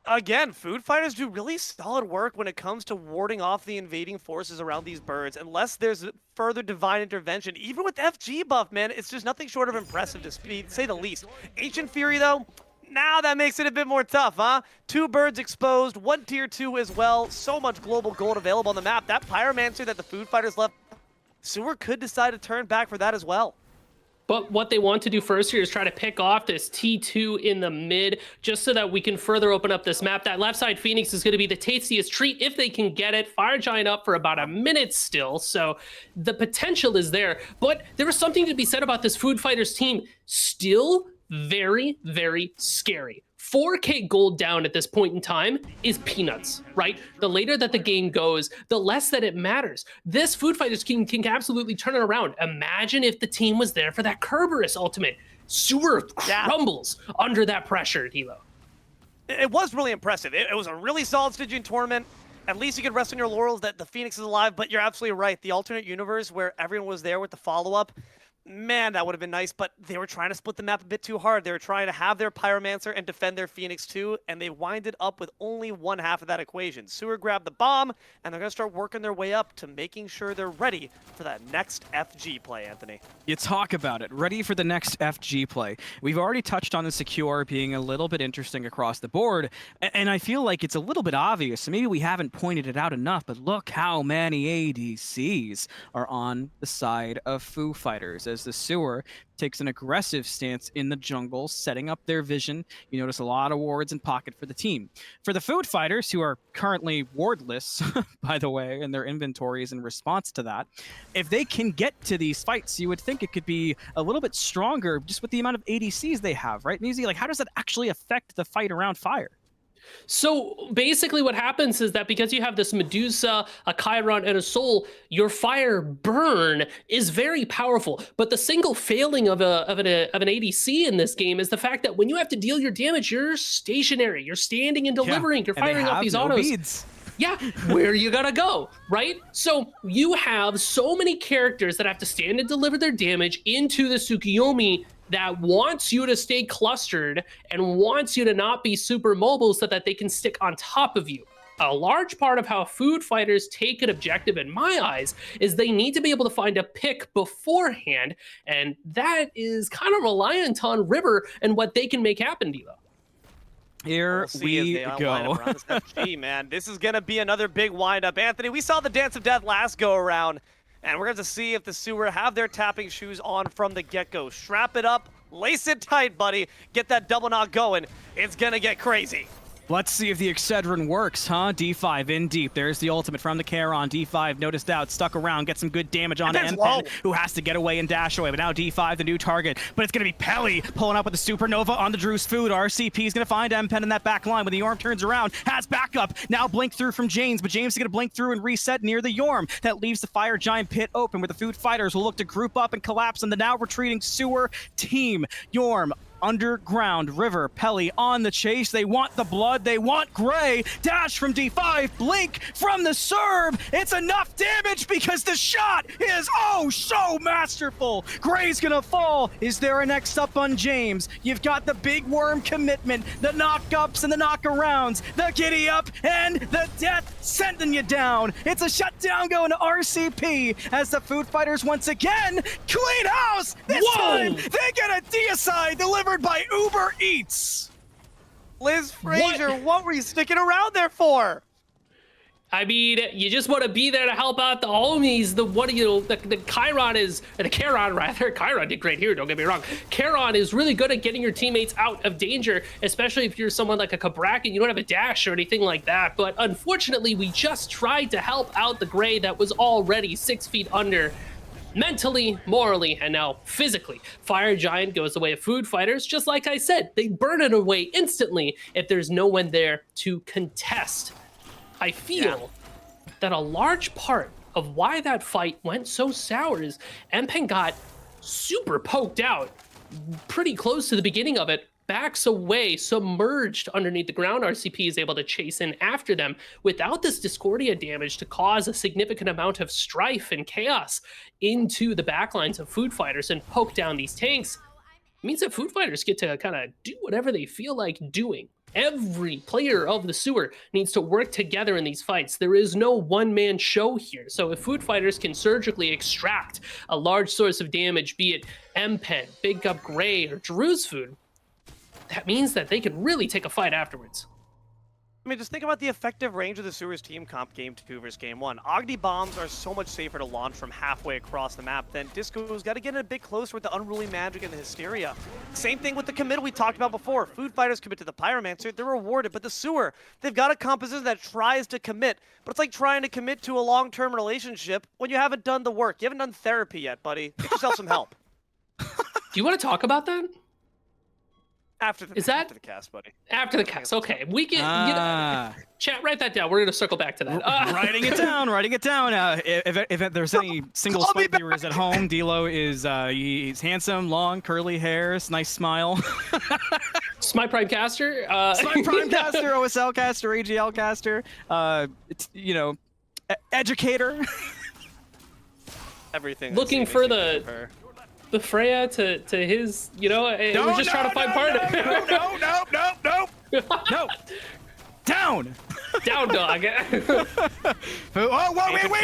[SPEAKER 1] Again, Food Fighters do really solid work when it comes to warding off the invading forces around these birds, unless there's further divine intervention. Even with FG buff, man, it's just nothing short of impressive to say the least. Ancient Fury, though, now that makes it a bit more tough, huh? 2 birds exposed, 1 tier 2 as well. So much global gold available on the map. That Pyromancer that the Food Fighters left, Sewer could decide to turn back for that as well.
[SPEAKER 2] But what they want to do first here is try to pick off this T2 in the mid, just so that we can further open up this map. That left side Phoenix is going to be the tastiest treat if they can get it. Fire Giant up for about a minute still, so the potential is there. But there is something to be said about this Food Fighters team. Still very, very scary. 4K gold down at this point in time is peanuts, right? The later that the game goes, the less that it matters. This Food Fighters team can absolutely turn it around. Imagine if the team was there for that Kerberos ultimate. Sewer crumbles under that pressure, Hilo.
[SPEAKER 1] It was really impressive. It was a really solid Stygian tournament. At least you could rest on your laurels that the Phoenix is alive, but you're absolutely right. The alternate universe where everyone was there with the follow-up, man, that would have been nice, but they were trying to split the map a bit too hard. They were trying to have their Pyromancer and defend their Phoenix too, and they winded up with only one half of that equation. Sewer grabbed the bomb, and they're going to start working their way up to making sure they're ready for that next FG play, Anthony.
[SPEAKER 5] You talk about it. Ready for the next FG play. We've already touched on the Secure being a little bit interesting across the board, and I feel like it's a little bit obvious, so maybe we haven't pointed it out enough, but look how many ADCs are on the side of Foo Fighters as the Sewer takes an aggressive stance in the jungle, setting up their vision. You notice a lot of wards in pocket for the team. For the Food Fighters, who are currently wardless, by the way, in their inventories in response to that, if they can get to these fights, you would think it could be a little bit stronger just with the amount of ADCs they have, right, Musi? Like, how does that actually affect the fight around fire?
[SPEAKER 2] So basically what happens is that because you have this Medusa, a Chiron, and a Soul, your fire burn is very powerful. But the single failing of an ADC in this game is the fact that when you have to deal your damage, you're stationary. You're standing and delivering. You're firing off these autos.
[SPEAKER 5] Beads.
[SPEAKER 2] Yeah, where you gotta go, right? So you have so many characters that have to stand and deliver their damage into the Tsukiyomi that wants you to stay clustered and wants you to not be super mobile so that they can stick on top of you. A large part of how Food Fighters take an objective, in my eyes, is they need to be able to find a pick beforehand, and that is kind of reliant on River and what they can make happen, Devo.
[SPEAKER 5] Here we go.
[SPEAKER 1] This FG, man. This is going to be another big wind-up. Anthony, we saw the Dance of Death last go-around, and we're going to see if the Sewer have their tapping shoes on from the get-go. Strap it up, lace it tight, buddy. Get that double knot going. It's going to get crazy.
[SPEAKER 5] Let's see if the Excedrin works, huh? D5 in deep. There's the ultimate from the Charon. D5 noticed out, stuck around, get some good damage on MPen, who has to get away and dash away. But now D5, the new target. But it's going to be Pelly pulling up with the Supernova on the Drew's Food. RCP is going to find MPen in that back line. When the Yorm turns around, has backup. Now blink through from James, but James is going to blink through and reset near the Yorm. That leaves the Fire Giant pit open, where the Food Fighters will look to group up and collapse on the now retreating Sewer team. Yorm underground. River, Pelly on the chase. They want the blood. They want Gray. Dash from D5. Blink from the Serb. It's enough damage because the shot is oh so masterful. Gray's gonna fall. Is there a next up on James? You've got the big worm commitment, the knock-ups and the knock-arounds, the giddy up and the death sending you down. It's a shutdown going to RCP as the Food Fighters once again clean house. This time they get a deicide delivered by Uber Eats.
[SPEAKER 1] Liz Frazier, what were you sticking around there for?
[SPEAKER 2] I mean, you just want to be there to help out the homies. The Chiron is, the Charon rather. Chiron did great here, don't get me wrong. Charon is really good at getting your teammates out of danger, especially if you're someone like a Kabrak and you don't have a dash or anything like that. But unfortunately, we just tried to help out the Gray that was already 6 feet under. Mentally, morally, and now physically. Fire Giant goes the way of Food Fighters. Just like I said, they burn it away instantly if there's no one there to contest. I feel that a large part of why that fight went so sour is Empen got super poked out pretty close to the beginning of it, backs away, submerged underneath the ground. RCP is able to chase in after them without this Discordia damage to cause a significant amount of strife and chaos into the backlines of Food Fighters and poke down these tanks. It means that Food Fighters get to kind of do whatever they feel like doing. Every player of the sewer needs to work together in these fights. There is no one-man show here. So if Food Fighters can surgically extract a large source of damage, be it Empen, Big Up Gray, or Drew's Food, that means that they can really take a fight afterwards.
[SPEAKER 1] I mean, just think about the effective range of the Sewers team comp game 2 versus game 1. Agni bombs are so much safer to launch from halfway across the map than Disco's got to get in a bit closer with the Unruly Magic and the Hysteria. Same thing with the commit we talked about before. Food Fighters commit to the Pyromancer, they're rewarded, but the Sewer, they've got a composition that tries to commit, but it's like trying to commit to a long-term relationship when you haven't done the work. You haven't done therapy yet, buddy. Get yourself some help.
[SPEAKER 2] Do you want to talk about that?
[SPEAKER 1] After the cast, buddy.
[SPEAKER 2] After the cast, okay. We can chat, write that down. We're gonna circle back to that.
[SPEAKER 5] Writing it down, writing it down. If there's any single Smite viewers at home, D'Lo is he's handsome, long, curly hairs, nice smile.
[SPEAKER 2] Smite Prime caster,
[SPEAKER 5] Smite Prime caster, OSL caster, AGL caster. Educator.
[SPEAKER 1] Everything.
[SPEAKER 2] Looking for the Freya to his, we're just trying to find partner.
[SPEAKER 5] No. Down.
[SPEAKER 2] Down, dog.
[SPEAKER 5] Oh, wait.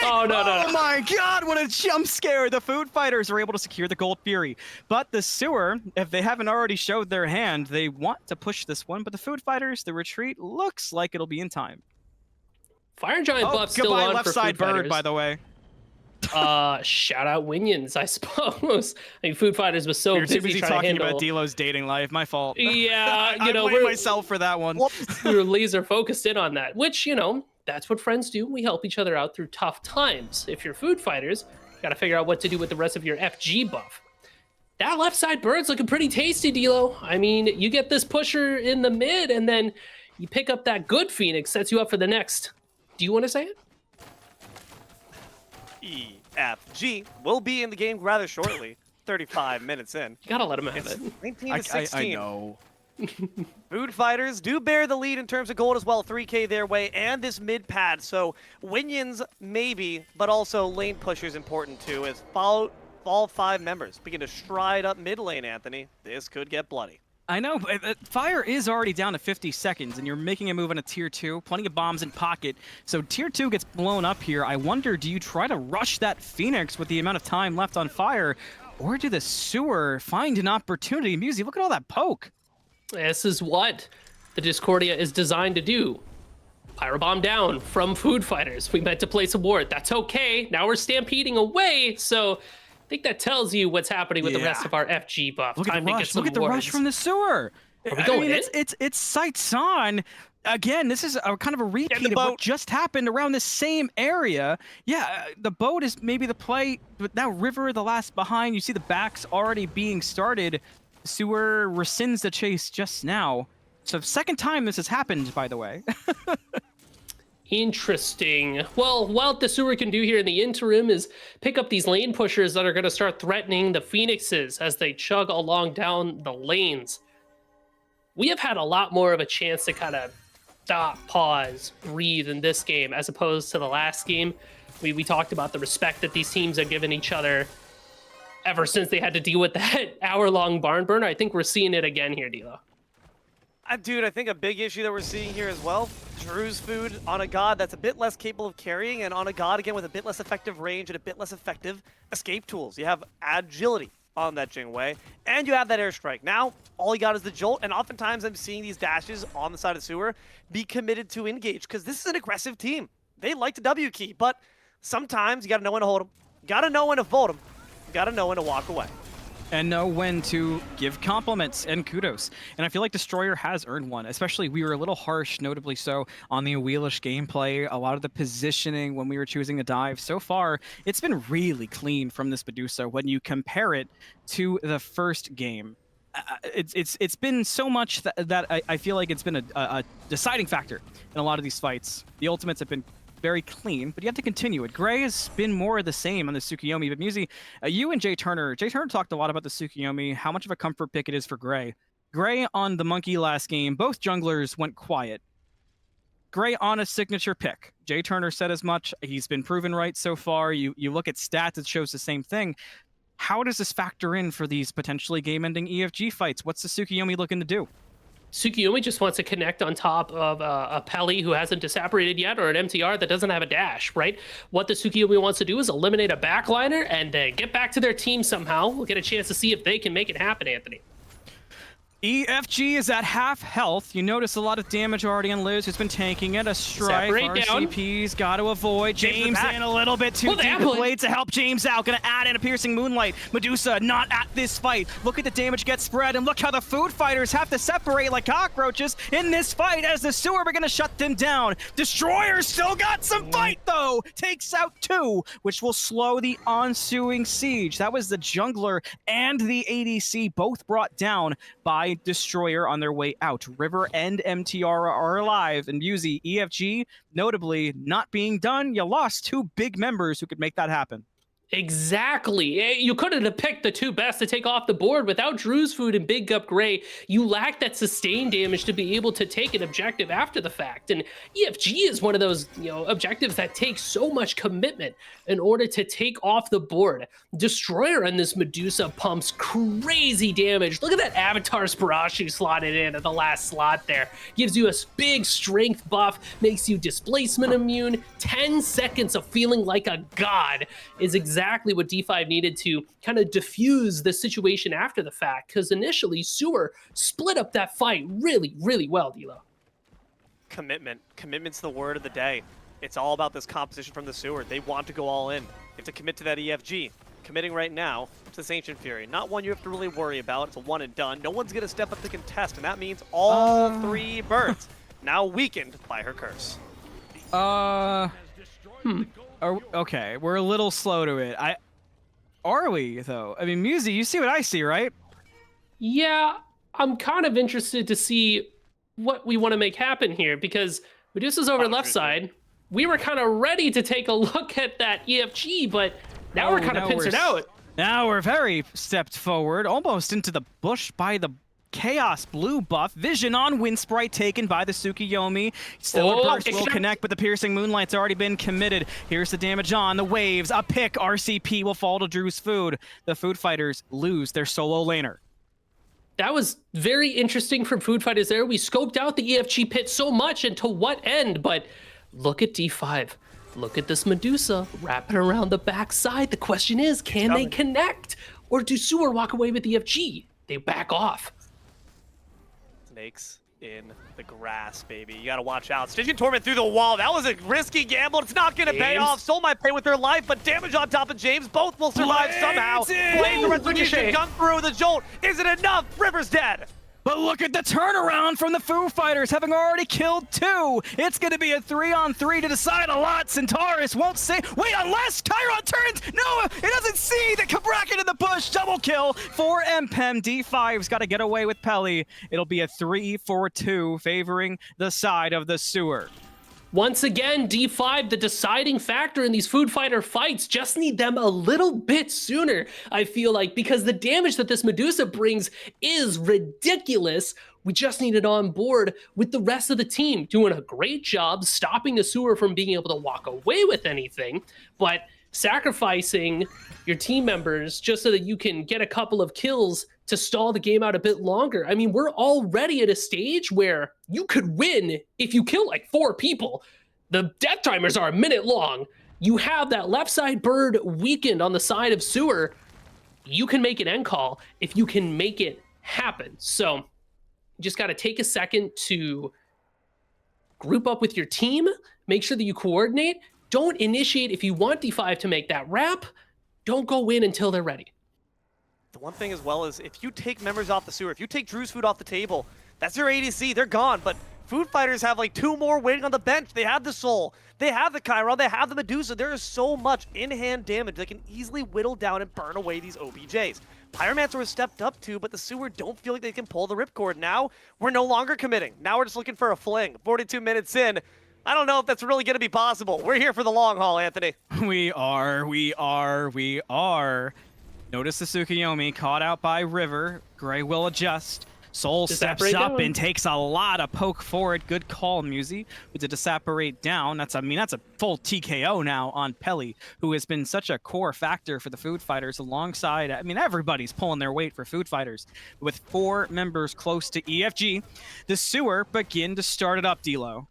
[SPEAKER 2] Oh, no.
[SPEAKER 5] Oh my God, what a jump scare. The Food Fighters were able to secure the Gold Fury. But the Sewer, if they haven't already showed their hand, they want to push this one. But the Food Fighters, the retreat looks like it'll be in time.
[SPEAKER 2] Fire Giant buff still on
[SPEAKER 5] left
[SPEAKER 2] for
[SPEAKER 5] side
[SPEAKER 2] Food
[SPEAKER 5] bird,
[SPEAKER 2] Fighters.
[SPEAKER 5] by the way.
[SPEAKER 2] Shout out Winions, I suppose. I mean, Food Fighters was so
[SPEAKER 5] We're too
[SPEAKER 2] busy
[SPEAKER 5] busy
[SPEAKER 2] trying to
[SPEAKER 5] talking
[SPEAKER 2] handle.
[SPEAKER 5] about D'Lo's dating life. My fault.
[SPEAKER 2] Yeah,
[SPEAKER 5] I blame myself for that one.
[SPEAKER 2] We're laser focused in on that, which, that's what friends do. We help each other out through tough times. If you're Food Fighters, you gotta figure out what to do with the rest of your FG buff. That left side bird's looking pretty tasty, D'Lo. I mean, you get this pusher in the mid, and then you pick up that good Phoenix, sets you up for the next. Do you want to say it?
[SPEAKER 1] EFG will be in the game rather shortly. 35 minutes in.
[SPEAKER 2] You gotta let him have
[SPEAKER 1] It's
[SPEAKER 2] it.
[SPEAKER 1] 19 to 16.
[SPEAKER 5] I know.
[SPEAKER 1] Food Fighters do bear the lead in terms of gold as well. 3K their way and this mid pad. So Winions maybe, but also lane pushers important too as all 5 members begin to stride up mid lane, Anthony. This could get bloody.
[SPEAKER 5] I know, but Fire is already down to 50 seconds, and you're making a move on a Tier 2. Plenty of bombs in pocket. So Tier 2 gets blown up here. I wonder, do you try to rush that Phoenix with the amount of time left on Fire? Or do the Sewer find an opportunity? Musi, look at all that poke.
[SPEAKER 2] This is what the Discordia is designed to do. Pyrobomb down from Food Fighters. We meant to place a ward. That's okay. Now we're stampeding away, so I think that tells you what's happening with the rest of our FG buff.
[SPEAKER 5] Look at
[SPEAKER 2] Time
[SPEAKER 5] the
[SPEAKER 2] to get
[SPEAKER 5] rush.
[SPEAKER 2] some
[SPEAKER 5] Look at the
[SPEAKER 2] wards.
[SPEAKER 5] rush from the Sewer.
[SPEAKER 2] Are we going in?
[SPEAKER 5] It's sights on. Again, this is a kind of a repeat of what just happened around this same area. Yeah, the boat is maybe the play, but now River, the last behind. You see the backs already being started. Sewer rescinds the chase just now. So second time this has happened, by the way.
[SPEAKER 2] Interesting. Well, what the sewer can do here in the interim is pick up these lane pushers that are going to start threatening the Phoenixes as they chug along down the lanes. We have had a lot more of a chance to kind of stop, pause, breathe in this game as opposed to the last game. We talked about the respect that these teams are giving each other ever since they had to deal with that hour-long barn burner. I think we're seeing it again here, D'Lo.
[SPEAKER 1] Dude, I think a big issue that we're seeing here as well, Drew's food on a god that's a bit less capable of carrying, and on a god, again, with a bit less effective range and a bit less effective escape tools. You have agility on that Jingwei, and you have that airstrike. Now, all you got is the jolt, and oftentimes I'm seeing these dashes on the side of sewer be committed to engage, because this is an aggressive team. They like to W key, but sometimes you gotta know when to hold them, gotta know when to fold them, gotta know when to walk away.
[SPEAKER 5] And know when to give compliments and kudos. And I feel like Destroyer has earned one, especially we were a little harsh, notably so, on the wheelish gameplay, a lot of the positioning when we were choosing a dive. So far, it's been really clean from this Medusa when you compare it to the first game. It's been so much that I feel like it's been a deciding factor in a lot of these fights. The ultimates have been very clean, but you have to continue it. Gray has been more of the same on the Tsukuyomi, but Musi, you and Jay Turner talked a lot about the Tsukuyomi, how much of a comfort pick it is for Gray. Gray on the Monkey last game, both junglers went quiet. Gray on a signature pick. Jay Turner said as much. He's been proven right so far. You look at stats, it shows the same thing. How does this factor in for these potentially game-ending EFG fights? What's the Tsukuyomi looking to do?
[SPEAKER 2] Tsukuyomi just wants to connect on top of a Peli who hasn't disapparated yet, or an MTR that doesn't have a dash, right? What the Tsukuyomi wants to do is eliminate a backliner and get back to their team somehow. We'll get a chance to see if they can make it happen, Anthony.
[SPEAKER 5] EFG is at half health. You notice a lot of damage already on Liz, who's been tanking it. A strike. RCP's got to avoid. James in a little bit too deep. Blade to help James out. Gonna add in a piercing moonlight. Medusa not at this fight. Look at the damage get spread, and look how the food fighters have to separate like cockroaches in this fight as the sewer are gonna shut them down. Destroyer still got some fight though. Takes out 2, which will slow the ensuing siege. That was the jungler and the ADC both brought down by Destroyer on their way out. River and MTR are alive, and Musi, EFG, notably not being done. You lost 2 big members who could make that happen.
[SPEAKER 2] Exactly. You couldn't have picked the 2 best to take off the board. Without Drew's food and Big Up Gray, you lack that sustained damage to be able to take an objective after the fact. And EFG is one of those, objectives that takes so much commitment in order to take off the board. Destroyer and this Medusa pumps crazy damage. Look at that Avatar Sparashi slotted in at the last slot there. Gives you a big strength buff, makes you displacement immune. 10 seconds of feeling like a god is exactly what D5 needed to kind of diffuse the situation after the fact, because initially Sewer split up that fight really, really well, D'Lo.
[SPEAKER 1] Commitment. Commitment's the word of the day. It's all about this composition from the sewer. They want to go all in. You have to commit to that EFG. Committing right now to this Ancient Fury. Not one you have to really worry about. It's a one and done. No one's going to step up to contest, and that means all 3 birds now weakened by her curse.
[SPEAKER 5] Okay, we're a little slow to it. Are we, though? I mean, Musi, you see what I see, right?
[SPEAKER 2] Yeah, I'm kind of interested to see what we want to make happen here, because Medusa's over left side. We were kind of ready to take a look at that EFG, but now we're kind of pincered out.
[SPEAKER 5] Now we're very stepped forward, almost into the bush by the Chaos blue buff. Vision on Windsprite taken by the Tsukuyomi. Stellar Burst will connect, but the Piercing Moonlight's already been committed. Here's the damage on the waves. A pick. RCP will fall to Drew's food. The Food Fighters lose their solo laner.
[SPEAKER 2] That was very interesting from Food Fighters there. We scoped out the EFG pit so much, and to what end? But look at D5. Look at this Medusa wrapping around the backside. The question is, can they connect? Or do Sewer walk away with EFG? They back off.
[SPEAKER 1] Snakes in the grass, baby. You gotta watch out. Stygian Torment through the wall. That was a risky gamble. It's not gonna pay off. Soul might pay with their life, but damage on top of James. Both will survive somehow. Blaze the retribution come through. The jolt isn't enough. River's dead.
[SPEAKER 5] But look at the turnaround from the Foo Fighters, having already killed 2. It's going to be a 3-on-3 to decide a lot. Centaurus won't say. Wait, unless Chiron turns. No, it doesn't see the bracket in the bush. Double kill for MPEM. D5's got to get away with Peli. It'll be a 3-for-2 favoring the side of the sewer.
[SPEAKER 2] Once again, D5, the deciding factor in these food fighter fights. Just need them a little bit sooner, I feel like, because the damage that this Medusa brings is ridiculous. We just need it on board with the rest of the team doing a great job stopping the sewer from being able to walk away with anything, but sacrificing your team members just so that you can get a couple of kills to stall the game out a bit longer. I mean, we're already at a stage where you could win if you kill like 4 people. The death timers are a minute long. You have that left side bird weakened on the side of sewer. You can make an end call if you can make it happen. So you just got to take a second to group up with your team, make sure that you coordinate. Don't initiate if you want D5 to make that wrap. Don't go in until they're ready.
[SPEAKER 1] The one thing as well is if you take members off the sewer, if you take Drew's food off the table, that's their ADC, they're gone. But food fighters have like 2 more waiting on the bench. They have the Soul, they have the Chiron, they have the Medusa. There is so much in-hand damage that can easily whittle down and burn away these OBJs. Pyromancer was stepped up too, but the sewer don't feel like they can pull the ripcord. Now, we're no longer committing. Now we're just looking for a fling. 42 minutes in. I don't know if that's really going to be possible. We're here for the long haul, Anthony.
[SPEAKER 5] We are. Notice the Tsukuyomi caught out by River. Gray will adjust. Soul steps up and takes a lot of poke forward. Good call, Musi. With the disapparate down, that's a full TKO now on Pelly, who has been such a core factor for the food fighters alongside, everybody's pulling their weight for food fighters. With 4 members close to EFG, the sewer begin to start it up, D-Lo.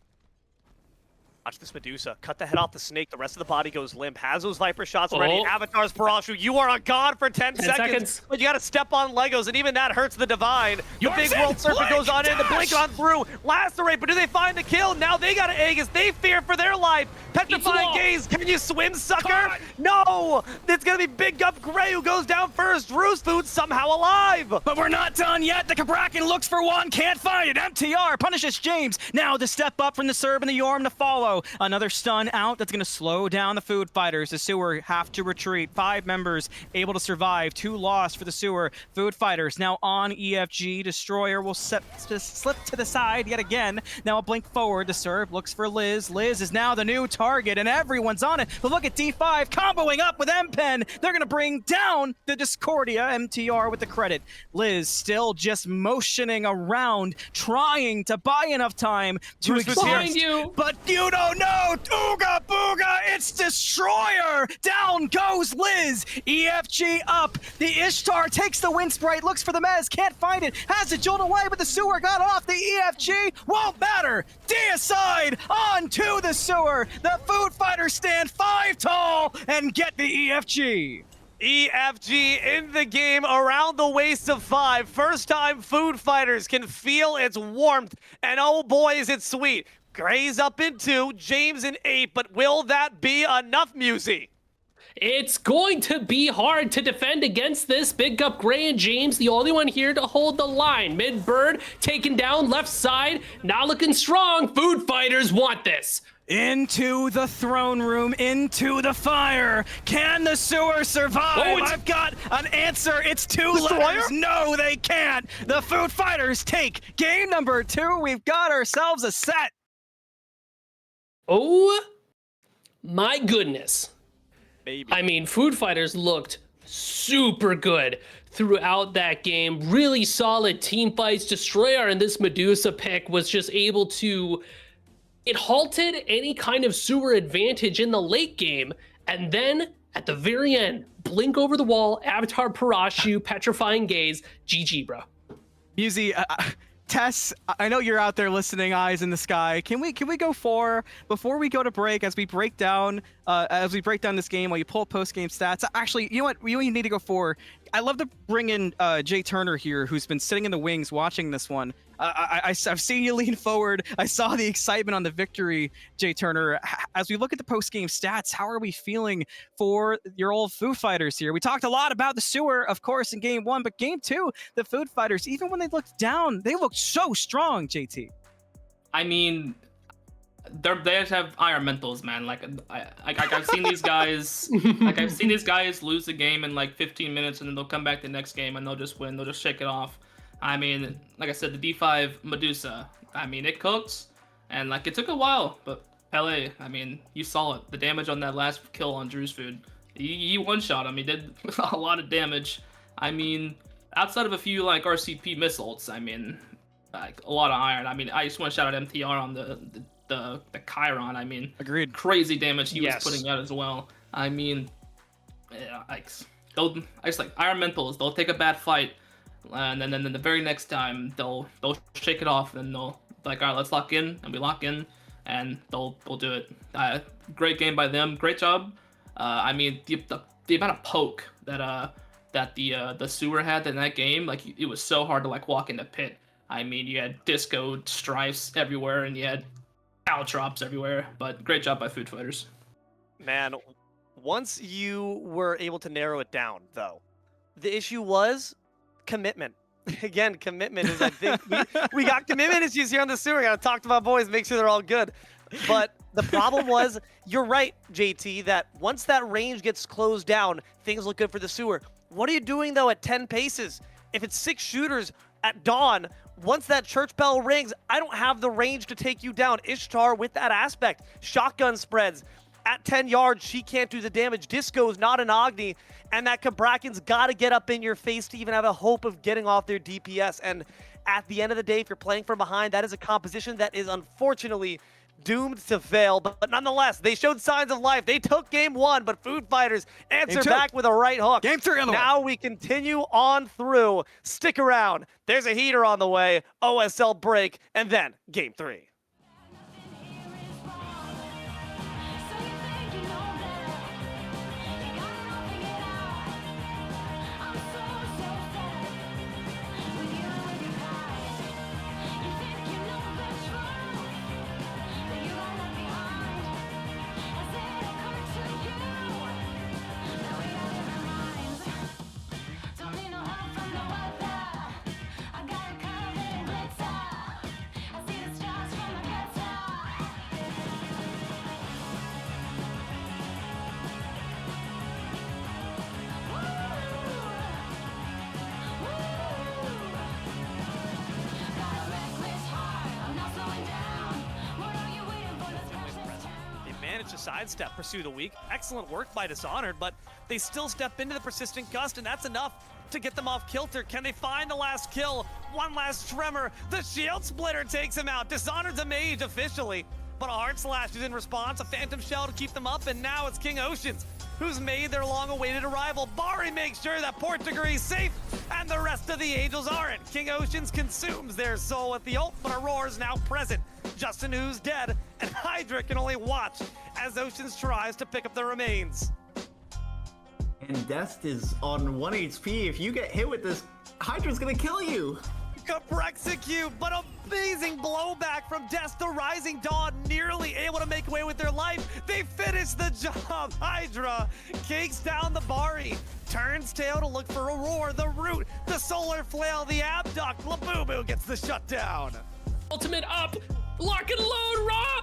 [SPEAKER 1] Watch this Medusa. Cut the head off the snake. The rest of the body goes limp. Has those Viper shots ready. Avatar's Parashu. You are on God for 10 seconds. But you got to step on Legos, and even that hurts the Divine. The big World Serpent goes on in. The Blink on through. Lacerate, but do they find the kill? Now they got to Aegis. They fear for their life. Petrifying Gaze. Can you swim, sucker? God. No! It's going to be Big Up Gray who goes down first. Drew's food somehow alive.
[SPEAKER 5] But we're not done yet. The Kabrakan looks for one. Can't find it. MTR punishes James. Now the step up from the Serb and the Yorm to follow. Another stun out that's going to slow down the food fighters. The sewer have to retreat. 5 members able to survive. 2 lost for the sewer. Food fighters now on EFG. Destroyer will slip to the side yet again. Now a blink forward. The Serb looks for Liz. Liz is now the new target and everyone's on it. But look at D5 comboing up with M-Pen. They're going to bring down the Discordia. MTR with the credit. Liz still just motioning around, trying to buy enough time to exist.
[SPEAKER 2] Behind you.
[SPEAKER 5] But you don't know. Ooga booga, it's Destroyer! Down goes Liz! EFG up. The Ishtar takes the Wind Sprite, looks for the Mez, can't find it, has it jolt away, but the sewer got off. The EFG won't matter. Deicide onto the sewer. The food fighters stand 5 tall and get the EFG.
[SPEAKER 1] EFG in the game around the waist of 5. First time food fighters can feel its warmth, and oh boy is it sweet. Gray's up in 2, James in 8, but will that be enough, Musi?
[SPEAKER 2] It's going to be hard to defend against this. Big Up Gray and James, the only one here to hold the line. Mid-bird taken down, left side, not looking strong. Food fighters want this.
[SPEAKER 5] Into the throne room, into the fire. Can the sewer survive? I've got an answer. It's 2 letters. No, they can't. The food fighters take game number 2. We've got ourselves a set.
[SPEAKER 2] Oh my goodness.
[SPEAKER 1] Baby.
[SPEAKER 2] I mean, food fighters looked super good throughout that game. Really solid team fights. Destroyer and this Medusa pick was just able to... It halted any kind of sewer advantage in the late game. And then at the very end, blink over the wall, Avatar Parashu, Petrifying Gaze, GG, bro.
[SPEAKER 5] Musi, Tess, I know you're out there listening, eyes in the sky. Can we go for, before we go to break, as we break down this game, while you pull up post-game stats? Actually, you know what? We need to go for. I love to bring in Jay Turner here, who's been sitting in the wings watching this one. I've seen you lean forward. I saw the excitement on the victory, Jay Turner. As we look at the post-game stats, how are we feeling for your old Foo Fighters here? We talked a lot about the sewer, of course, in game 1, but game 2, the Food Fighters, even when they looked down, they looked so strong, JT.
[SPEAKER 4] I mean, they just have iron mentals, man. Like I've seen these guys, I've seen these guys lose the game in like 15 minutes, and then they'll come back the next game and they'll just win. They'll just shake it off. I mean, like I said, the D5 Medusa. I mean, it cooks, and like it took a while, but Pele, I mean, you saw it. The damage on that last kill on Drew's food. He one-shot him. He did a lot of damage. I mean, outside of a few like RCP missiles, I mean, like a lot of iron. I mean, I just one-shot at MTR on the Chiron. I mean,
[SPEAKER 5] Agreed.
[SPEAKER 4] Crazy damage he
[SPEAKER 2] Yes.
[SPEAKER 4] was putting out as well. I mean, yeah, they'll Iron Mentals. They'll take a bad fight, and then the very next time they'll shake it off, and they'll like, all right, let's lock in, and we lock in, and they'll do it. Great game by them. Great job. I mean, the amount of poke that the sewer had in that game, like it was so hard to like walk in the pit. I mean, you had disco strifes everywhere, and you had caltrops everywhere. But great job by Food Fighters.
[SPEAKER 1] Man, once you were able to narrow it down, though, the issue was commitment. Again, commitment is, I think, we got commitment issues here on the sewer. Got to talk to my boys, make sure they're all good. But the problem was, you're right, JT, that once that range gets closed down, things look good for the sewer. What are you doing, though, at 10 paces? If it's 6 shooters at dawn, once that church bell rings, I don't have the range to take you down. Ishtar with that aspect. Shotgun spreads. At 10 yards, she can't do the damage. Disco's not an Agni, and that Kabraken's got to get up in your face to even have a hope of getting off their DPS. And at the end of the day, if you're playing from behind, that is a composition that is unfortunately doomed to fail. But nonetheless, they showed signs of life. They took game 1, but Food Fighters answer back with a right hook.
[SPEAKER 5] Game 3 on the way.
[SPEAKER 1] Now we continue on through. Stick around. There's a heater on the way, OSL break, and then game 3. Managed to sidestep, pursue the weak. Excellent work by Dishonored, but they still step into the persistent gust, and that's enough to get them off kilter. Can they find the last kill? One last tremor. The shield splitter takes him out. Dishonored's a mage officially, but a heart slash is in response. A phantom shell to keep them up, and now it's King Oceans who's made their long-awaited arrival. Bari makes sure that Portugree's safe, and the rest of the Angels aren't. King Oceans consumes their soul with the ult, but Aurora's now present. Justin, who's dead, and Hydra can only watch as Oceans tries to pick up the remains.
[SPEAKER 7] And Dest is on 1 HP. If you get hit with this, Hydra's gonna kill you.
[SPEAKER 1] Execute, but amazing blowback from Death. The Rising Dawn nearly able to make away with their life. They finish the job. Hydra cakes down the Bari, turns tail to look for Aurora, the root, the solar flail, the abduct. Labubu gets the shutdown.
[SPEAKER 2] Ultimate up, lock and load, Raw.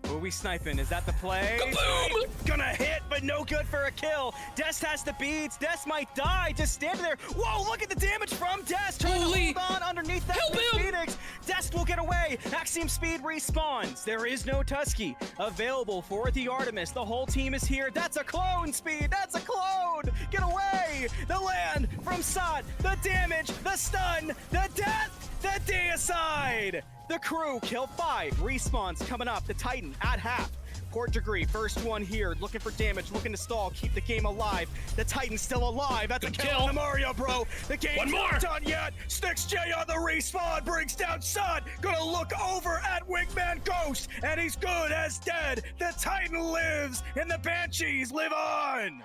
[SPEAKER 9] Who are we sniping? Is that the play?
[SPEAKER 2] Kaboom!
[SPEAKER 9] Gonna hit, but no good for a kill. Dest has the beats. Dest might die. Just stand there. Whoa, look at the damage from Dest. Trying
[SPEAKER 2] Holy-
[SPEAKER 9] to hold on underneath that
[SPEAKER 2] Help
[SPEAKER 9] big
[SPEAKER 2] him!
[SPEAKER 9] Phoenix. Dest will get away. Axiom Speed respawns. There is no Tusky available for the Artemis. The whole team is here. That's a clone, Speed. That's a clone. Get away. The land from Sot. The damage. The stun. The death. The deicide. The crew kill 5. Respawns coming up. The Titan at half. Port Degree, first one here, looking for damage, looking to stall, keep the game alive. The Titan's still alive. That's a
[SPEAKER 2] Good
[SPEAKER 9] kill
[SPEAKER 2] kill.
[SPEAKER 9] on the Mario, bro. The game's
[SPEAKER 2] One more.
[SPEAKER 9] not done yet. Sticks J on the respawn, brings down Sun. Gonna look over at Wingman Ghost, and he's good as dead. The Titan lives, and the Banshees live on.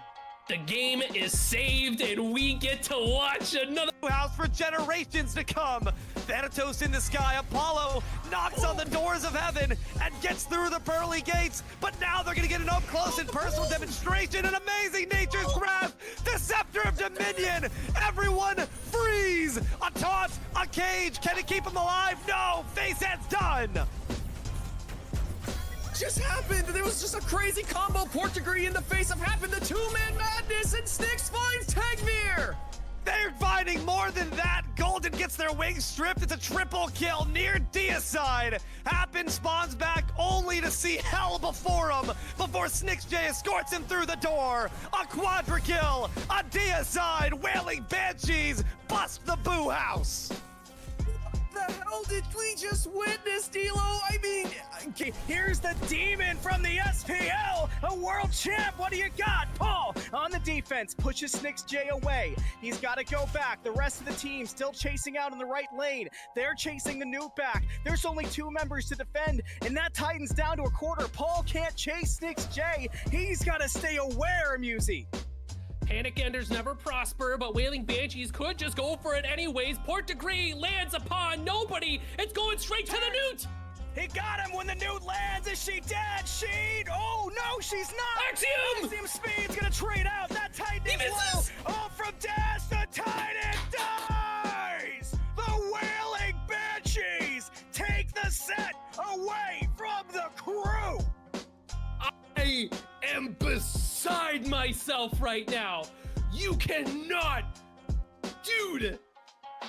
[SPEAKER 2] The game is saved, and we get to watch another.
[SPEAKER 1] House for generations to come. Thanatos in the sky. Apollo knocks on the doors of heaven and gets through the pearly gates. But now they're going to get an up-close and personal demonstration. An amazing nature's grasp. The scepter of dominion. Everyone freeze. A taunt. A cage. Can it keep him alive? No. Facehead's done.
[SPEAKER 8] Just happened. There was just a crazy combo port degree in the face of happened. The two-man madness, and Styx finds Tagmir.
[SPEAKER 1] They're fighting. finding more than that. Golden gets their wings stripped. It's a triple kill near Deicide. Happen spawns back only to see hell before him before SnixJ escorts him through the door. A quadra kill, a Deicide, Wailing Banshees bust the boo house.
[SPEAKER 9] What the hell did we just witness, D'Lo? I mean, here's the demon from the SPL, a world champ. What do you got? Paul on the defense pushes SnixJ away. He's got to go back. The rest of the team still chasing out in the right lane. They're chasing the nuke back. There's only 2 members to defend, and that tightens down to a quarter. Paul can't chase SnixJ. He's got to stay aware, Musey.
[SPEAKER 2] Panic Enders never prosper, but Wailing Banshees could just go for it anyways. Port Degree lands upon nobody. It's going straight to the newt.
[SPEAKER 9] He got him when the newt lands. Is she dead? Oh no, she's not.
[SPEAKER 2] Axiom!
[SPEAKER 9] Axiom Speed's gonna trade out. That Titan is low. Oh, from Dash, the Titan dies. The Wailing Banshees take the set away from the crew.
[SPEAKER 2] I am beside myself right now. You cannot, dude.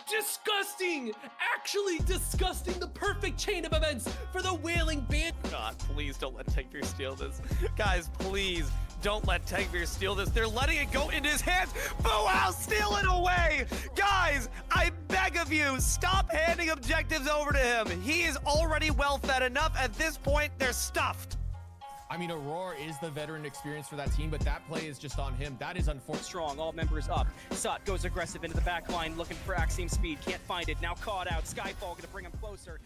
[SPEAKER 2] Disgusting, actually disgusting. The perfect chain of events for the Wailing Band.
[SPEAKER 1] God, please don't let Tegbeer steal this. Guys, please don't let Tegbeer steal this. They're letting it go into his hands. Boo house, steal it away. Guys, I beg of you, stop handing objectives over to him. He is already well fed enough. At this point, they're stuffed.
[SPEAKER 8] I mean, Aurora is the veteran experience for that team, but that play is just on him. That is unfortunate.
[SPEAKER 9] Strong, all members up. Sut goes aggressive into the back line, looking for Axiom Speed. Can't find it. Now caught out. Skyfall gonna bring him closer.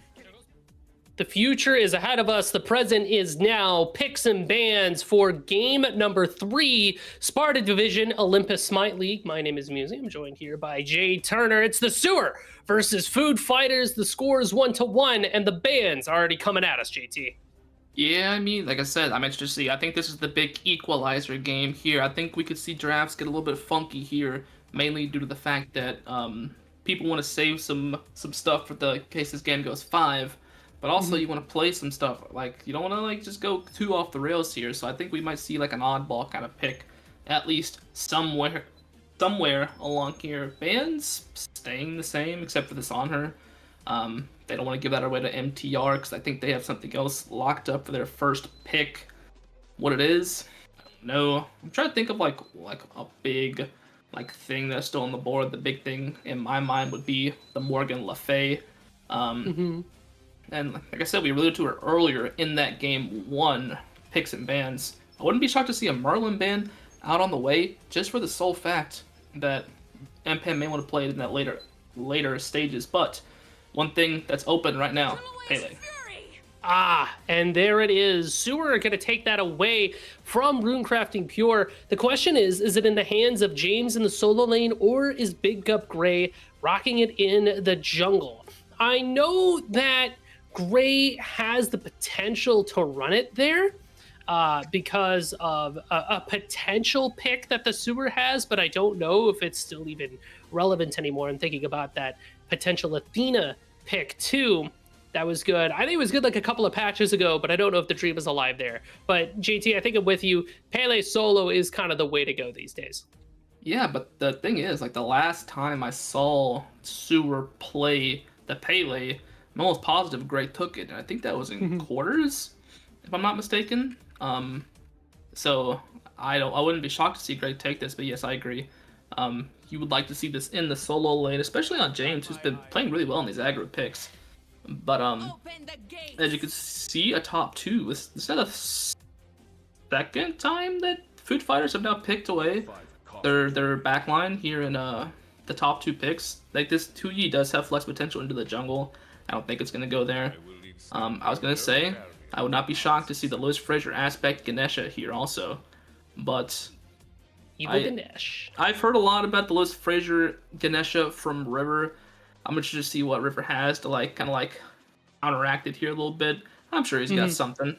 [SPEAKER 2] The future is ahead of us. The present is now. Picks and bans for game number 3, Sparta Division Olympus Smite League. My name is Musey. I'm joined here by Jay Turner. It's the Sewer versus Food Fighters. The score is 1-1, and the bans are already coming at us, JT.
[SPEAKER 4] Yeah, I mean, like I said, I'm interested to see. I think this is the big equalizer game here. I think we could see drafts get a little bit funky here, mainly due to the fact that people want to save some stuff for the case this game goes 5, but also you want to play some stuff. Like, you don't want to like just go too off the rails here. So I think we might see like an oddball kind of pick, at least somewhere along here. Bans staying the same except for this on her. They don't want to give that away to MTR because I think they have something else locked up for their first pick. What it is, I don't know. I'm trying to think of like a big thing that's still on the board. The big thing in my mind would be the Morgan Le Fay. And like I said, we alluded to it earlier in that game 1 picks and bans. I wouldn't be shocked to see a Merlin ban out on the way, just for the sole fact that MPAN may want to play it in that later stages, but one thing that's open right now, Pele.
[SPEAKER 2] And there it is. Sewer are going to take that away from Runecrafting Pure. The question is it in the hands of James in the solo lane, or is Big Gup Gray rocking it in the jungle? I know that Gray has the potential to run it there because of a potential pick that the Sewer has, but I don't know if it's still even relevant anymore. I'm thinking about that potential Athena pick too. That was good. I think it was good like a couple of patches ago, but I don't know if the dream is alive there. But JT, I think I'm with you. Pele solo is kind of the way to go these days.
[SPEAKER 4] Yeah, but the thing is, like the last time I saw Sewer play the Pele, I'm almost positive Gray took it, and I think that was in quarters, if I'm not mistaken. So I wouldn't be shocked to see Gray take this, but yes, I agree. You would like to see this in the solo lane, especially on James, who's been playing really well in these aggro picks. But as you can see, a top 2. Is that a second time that Food Fighters have now picked away their backline here in the top 2 picks? Like, this 2E does have flex potential into the jungle. I don't think it's going to go there. I was going to say, I would not be shocked to see the Lewis Frazier aspect Ganesha here also. But
[SPEAKER 2] Ganesh.
[SPEAKER 4] I've heard a lot about the Lewis Frazier Ganesha from River. I'm interested to see what River has to kind of counteract it here a little bit. I'm sure he's got something.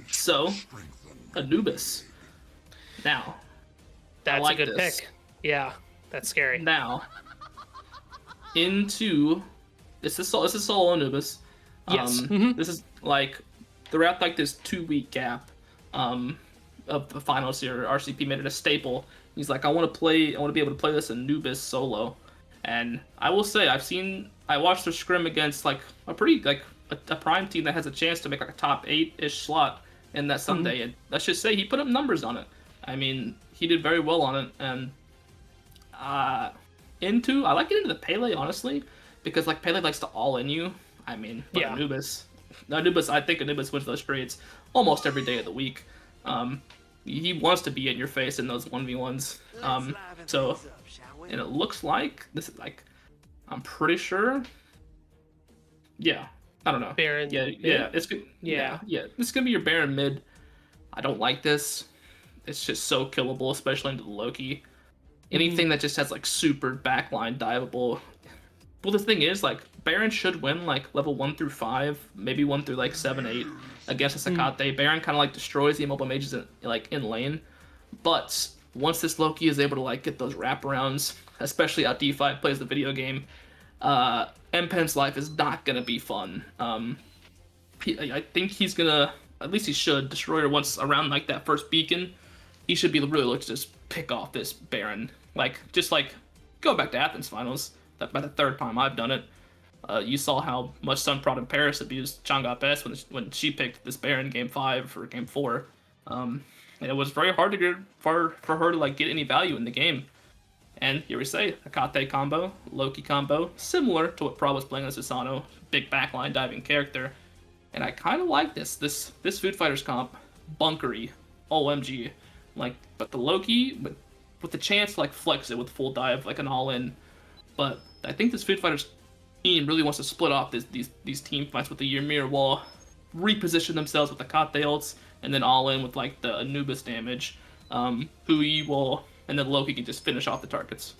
[SPEAKER 4] So, Anubis. Now,
[SPEAKER 2] that's
[SPEAKER 4] like
[SPEAKER 2] a good
[SPEAKER 4] this.
[SPEAKER 2] pick. Yeah, that's scary.
[SPEAKER 4] Now, into this is solo Anubis.
[SPEAKER 2] Yes.
[SPEAKER 4] This is throughout this 2-week gap. of the finals here, RCP made it a staple. He's like, I want to be able to play this Anubis solo. And I will say, I watched their scrim against like a pretty a prime team that has a chance to make like a top 8-ish slot in that Sunday. And let's just say he put up numbers on it. I mean, he did very well on it. And I like getting into the Pele, honestly, because like Pele likes to all in you. I mean, but
[SPEAKER 2] Yeah.
[SPEAKER 4] Anubis, I think Anubis wins those trades almost every day of the week. He wants to be in your face in those 1v1s. So, and it looks like this is like, I'm pretty sure. Yeah, I don't know.
[SPEAKER 2] Baron.
[SPEAKER 4] Yeah, it's good.
[SPEAKER 2] Yeah.
[SPEAKER 4] Yeah, this is gonna be your Baron mid. I don't like this. It's just so killable, especially into the Loki. Anything that just has like super backline diveable. Well, the thing is, like, Baron should win like level 1 through 5, maybe 1 through like 7, 8 against a Sakate. Baron kind of like destroys the immobile mages in lane, but once this Loki is able to like get those wraparounds, especially how D5 plays the video game, Mpen's life is not gonna be fun. I think he's gonna, at least he should, Destroyer once around like that first beacon, he should be really look to just pick off this Baron. Like, just like, go back to Athens finals. By the third time I've done it. You saw how much Sunprod in Paris abused Chang'e Best when she picked this Baron game 5 or game 4. And it was very hard to get for her to like get any value in the game. And here we say, Akate combo, Loki combo, similar to what Pra was playing as Susano, big backline diving character. And I kind of like this Food Fighters comp, bunkery, OMG. Like, but the Loki, with the chance to like flex it with full dive, like an all-in. But I think this Food Fighters team really wants to split off these team fights with the Ymir wall, reposition themselves with the Kate ults, and then all in with like the Anubis damage. Hui will, and then Loki can just finish off the targets.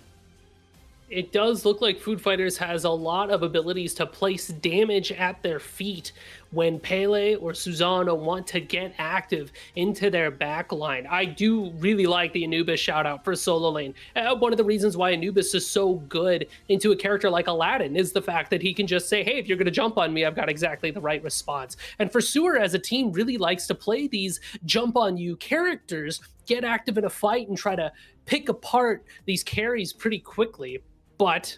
[SPEAKER 2] It does look like Food Fighters has a lot of abilities to place damage at their feet when Pele or Susano want to get active into their back line. I do really like the Anubis shout out for solo lane. One of the reasons why Anubis is so good into a character like Aladdin is the fact that he can just say, hey, if you're going to jump on me, I've got exactly the right response. And for Sewer as a team really likes to play these jump on you characters, get active in a fight and try to pick apart these carries pretty quickly. But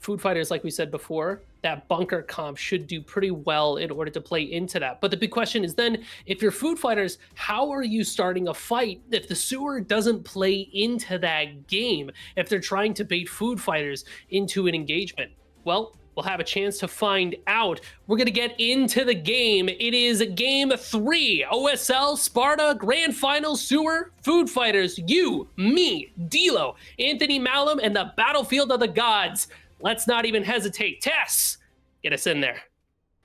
[SPEAKER 2] Food Fighters, like we said before, that bunker comp should do pretty well in order to play into that. But the big question is then, if you're Food Fighters, how are you starting a fight if the Sewer doesn't play into that game, if they're trying to bait Food Fighters into an engagement? Well, we'll have a chance to find out. We're going to get into the game. It is game 3, OSL, Sparta, Grand Finals, Sewer, Food Fighters, you, me, Dilo, Anthony Malum, and the Battlefield of the Gods. Let's not even hesitate. Tess, get us in there.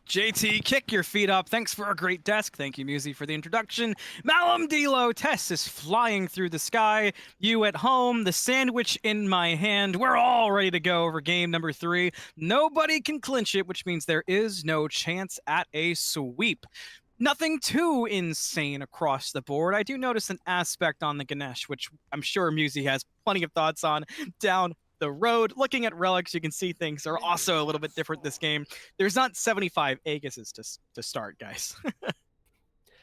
[SPEAKER 5] JT, kick your feet up. Thanks for a great desk. Thank you, Musi, for the introduction. Malum Dilo, Tess is flying through the sky. You at home, the sandwich in my hand. We're all ready to go over game number 3. Nobody can clinch it, which means there is no chance at a sweep. Nothing too insane across the board. I do notice an aspect on the Ganesh, which I'm sure Musi has plenty of thoughts on, down the road. Looking at relics, you can see things are also a little bit different this game. There's not 75 Aegises to start, guys.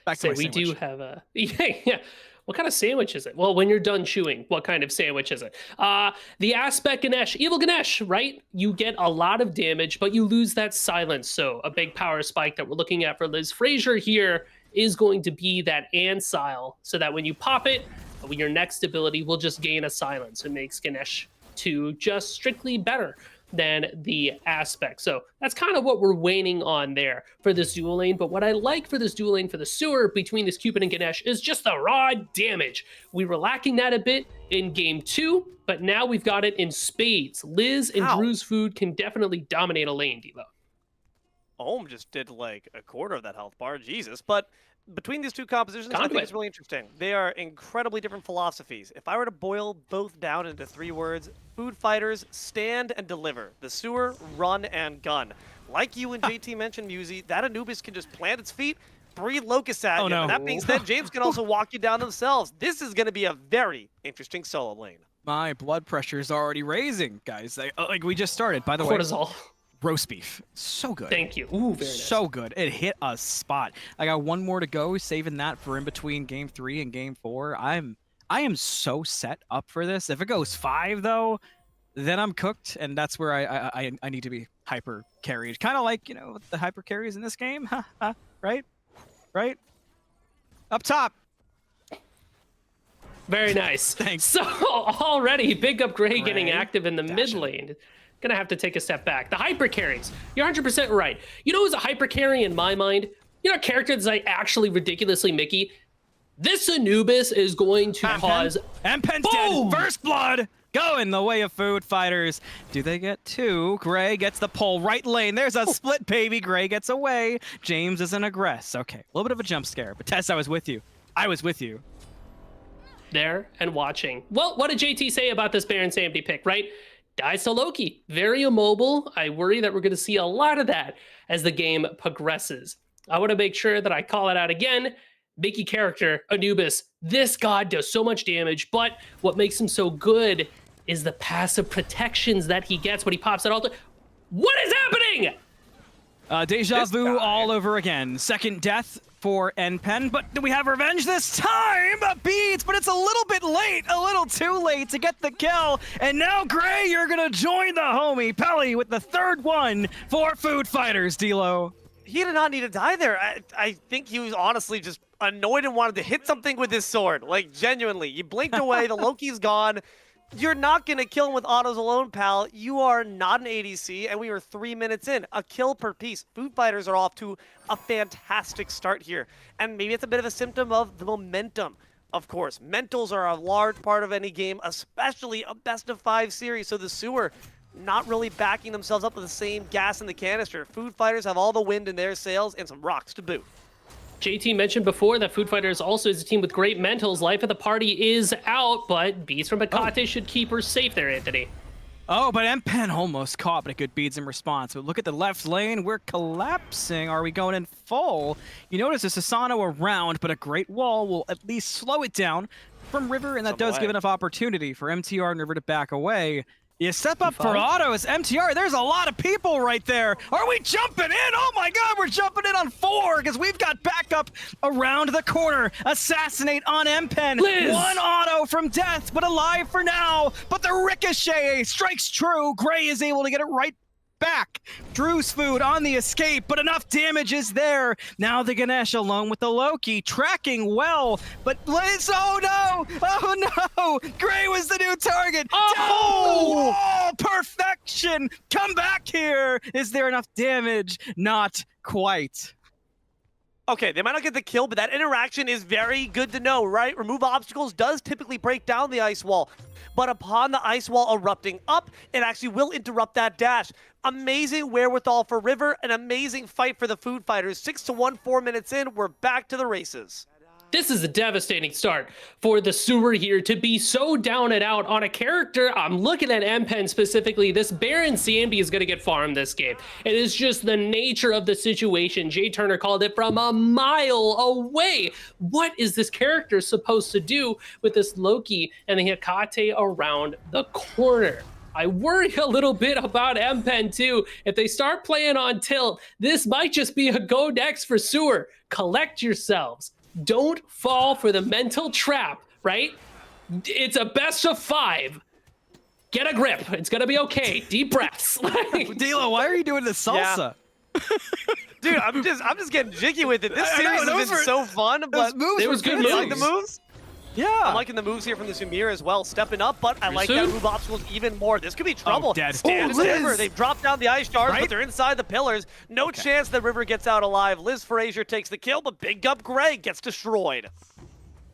[SPEAKER 5] Back to my
[SPEAKER 2] we
[SPEAKER 5] sandwich.
[SPEAKER 2] do have a yeah. What kind of sandwich is it? Well, when you're done chewing, what kind of sandwich is it? The Aspect Ganesh, Evil Ganesh, right? You get a lot of damage, but you lose that silence. So a big power spike that we're looking at for Liz Frazier here is going to be that Ansile, so that when you pop it, your next ability will just gain a silence. It makes Ganesh to just strictly better than the Aspect. So that's kind of what we're waning on there for this dual lane. But what I like for this dual lane for the Sewer between this Cupid and Ganesh is just the raw damage. We were lacking that a bit in game 2, but now we've got it in spades. Liz and Drew's Food can definitely dominate a lane, Devo.
[SPEAKER 1] Ohm just did like a quarter of that health bar, Jesus. But between these two compositions, I think it's really interesting. They are incredibly different philosophies. If I were to boil both down into 3 words, Food Fighters stand and deliver. The Sewer run and gun. Like you and JT mentioned, Musi, that Anubis can just plant its feet, breathe locusts at you.
[SPEAKER 5] No.
[SPEAKER 1] And that being said, James can also walk you down themselves. This is going to be a very interesting solo lane.
[SPEAKER 5] My blood pressure is already raising, guys. Like we just started, by the way.
[SPEAKER 2] Cortisol.
[SPEAKER 5] roast beef. So good.
[SPEAKER 2] Thank you. Ooh, very nice.
[SPEAKER 5] So good. It hit a spot. I got one more to go, saving that for in between game 3 and game 4. I am so set up for this. If it goes 5 though, then I'm cooked, and that's where I need to be hyper carried. Kind of like, you know, the hyper carries in this game. Right? Right? Up top.
[SPEAKER 2] Very nice.
[SPEAKER 5] Thanks.
[SPEAKER 2] So already, Big Up Gray getting
[SPEAKER 5] Gray,
[SPEAKER 2] active in the mid
[SPEAKER 5] dashing.
[SPEAKER 2] lane. Gonna have to take a step back. The hyper carries. You're 100% right. You know who's a hyper carry in my mind? You know a character that's like actually ridiculously Mickey? This Anubis is going to cause...
[SPEAKER 5] Empen's
[SPEAKER 2] Boom!
[SPEAKER 5] dead. First blood. Go in the way of food fighters. Do they get 2? Gray gets the pull. Right lane. There's a split, baby. Gray gets away. James is an aggress. Okay, a little bit of a jump scare. But Tess, I was with you. I was with you.
[SPEAKER 2] there and watching. Well, what did JT say about this Baron Samedi pick, right? Dies to Loki. Very immobile. I worry that we're going to see a lot of that as the game progresses. I want to make sure that I call it out again. Mickey character, Anubis. This god does so much damage, but what makes him so good is the passive protections that he gets when he pops that altar. What is happening?
[SPEAKER 5] Deja
[SPEAKER 1] This
[SPEAKER 5] vu
[SPEAKER 1] guy.
[SPEAKER 5] all over again. Second death for Npen, but do we have revenge this time? Beads, but it's a little bit late, a little too late to get the kill. And now, Gray, you're gonna join the homie, Pelly, with the third one for Food Fighters, D-Lo.
[SPEAKER 1] He did not need to die there. I think he was honestly just annoyed and wanted to hit something with his sword. Like, genuinely. You blinked away, the Loki's gone. You're not going to kill him with autos alone, pal. You are not an ADC, and we are 3 minutes in. A kill per piece. Food Fighters are off to a fantastic start here. And maybe it's a bit of a symptom of the momentum. Of course, mentals are a large part of any game, especially a best-of-5 series. So the Sewer not really backing themselves up with the same gas in the canister. Food Fighters have all the wind in their sails and some rocks to boot.
[SPEAKER 2] JT mentioned before that Food Fighters also is a team with great mentals. Life of the party is out, but beats from Bakate should keep her safe there, Anthony.
[SPEAKER 5] Oh, but Npen almost caught, but a good beads in response. But look at the left lane. We're collapsing. Are we going in full? You notice a Susano around, but a great wall will at least slow it down from River, and that does give enough opportunity for MTR and River to back away. You step up for autos, MTR, there's a lot of people right there. Are we jumping in? Oh my god, we're jumping in on 4 because we've got backup around the corner. Assassinate on Npen.
[SPEAKER 2] Liz!
[SPEAKER 5] One auto from death, but alive for now. But the ricochet strikes true. Gray is able to get it right back. Drew's food on the escape, but enough damage is there. Now the Ganesh alone with the Loki, tracking well, but Liz, oh no, Gray was the new target. Oh, perfection, come back here. Is there enough damage? Not quite.
[SPEAKER 1] Okay, they might not get the kill, but that interaction is very good to know, right? Remove obstacles does typically break down the ice wall, but upon the ice wall erupting up, it actually will interrupt that dash. Amazing wherewithal for River, an amazing fight for the Food Fighters. 6-1, 4 minutes in, we're back to the races.
[SPEAKER 2] This is a devastating start for the Sewer here to be so down and out on a character. I'm looking at Npen specifically. This Baron Samedi is going to get farmed this game. It is just the nature of the situation. Jay Turner called it from a mile away. What is this character supposed to do with this Loki and the Hecate around the corner? I worry a little bit about Npen too. If they start playing on tilt, this might just be a go next for Sewer. Collect yourselves. Don't fall for the mental trap, right? It's a best of 5. Get a grip. It's gonna be okay. Deep breaths.
[SPEAKER 5] Dilo, why are you doing the salsa?
[SPEAKER 1] Dude, I'm just getting jiggy with it. This
[SPEAKER 5] I know,
[SPEAKER 1] series has
[SPEAKER 5] those
[SPEAKER 1] been
[SPEAKER 5] were-
[SPEAKER 1] so fun, but
[SPEAKER 5] moves
[SPEAKER 2] it
[SPEAKER 5] were
[SPEAKER 2] was good
[SPEAKER 1] you like the
[SPEAKER 2] moves.
[SPEAKER 1] moves?
[SPEAKER 5] Yeah.
[SPEAKER 1] I'm liking the moves here from the Sumir as well, stepping up, but I like that
[SPEAKER 2] Rusu?
[SPEAKER 1] move obstacles even more. This could be trouble.
[SPEAKER 5] dead.
[SPEAKER 1] Stand
[SPEAKER 5] Oh,
[SPEAKER 1] River.
[SPEAKER 5] Liz!
[SPEAKER 1] They've dropped down the ice shards,
[SPEAKER 5] Right?
[SPEAKER 1] but they're inside the pillars. No chance that River gets out alive. Liz Frazier takes the kill, but Big Up Gray gets destroyed.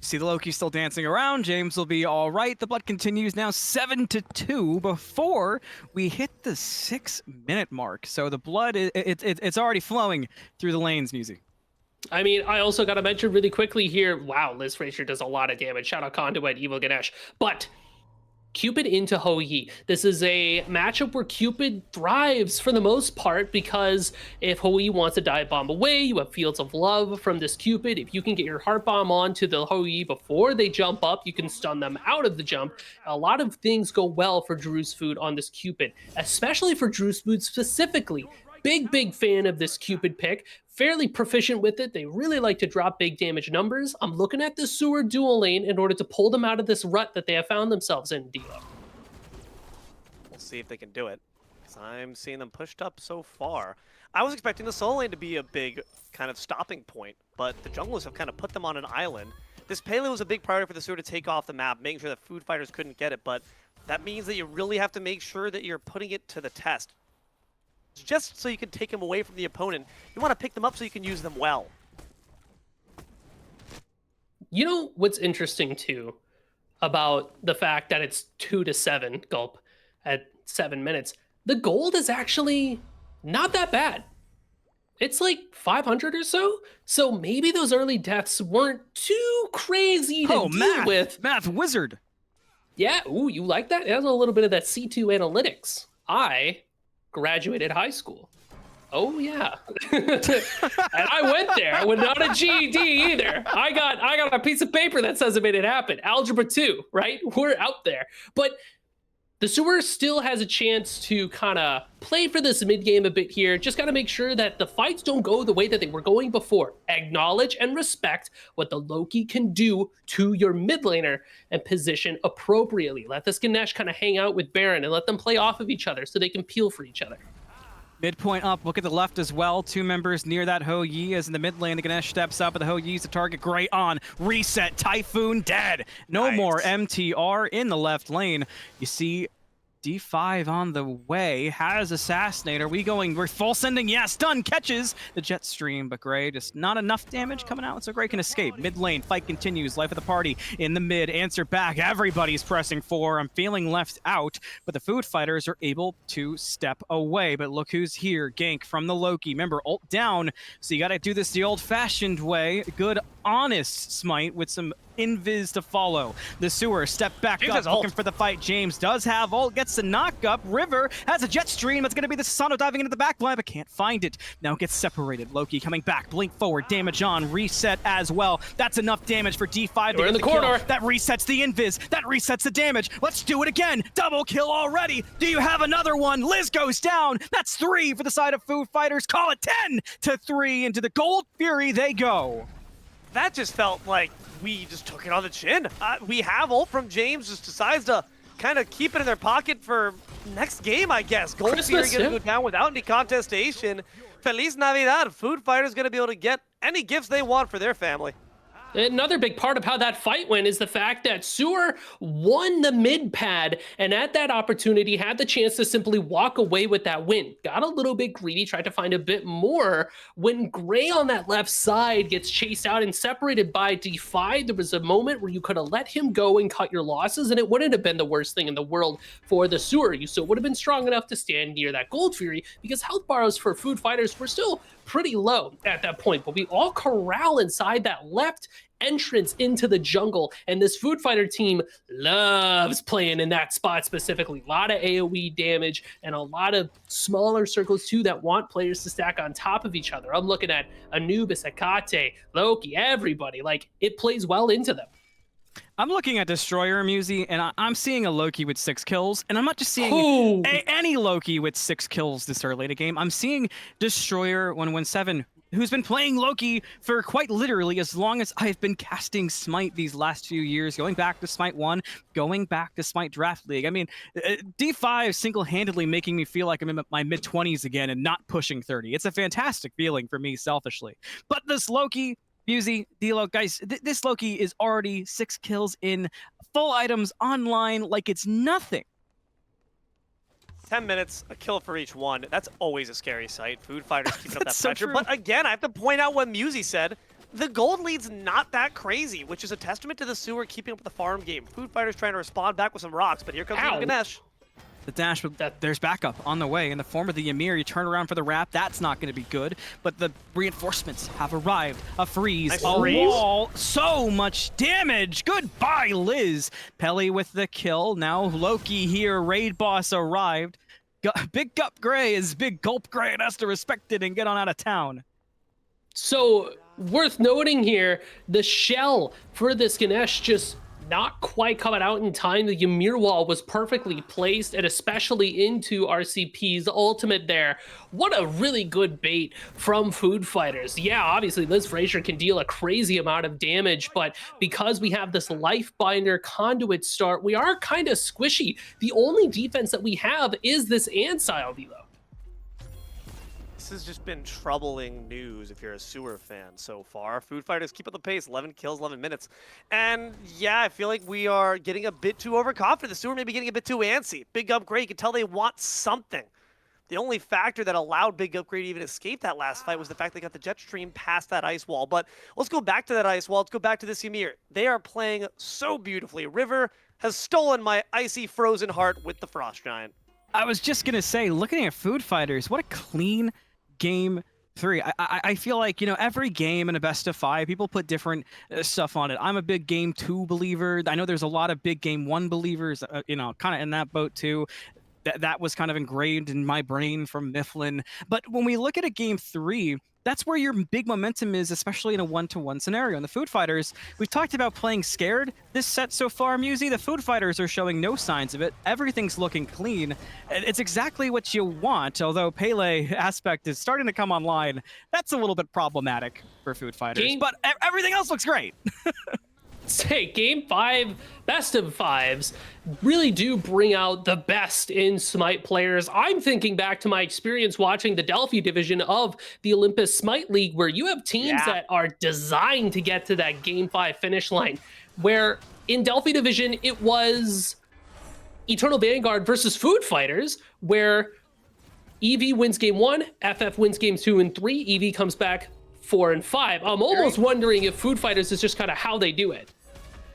[SPEAKER 5] See the Loki still dancing around. James will be all right. The blood continues now 7-2 before we hit the 6-minute mark. So the blood, it's already flowing through the lanes, Musi.
[SPEAKER 2] I mean, I also got to mention really quickly here, wow, Liz Frazier does a lot of damage. Shout out Conduit, Evil Ganesh. But Cupid into Hou-Yi. This is a matchup where Cupid thrives for the most part because if Hou-Yi wants to dive bomb away, you have Fields of Love from this Cupid. If you can get your Heart Bomb onto the Hou-Yi before they jump up, you can stun them out of the jump. A lot of things go well for Drew's Food on this Cupid, especially for Drew's Food specifically. Big fan of this Cupid pick. Fairly proficient with it. They really like to drop big damage numbers. I'm looking at the Sewer dual lane in order to pull them out of this rut that they have found themselves in, Dio.
[SPEAKER 1] We'll see if they can do it, because I'm seeing them pushed up so far. I was expecting the solo lane to be a big kind of stopping point, but the junglers have kind of put them on an island. This payload was a big priority for the Sewer to take off the map, making sure that food fighters couldn't get it, but that means that you really have to make sure that you're putting it to the test. Just so you can take them away from the opponent. You want to pick them up so you can use them well.
[SPEAKER 2] You know what's interesting too about the fact that it's 2-7 gulp at 7 minutes? The gold is actually not that bad. It's like 500 or so. So maybe those early deaths weren't too crazy to deal with.
[SPEAKER 5] Math wizard.
[SPEAKER 2] Yeah, ooh, you like that? It has a little bit of that C2 analytics. I graduated high school. Oh yeah. And I went there without a GED either. I got a piece of paper that says I made it happen. Algebra 2, right? We're out there. But the Sewer still has a chance to kind of play for this mid game a bit here. Just got to make sure that the fights don't go the way that they were going before. Acknowledge and respect what the Loki can do to your mid laner and position appropriately. Let this Ganesh kind of hang out with Baron and let them play off of each other so they can peel for each other.
[SPEAKER 5] Midpoint up, look at the left as well. 2 members near that Hou-Yi as in the mid lane. The Ganesh steps up, but the Hou-Yi's the target. Great on. Reset. Typhoon dead. No more MTR in the left lane. You see D5 on the way, has Assassinator. We're full sending, yes, done, catches the jet stream, but Gray just not enough damage coming out, so Gray can escape. Mid lane, fight continues, life of the party in the mid, answer back, everybody's pressing 4. I'm feeling left out, but the food fighters are able to step away, but look who's here, gank from the Loki. Remember, ult down, so you gotta do this the old-fashioned way. Good, honest smite with some invis to follow. The Sewer step back up, looking for the fight. James does have ult, gets the knock up. River has a jet stream. That's going to be the Sano diving into the back line, but can't find it. Now gets separated. Loki coming back, blink forward, damage on, reset as well. That's enough damage for D5 to get the corridor. That resets the invis. That resets the damage. Let's do it again. Double kill already. Do you have another one? Liz goes down. That's 3 for the side of Food Fighters. Call it 10-3. Into the Gold Fury they go.
[SPEAKER 1] That just felt like we just took it on the chin. We have ult from James, just decides to kind of keep it in their pocket for next game, I guess. Gold Fury gonna go down without any contestation. Feliz Navidad. Food Fighter's gonna be able to get any gifts they want for their family.
[SPEAKER 2] Another big part of how that fight went is the fact that Sewer won the mid pad and at that opportunity had the chance to simply walk away with that win. Got a little bit greedy, tried to find a bit more. When Gray on that left side gets chased out and separated by D5, there was a moment where you could have let him go and cut your losses and it wouldn't have been the worst thing in the world for the Sewer. You still would have been strong enough to stand near that Gold Fury because health bars for Food Fighters were still pretty low at that point, but we all corral inside that left entrance into the jungle, and this Food Fighter team loves playing in that spot specifically. A lot of AoE damage and a lot of smaller circles too that want players to stack on top of each other. I'm looking at Anubis, Akate, Loki, everybody. Like, it plays well into them.
[SPEAKER 5] I'm looking at Destroyer Musi, and I'm seeing a Loki with 6 kills, and I'm not just seeing any Loki with 6 kills this early in the game. I'm seeing Destroyer 117, who's been playing Loki for quite literally as long as I've been casting Smite these last few years, going back to Smite 1, going back to Smite Draft League. I mean, D5 single-handedly making me feel like I'm in my mid-20s again and not pushing 30. It's a fantastic feeling for me selfishly. But this Loki, Musi, D-Lo, guys, this Loki is already 6 kills in, full items online like it's nothing.
[SPEAKER 1] 10 minutes, a kill for each one. That's always a scary sight. Food Fighters keeping up that
[SPEAKER 5] so
[SPEAKER 1] pressure.
[SPEAKER 5] true.
[SPEAKER 1] But again, I have to point out what Musi said. The gold lead's not that crazy, which is a testament to the Sewer keeping up with the farm game. Food Fighters trying to respond back with some rocks, but here comes Ganesh.
[SPEAKER 5] The dash, but there's backup on the way in the form of the Ymir. You turn around for the wrap. That's not going to be good. But the reinforcements have arrived. A freeze,
[SPEAKER 1] Nice
[SPEAKER 5] a
[SPEAKER 1] freeze.
[SPEAKER 5] wall. So much damage. Goodbye, Liz. Pelly with the kill. Now Loki here. Raid boss arrived. Big Gulp Gray is Big Gulp Gray and has to respect it and get on out of town.
[SPEAKER 2] So, worth noting here, the shell for this Ganesh just not quite coming out in time. The Ymir wall was perfectly placed, and especially into RCP's ultimate there. What a really good bait from Food Fighters. Yeah, obviously Liz Frazier can deal a crazy amount of damage, but because we have this life binder conduit start, we are kind of squishy. The only defense that we have is this Ansile Velo.
[SPEAKER 1] This has just been troubling news if you're a Sewer fan so far. Food Fighters keep up the pace, 11 kills, 11 minutes. And yeah, I feel like we are getting a bit too overconfident. The Sewer may be getting a bit too antsy. Big Upgrade, you can tell they want something. The only factor that allowed Big Upgrade to even escape that last fight was the fact they got the jet stream past that ice wall. But let's go back to that ice wall. Let's go back to this Ymir. They are playing so beautifully. River has stolen my icy frozen heart with the Frost Giant.
[SPEAKER 5] I was just going to say, looking at Food Fighters, what a clean Game 3. I feel like, you know, every game in a best of 5, people put different stuff on it. I'm a big Game 2 believer. I know there's a lot of big Game 1 believers, you know, kind of in that boat too. That was kind of engraved in my brain from Mifflin. But when we look at a Game 3, that's where your big momentum is, especially in a 1-to-1 scenario. And the Food Fighters, we've talked about playing scared this set so far, Musy. The Food Fighters are showing no signs of it. Everything's looking clean. It's exactly what you want, although Pele aspect is starting to come online. That's a little bit problematic for Food Fighters, but everything else looks great.
[SPEAKER 2] Say Game 5 best of 5s really do bring out the best in Smite players. I'm thinking back to my experience watching the Delphi division of the Olympus Smite League, where you have teams that are designed to get to that Game 5 finish line, where in Delphi division it was Eternal Vanguard versus Food Fighters, where EV wins Game 1, FF wins Game 2 and 3, EV comes back 4 and 5. I'm almost wondering if Food Fighters is just kind of how they do it.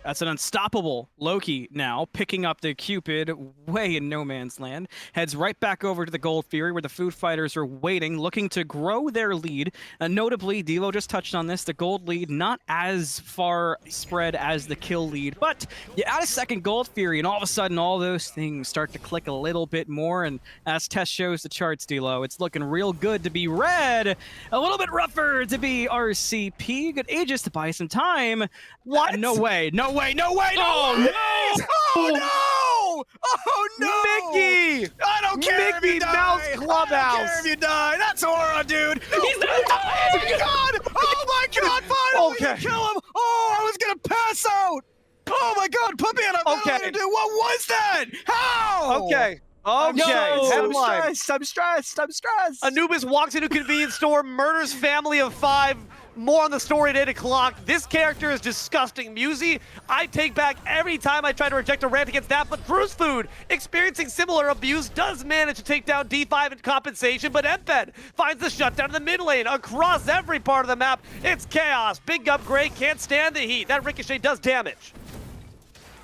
[SPEAKER 5] That's an unstoppable Loki now, picking up the Cupid way in no man's land. Heads right back over to the Gold Fury, where the Food Fighters are waiting, looking to grow their lead. Notably, Devo just touched on this, the gold lead not as far spread as the kill lead, but you add a second Gold Fury, and all of a sudden, all those things start to click a little bit more, and as Tess shows the charts, Delo, it's looking real good to be red, a little bit rougher to be RCP. Good Aegis to buy some time.
[SPEAKER 1] What?
[SPEAKER 5] No way, no way, no way, no
[SPEAKER 2] Oh,
[SPEAKER 5] way!
[SPEAKER 2] no!
[SPEAKER 5] Oh no! Oh no!
[SPEAKER 1] Mickey!
[SPEAKER 5] I don't care if
[SPEAKER 1] Mickey
[SPEAKER 5] you die!
[SPEAKER 1] Mouse
[SPEAKER 5] I don't
[SPEAKER 1] Clubhouse!
[SPEAKER 5] care if you die! That's Aura, dude! No.
[SPEAKER 2] He's not
[SPEAKER 5] Oh my god! Oh my god! Finally
[SPEAKER 1] Okay.
[SPEAKER 5] you kill him! Oh, I was gonna pass out! Oh my god, put me on a
[SPEAKER 1] Okay.
[SPEAKER 5] dude. What was that? How?
[SPEAKER 1] Okay.
[SPEAKER 5] I'm
[SPEAKER 1] Okay.
[SPEAKER 5] stressed.
[SPEAKER 1] Head
[SPEAKER 5] I'm
[SPEAKER 1] line.
[SPEAKER 5] stressed. I'm stressed. I'm stressed.
[SPEAKER 1] Anubis walks into a convenience store, murders family of 5. More on the story at 8 o'clock. This character is disgusting. Musy, I take back every time I try to reject a rant against that, but Bruce Food, experiencing similar abuse, does manage to take down D5 in compensation, but Emped finds the shutdown in the mid lane. Across every part of the map, it's chaos. Big Upgrade can't stand the heat. That Ricochet does damage.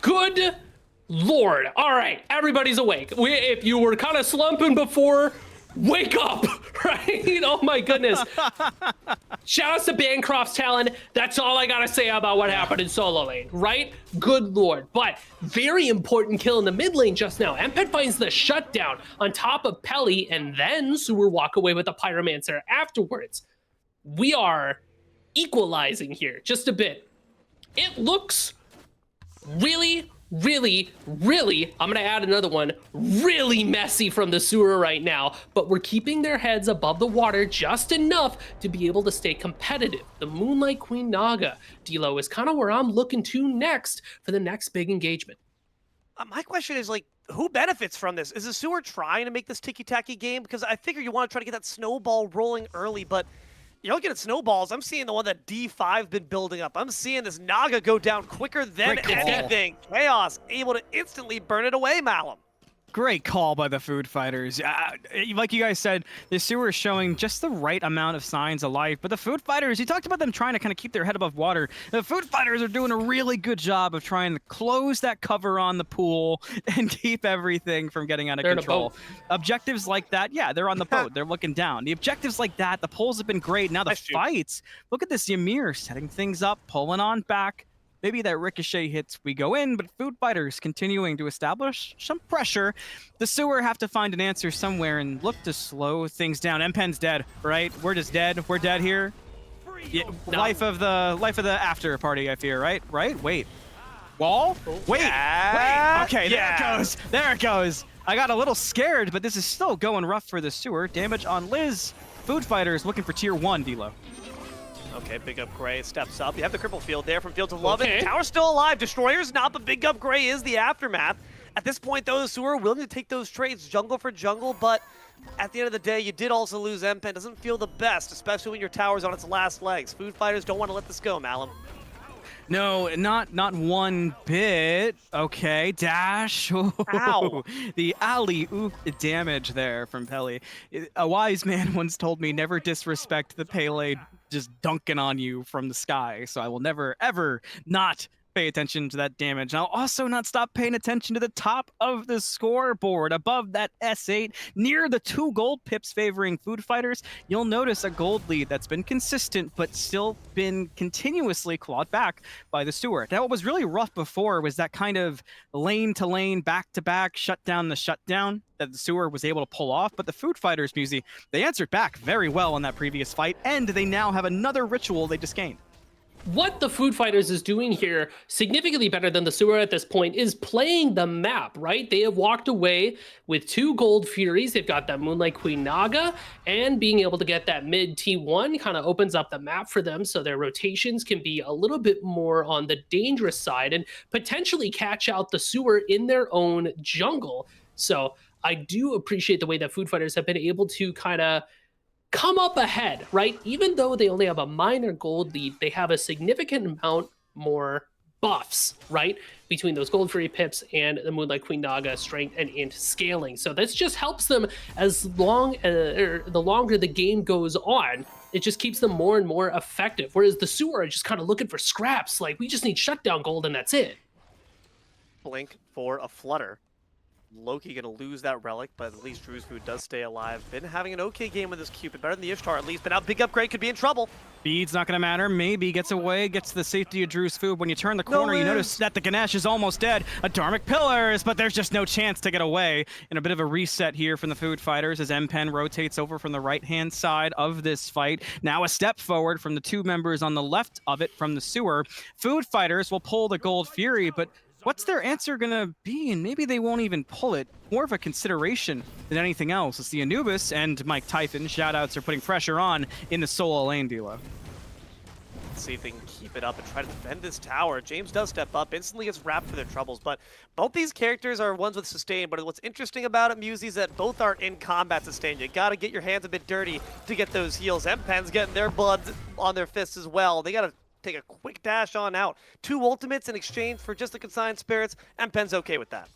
[SPEAKER 2] Good Lord. All right, everybody's awake. If you were kind of slumping before, wake up, right? Oh my goodness. Shout outs to Bancroft's talent. That's all I gotta say about what happened in solo lane, right? Good Lord. But very important kill in the mid lane just now. Emped finds the shutdown on top of Pelly, and then Sewer walk away with the Pyromancer afterwards. We are equalizing here just a bit. It looks really, I'm gonna add another one, really messy from the Sewer right now, but we're keeping their heads above the water just enough to be able to stay competitive. The Moonlight Queen Naga, Delo, is kind of where I'm looking to next for the next big engagement.
[SPEAKER 1] My question is, like, who benefits from this? Is the Sewer trying to make this ticky-tacky game? Because I figure you want to try to get that snowball rolling early, but you're looking at snowballs. I'm seeing the one that D5 been building up. I'm seeing this Naga go down quicker than
[SPEAKER 5] Great call.
[SPEAKER 1] anything. Chaos able to instantly burn it away, Malum.
[SPEAKER 5] Great call by the food fighters. Like you guys said, the sewer is showing just the right amount of signs of life, but the food fighters, you talked about them trying to kind of keep their head above water. The food fighters are doing a really good job of trying to close that cover on the pool and keep everything from getting out of control. Objectives like that, yeah, they're on the boat. They're looking down. The objectives like that, the pulls have been great. Now the fights, look at this Ymir setting things up, pulling on back. Maybe that ricochet hits, we go in, but food fighters continuing to establish some pressure. The sewer have to find an answer somewhere and look to slow things down. M-Pen's dead, right? We're just dead. We're dead here. Yeah, no. Life of the after party, I fear, right? Wait. Wall? Wait. Okay, there it goes. There it goes. I got a little scared, but this is still going rough for the sewer. Damage on Liz. Food fighters looking for tier 1, D-Lo.
[SPEAKER 1] Okay, Big Up Gray steps up. You have the cripple field there from Field to Love It. Tower's still alive. Destroyer's not, but Big Up Gray is the aftermath. At this point, though, the sewer are willing to take those trades jungle for jungle, but at the end of the day, you did also lose M-Pen. Doesn't feel the best, especially when your tower's on its last legs. Food fighters don't want to let this go, Malum.
[SPEAKER 5] No, not one bit. Okay, dash.
[SPEAKER 1] Ow.
[SPEAKER 5] The alley-oop damage there from Pele. A wise man once told me never disrespect the Pele just dunking on you from the sky. So I will never, ever not pay attention to that damage. And I'll also not stop paying attention to the top of the scoreboard above that S8 near the 2 gold pips favoring food fighters. You'll notice a gold lead that's been consistent but still been continuously clawed back by the Steward. Now what was really rough before was that kind of lane to lane, back to back, shut down the shutdown that the sewer was able to pull off, but the food fighters, Musi, they answered back very well in that previous fight, and they now have another ritual they just gained.
[SPEAKER 2] What the food fighters is doing here, significantly better than the sewer at this point, is playing the map, right? They have walked away with 2 gold furies. They've got that Moonlight Queen Naga, and being able to get that mid T1 kind of opens up the map for them, so their rotations can be a little bit more on the dangerous side and potentially catch out the sewer in their own jungle. So I do appreciate the way that food fighters have been able to kind of come up ahead, right? Even though they only have a minor gold lead, they have a significant amount more buffs, right? Between those gold fury pips and the Moonlight Queen Naga strength and int scaling. So this just helps them as long the longer the game goes on, it just keeps them more and more effective. Whereas the sewer are just kind of looking for scraps, like we just need shutdown gold and that's it.
[SPEAKER 1] Blink for a flutter. Loki gonna lose that relic, but at least Drew's Food does stay alive. Been having an okay game with this Cupid, better than the Ishtar at least, but now Big Upgrade could be in trouble.
[SPEAKER 5] Speed's not gonna matter, maybe gets away, gets to the safety of Drew's Food. When you turn the corner, you notice that the Ganesh is almost dead. A Dharmic Pillars, but there's just no chance to get away. And a bit of a reset here from the Food Fighters as M-Pen rotates over from the right-hand side of this fight. Now a step forward from the 2 members on the left of it from the sewer. Food Fighters will pull the Gold Fury, but what's their answer gonna be? And maybe they won't even pull it. More of a consideration than anything else. It's the Anubis and Mike Typhon. Shoutouts are putting pressure on in the solo lane, Dilo.
[SPEAKER 1] Let's see if they can keep it up and try to defend this tower. James does step up, instantly gets wrapped for their troubles, but both these characters are ones with sustain, but what's interesting about it, Musi, is that both aren't in combat sustain. You gotta get your hands a bit dirty to get those heals. M-Pen's getting their blood on their fists as well. They gotta take a quick dash on out. 2 ultimates in exchange for just the consigned spirits. M-Pen's okay with that.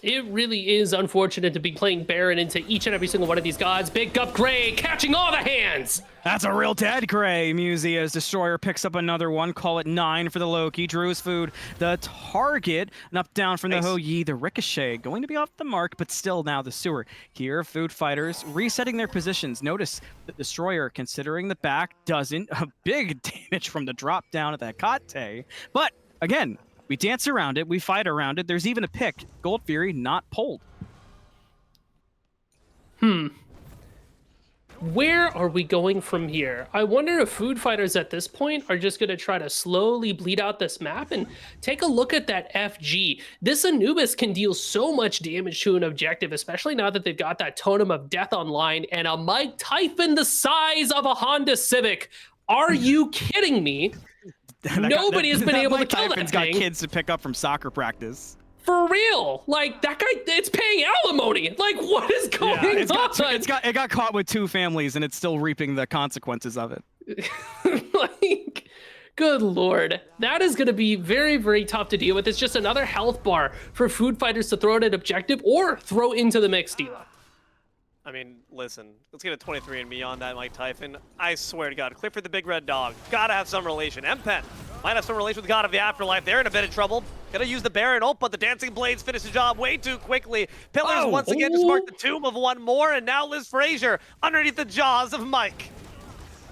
[SPEAKER 2] It really is unfortunate to be playing Baron into each and every single one of these gods. Big Up Gray catching all the hands.
[SPEAKER 5] That's a real dead Gray, Musi, as Destroyer picks up another one. Call it 9 for the Loki. Drew's Food, the target. An up down from the Ho Yi. The Ricochet going to be off the mark, but still now the sewer. Here, Food Fighters resetting their positions. Notice the Destroyer considering the back doesn't. A big damage from the drop down at the Kate. But again, we dance around it, we fight around it. There's even a pick. Gold Fury not pulled.
[SPEAKER 2] Where are we going from here? I wonder if food fighters at this point are just going to try to slowly bleed out this map and take a look at that FG. This Anubis can deal so much damage to an objective, especially now that they've got that Totem of Death online and a Mike Typhon the size of a Honda Civic. Are you kidding me? Nobody has been able to kill that thing.
[SPEAKER 5] Got kids to pick up from soccer practice.
[SPEAKER 2] For real, like that guy, it's paying alimony. Like, what is going on?
[SPEAKER 5] It got caught with 2 families, and it's still reaping the consequences of it.
[SPEAKER 2] Like, Good lord. That is going to be very, very tough to deal with. It's just another health bar for food fighters to throw at an objective or throw into the mix, Dilo.
[SPEAKER 1] I mean, listen, let's get a 23andMe on that, Mike Typhon. I swear to God, Clifford the Big Red Dog, gotta have some relation. M-Pen might have some relation with the God of the Afterlife. They're in a bit of trouble. Gonna use the Baron ult, but the Dancing Blades finish the job way too quickly. Pillars once again just marked the tomb of one more, and now Liz Frazier underneath the jaws of Mike.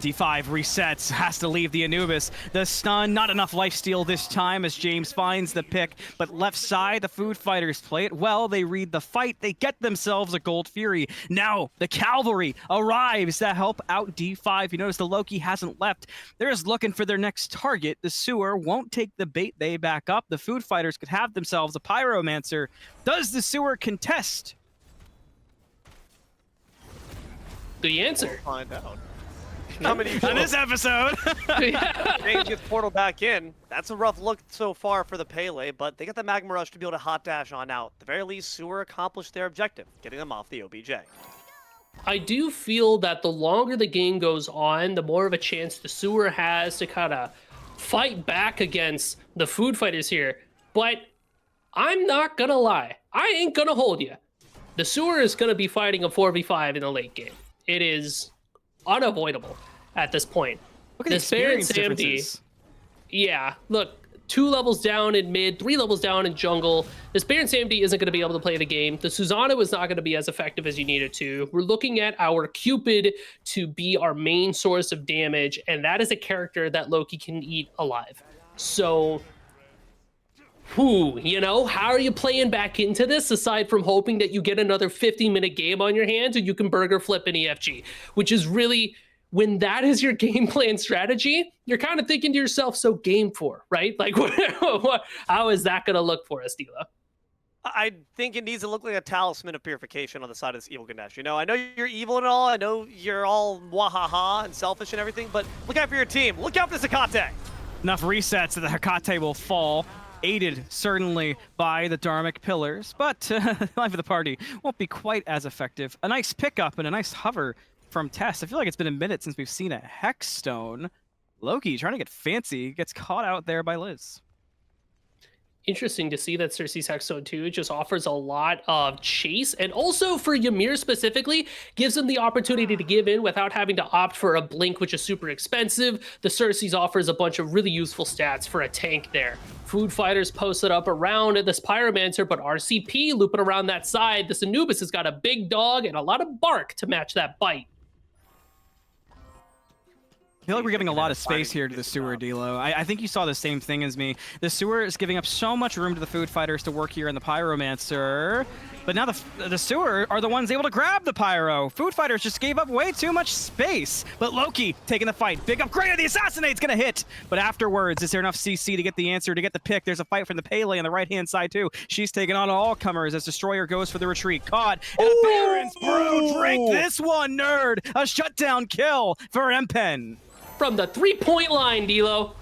[SPEAKER 5] D5 resets, has to leave the Anubis. The stun, not enough lifesteal this time as James finds the pick, but left side, the food fighters play it well. They read the fight, they get themselves a Gold Fury. Now, the cavalry arrives to help out D5. You notice the Loki hasn't left. They're just looking for their next target. The Sewer won't take the bait, they back up. The food fighters could have themselves a Pyromancer. Does the Sewer contest?
[SPEAKER 2] The answer.
[SPEAKER 1] We'll find out. Coming
[SPEAKER 5] On this episode.
[SPEAKER 1] James gets portal back in. That's a rough look so far for the Pele, but they got the Magma Rush to be able to hot dash on out. At the very least, Sewer accomplished their objective, getting them off the OBJ.
[SPEAKER 2] I do feel that the longer the game goes on, the more of a chance the Sewer has to kind of fight back against the food fighters here. But I'm not gonna lie. I ain't gonna hold you. The Sewer is gonna be fighting a 4v5 in the late game. It is unavoidable at this point.
[SPEAKER 5] Look at the experience differences.
[SPEAKER 2] Yeah, look, 2 levels down in mid, 3 levels down in jungle. This Baron Samedi isn't going to be able to play the game. The Susanna is not going to be as effective as you need it to. We're looking at our Cupid to be our main source of damage, and that is a character that Loki can eat alive. So, you know, how are you playing back into this aside from hoping that you get another 50-minute game on your hands and you can burger flip an EFG, which is really, when that is your game plan strategy, you're kind of thinking to yourself, so game 4, right? Like, how is that going to look for us, Dila?
[SPEAKER 1] I think it needs to look like a talisman of purification on the side of this evil Ganesh. You know, I know you're evil and all. I know you're all wahaha and selfish and everything, but look out for your team. Look out for this Hecate.
[SPEAKER 5] Enough resets that the Hecate will fall. Aided, certainly, by the Dharmic Pillars, but Life of the Party won't be quite as effective. A nice pickup and a nice hover from Tess. I feel like it's been a minute since we've seen a Hex Stone. Loki trying to get fancy, gets caught out there by Liz.
[SPEAKER 2] Interesting to see that Cersei's Hexstone 2 just offers a lot of chase, and also for Ymir specifically, gives him the opportunity to give in without having to opt for a blink, which is super expensive. The Cersei's offers a bunch of really useful stats for a tank there. Food fighters posted up around this Pyromancer, but RCP looping around that side. This Anubis has got a big dog and a lot of bark to match that bite.
[SPEAKER 5] I feel like we're giving a lot of space here to the Sewer, D'Lo. I think you saw the same thing as me. The Sewer is giving up so much room to the food fighters to work here in the Pyromancer. But now the Sewer are the ones able to grab the Pyro. Food fighters just gave up way too much space. But Loki taking the fight. Big upgrade, the Assassinate's gonna hit. But afterwards, is there enough CC to get the answer, to get the pick? There's a fight from the Pele on the right-hand side too. She's taking on all comers as Destroyer goes for the retreat. Caught. And a Baron's Brew. Drink this one, nerd. A shutdown kill for M-Pen.
[SPEAKER 2] From the 3-point line, D'Lo.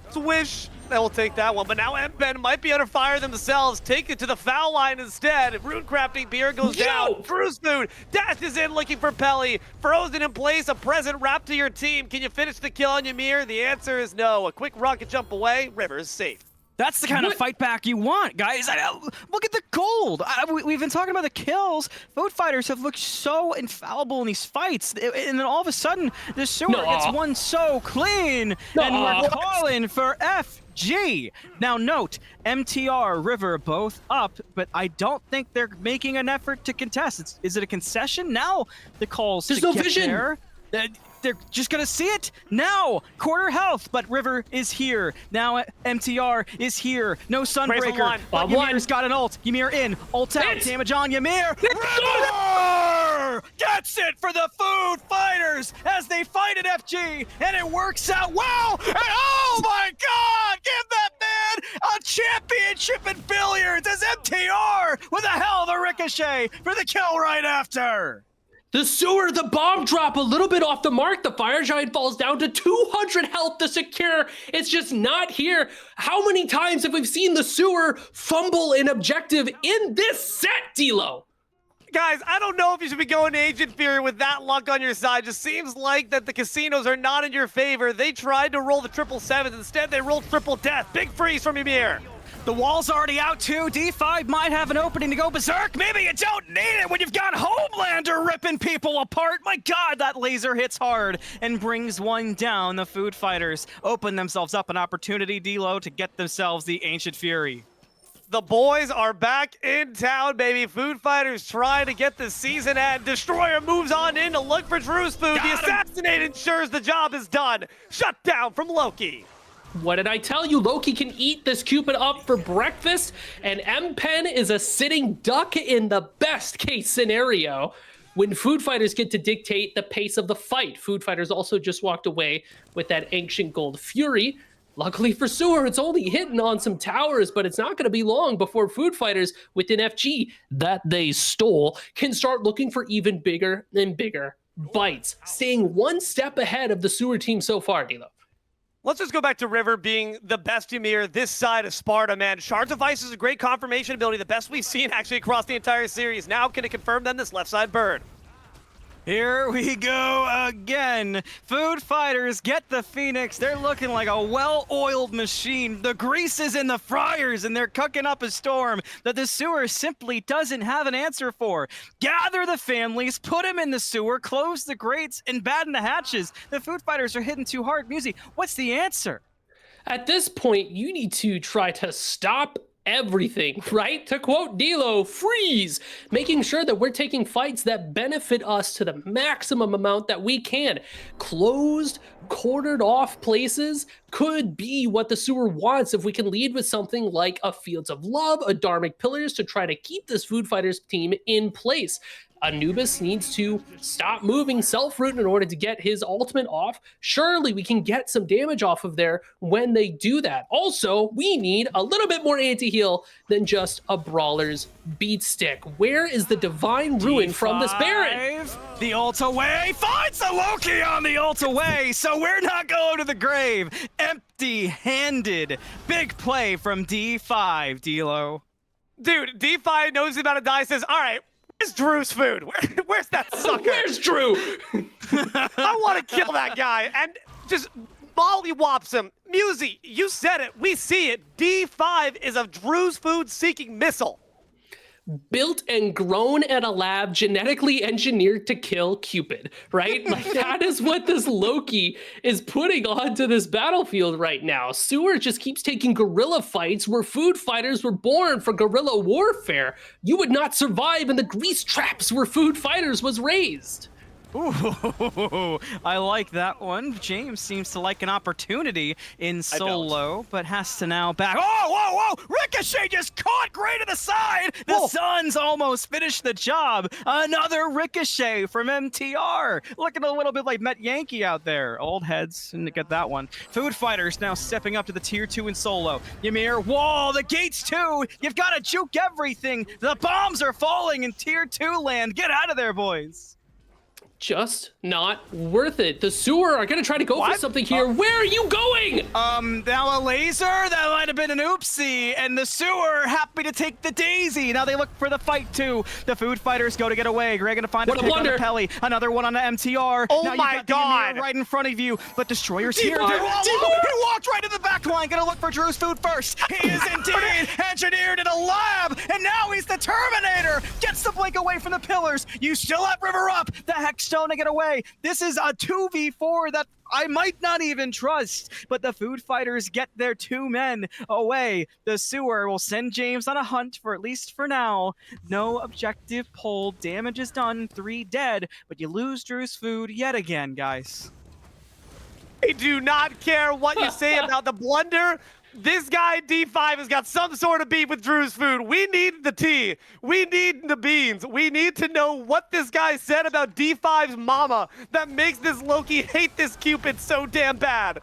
[SPEAKER 1] Swish. They will take that one, but now M-Pen might be under fire themselves. Take it to the foul line instead. Rune Crafting Beer goes down. Bruce Food dashes in looking for Pelly. Frozen in place, a present wrapped to your team. Can you finish the kill on Ymir? The answer is no. A quick rocket jump away. River is safe.
[SPEAKER 5] That's the kind of fight back you want, guys. Look at the gold. We've been talking about the kills. Food fighters have looked so infallible in these fights. And then all of a sudden, the Sewer gets one so clean. And we're calling for FG. Now note, MTR, River, both up, but I don't think they're making an effort to contest. Is it a concession? Now the calls
[SPEAKER 2] There's
[SPEAKER 5] to
[SPEAKER 2] no
[SPEAKER 5] get
[SPEAKER 2] vision.
[SPEAKER 5] there. They're just gonna see it now. Quarter health, but River is here. Now MTR is here. No Sunbreaker. But Ymir's got an ult. Ymir in. Ult out. Damage on Ymir. River gets it for the Food Fighters as they fight at FG, and it works out well. And oh my God, give that man a championship in billiards as MTR with a hell of a ricochet for the kill right after.
[SPEAKER 2] The Sewer, the bomb drop a little bit off the mark. The Fire Giant falls down to 200 health to secure. It's just not here. How many times have we seen the Sewer fumble an objective in this set, D'Lo?
[SPEAKER 1] Guys, I don't know if you should be going to Ancient Fury with that luck on your side. Just seems like that the casinos are not in your favor. They tried to roll the triple sevens. Instead, they rolled triple death. Big freeze from Ymir.
[SPEAKER 9] The wall's already out too. D5 might have an opening to go berserk. Maybe you don't need it when you've got Homelander ripping people apart. My God, that laser hits hard and brings one down. The Food Fighters open themselves up an opportunity, D-Lo, to get themselves the Ancient Fury.
[SPEAKER 1] The boys are back in town, baby. Food Fighters trying to get the season end. Destroyer moves on in to look for Drew's food. The assassinate ensures the job is done. Shut down from Loki.
[SPEAKER 2] What did I tell you? Loki can eat this Cupid up for breakfast, and M-Pen is a sitting duck in the best case scenario. When Food Fighters get to dictate the pace of the fight, Food Fighters also just walked away with that Ancient Gold Fury. Luckily for Sewer, it's only hitting on some towers, but it's not going to be long before Food Fighters with an FG that they stole can start looking for even bigger and bigger bites, staying one step ahead of the Sewer team so far, D'Lo.
[SPEAKER 1] Let's just go back to River being the best Ymir this side of Sparta, man. Shards of Ice is a great confirmation ability, the best we've seen actually across the entire series. Now can it confirm then this left side bird?
[SPEAKER 9] Here we go again. Food Fighters get the Phoenix. They're looking like a well-oiled machine. The grease is in the fryers, and they're cooking up a storm that the sewer simply doesn't have an answer for. Gather the families, put them in the sewer, close the grates, and batten the hatches. The Food Fighters are hitting too hard. Musi, what's the answer?
[SPEAKER 2] At this point, you need to try to stop everything, right? To quote D'Lo, freeze, making sure that we're taking fights that benefit us to the maximum amount that we can. Closed, quartered off places could be what the sewer wants if we can lead with something like a Fields of Love, a Dharmic Pillars to try to keep this Food Fighters team in place. Anubis needs to stop moving self-root in order to get his ultimate off. Surely we can get some damage off of there when they do that. Also, we need a little bit more anti-heal than just a Brawler's Beat Stick. Where is the Divine Ruin from this Baron?
[SPEAKER 9] The ult away finds the Loki on the ult away, so we're not going to the grave. Empty-handed. Big play from D5, D-Lo.
[SPEAKER 1] Dude, D5 knows the amount of die, says, all right, where's Drew's food? Where's that sucker?
[SPEAKER 2] Where's Drew?
[SPEAKER 1] I want to kill that guy and just mollywops him. Musi, you said it. We see it. D5 is a Drew's food seeking missile.
[SPEAKER 2] Built and grown at a lab, genetically engineered to kill Cupid, right? Like that is what this Loki is putting onto this battlefield right now. Sewer just keeps taking guerrilla fights where Food Fighters were born for guerrilla warfare. You would not survive in the grease traps where Food Fighters was raised.
[SPEAKER 9] Ooh, I like that one. James seems to like an opportunity in solo, but has to now back. Oh, whoa, whoa! Ricochet just caught great to the side! The Suns almost finished the job. Another Ricochet from MTR. Looking a little bit like Met Yankee out there. Old heads, didn't get that one. Food Fighters now stepping up to the tier 2 in solo. Ymir, whoa, the gates too! You've got to juke everything! The bombs are falling in tier 2 land! Get out of there, boys!
[SPEAKER 2] Just not worth it. The sewer are gonna try to go for something here. Where are you going?
[SPEAKER 9] Now a laser? That might have been an oopsie. And the sewer happy to take the daisy. Now they look for the fight too. The Food Fighters go to get away. Greg gonna find a pick on the Pelly. Another one on the MTR.
[SPEAKER 1] Oh
[SPEAKER 9] now
[SPEAKER 1] my God!
[SPEAKER 9] Right in front of you. But Destroyer's here. He walked right to the back line. Gonna look for Drew's food first. He is indeed engineered in a lab. And now he's the Terminator. Gets the blink away from the pillars. You still have River up. The Hexstone to get away. This is a 2v4 that I might not even trust, but the Food Fighters get their 2 men away. The sewer will send James on a hunt for at least for now. No objective pull. Damage is done. 3 dead, but you lose Drew's food yet again, guys.
[SPEAKER 1] I do not care what you say about the blunder. This guy, D5, has got some sort of beef with Drew's food. We need the tea. We need the beans. We need to know what this guy said about D5's mama that makes this Loki hate this Cupid so damn bad.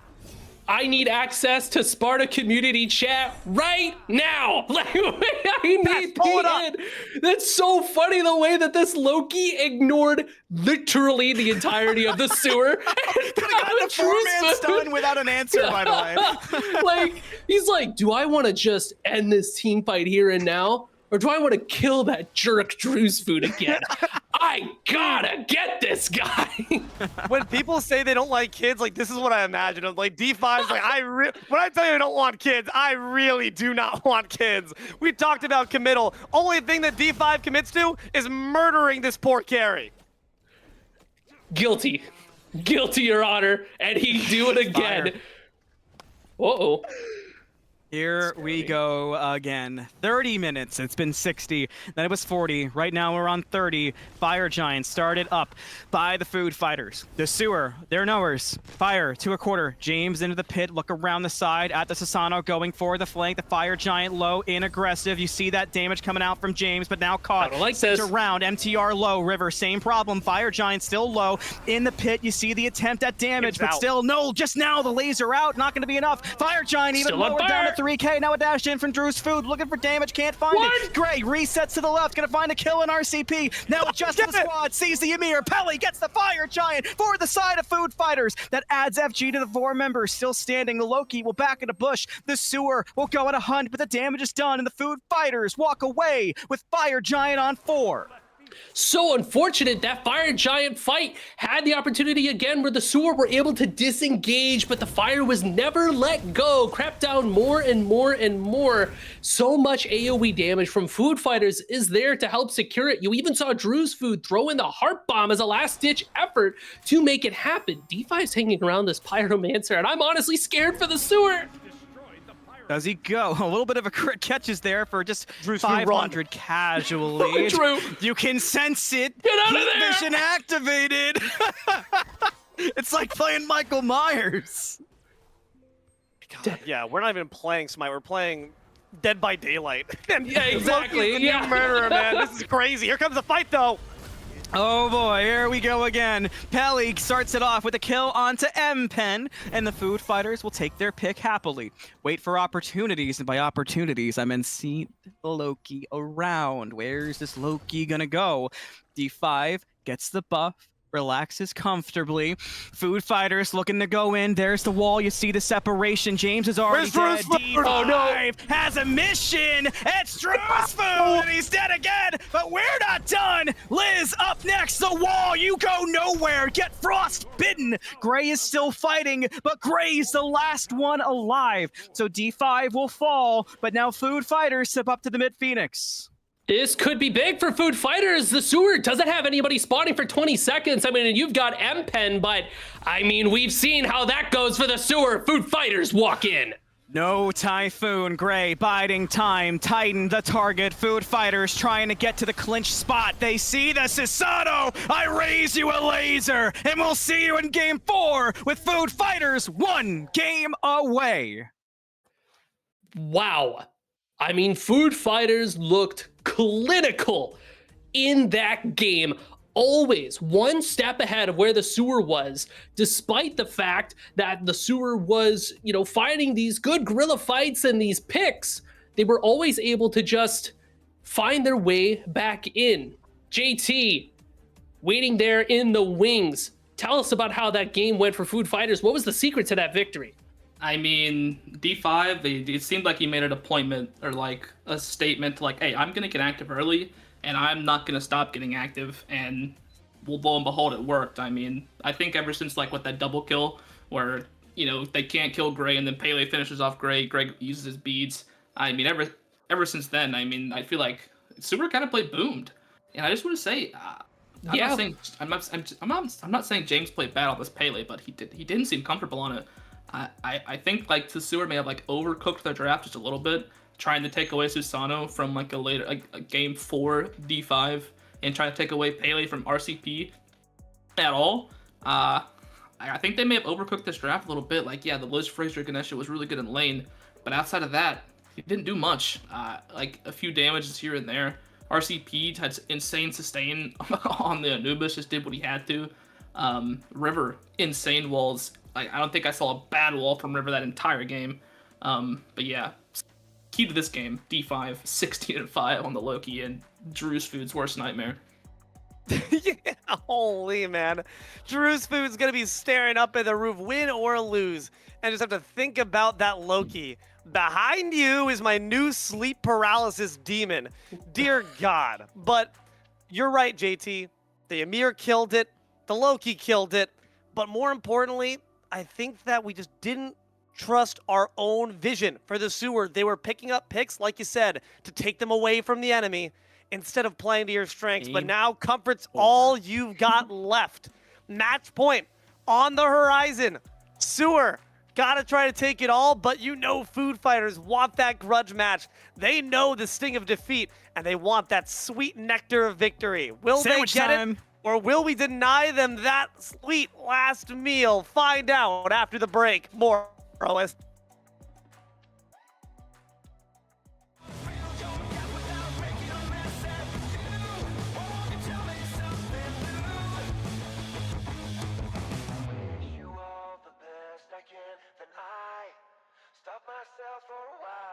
[SPEAKER 2] I need access to Sparta community chat right now. Like, I need
[SPEAKER 1] pull it up.
[SPEAKER 2] That's so funny the way that this Loki ignored literally the entirety of the sewer.
[SPEAKER 9] Could have gotten a 4-man stun without an answer, by the way.
[SPEAKER 2] Like, he's like, do I want to just end this team fight here and now? Or do I want to kill that jerk Drew's food again? I gotta get this guy.
[SPEAKER 1] When people say they don't like kids, like this is what I imagine. Of like D5's like when I tell you I don't want kids, I really do not want kids. We talked about committal. Only thing that D5 commits to is murdering this poor carry.
[SPEAKER 2] Guilty. Guilty, Your Honor. And he do it again. Uh-oh.
[SPEAKER 5] Here we go again. 30 minutes. It's been 60. Then it was 40. Right now we're on 30. Fire Giant started up by the food fighters. The sewer, they're knowers. Fire to a quarter. James into the pit. Look around the side at the Sasano going for the flank. The Fire Giant low in aggressive. You see that damage coming out from James, but now caught.
[SPEAKER 2] I don't like this.
[SPEAKER 5] Around MTR low. River, same problem. Fire Giant still low. In the pit, you see the attempt at damage, but still no. Just now the laser out. Not going to be enough. Fire Giant even
[SPEAKER 2] Still on
[SPEAKER 5] lower down
[SPEAKER 2] fire.
[SPEAKER 5] at 3K. Now a dash in from Drew's food, looking for damage, can't find it. Gray resets to the left, gonna find a kill in RCP. Now adjusts the squad, sees the Ymir. Pelly gets the Fire Giant for the side of food fighters. That adds FG to the 4 members, still standing. The Loki will back in a bush. The sewer will go on a hunt, but the damage is done, and the food fighters walk away with Fire Giant on 4.
[SPEAKER 2] So unfortunate that Fire Giant fight had the opportunity again where the sewer were able to disengage, but the fire was never let go. Crept down more and more and more. So much AoE damage from food fighters is there to help secure it. You even saw Drew's food throw in the heart bomb as a last-ditch effort to make it happen. D5's hanging around this Pyromancer, and I'm honestly scared for the sewer.
[SPEAKER 5] Does he go? A little bit of a crit catches there for just
[SPEAKER 1] Drew's
[SPEAKER 5] 500 casually.
[SPEAKER 2] Drew.
[SPEAKER 5] You can sense it.
[SPEAKER 2] Get out of
[SPEAKER 5] Heat
[SPEAKER 2] there.
[SPEAKER 5] vision activated. It's like playing Michael Myers.
[SPEAKER 1] God, yeah, we're not even playing Smite. We're playing Dead by Daylight. And
[SPEAKER 2] Yeah, exactly,
[SPEAKER 1] Loki's the new
[SPEAKER 2] yeah.
[SPEAKER 1] murderer, man. This is crazy. Here comes the fight, though.
[SPEAKER 5] Oh boy, here we go again. Pelly starts it off with a kill onto M-Pen, and the food fighters will take their pick happily. Wait for opportunities, and by opportunities, I mean see the Loki around. Where's this Loki gonna go? D5 gets the buff, relaxes comfortably. Food fighters looking to go in. There's the wall. You see the separation. James is already
[SPEAKER 1] Where's
[SPEAKER 5] dead.
[SPEAKER 1] Drew's food?
[SPEAKER 5] D5
[SPEAKER 1] Oh, no.
[SPEAKER 5] has a mission. It's Drew's food, and he's dead again. But we're not done. Liz up next. The wall. You go nowhere. Get frostbitten. Gray is still fighting, but Gray's the last one alive. So D5 will fall, but now food fighters step up to the mid Phoenix.
[SPEAKER 2] This could be big for food fighters. The sewer doesn't have anybody spawning for 20 seconds. I mean, you've got M-Pen, but I mean, we've seen how that goes for the sewer. Food fighters walk in.
[SPEAKER 5] No Typhoon, Gray biding time, Titan the target, food fighters trying to get to the clinch spot. They see the Sasano, I raise you a laser, and we'll see you in game 4 with food fighters 1 game away.
[SPEAKER 2] Wow. I mean, food fighters looked clinical in that game. Always one step ahead of where the sewer was, despite the fact that the sewer was, you know, fighting these good guerrilla fights and these picks. They were always able to just find their way back in. JT, waiting there in the wings. Tell us about how that game went for food fighters. What was the secret to that victory?
[SPEAKER 4] I mean, D5, it seemed like he made an appointment or like a statement like, hey, I'm going to get active early and I'm not going to stop getting active. And well, lo and behold, it worked. I mean, I think ever since like with that double kill where, you know, they can't kill Gray and then Pele finishes off Gray, Greg uses his beads. I mean, ever since then, I mean, I feel like Super kind of played boomed. And I just want to say, I'm not saying James played bad on this Pele, but he didn't seem comfortable on it. I think like the Sewer may have like overcooked their draft just a little bit, trying to take away Susano from like a game 4 D5 and trying to take away Pele from RCP at all. I think they may have overcooked this draft a little bit. Like, yeah, the Liz Fraser Ganesha was really good in lane, but outside of that, he didn't do much. Like a few damages here and there. RCP had insane sustain on the Anubis, just did what he had to. River, insane walls. I don't think I saw a bad wall from River that entire game. But yeah, key to this game, D5, 16-5 on the Loki, and Drew's food's worst nightmare.
[SPEAKER 1] Yeah, holy man. Drew's food's gonna be staring up at the roof, win or lose, and just have to think about that Loki Behind you is my new sleep paralysis demon. Dear God. But you're right, JT. The Ymir killed it. The Loki killed it. But more importantly, I think that we just didn't trust our own vision for the sewer. They were picking up picks, like you said, to take them away from the enemy instead of playing to your strengths. But now comfort's all you've got left. Match point on the horizon. Sewer, gotta try to take it all, but you know food fighters want that grudge match. They know the sting of defeat, and they want that sweet nectar of victory. Will
[SPEAKER 5] Sandwich
[SPEAKER 1] they get
[SPEAKER 5] time.
[SPEAKER 1] it? Or will we deny them that sweet last meal? Find out after the break. More OS.
[SPEAKER 6] You are the best I can, then I stop myself for a while.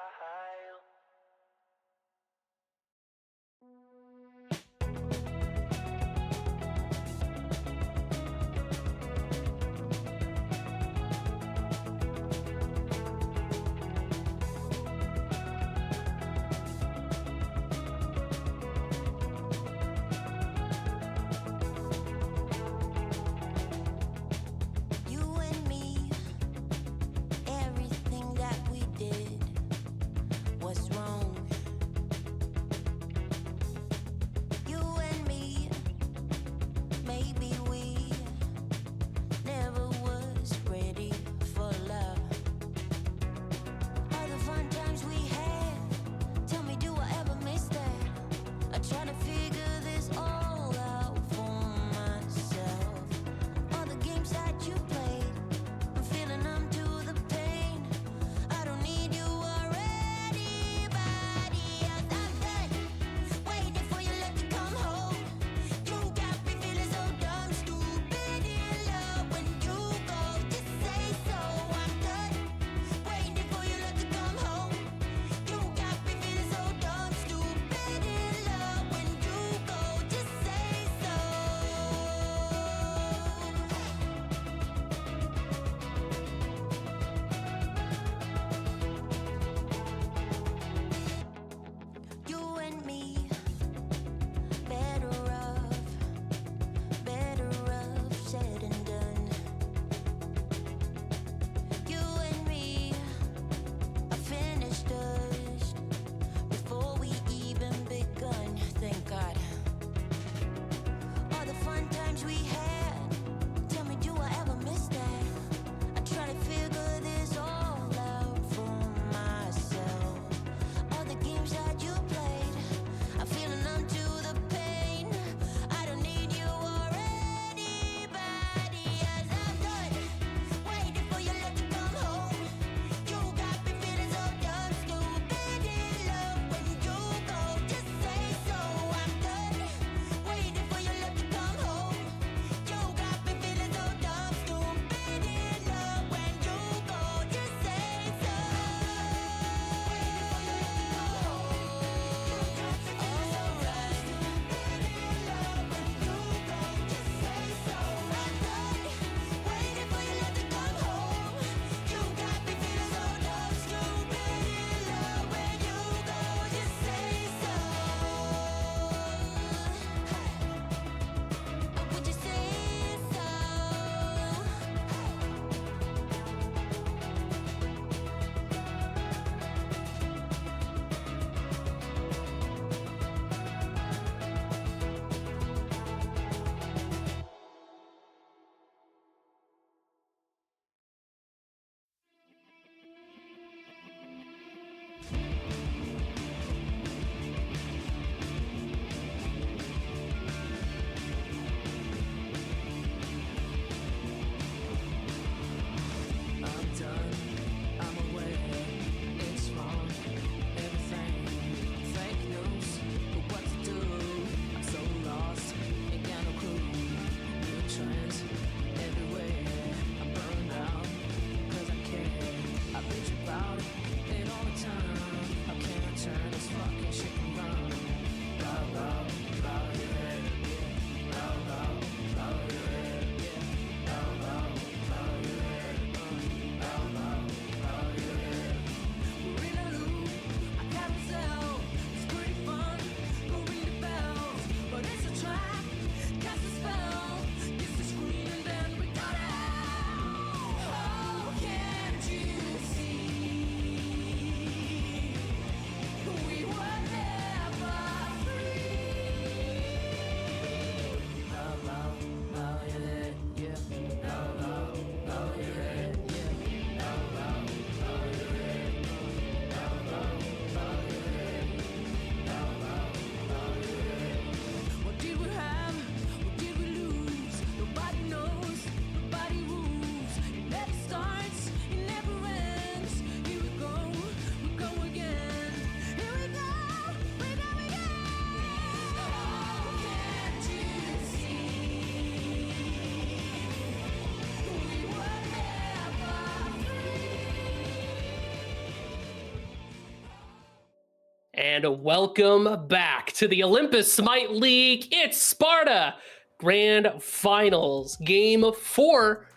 [SPEAKER 2] And welcome back to the Olympus Smite League. It's Sparta Grand Finals, Game 4.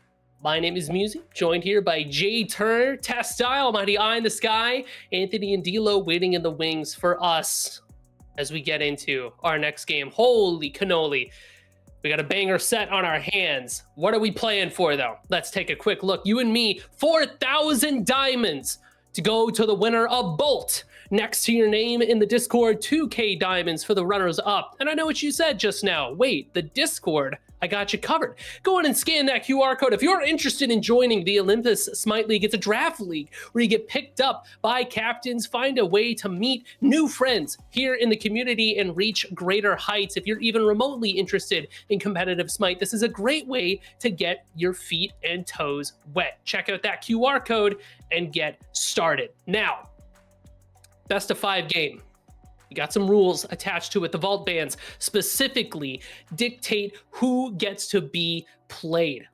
[SPEAKER 2] My name is Musi, joined here by Jay Turner, Testile, Mighty Eye in the Sky, Anthony and D'Lo waiting in the wings for us as we get into our next game. Holy cannoli. We got a banger set on our hands. What are we playing for, though? Let's take a quick look. You and me, 4,000 diamonds to go to the winner of Bolt. Next to your name in the Discord, 2K diamonds for the runners up. And I know what you said just now. Wait, the Discord, I got you covered. Go on and scan that QR code. If you're interested in joining the Olympus Smite League, it's a draft league where you get picked up by captains, find a way to meet new friends here in the community and reach greater heights. If you're even remotely interested in competitive Smite, this is a great way to get your feet and toes wet. Check out that QR code and get started. Now, best of 5 game. You got some rules attached to it. The vault bans specifically dictate who gets to be played.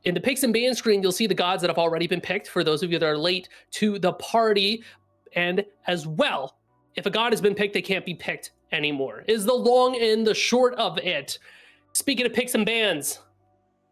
[SPEAKER 2] In the picks and ban screen, you'll see the gods that have already been picked for those of you that are late to the party. And as well, if a god has been picked, they can't be picked anymore, is the long and the short of it. Speaking of picks and bans,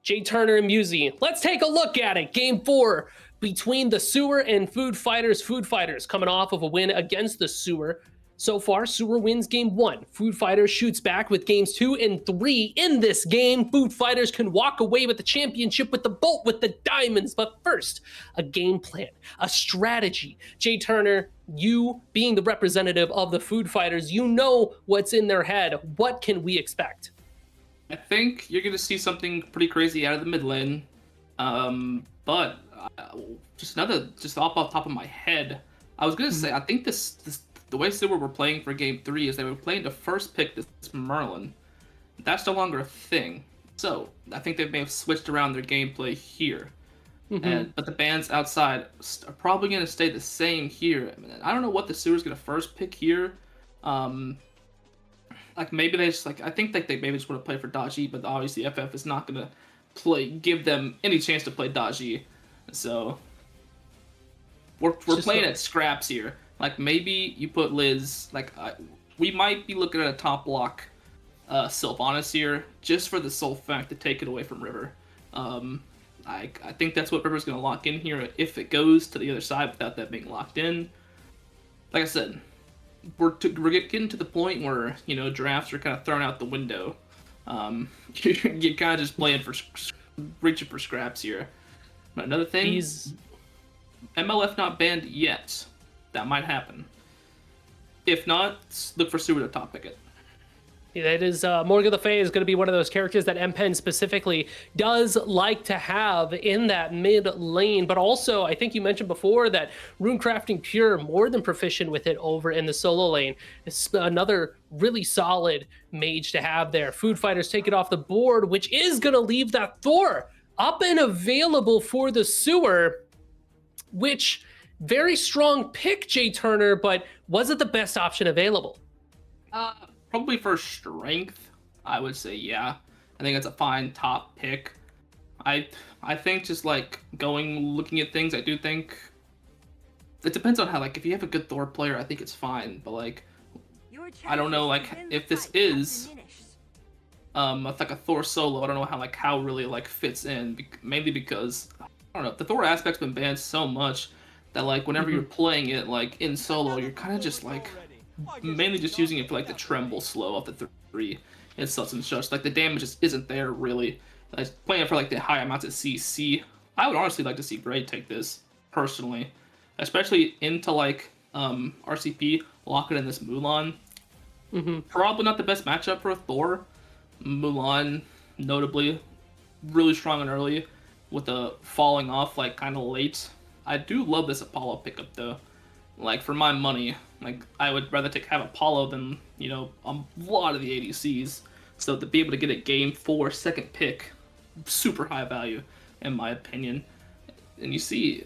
[SPEAKER 2] Jay Turner and Musi, let's take a look at it. Game 4 between the Sewer and Food Fighters. Food Fighters coming off of a win against the Sewer. So far, Sewer wins game 1. Food Fighters shoots back with games 2 and 3. In this game, Food Fighters can walk away with the championship with the Bolt, with the diamonds. But first, a game plan, a strategy. Jay Turner, you being the representative of the Food Fighters, you know what's in their head. What can we expect?
[SPEAKER 4] I think you're going to see something pretty crazy out of the mid lane. But just off the top of my head, I was going to say, I think the way Sewer were playing for game 3 is they were playing to first pick this Merlin. That's no longer a thing. So I think they may have switched around their gameplay here. But the bans outside are probably going to stay the same here. I don't know what the Sewer's going to first pick here. Like maybe they just I think they maybe just want to play for Dodgy, but obviously FF is not going to give them any chance to play Dodgy. So we're playing at scraps here. Like maybe you put Liz. We might be looking at a top block Sylvanas here, just for the sole fact to take it away from River. I think that's what River's going to lock in here if it goes to the other side without that being locked in. Like I said, we're getting to the point where drafts are kind of thrown out the window. You're kind of just playing reaching for scraps here. But another thing, MLF not banned yet. That might happen. If not, look for Sewer to top pick it.
[SPEAKER 2] That is, Morgan Le Fay is going to be one of those characters that MPen specifically does like to have in that mid lane. But also, I think you mentioned before that Runecrafting Pure more than proficient with it over in the solo lane. It's another really solid mage to have there. Food Fighters take it off the board, which is going to leave that Thor up and available for the Sewer, which very strong pick, Jay Turner, but was it the best option available?
[SPEAKER 4] Probably for strength, I would say yeah. I think it's a fine top pick. I think just looking at things, I do think it depends on how if you have a good Thor player, I think it's fine. But I don't know if this is like a Thor solo, I don't know how really fits in. Mainly because I don't know, the Thor aspect's been banned so much that whenever you're playing it in solo, you're kind of just mainly just using it for the tremble slow off the 3 and such and such. The damage just isn't there really. Playing it for the high amounts of CC. I would honestly like to see Gray take this personally, especially into RCP, lock it in this Mulan. Probably not the best matchup for a Thor. Mulan, notably, really strong and early with the falling off kind of late. I do love this Apollo pickup though. For my money, I would rather have Apollo than a lot of the ADCs. So to be able to get a game 4 second pick, super high value in my opinion. And you see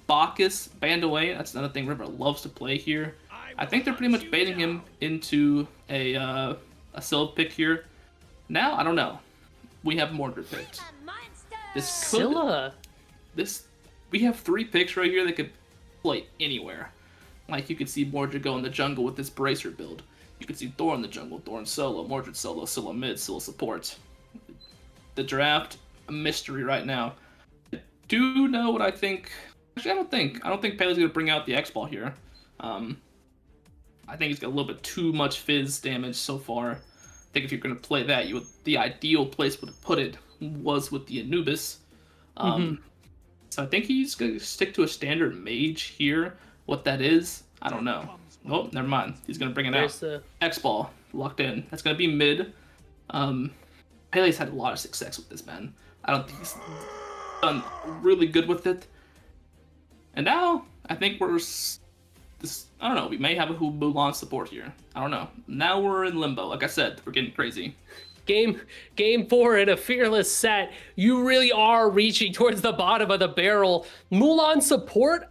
[SPEAKER 4] Bacchus banned away. That's another thing River loves to play here. I think they're pretty much baiting him into a Scylla pick here. Now I don't know. We have Mordred picked.
[SPEAKER 2] Scylla.
[SPEAKER 4] We have 3 picks right here that could play anywhere. Like, you could see Mordred go in the jungle with this Bracer build. You could see Thor in the jungle, Thor in solo, Mordred solo, Scylla mid, Scylla support. The draft, a mystery right now. I do know what I think. Actually, I don't think Pele's gonna bring out the X-Ball here. I think he's got a little bit too much fizz damage so far. I think if you're gonna play that, the ideal place to put it was with the Anubis. So I think he's gonna stick to a standard mage here. What that is, I don't know. Oh, never mind. He's gonna bring it out. X-Ball locked in. That's gonna be mid. Pele's had a lot of success with this, man. I don't think he's done really good with it. And now I think we're I don't know. We may have a Mulan support here. I don't know. Now we're in limbo. Like I said, we're getting crazy.
[SPEAKER 2] Game 4 in a fearless set. You really are reaching towards the bottom of the barrel. Mulan support,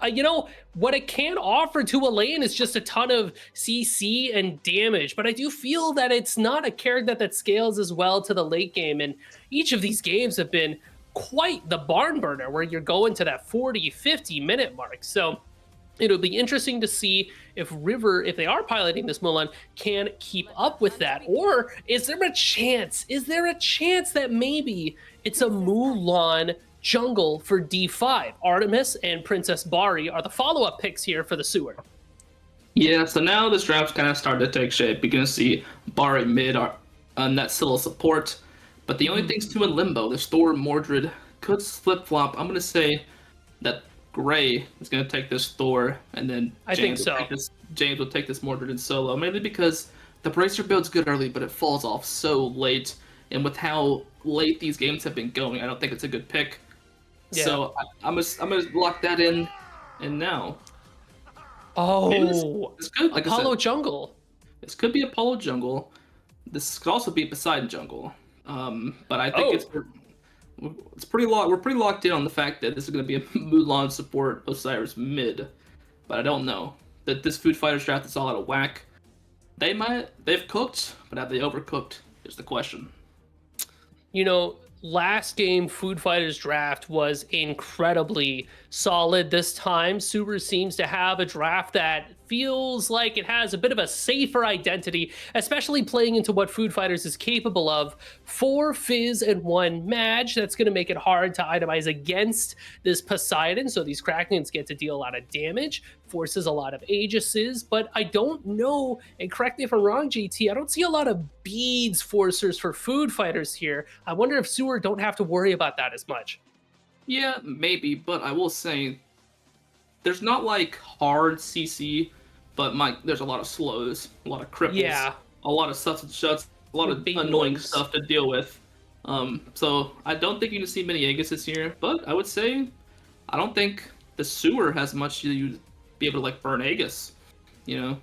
[SPEAKER 2] what it can offer to a lane is just a ton of CC and damage, but I do feel that it's not a character that scales as well to the late game, and each of these games have been quite the barn burner where you're going to that 40-50 minute mark. So it'll be interesting to see if River, if they are piloting this Mulan, can keep up with that. Or is there a chance that maybe it's a Mulan jungle for D5? Artemis and Princess Bari are the follow-up picks here for the sewer.
[SPEAKER 4] Yeah, so now this draft's kind of starting to take shape. You're going to see Bari mid on that Scylla support. But the only things too in limbo, this Thor Mordred could flip-flop. I'm going to say that Gray is going to take this Thor, and then James will take this Mordred in solo, mainly because the Bracer build's good early, but it falls off so late, and with how late these games have been going, I don't think it's a good pick. Yeah. So I'm gonna lock that in, and now.
[SPEAKER 2] Oh,
[SPEAKER 4] it's good. Like
[SPEAKER 2] Apollo jungle.
[SPEAKER 4] This could be Apollo jungle. This could also be Poseidon jungle. But I think it's pretty locked. We're pretty locked in on the fact that this is going to be a Mulan support Osiris mid, but I don't know that this Food Fighters draft is all out of whack. They've cooked, but have they overcooked is the question.
[SPEAKER 2] Last game Food Fighters draft was incredibly solid. This time, Super seems to have a draft that feels like it has a bit of a safer identity, especially playing into what Food Fighters is capable of. 4 Fizz and 1 Mage. That's going to make it hard to itemize against this Poseidon, so these Krakens get to deal a lot of damage, forces a lot of Aegises, but I don't know, and correct me if I'm wrong, GT, I don't see a lot of beads forcers for Food Fighters here. I wonder if Sewer don't have to worry about that as much.
[SPEAKER 4] Yeah, maybe, but I will say there's not like hard CC, but there's a lot of slows, a lot of cripples, a lot of substance shuts, a lot of annoying stuff to deal with. So I don't think you're gonna see many Aegises here, but I would say I don't think the Sewer has much to be able to burn Aegis. I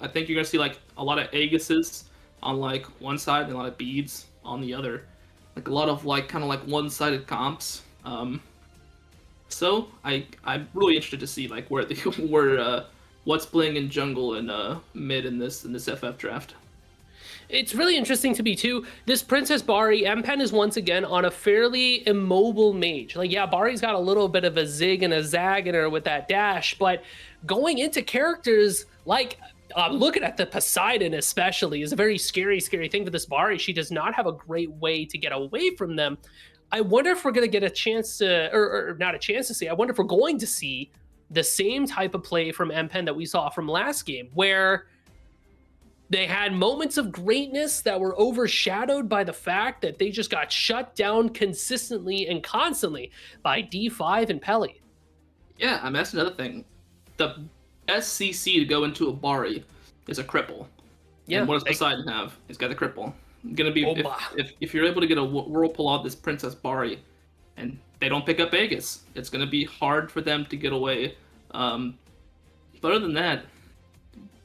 [SPEAKER 4] think you're gonna see a lot of Aegises on one side and a lot of beads on the other. A lot of one-sided comps. So I'm really interested to see what's playing in jungle and mid in this FF draft.
[SPEAKER 2] It's really interesting to me too. This Princess Bari, M-Pen is once again on a fairly immobile mage. Bari's got a little bit of a zig and a zag in her with that dash, but going into characters looking at the Poseidon especially is a very scary thing for this Bari. She does not have a great way to get away from them. I wonder if we're going to get a chance to, or not a chance to see, I wonder if we're going to see the same type of play from M-Pen that we saw from last game, where they had moments of greatness that were overshadowed by the fact that they just got shut down consistently and constantly by D5 and Pele.
[SPEAKER 4] Yeah, that's another thing. The SCC to go into a Bari is a cripple. Yeah. And what does Poseidon have? He's got a cripple. Gonna be if you're able to get a whirlpool out this Princess Bari, and they don't pick up Aegis, it's gonna be hard for them to get away. But other than that,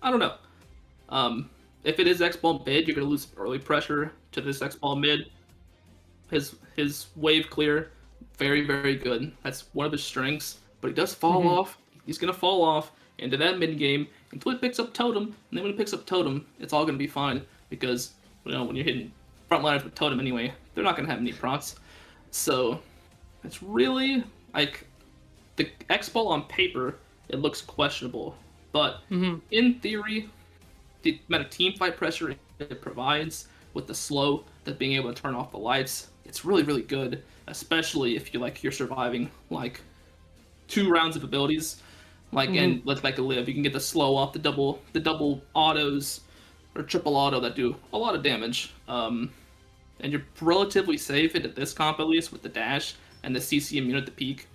[SPEAKER 4] I don't know. If it is X-Ball mid, you're gonna lose early pressure to this X-Ball mid. His wave clear, very, very good. That's one of his strengths. But he does fall off. He's gonna fall off into that mid game until he picks up Totem, and then when he picks up Totem, it's all gonna be fine because when you're hitting frontliners with Totem anyway, they're not gonna have any procs. So it's really the X-Ball on paper it looks questionable. But in theory, the amount of team fight pressure it provides with the slow, that being able to turn off the lights, it's really, really good, especially if you're surviving like 2 rounds of abilities. And let's like a live, you can get the slow off, the double autos or triple auto that do a lot of damage. And you're relatively safe at this comp, at least with the dash and the CC immune at the peak.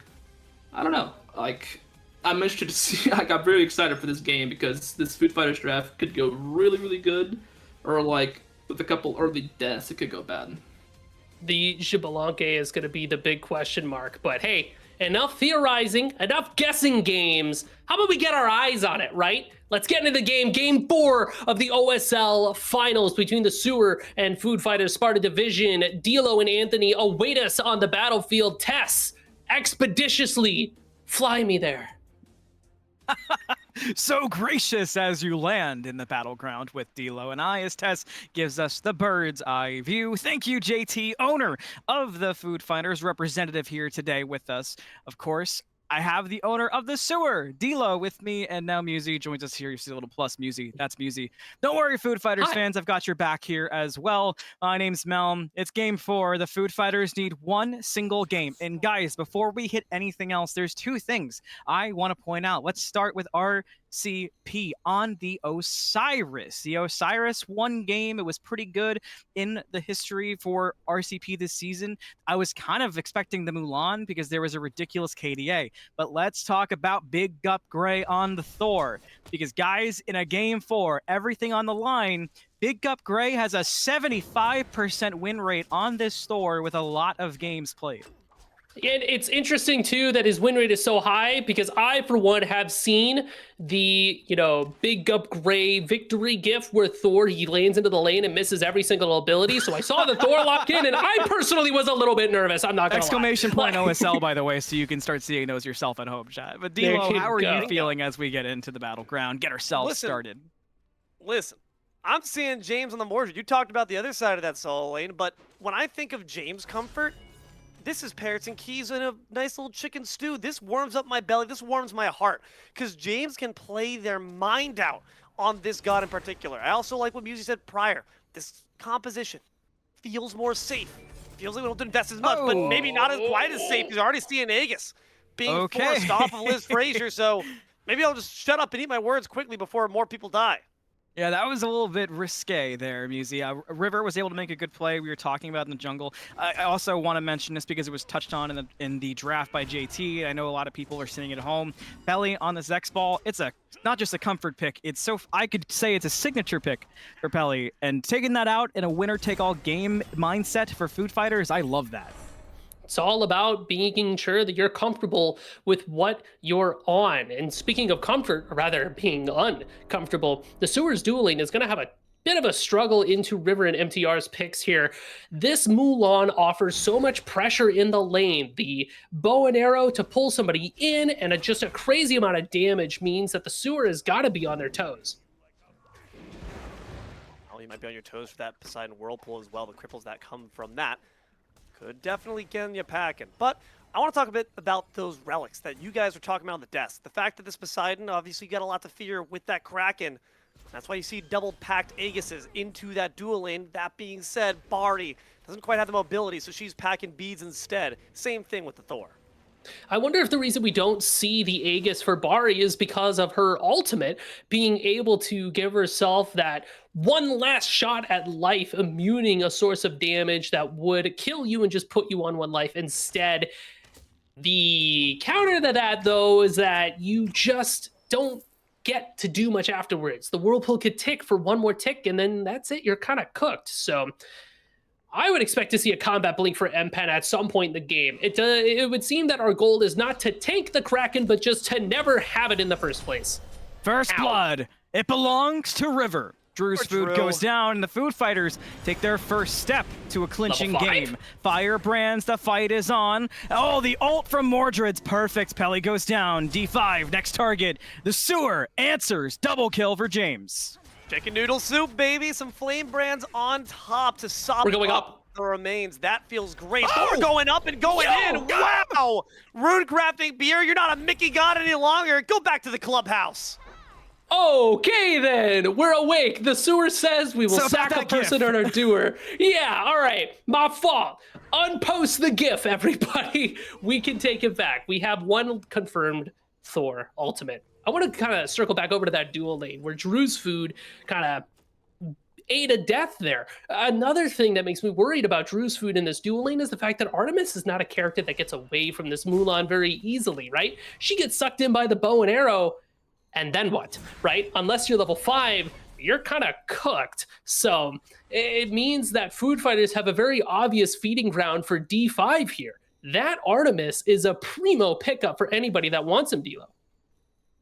[SPEAKER 4] I don't know. I'm interested to see. I'm really excited for this game because this Food Fighters draft could go really, really good, or with a couple early deaths, it could go bad.
[SPEAKER 2] The Xbalanque is going to be the big question mark. But hey, enough theorizing, enough guessing games. How about we get our eyes on it, right? Let's get into the game. Game 4 of the OSL finals between the Sewer and Food Fighters Sparta Division. Dilo and Anthony await us on the battlefield. Tess, expeditiously fly me there.
[SPEAKER 5] So gracious as you land in the battleground with Dilo and I, as Tess gives us the bird's eye view. Thank you, JT, owner of the Food Fighters, representative here today with us. Of course, I have the owner of the Sewer, Dilo, with me, and now Musi joins us here. You see a little plus, Musi. That's Musi. Don't worry, Food Fighters fans. I've got your back here as well. My name's Melm. It's game 4. The Food Fighters need one single game. And guys, before we hit anything else, there's 2 things I want to point out. Let's start with RCP on the Osiris. The Osiris won game. It was pretty good in the history for RCP this season. I was kind of expecting the Mulan because there was a ridiculous KDA. But let's talk about Big Gup Gray on the Thor. Because guys, in a game 4, everything on the line, Big Gup Gray has a 75% win rate on this Thor with a lot of games played.
[SPEAKER 2] And it's interesting, too, that his win rate is so high because I, for one, have seen the, Big Gup Gray victory gif where Thor, he lands into the lane and misses every single ability. So I saw the Thor lock in, and I personally was a little bit nervous. I'm not going to
[SPEAKER 5] Exclamation point OSL, by the way, so you can start seeing those yourself at home, chat. But Dilo, how are you feeling as we get into the battleground? Get ourselves started.
[SPEAKER 1] Listen, I'm seeing James on the Mordred. You talked about the other side of that solo lane, but when I think of James' comfort, this is Parrots and Keys in a nice little chicken stew. This warms up my belly. This warms my heart. Because James can play their mind out on this god in particular. I also like what Musi said prior. This composition feels more safe. Feels like we don't invest as much, but maybe not as quite as safe. Because I already see an Aegis being forced off of Liz Frazier. So maybe I'll just shut up and eat my words quickly before more people die.
[SPEAKER 5] Yeah, that was a little bit risque there, Musi. River was able to make a good play. We were talking about in the jungle. I also want to mention this because it was touched on in the draft by JT. I know a lot of people are sitting at home. Pelly on the Zex ball. It's not just a comfort pick. I could say it's a signature pick for Pelly. And taking that out in a winner-take-all game mindset for Food Fighters, I love that.
[SPEAKER 2] It's all about making sure that you're comfortable with what you're on. And speaking of comfort, or rather being uncomfortable, the Sewers dueling is going to have a bit of a struggle into River and MTR's picks here. This Mulan offers so much pressure in the lane. The bow and arrow to pull somebody in and just a crazy amount of damage means that the Sewer has got to be on their toes.
[SPEAKER 1] Well, you might be on your toes for that Poseidon Whirlpool as well. The cripples that come from that could definitely get you packing. But I want to talk a bit about those relics that you guys were talking about on the desk. The fact that this Poseidon, obviously, got a lot to fear with that Kraken. That's why you see double-packed Aegises into that dual lane. That being said, Bari doesn't quite have the mobility, so she's packing beads instead. Same thing with the Thor.
[SPEAKER 2] I wonder if the reason we don't see the Aegis for Bari is because of her ultimate being able to give herself that one last shot at life, immuning a source of damage that would kill you and just put you on 1 life instead. The counter to that, though, is that you just don't get to do much afterwards. The Whirlpool could tick for 1 more tick, and then that's it. You're kind of cooked. So I would expect to see a combat blink for MPen at some point in the game. It would seem that our goal is not to tank the Kraken, but just to never have it in the first place.
[SPEAKER 5] First blood. It belongs to River. Drew's food goes down, and the Food Fighters take their first step to a clinching game. Firebrands, the fight is on. Oh, the ult from Mordred's perfect. Pelly goes down. D5, next target. The Sewer answers. Double kill for James.
[SPEAKER 1] Chicken noodle soup, baby. Some flame brands on top to sop
[SPEAKER 2] We're going
[SPEAKER 1] up the remains. That feels great. Thor going up and going in. Wow! Rune crafting beer, you're not a Mickey God any longer. Go back to the clubhouse.
[SPEAKER 2] Okay, then. We're awake. The sewer says we will
[SPEAKER 5] So
[SPEAKER 2] sack
[SPEAKER 5] about
[SPEAKER 2] a
[SPEAKER 5] that gif.
[SPEAKER 2] person or a doer. Yeah, all right. My fault. Unpost the GIF, everybody. We can take it back. We have one confirmed Thor Ultimate. I want to kind of circle back over to that dual lane where Drew's food kind of ate a death there. Another thing that makes me worried about Drew's food in this dual lane is the fact that Artemis is not a character that gets away from this Mulan very easily, right? She gets sucked in by the bow and arrow, and then what, right? Unless you're level 5, you're kind of cooked. So it means that food fighters have a very obvious feeding ground for D5 here. That Artemis is a primo pickup for anybody that wants him, D'Lo.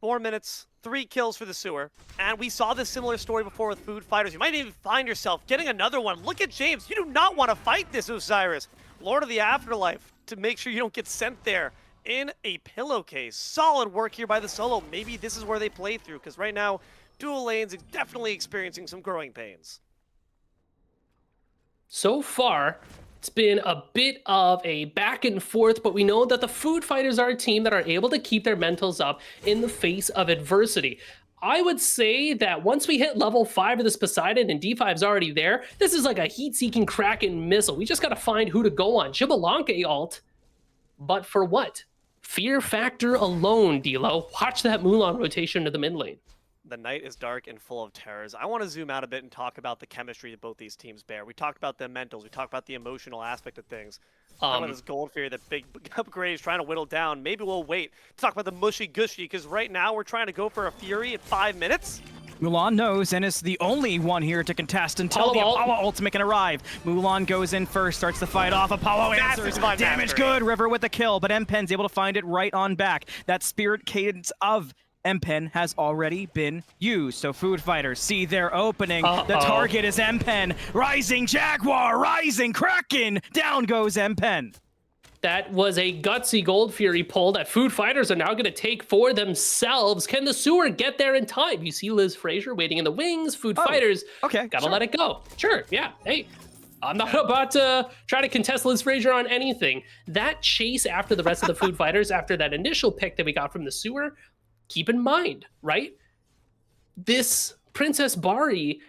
[SPEAKER 1] 4 minutes, 3 kills for the sewer. And we saw this similar story before with food fighters. You might even find yourself getting another one. Look at James. You do not want to fight this Osiris. Lord of the Afterlife, to make sure you don't get sent there in a pillowcase. Solid work here by the solo. Maybe this is where they play through, because right now, dual lanes are definitely experiencing some growing pains.
[SPEAKER 2] So far, it's been a bit of a back and forth, but we know that the food fighters are a team that are able to keep their mentals up in the face of adversity. I would say that once we hit level 5 of this Poseidon and D5's already there, this is like a heat-seeking Kraken missile. We just got to find who to go on. Xbalanque ult, but for what? Fear factor alone, D'Lo. Watch that Mulan rotation to the mid lane.
[SPEAKER 1] The night is dark and full of terrors. I want to zoom out a bit and talk about the chemistry that both these teams bear. We talked about the mentals. We talked about the emotional aspect of things. Talk about this Gold Fury that big upgrade is trying to whittle down. Maybe we'll wait to talk about the mushy gushy, because right now we're trying to go for a Fury at 5 minutes.
[SPEAKER 5] Mulan knows and is the only one here to contest until the Apollo ultimate can arrive. Mulan goes in first, starts the fight off. Apollo answers. Damage good. River with the kill, but M-Pen's able to find it right on back. That spirit cadence of M-Pen has already been used. So food fighters see their opening. The target is M-Pen. Rising Jaguar, rising Kraken. Down goes M-Pen.
[SPEAKER 2] That was a gutsy Gold Fury pull that food fighters are now going to take for themselves. Can the sewer get there in time? You see Liz Frazier waiting in the wings. Food fighters, gotta let it go. Sure, yeah. Hey, I'm not about to try to contest Liz Frazier on anything. That chase after the rest of the food fighters, after that initial pick that we got from the sewer, keep in mind, right? This Princess Bari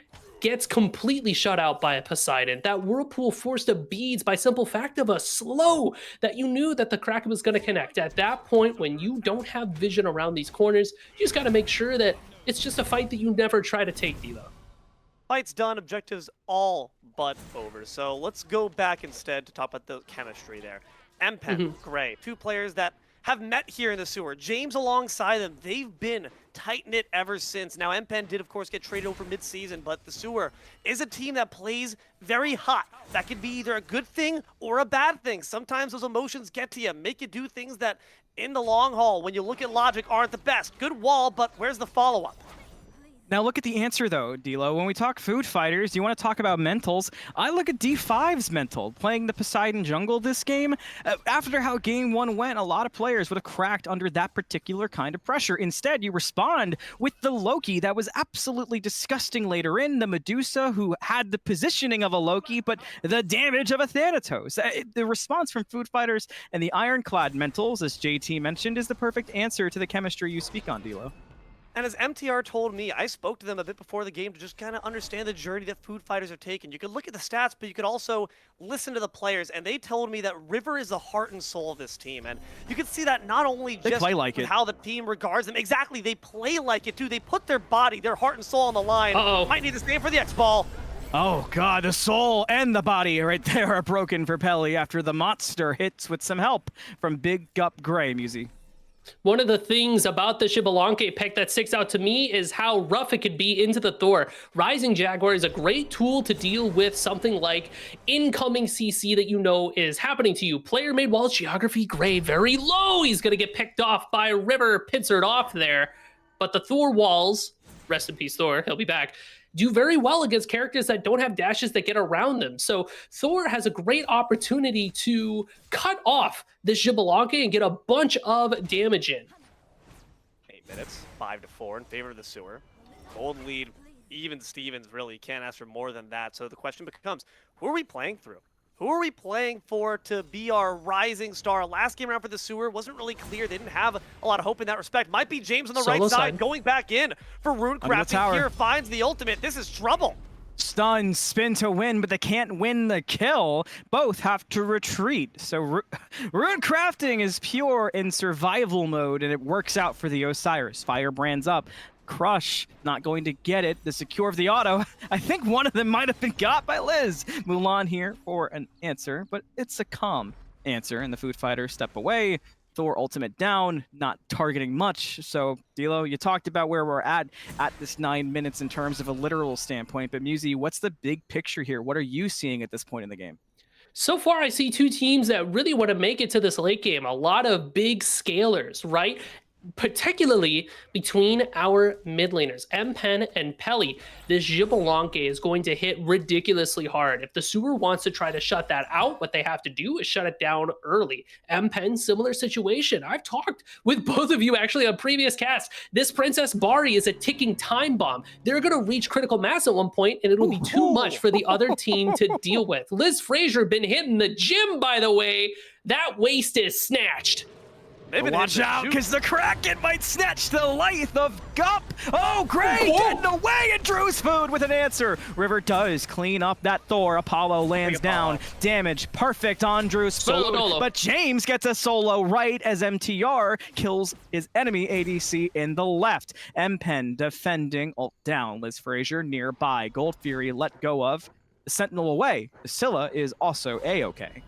[SPEAKER 2] gets completely shut out by a Poseidon. That Whirlpool forced a beads by simple fact of a slow that you knew that the Kraken was going to connect. At that point, when you don't have vision around these corners, you just got to make sure that it's just a fight that you never try to take, D'Lo.
[SPEAKER 1] Fight's done, objectives all but over. So let's go back instead to talk about the chemistry there. M-Pen, Gray, 2 players that have met here in the sewer. James alongside them, they've been tight-knit ever since. Now, M-Pen did, of course, get traded over mid-season, but the sewer is a team that plays very hot. That could be either a good thing or a bad thing. Sometimes those emotions get to you, make you do things that, in the long haul, when you look at logic, aren't the best. Good wall, but where's the follow-up?
[SPEAKER 5] Now look at the answer though, D'Lo. When we talk food fighters, you want to talk about mentals. I look at D5's mental, playing the Poseidon jungle this game. After how game 1 went, a lot of players would have cracked under that particular kind of pressure. Instead, you respond with the Loki that was absolutely disgusting later in, the Medusa who had the positioning of a Loki, but the damage of a Thanatos. The response from food fighters and the ironclad mentals, as JT mentioned, is the perfect answer to the chemistry you speak on, D'Lo.
[SPEAKER 1] And as MTR told me, I spoke to them a bit before the game to just kind of understand the journey that food fighters are taking. You could look at the stats, but you could also listen to the players, and they told me that River is the heart and soul of this team. And you can see that not only just
[SPEAKER 5] play like
[SPEAKER 1] with
[SPEAKER 5] it.
[SPEAKER 1] how the team regards them. Exactly, they play like it too. They put their body, their heart and soul on the line. Might need the same for the X-Ball.
[SPEAKER 5] Oh god, the soul and the body right there are broken for Pelly after the monster hits with some help from Big Gup Gray, Musi.
[SPEAKER 2] One of the things about the Xbalanque pick that sticks out to me is how rough it could be into the Thor. Rising Jaguar is a great tool to deal with something like incoming CC that you know is happening to you. Player made walls geography Gray very low. He's going to get picked off by River, pincered off there. But the Thor walls, rest in peace Thor, he'll be back, do very well against characters that don't have dashes that get around them. So Thor has a great opportunity to cut off this Xbalanque and get a bunch of damage in.
[SPEAKER 1] 8 minutes, 5-4 in favor of the sewer. Gold lead, even Stevens really can't ask for more than that. So the question becomes, who are we playing through? Who are we playing for to be our rising star? Last game around for the Sewer wasn't really clear. They didn't have a lot of hope in that respect. Might be James on the
[SPEAKER 2] Solo
[SPEAKER 1] right side
[SPEAKER 2] side.
[SPEAKER 1] going back in for Rune
[SPEAKER 5] Under the
[SPEAKER 1] Crafting
[SPEAKER 5] tower.
[SPEAKER 1] here. Finds the ultimate. This is trouble.
[SPEAKER 5] Stun, spin to win, but they can't win the kill. Both have to retreat. So Rune Crafting is pure in survival mode, and it works out for the Osiris. Firebrands up. Crush, not going to get it. The secure of the auto. I think one of them might have been got by Liz. Mulan here for an answer, but it's a calm answer, and the Food Fighters step away. Thor ultimate down, not targeting much. So, Dilo, you talked about where we're at this 9 minutes in terms of a literal standpoint, but Musi, what's the big picture here? What are you seeing at this point in the game?
[SPEAKER 2] So far, I see two teams that really want to make it to this late game. A lot of big scalers, right? Particularly between our mid laners, Mpen and Pelly. This Xbalanque is going to hit ridiculously hard. If the Sewer wants to try to shut that out, what they have to do is shut it down early. Mpen, similar situation. I've talked with both of you actually on previous casts. This Princess Bari is a ticking time bomb. They're going to reach critical mass at one point, and it'll be too much for the other team to deal with. Liz Frazier been hitting the gym, by the way. That waist is snatched.
[SPEAKER 1] Maybe
[SPEAKER 5] Watch out, because the Kraken might snatch the life of Gup. Oh, Gray getting away, and Drew's Food with an answer. River does clean up that Thor. Apollo lands down. Damage perfect on Drew's Food, but James gets a solo right as MTR kills his enemy ADC in the left. Mpen defending, ult down. Liz Frazier nearby. Gold Fury let go of. Sentinel away. Scylla is also A-okay.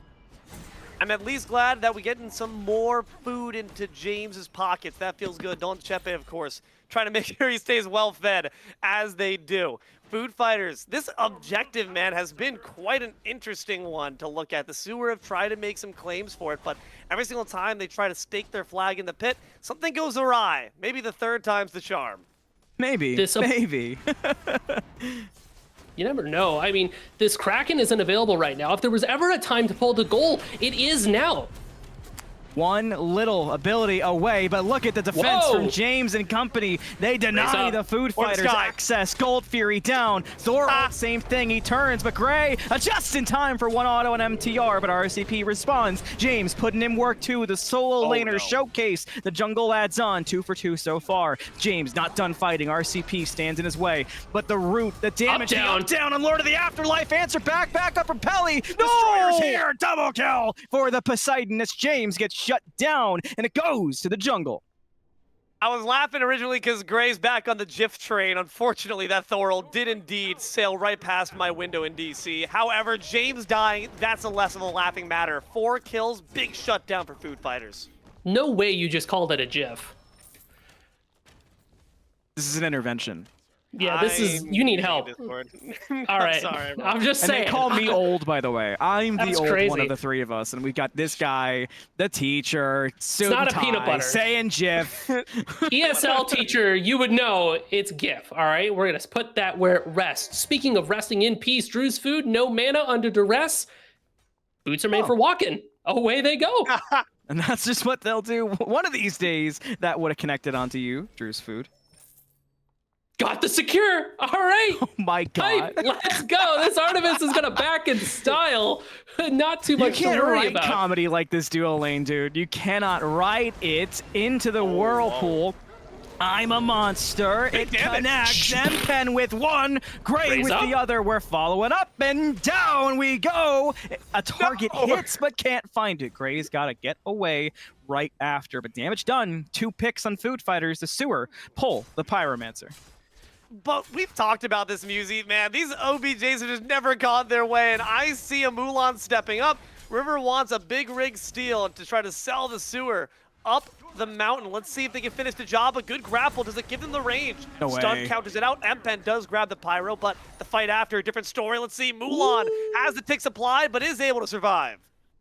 [SPEAKER 1] I'm at least glad that we're getting some more food into James's pockets. That feels good. Don Chepe, of course, trying to make sure he stays well fed as they do. Food Fighters, this objective, man, has been quite an interesting one to look at. The Sewer have tried to make some claims for it, but every single time they try to stake their flag in the pit, something goes awry. Maybe the third time's the charm.
[SPEAKER 5] Maybe. Maybe.
[SPEAKER 2] You never know. I mean, this Kraken isn't available right now. If there was ever a time to pull the goal, it is now.
[SPEAKER 5] One little ability away, but look at the defense from James and company. They deny the Food Fighters access. Gold Fury down. Thor, same thing. He turns, but Gray just in time for one auto and MTR, but RCP responds. James putting in work too. The solo laner showcase. The jungle adds on. 2 for 2 so far. James not done fighting. RCP stands in his way, but the root, the damage, up down on Lord of the Afterlife. Answer back up from Pelly. Destroyer's here. Double kill for the Poseidon as James gets shut down, and it goes to the jungle.
[SPEAKER 1] I was laughing originally because Gray's back on the GIF train. Unfortunately, that Thorol did indeed sail right past my window in DC. However, James dying, that's a less of a laughing matter. 4 kills, big shutdown for Food Fighters.
[SPEAKER 2] No way you just called it a GIF.
[SPEAKER 5] This is an intervention.
[SPEAKER 2] Yeah, this is, you need help. All right,
[SPEAKER 1] sorry,
[SPEAKER 2] I'm just saying.
[SPEAKER 5] And they call me old, by the way. I'm the old
[SPEAKER 2] crazy.
[SPEAKER 5] one of the three of us, and we've got this guy, the teacher, suit
[SPEAKER 2] not
[SPEAKER 5] and
[SPEAKER 2] a
[SPEAKER 5] tie,
[SPEAKER 2] peanut butter.
[SPEAKER 5] saying GIF.
[SPEAKER 2] ESL teacher, you would know it's GIF, all right? We're going to put that where it rests. Speaking of resting in peace, Drew's Food, no mana under duress. Boots are made for walking. Away they go.
[SPEAKER 5] And that's just what they'll do. One of these days, that would have connected onto you, Drew's Food.
[SPEAKER 2] Got the secure. All right.
[SPEAKER 5] Oh my God.
[SPEAKER 2] Let's go. This Artemis is going to back in style. Not too much to
[SPEAKER 5] You can't
[SPEAKER 2] worry
[SPEAKER 5] write
[SPEAKER 2] about.
[SPEAKER 5] comedy like this duo lane, dude. You cannot write it into the whirlpool. I'm a monster. It connects. Mpen with one, Gray with the other. We're following up and down we go. A target hits but can't find it. Gray's got to get away right after. But damage done. 2 picks on Food Fighters. The Sewer pull the Pyromancer.
[SPEAKER 1] But we've talked about this, Musi, man. These OBJs have just never gone their way, and I see a Mulan stepping up. River wants a big rig steal to try to sell the Sewer up the mountain. Let's see if they can finish the job. A good grapple. Does it give them the range?
[SPEAKER 5] No way.
[SPEAKER 1] Stun counters it out. Mpen does grab the pyro, but the fight after, a different story. Let's see. Mulan has the tick supplied, but is able to survive.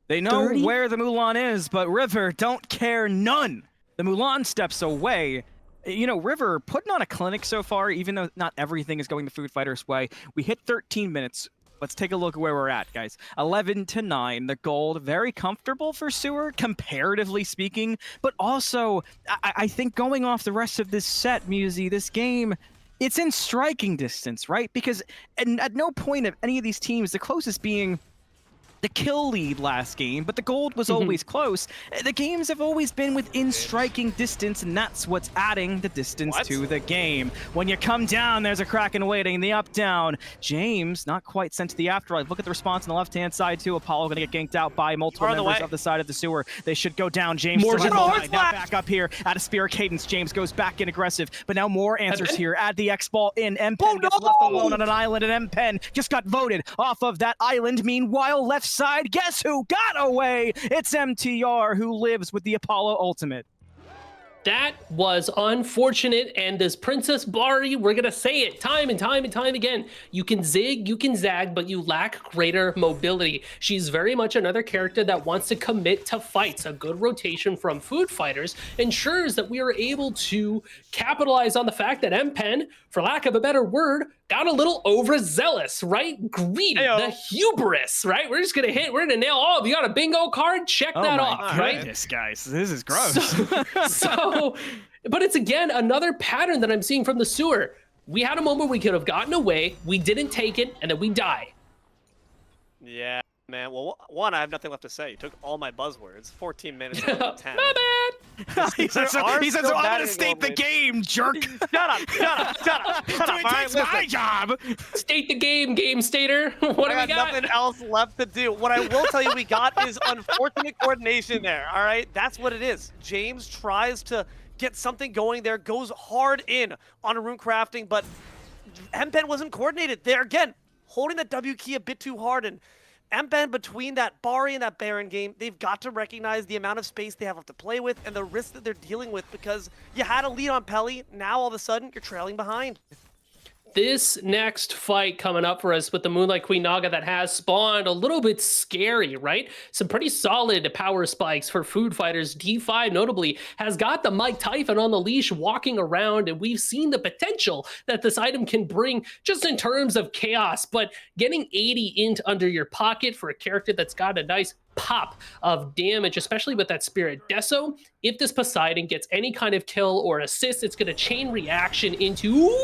[SPEAKER 5] They know where the Mulan is, but River don't care none. The Mulan steps away. You know, River putting on a clinic so far, even though not everything is going the Food Fighters' way. We hit 13 minutes. Let's take a look at where we're at, guys. 11-9. The gold, very comfortable for Sewer, comparatively speaking. But also, I think going off the rest of this set, Musi, this game, it's in striking distance, right? Because at no point of any of these teams, the closest being the kill lead last game, but the gold was always close. The games have always been within striking distance, and that's what's adding the distance to the game. When you come down, there's a Kraken waiting, the up-down. James, not quite sent to the afterlife. Look at the response on the left-hand side, too. Apollo going to get ganked out by multiple members of the side of the sewer. They should go down. James still has the line. Now back up here at a spear cadence. James goes back in aggressive, but now more answers here. Add the X-ball in. M-Pen gets left alone on an island, and M-Pen just got voted off of that island. Meanwhile, left side, guess who got away? It's MTR who lives with the Apollo ultimate.
[SPEAKER 2] That was unfortunate, and as Princess Bari, we're gonna say it time and time and time again. You can zig, you can zag, but you lack greater mobility. She's very much another character that wants to commit to fights. A good rotation from Food Fighters ensures that we are able to capitalize on the fact that M-Pen, for lack of a better word, got a little overzealous, right? Greedy, the hubris, right? We're just gonna hit, we're gonna nail, oh, you got a bingo card? Check that off, right?
[SPEAKER 5] Goodness, guys, this is gross.
[SPEAKER 2] So, but it's again another pattern that I'm seeing from the sewer. We had a moment we could have gotten away, we didn't take it, and then we die.
[SPEAKER 1] Yeah, man. Well, one, I have nothing left to say. You took all my buzzwords. 14 minutes out of 10.
[SPEAKER 2] My bad.
[SPEAKER 5] He said, so I'm gonna state the game, jerk.
[SPEAKER 1] Shut up, shut up, shut up, shut up.
[SPEAKER 5] It takes my job.
[SPEAKER 2] State the game stater. What do we got?
[SPEAKER 1] Nothing else left to do. What I will tell you we got is unfortunate coordination there, all right? That's what it is. James tries to get something going there, goes hard in on rune crafting, but M-Pen wasn't coordinated. There again, holding that W key a bit too hard, and M-Pen between that Bari and that Baron game, they've got to recognize the amount of space they have to play with and the risks that they're dealing with, because you had a lead on Pelly, now all of a sudden you're trailing behind.
[SPEAKER 2] This next fight coming up for us with the Moonlight Queen Naga that has spawned a little bit scary, right? Some pretty solid power spikes for Food Fighters. D5 notably has got the Mike Typhon on the leash walking around, and we've seen the potential that this item can bring just in terms of chaos, but getting 80 int under your pocket for a character that's got a nice pop of damage, especially with that Spirit Deso. If this Poseidon gets any kind of kill or assist, it's going to chain reaction into...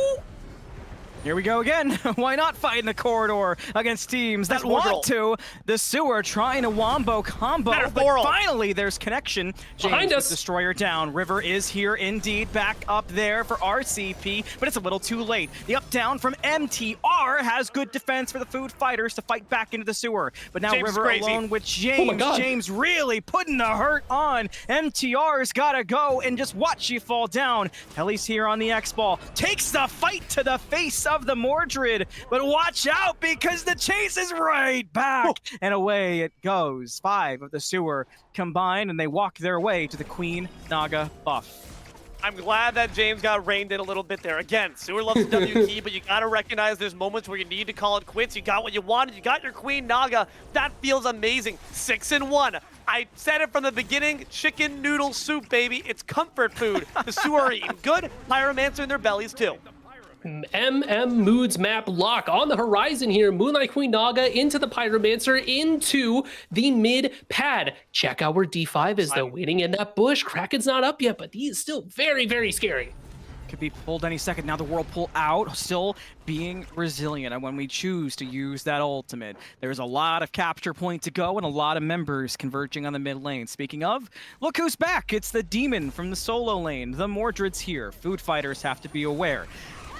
[SPEAKER 5] Here we go again. Why not fight in the corridor against teams that want to? The sewer trying a wombo combo, but finally there's connection. James with Destroyer down. River is here indeed, back up there for RCP, but it's a little too late. The up down from MTR has good defense for the Food Fighters to fight back into the sewer. But now
[SPEAKER 1] James
[SPEAKER 5] River alone with James. James really putting the hurt on. MTR's gotta go and just watch you fall down. Pelly's here on the X-Ball. Takes the fight to the face of the Mordred, but watch out because the chase is right back and away it goes. 5 of the sewer combine and they walk their way to the Queen Naga buff.
[SPEAKER 1] I'm glad that James got reined in a little bit there. Again, sewer loves the W key, but you gotta recognize there's moments where you need to call it quits. You got what you wanted, you got your Queen Naga. That feels amazing. 6-1. I said it from the beginning, chicken noodle soup, baby. It's comfort food. The sewer are eating good, Pyromancer in their bellies too.
[SPEAKER 2] Moods map lock on the horizon here. Moonlight Queen Naga into the Pyromancer, into the mid pad. Check out where D5 is though, waiting in that bush. Kraken's not up yet, but he is still very, very scary.
[SPEAKER 5] Could be pulled any second. Now the Whirlpool out, still being resilient. And when we choose to use that ultimate, there's a lot of capture point to go and a lot of members converging on the mid lane. Speaking of, look who's back. It's the Demon from the solo lane. The Mordred's here. Food Fighters have to be aware.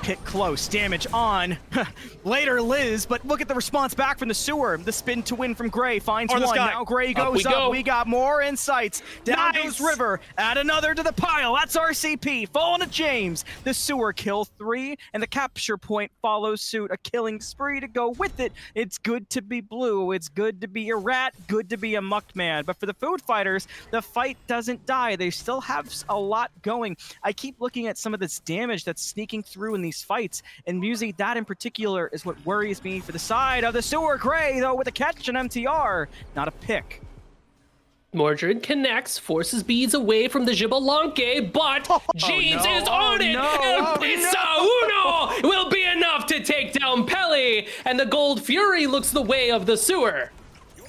[SPEAKER 5] Hit close, damage on. Later Liz, but look at the response back from the sewer. The spin to win from Gray, finds one. Now Gray goes up. We got more insights. Down goes River. Add another to the pile. That's RCP. Falling to James. The sewer kill 3, and the capture point follows suit. A killing spree to go with it. It's good to be blue. It's good to be a rat. Good to be a mucked man. But for the Food Fighters, the fight doesn't die. They still have a lot going. I keep looking at some of this damage that's sneaking through in these fights, and Musi, that in particular is what worries me for the side of the sewer. Gray though with a catch and MTR, not a pick.
[SPEAKER 2] Mordred connects, forces beads away from the Jibalanque, but James is on it! El Pizza Uno will be enough to take down Pelly, and the Gold Fury looks the way of the sewer.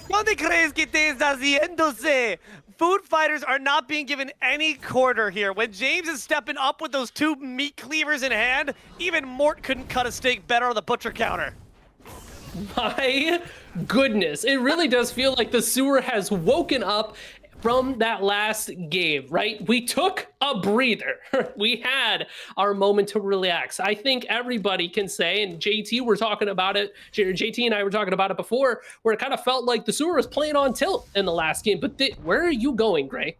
[SPEAKER 1] ¿Dónde crees que te estás haciéndose? Food Fighters are not being given any quarter here. When James is stepping up with those 2 meat cleavers in hand, even Mort couldn't cut a steak better on the butcher counter.
[SPEAKER 2] My goodness, it really does feel like the sewer has woken up from that last game, right? We took a breather. We had our moment to relax. I think everybody can say, and JT, we're talking about it, JT and I were talking about it before, where it kind of felt like the sewer was playing on tilt in the last game. But where are you going, Gray?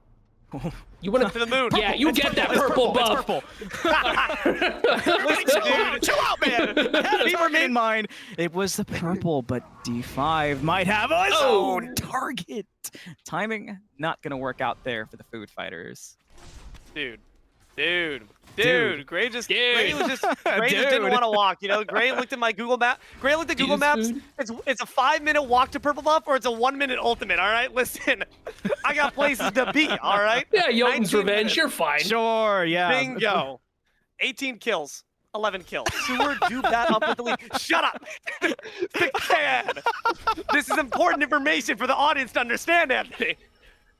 [SPEAKER 2] You want
[SPEAKER 1] To the moon.
[SPEAKER 2] Yeah, you get that purple buff.
[SPEAKER 1] Listen, dude, chill out, man.
[SPEAKER 5] I had it in mind. It was the purple, but D5 might have his own target. Timing not gonna work out there for the food fighters.
[SPEAKER 1] Dude. Gray just
[SPEAKER 2] Dude.
[SPEAKER 1] was just didn't want to walk. You know, Gray looked at my Google map. Gray looked at Google Maps. It's a 5-minute walk to purple buff, or it's a 1-minute ultimate. All right, listen, I got places to be. All right.
[SPEAKER 2] Yeah, Jotun's
[SPEAKER 1] 19
[SPEAKER 2] revenge.
[SPEAKER 1] minutes.
[SPEAKER 2] You're fine.
[SPEAKER 5] Sure, yeah.
[SPEAKER 1] Bingo. 18 kills. 11 kills. Sewer duped that up with the lead. Shut up. The can. This is important information for the audience to understand, Anthony.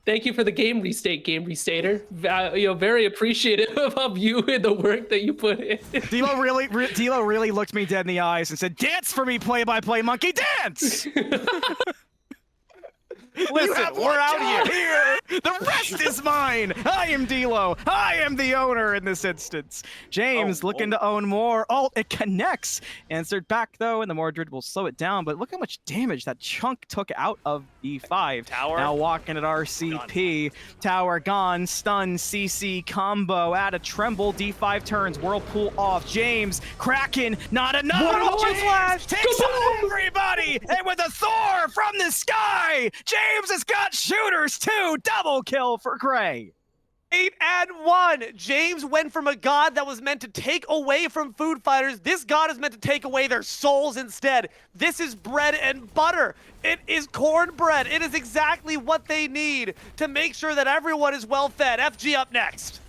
[SPEAKER 2] Thank you for the game restater. Very appreciative of you and the work that you put in.
[SPEAKER 5] D'Lo really looked me dead in the eyes and said, "Dance for me, play-by-play monkey, dance!"
[SPEAKER 1] Listen, we're out here.
[SPEAKER 5] The rest is mine. I am D'Lo. I am the owner in this instance. James looking to own more. Oh, it connects. Answered back though, and the Mordred will slow it down. But look how much damage that chunk took out of D5.
[SPEAKER 1] Tower.
[SPEAKER 5] Now walking at RCP. Tower gone. Stun. CC combo. Add a tremble. D5 turns. Whirlpool off. James Kraken. Not enough.
[SPEAKER 1] Whirlpool flash.
[SPEAKER 5] Takes on everybody. And with a Thor from the sky. James has got shooters too. Double kill for Gray.
[SPEAKER 1] 8-1. James went from a god that was meant to take away from food fighters. This god is meant to take away their souls instead. This is bread and butter. It is cornbread. It is exactly what they need to make sure that everyone is well fed. FG up next.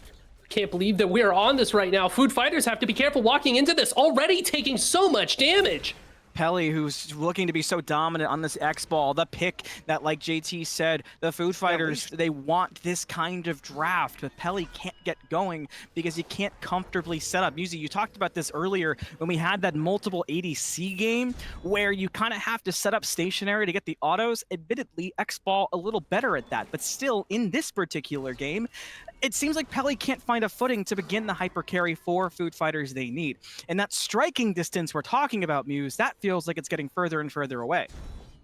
[SPEAKER 2] Can't believe that we are on this right now. Food fighters have to be careful walking into this, already taking so much damage.
[SPEAKER 5] Pelly, who's looking to be so dominant on this X-Ball, the pick that, like JT said, the food fighters, they want this kind of draft, but Pelly can't get going because he can't comfortably set up. Muzi, you talked about this earlier when we had that multiple ADC game where you kind of have to set up stationary to get the autos. Admittedly, X-Ball a little better at that, but still, in this particular game, it seems like Pelly can't find a footing to begin the hyper carry for food fighters they need. And that striking distance we're talking about, Muse, that feels like it's getting further and further away.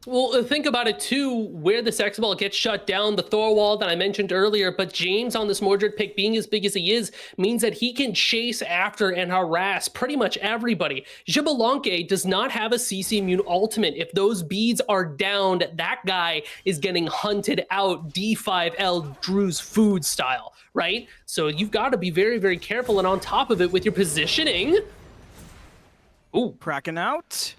[SPEAKER 2] Well, think about it too, where this X-Ball gets shut down, the Thor wall that I mentioned earlier, but James on this Mordred pick being as big as he is means that he can chase after and harass pretty much everybody. Xbalanque does not have a CC immune ultimate. If those beads are downed, that guy is getting hunted out D5L Drew's food style, right? So you've got to be very, very careful, and on top of it with your positioning.
[SPEAKER 5] Ooh, cracking out.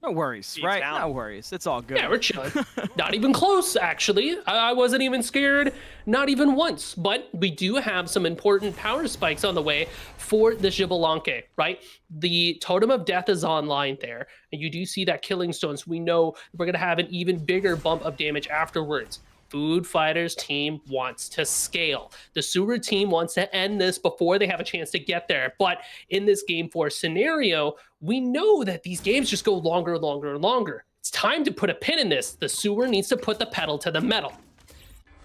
[SPEAKER 5] No worries, right?
[SPEAKER 1] down.
[SPEAKER 5] No worries. It's all good.
[SPEAKER 2] Yeah, we're chilling. Not even close, actually. I wasn't even scared, not even once. But we do have some important power spikes on the way for the Xbalanque, right? The Totem of Death is online there, and you do see that Killing Stone, so we know we're going to have an even bigger bump of damage afterwards. Food Fighters team wants to scale. The Sewer team wants to end this before they have a chance to get there. But in this Game 4 scenario, we know that these games just go longer and longer and longer. It's time to put a pin in this. The Sewer needs to put the pedal to the metal.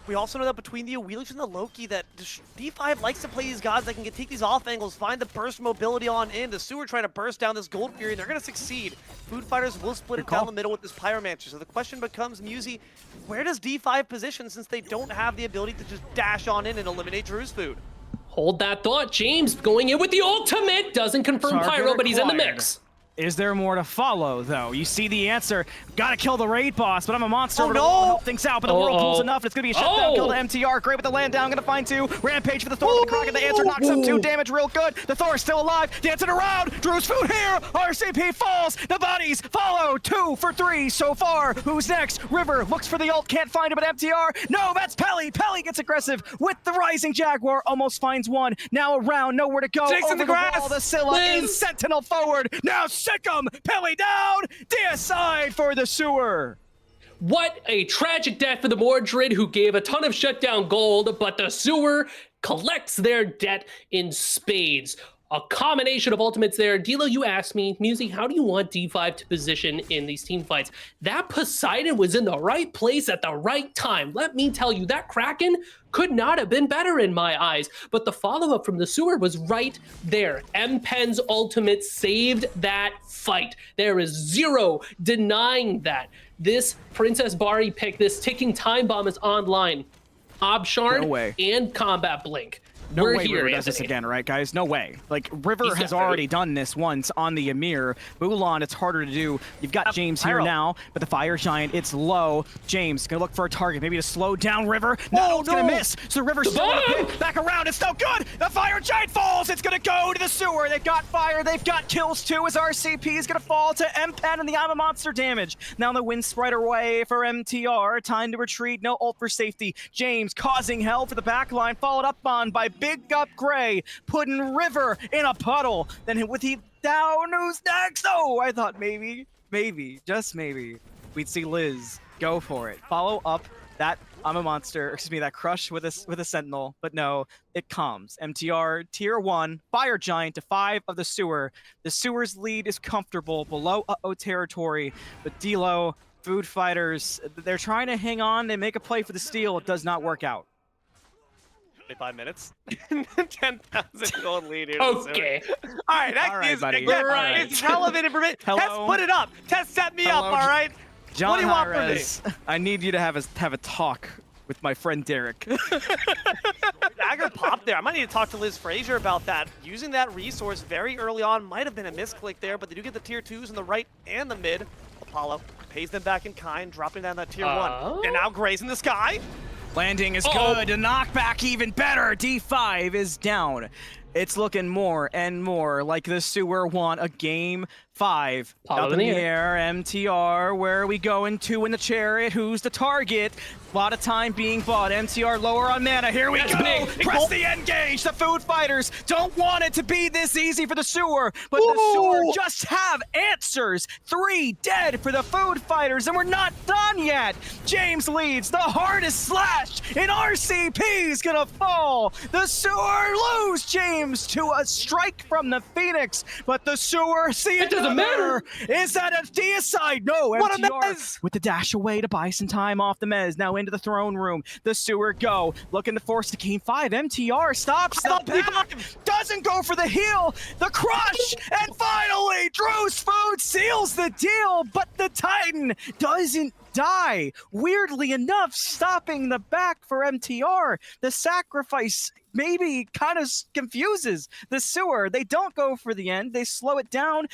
[SPEAKER 1] We also know that between the Wheelers and the Loki that D5 likes to play these gods that can take these off angles, find the burst mobility on in. The Sewer trying to burst down this Gold Fury, and they're going to succeed. Food Fighters will split it down the middle with this Pyromancer. So the question becomes, Muzi, where does D5 position since they don't have the ability to just dash on in and eliminate Drew's food?
[SPEAKER 2] Hold that thought. James going in with the ultimate. Doesn't confirm Pyro, but he's in the mix.
[SPEAKER 5] Is there more to follow, though? You see the answer. Gotta kill the raid boss, but I'm a monster.
[SPEAKER 1] Oh,
[SPEAKER 5] to
[SPEAKER 1] no!
[SPEAKER 5] help things out, but the Whirlpool's enough. It's gonna be a shutdown kill to MTR. Great with the land down. Gonna find two. Rampage for the Thor with the Croc, and the answer knocks up 2 damage real good. The Thor is still alive. Dancing around. Drew's food here. RCP falls. The bodies follow. 2 for 3 so far. Who's next? River looks for the ult. Can't find him at MTR. No, that's Pelly. Pelly gets aggressive with the Rising Jaguar. Almost finds one. Now around. Nowhere to go.
[SPEAKER 1] Jake's in the grass.
[SPEAKER 5] Wall, the Scylla in Sentinel forward. Now sick him. Pelly down, deicide for the Sewer.
[SPEAKER 2] What a tragic death for the Mordred, who gave a ton of shutdown gold, but the Sewer collects their debt in spades. A combination of ultimates there. D'Lo, you asked me, Musi, how do you want D5 to position in these team fights? That Poseidon was in the right place at the right time. Let me tell you, that Kraken could not have been better in my eyes. But the follow-up from the sewer was right there. M-Pen's ultimate saved that fight. There is zero denying that. This Princess Bari pick, this ticking time bomb is online. Obshard
[SPEAKER 5] No way.
[SPEAKER 2] and Combat Blink.
[SPEAKER 5] No
[SPEAKER 2] We're
[SPEAKER 5] way
[SPEAKER 2] here,
[SPEAKER 5] River does this
[SPEAKER 2] Anthony.
[SPEAKER 5] again, right, guys? No way. Like, River
[SPEAKER 2] He's
[SPEAKER 5] has
[SPEAKER 2] got
[SPEAKER 5] already done this once on the Amir. Mulan, it's harder to do. You've got James here
[SPEAKER 1] Pyro.
[SPEAKER 5] now, but the Fire Giant, it's low. James gonna look for a target, maybe to slow down River. No, it's gonna miss. So River's still gonna
[SPEAKER 2] bomb!
[SPEAKER 5] pin back around. It's no good. The Fire Giant falls. It's gonna go to the sewer. They've got fire. They've got kills too, as RCP is gonna fall to M-Pen and the I'm a Monster damage. Now the Wind Sprite away for MTR. Time to retreat. No ult for safety. James causing hell for the backline, followed up on by Big Up Gray, putting River in a puddle. Then with he down, who's next? Oh, I thought maybe, just maybe, we'd see Liz go for it. Follow up that I'm a Monster, excuse me, that crush with a Sentinel, but no, it comes. MTR tier 1, Fire Giant to 5 of the sewer. The sewer's lead is comfortable below uh-oh territory, but D'Lo, Food Fighters, they're trying to hang on. They make a play for the steal. It does not work out.
[SPEAKER 1] 25 minutes. 10,000 gold lead here. to the
[SPEAKER 2] Okay.
[SPEAKER 1] sewer. All right, that
[SPEAKER 5] All right,
[SPEAKER 1] is,
[SPEAKER 5] buddy.
[SPEAKER 1] again,
[SPEAKER 2] All right.
[SPEAKER 1] it's relevant information.
[SPEAKER 5] Hello.
[SPEAKER 1] Tess, put it up. Tess, set me up,
[SPEAKER 5] Hello,
[SPEAKER 1] all right?
[SPEAKER 5] John
[SPEAKER 1] What do you want from me?
[SPEAKER 5] Jerez, I need you to have a talk with my friend Derek.
[SPEAKER 1] Dagger popped there. I might need to talk to Liz Frazier about that. Using that resource very early on might have been a misclick there, but they do get the tier 2s in the right and the mid. Apollo pays them back in kind, dropping down that tier 1. And now Gray's in the sky.
[SPEAKER 5] Landing is
[SPEAKER 2] Uh-oh.
[SPEAKER 5] good. The knockback even better. D5 is down. It's looking more and more like the sewer want a game 5.
[SPEAKER 2] Apollo
[SPEAKER 5] Up in the air. MTR. Where are we going to in the chariot? Who's the target? A lot of time being bought. MTR lower on mana. Here we go.
[SPEAKER 2] big.
[SPEAKER 5] Press the engage. The Food Fighters don't want it to be this easy for the sewer, but the sewer just have answers. 3 dead for the Food Fighters, and we're not done yet. James leads. The hardest slash in RCP is gonna fall. The sewer lose James to a strike from the Phoenix, but the sewer
[SPEAKER 2] It doesn't matter.
[SPEAKER 5] Is that a deicide? No,
[SPEAKER 1] What a
[SPEAKER 5] MTR
[SPEAKER 1] mess.
[SPEAKER 5] with the dash away to buy some time off the mez. Now into the throne room. The sewer go. Looking to force the game 5. MTR stops the pack. Doesn't go for the heal. The crush. And finally, Drew's Food seals the deal. But the Titan doesn't die. Weirdly enough, stopping the back for MTR. The sacrifice maybe kind of confuses the sewer. They don't go for the end. They slow it down.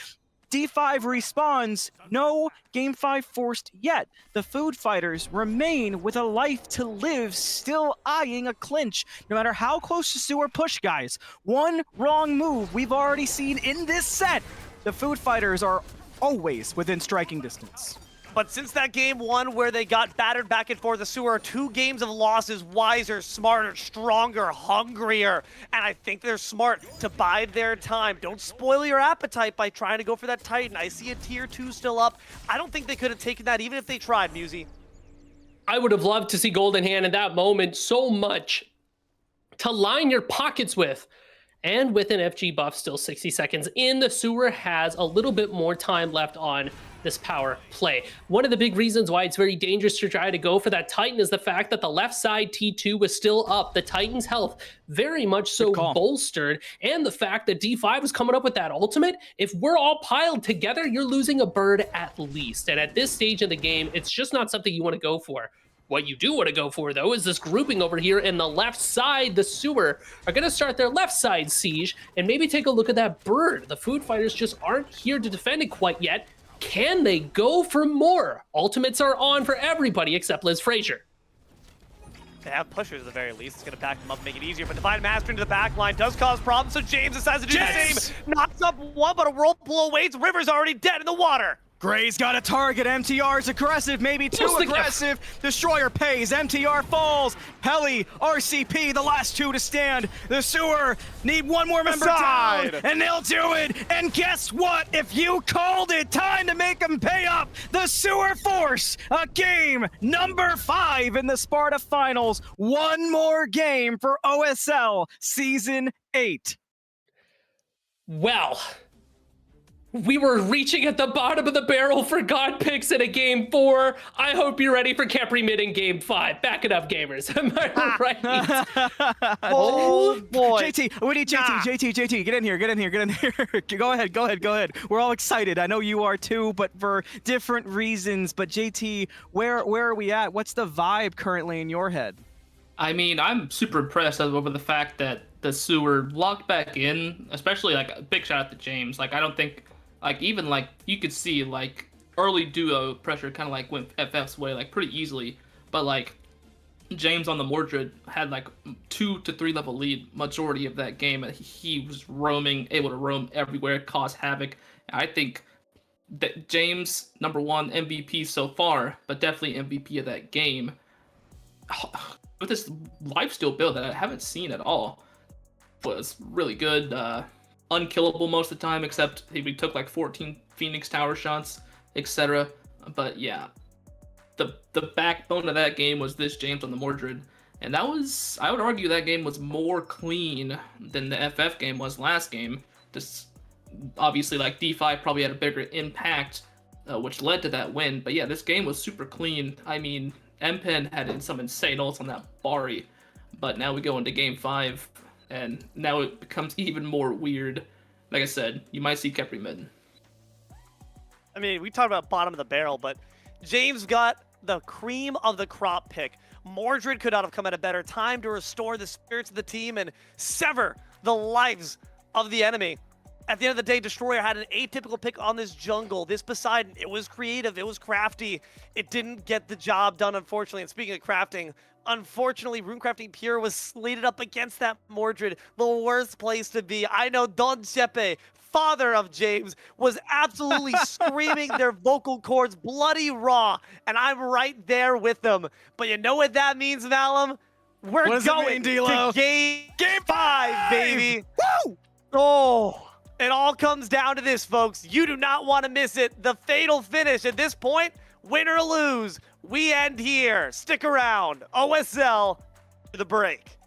[SPEAKER 5] D5 respawns. No game 5 forced yet. The Food Fighters remain with a life to live, still eyeing a clinch. No matter how close the sewer push, guys. One wrong move we've already seen in this set. The Food Fighters are always within striking distance.
[SPEAKER 1] But since that game 1 where they got battered back and forth, the sewer are 2 games of losses, wiser, smarter, stronger, hungrier. And I think they're smart to bide their time. Don't spoil your appetite by trying to go for that Titan. I see a tier 2 still up. I don't think they could have taken that even if they tried, Musi.
[SPEAKER 2] I would have loved to see Golden Hand in that moment so much to line your pockets with. And with an FG buff still 60 seconds in, the sewer has a little bit more time left on this power play. One of the big reasons why it's very dangerous to try to go for that Titan is the fact that the left side T2 was still up. The Titan's health very much so bolstered, and the fact that D5 was coming up with that ultimate. If we're all piled together, you're losing a bird at least. And at this stage in the game, it's just not something you want to go for. What you do want to go for, though, is this grouping over here in the left side. The sewer are going to start their left side siege and maybe take a look at that bird. The Food Fighters just aren't here to defend it quite yet. Can they go for more? Ultimates are on for everybody except Liz Frazier.
[SPEAKER 1] They have pushers at the very least. It's going to back them up and make it easier. But Divine Master into the back line does cause problems, so James decides to do the same. Knocks up one, but a whirlpool awaits. River's already dead in the water.
[SPEAKER 5] Gray's got a target. MTR's aggressive, maybe too aggressive. Destroyer pays. MTR falls. Heli, RCP, the last 2 to stand. The sewer need one more member down, and they'll do it. And guess what? If you called it, time to make them pay up. The sewer force a game number 5 in the Sparta finals. One more game for OSL season 8.
[SPEAKER 2] Well, we were reaching at the bottom of the barrel for God picks in a game 4. I hope you're ready for Kepri Mid in game 5. Back it up, gamers. Am I right?
[SPEAKER 1] Oh boy.
[SPEAKER 9] JT, we need JT, get in here, get in here. Go ahead. We're all excited. I know you are too, but for different reasons. But JT, where are we at? What's the vibe currently in your head?
[SPEAKER 4] I mean, I'm super impressed over the fact that the sewer locked back in, especially like a big shout out to James. Like, I don't think, like, even like you could see like early duo pressure kind of like went FF's way like pretty easily, but like James on the Mordred had like 2 to 3 level lead majority of that game, and he was able to roam everywhere, cause havoc. I think that James, number 1 MVP so far, but definitely MVP of that game. With this lifesteal build that I haven't seen at all, was really good. Unkillable most of the time, except we took like 14 Phoenix Tower shots, etc. But yeah, the backbone of that game was this James on the Mordred, and that was, I would argue, that game was more clean than the FF game was last game. Just obviously, like, D5 probably had a bigger impact, which led to that win. But yeah, this game was super clean. I mean, MPen had some insane ults on that Bari, but now we go into game 5, and now it becomes even more weird. Like I said, you might see Kepri mid.
[SPEAKER 1] I mean, we talked about bottom of the barrel, but James got the cream of the crop pick. Mordred could not have come at a better time to restore the spirits of the team and sever the lives of the enemy. At the end of the day, Destroyer had an atypical pick on this jungle. This Poseidon, it was creative, it was crafty. It didn't get the job done, unfortunately. And speaking of crafting, unfortunately, Runecrafting Pure was slated up against that Mordred. The worst place to be. I know Don Chepe, father of James, was absolutely screaming their vocal cords bloody raw, and I'm right there with them. But you know what that means, Malum? We're going to game 5, baby.
[SPEAKER 9] Woo!
[SPEAKER 1] Oh, it all comes down to this, folks. You do not want to miss it. The fatal finish. At this point, win or lose, we end here. Stick around. OSL to the break.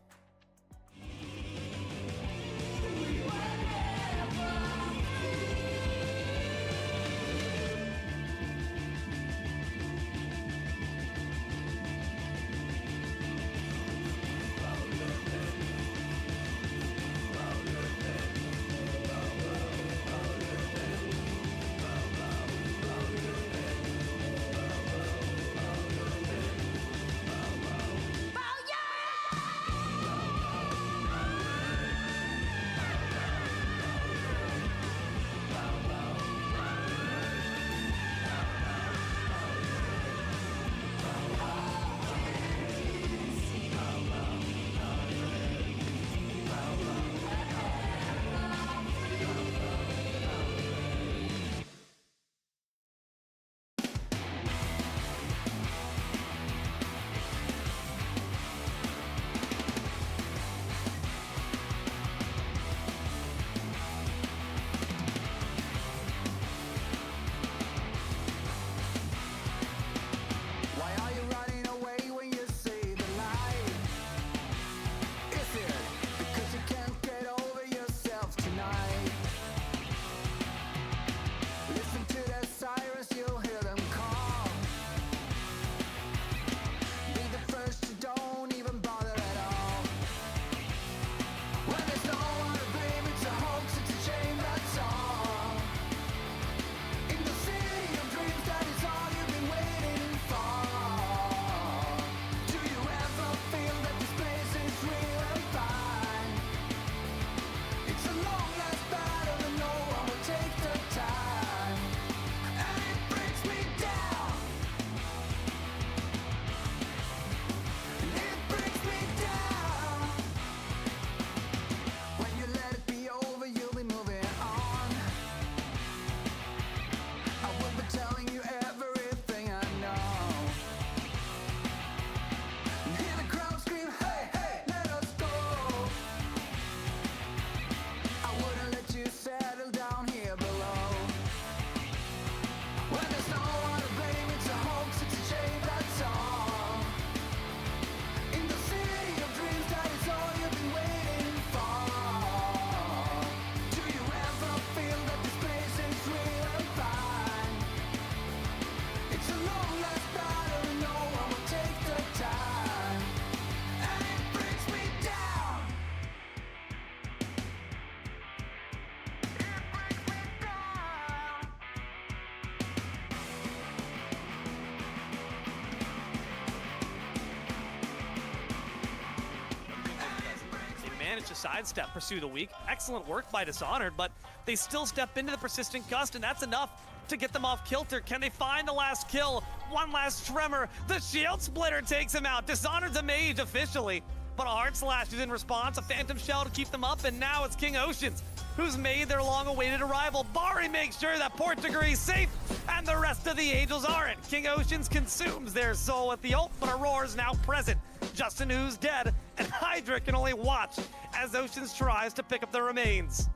[SPEAKER 1] manage to sidestep Pursue the Weak. Excellent work by Dishonored, but they still step into the Persistent Gust, and that's enough to get them off kilter. Can they find the last kill? One last tremor. The Shield Splitter takes him out. Dishonored's a mage officially, but a Heart Slash is in response. A Phantom Shell to keep them up, and now it's King Oceans who's made their long-awaited arrival. Bari makes sure that Port Degree's safe, and the rest of the Angels aren't. King Oceans consumes their soul with the ult, but Aurora's now present. Justin, who's dead, and Hydra can only watch as Oceans tries to pick up the remains.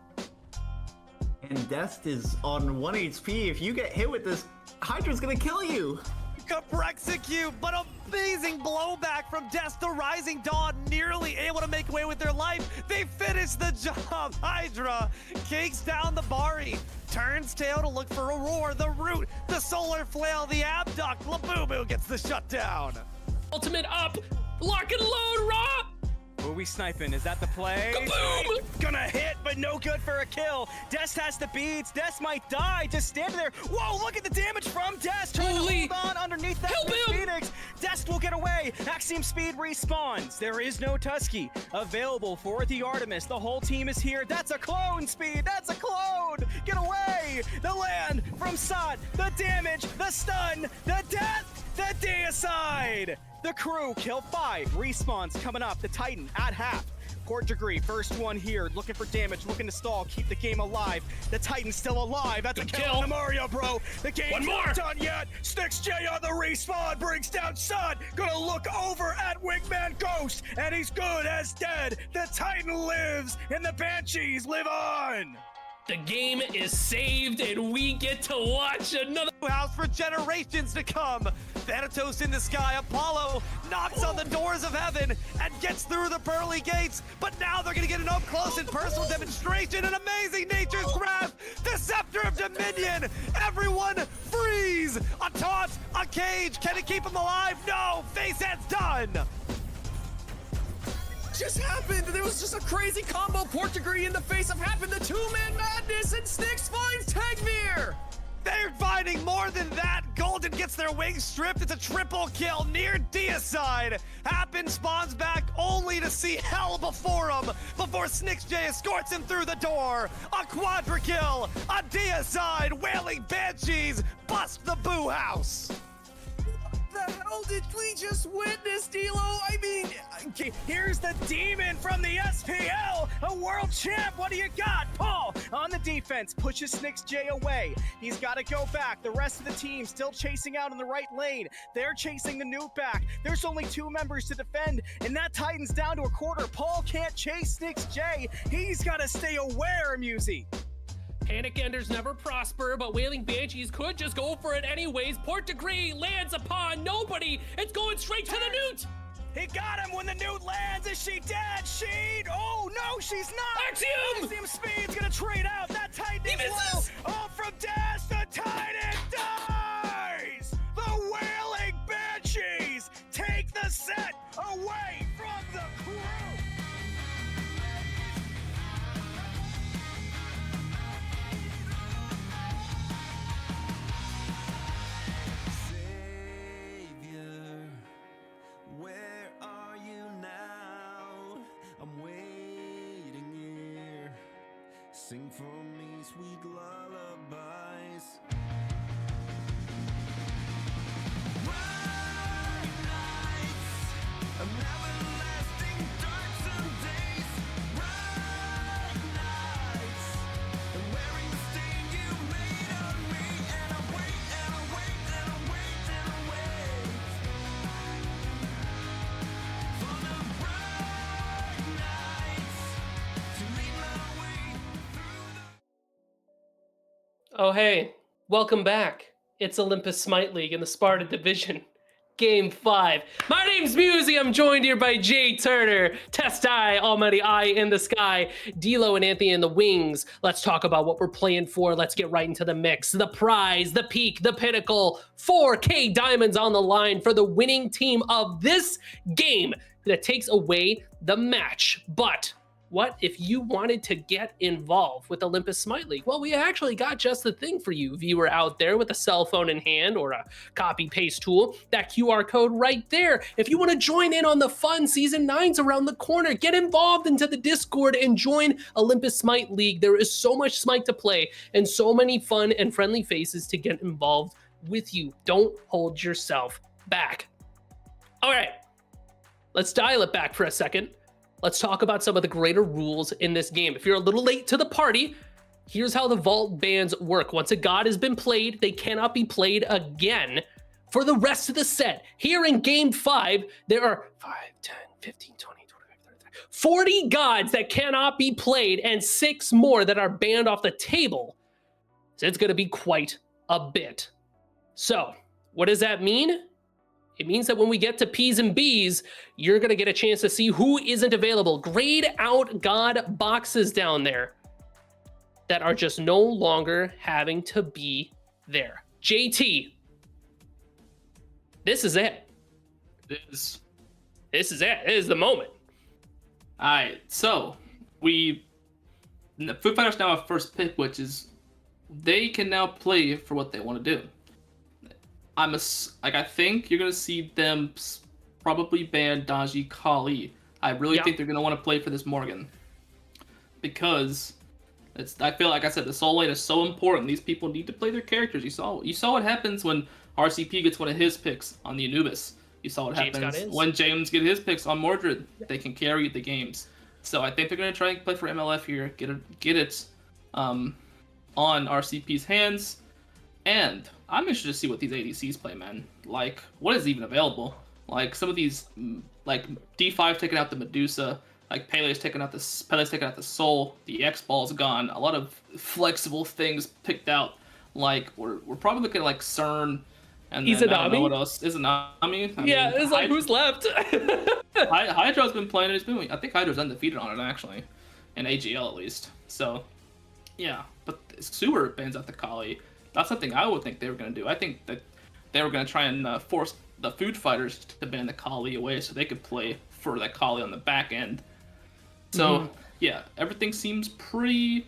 [SPEAKER 7] And Dest is on 1 HP. If you get hit with this, Hydra's gonna kill you.
[SPEAKER 1] Execute, but amazing blowback from Death. The Rising Dawn nearly able to make away with their life. They finish the job. Hydra cakes down the Bari, turns tail to look for Aurora, the Root, the Solar Flail, the Abduct. Labubu gets the shutdown.
[SPEAKER 2] Ultimate up, lock and load, Raw.
[SPEAKER 9] Who are we sniping? Is that the play?
[SPEAKER 2] Kaboom!
[SPEAKER 9] Gonna hit, but no good for a kill. Dest has the beats. Dest might die. Just standing there. Whoa, look at the damage from Dest. Trying
[SPEAKER 2] Holy-
[SPEAKER 9] to hold on underneath that
[SPEAKER 2] Help
[SPEAKER 9] big
[SPEAKER 2] him!
[SPEAKER 9] Phoenix. Dest will get away. Axiom Speed respawns. There is no Tusky available for the Artemis. The whole team is here. That's a clone, Speed. That's a clone. Get away. The land from Sot. The damage. The stun. The death. The deicide. The crew kill 5. Respawns coming up. The Titan at half. Port Degree, first one here, looking for damage, looking to stall, keep the game alive. The Titan's still alive. That's a
[SPEAKER 2] Good
[SPEAKER 9] kill
[SPEAKER 2] kill.
[SPEAKER 9] on the Mario, bro. The game's
[SPEAKER 2] One more.
[SPEAKER 9] not done yet. Sticks J on the respawn, brings down Sun. Gonna look over at Wingman Ghost, and he's good as dead. The Titan lives, and the Banshees live on.
[SPEAKER 2] The game is saved, and we get to watch another.
[SPEAKER 1] House for generations to come. Thanatos in the sky. Apollo knocks on the doors of heaven and gets through the pearly gates. But now they're going to get an up-close and personal demonstration. An amazing nature's grasp. The Scepter of Dominion. Everyone freeze. A taunt. A cage. Can it keep him alive? No. Facehead's done.
[SPEAKER 8] Just happened. There was just a crazy combo Port Degree in the face of happened. The two-man madness, and Styx finds Tagmir.
[SPEAKER 1] They're finding more than that. Golden gets their wings stripped. It's a triple kill near deicide. Happen spawns back only to see hell before him before Snix J escorts him through the door. A quadra kill, a deicide, wailing banshees bust the boo house.
[SPEAKER 8] What the hell did we just witness, D'Lo? I mean,
[SPEAKER 9] Okay, here's the demon from the SPL, a world champ. What do you got? Paul on the defense pushes Snix J away. He's got to go back. The rest of the team still chasing out in the right lane. They're chasing the nuke back. There's only 2 members to defend, and that Titan's down to a quarter. Paul can't chase Snix J. He's got to stay aware, Musey.
[SPEAKER 2] Panic Enders never prosper, but Wailing Banshees could just go for it anyways. Port Degree lands upon nobody. It's going straight to the newt.
[SPEAKER 9] He got him when the newt lands. Is she dead? Oh no, she's not.
[SPEAKER 2] Axiom!
[SPEAKER 9] Axiom Speed's gonna trade out. That Titan
[SPEAKER 2] He
[SPEAKER 9] is low.
[SPEAKER 2] misses.
[SPEAKER 9] Oh, from Dash, the Titan dies. The Wailing Banshees take the set away from the crew.
[SPEAKER 6] Savior, where are you now? I'm waiting here. Sing for me sweet lullabies. Bright nights of everlasting darksome days. Bright nights, I'm wearing the stain you made on me, and I wait and I wait and I wait and I wait for the bright nights to lead my way through the.
[SPEAKER 2] Oh, hey, welcome back. It's Olympus Smite League in the Sparta Division. Game 5. My name's Musey. I'm joined here by Jay Turner, Test Eye, Almighty Eye in the Sky, D'Lo and Anthony in the Wings. Let's talk about what we're playing for. Let's get right into the mix. The prize, the peak, the pinnacle. 4K diamonds on the line for the winning team of this game that takes away the match. But what if you wanted to get involved with Olympus Smite League? Well, we actually got just the thing for you, viewer out there with a cell phone in hand or a copy paste tool. That QR code right there. If you want to join in on the fun, Season 9's around the corner. Get involved into the Discord and join Olympus Smite League. There is so much Smite to play and so many fun and friendly faces to get involved with you. Don't hold yourself back. All right, let's dial it back for a second. Let's talk about some of the greater rules in this game. If you're a little late to the party, here's how the vault bans work. Once a god has been played, they cannot be played again for the rest of the set. Here in game 5, there are 5, 10, 15, 20, 25, 30, 40 gods that cannot be played and 6 more that are banned off the table. So it's gonna be quite a bit. So what does that mean? It means that when we get to P's and B's, you're going to get a chance to see who isn't available. Grayed out god boxes down there that are just no longer having to be there. JT, this is it. This is it. It is the moment.
[SPEAKER 4] All right, so the Foo Fighters now have first pick, which is they can now play for what they want to do. I think you're gonna see them probably ban Daji Kali. I really think they're gonna want to play for this Morgan because I feel like I said the soul lane is so important. These people need to play their characters. You saw what happens when RCP gets one of his picks on the Anubis. You saw what happens when James gets his picks on Mordred. They can carry the games. So I think they're gonna try and play for MLF here. Get it on RCP's hands. And I'm interested to see what these ADCs play, man. Like, what is even available? Like, some of these, like, D5 taking out the Medusa, like, Pele's taking out the Soul, the X-Ball's gone. A lot of flexible things picked out. Like, we're probably looking at, like, CERN, and then, I don't know what else. Izanami?
[SPEAKER 2] Yeah, it's like, who's left?
[SPEAKER 4] Hydra's been playing it. I think Hydra's undefeated on it, actually. In AGL, at least. So, yeah. But Sewer bans out the Kali. That's something I would think they were going to do. I think that they were going to try and force the Food Fighters to ban the Kali away so they could play for that Kali on the back end. So, yeah, everything seems pretty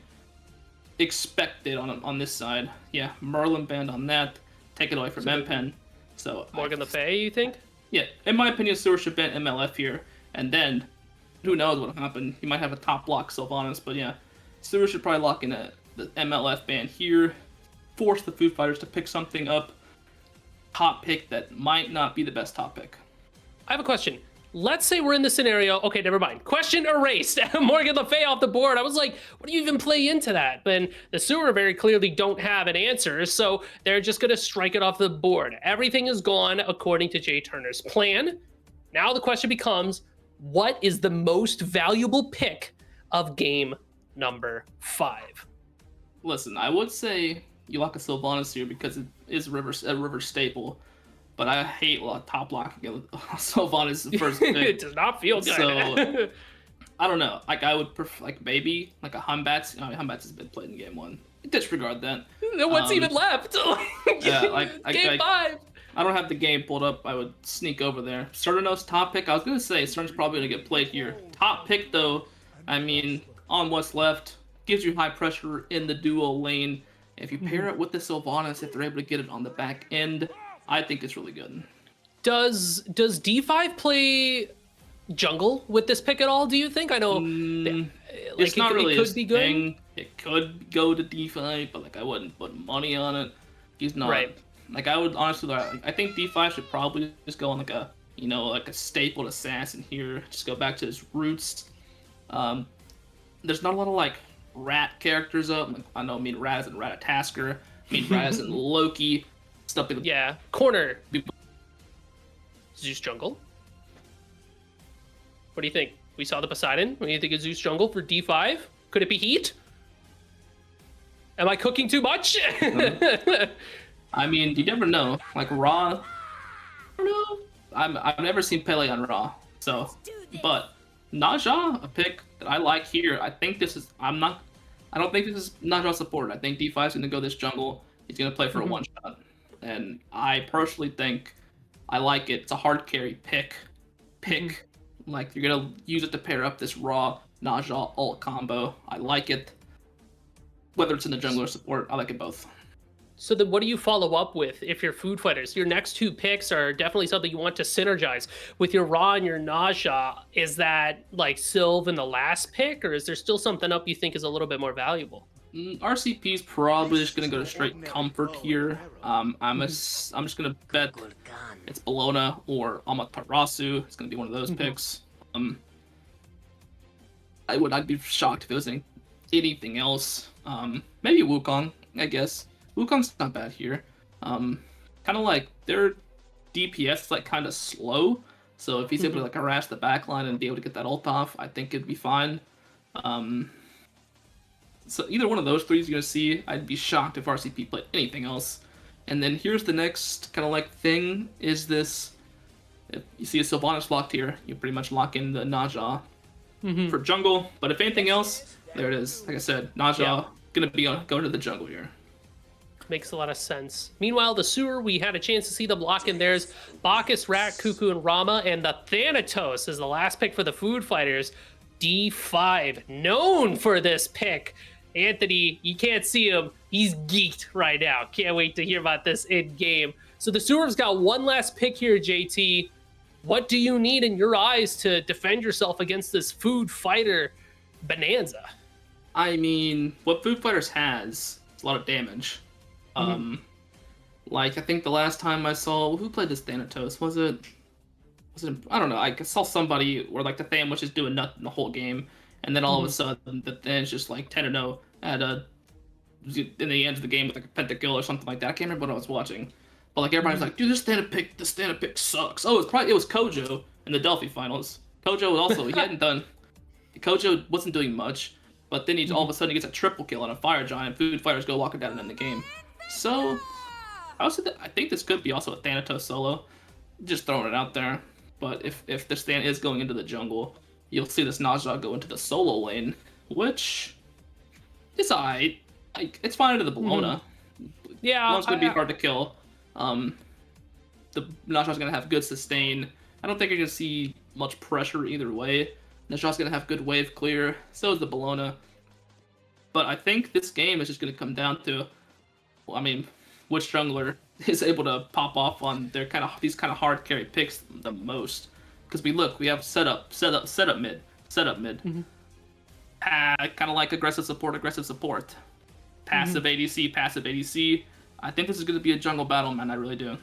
[SPEAKER 4] expected on this side. Yeah, Merlin banned on that. Take it away from MPen. So
[SPEAKER 2] Morgan Le Fay, you think?
[SPEAKER 4] Yeah, in my opinion, Sewer should ban MLF here. And then, who knows what will happen. He might have a top block Sylvanas, but yeah. Sewer should probably lock in the MLF ban here. Force the Food Fighters to pick something up, top pick that might not be the best top pick.
[SPEAKER 2] I have a question. Let's say we're in the scenario. Okay, never mind. Question erased. Morgan Le Fay off the board. I was like, what do you even play into that? But the Sewer very clearly don't have an answer, so they're just going to strike it off the board. Everything is gone according to Jay Turner's plan. Now the question becomes, what is the most valuable pick of game number 5?
[SPEAKER 4] Listen, I would say you lock a Sylvanas here because it is a river staple, but I hate top locking Sylvanas the first pick.
[SPEAKER 2] It does not feel good.
[SPEAKER 4] So I don't know. Like I would prefer maybe a Humbats. Humbats has been played in game 1. Disregard that.
[SPEAKER 2] What's even left?
[SPEAKER 4] Yeah,
[SPEAKER 2] game 5.
[SPEAKER 4] I don't have the game pulled up. I would sneak over there. Cernanos top pick. I was gonna say Cern's probably gonna get played here. Top pick though. I mean, on what's left gives you high pressure in the duo lane. If you pair it with the Sylvanas, if they're able to get it on the back end, I think it's really good.
[SPEAKER 2] Does D5 play jungle with this pick at all, do you think? I know
[SPEAKER 4] it's not really
[SPEAKER 2] it could be good.
[SPEAKER 4] Thing. It could go to D5, but I wouldn't put money on it. He's not.
[SPEAKER 2] Right.
[SPEAKER 4] I would honestly, I think D5 should probably just go on like a stapled assassin here. Just go back to his roots. There's not a lot of rat characters up. Raz and Ratatasker. Raz and Loki. Stuff.
[SPEAKER 2] Yeah. Corner. Zeus jungle. What do you think? We saw the Poseidon. What do you think of Zeus jungle for D5? Could it be heat? Am I cooking too much?
[SPEAKER 4] I mean, you never know. Raw. I don't know. I've never seen Pele on Raw. So, but Naja, a pick that I like here. I think this is. I don't think this is Naja supported. I think D5 is going to go this jungle. He's going to play for a one shot, and I personally think I like it. It's a hard carry pick. You're going to use it to pair up this Raw Naja ult combo. I like it. Whether it's in the jungle or support, I like it both.
[SPEAKER 2] So then what do you follow up with if you're food fighters? Your next two picks are definitely something you want to synergize with your Ra and your Naja. Is that like Sylve in the last pick, or is there still something up you think is a little bit more valuable?
[SPEAKER 4] RCP is probably just gonna go to straight comfort here. I'm just gonna bet it's Bologna or Amaterasu. It's gonna be one of those picks. I'd be shocked if it was anything else. Maybe Wukong, I guess. Wukong's not bad here. Kind of like their DPS is like kind of slow, so if he's able to like harass the backline and be able to get that ult off, I think it'd be fine. So either one of those three is gonna see. I'd be shocked if RCP played anything else. And then here's the next kind of like thing is this. If you see a Sylvanas locked here, you pretty much lock in the Naja for jungle. But if anything else, there it is. Like I said, Naja gonna be going to the jungle here.
[SPEAKER 2] Makes a lot of sense. Meanwhile, the sewer, we had a chance to see them lock in theirs. Bacchus, Rat, Cuckoo, and Rama, and the Thanatos is the last pick for the food fighters. D5, known for this pick. Anthony, you can't see him. He's geeked right now. Can't wait to hear about this in game. So the sewer's got one last pick here, JT. What do you need in your eyes to defend yourself against this food fighter bonanza?
[SPEAKER 4] I mean, what Food Fighters has is a lot of damage. Like I think the last time I saw who played this Thanatos was it I don't know. I saw somebody where like the Than was just doing nothing the whole game, and then all of a sudden the Than's just like 10-0 at in the end of the game with like a pentakill or something like that. I can't remember what I was watching, but like everybody's like, dude, this Thana pick sucks. Oh, it was Kojo in the Delphi finals. Kojo was also Kojo wasn't doing much, but then all of a sudden he gets a triple kill on a fire giant. Food fighters go walking down and end the game. So I think this could be also a Thanatos solo. Just throwing it out there. But if this Than is going into the jungle, you'll see this Naja go into the solo lane, which is alright. It's fine into the Bologna.
[SPEAKER 2] Yeah,
[SPEAKER 4] Bologna's gonna be hard to kill. The Naja's gonna have good sustain. I don't think you're gonna see much pressure either way. Naja's gonna have good wave clear. So is the Bologna. But I think this game is just gonna come down to, well, I mean, which jungler is able to pop off on their these kind of hard carry picks the most. Because we have setup mid. Kind of like aggressive support. Passive ADC. I think this is going to be a jungle battle, man. I really do.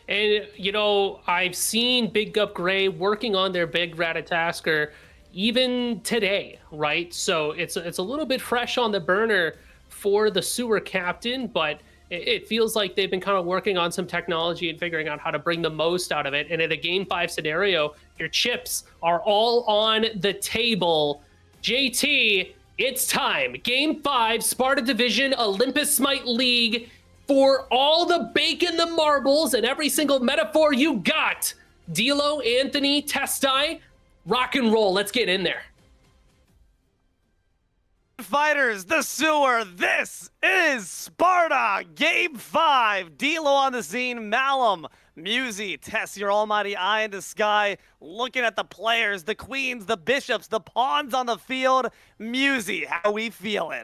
[SPEAKER 2] And, you know, I've seen Big Up Gray working on their big Ratatasker even today, right? So it's a little bit fresh on the burner for the sewer captain, but it feels like they've been kind of working on some technology and figuring out how to bring the most out of it. And in a Game 5 scenario, your chips are all on the table. JT, it's time. Game 5, Sparta Division, Olympus Smite League. For all the bacon, the marbles, and every single metaphor you got. Dilo, Anthony, Testai, rock and roll. Let's get in there.
[SPEAKER 1] Fighters, the sewer, this is Sparta, Game 5. Dilo on the scene, Malum, Musi, Tess, your almighty eye in the sky, looking at the players, the queens, the bishops, the pawns on the field. Musi, how we feeling?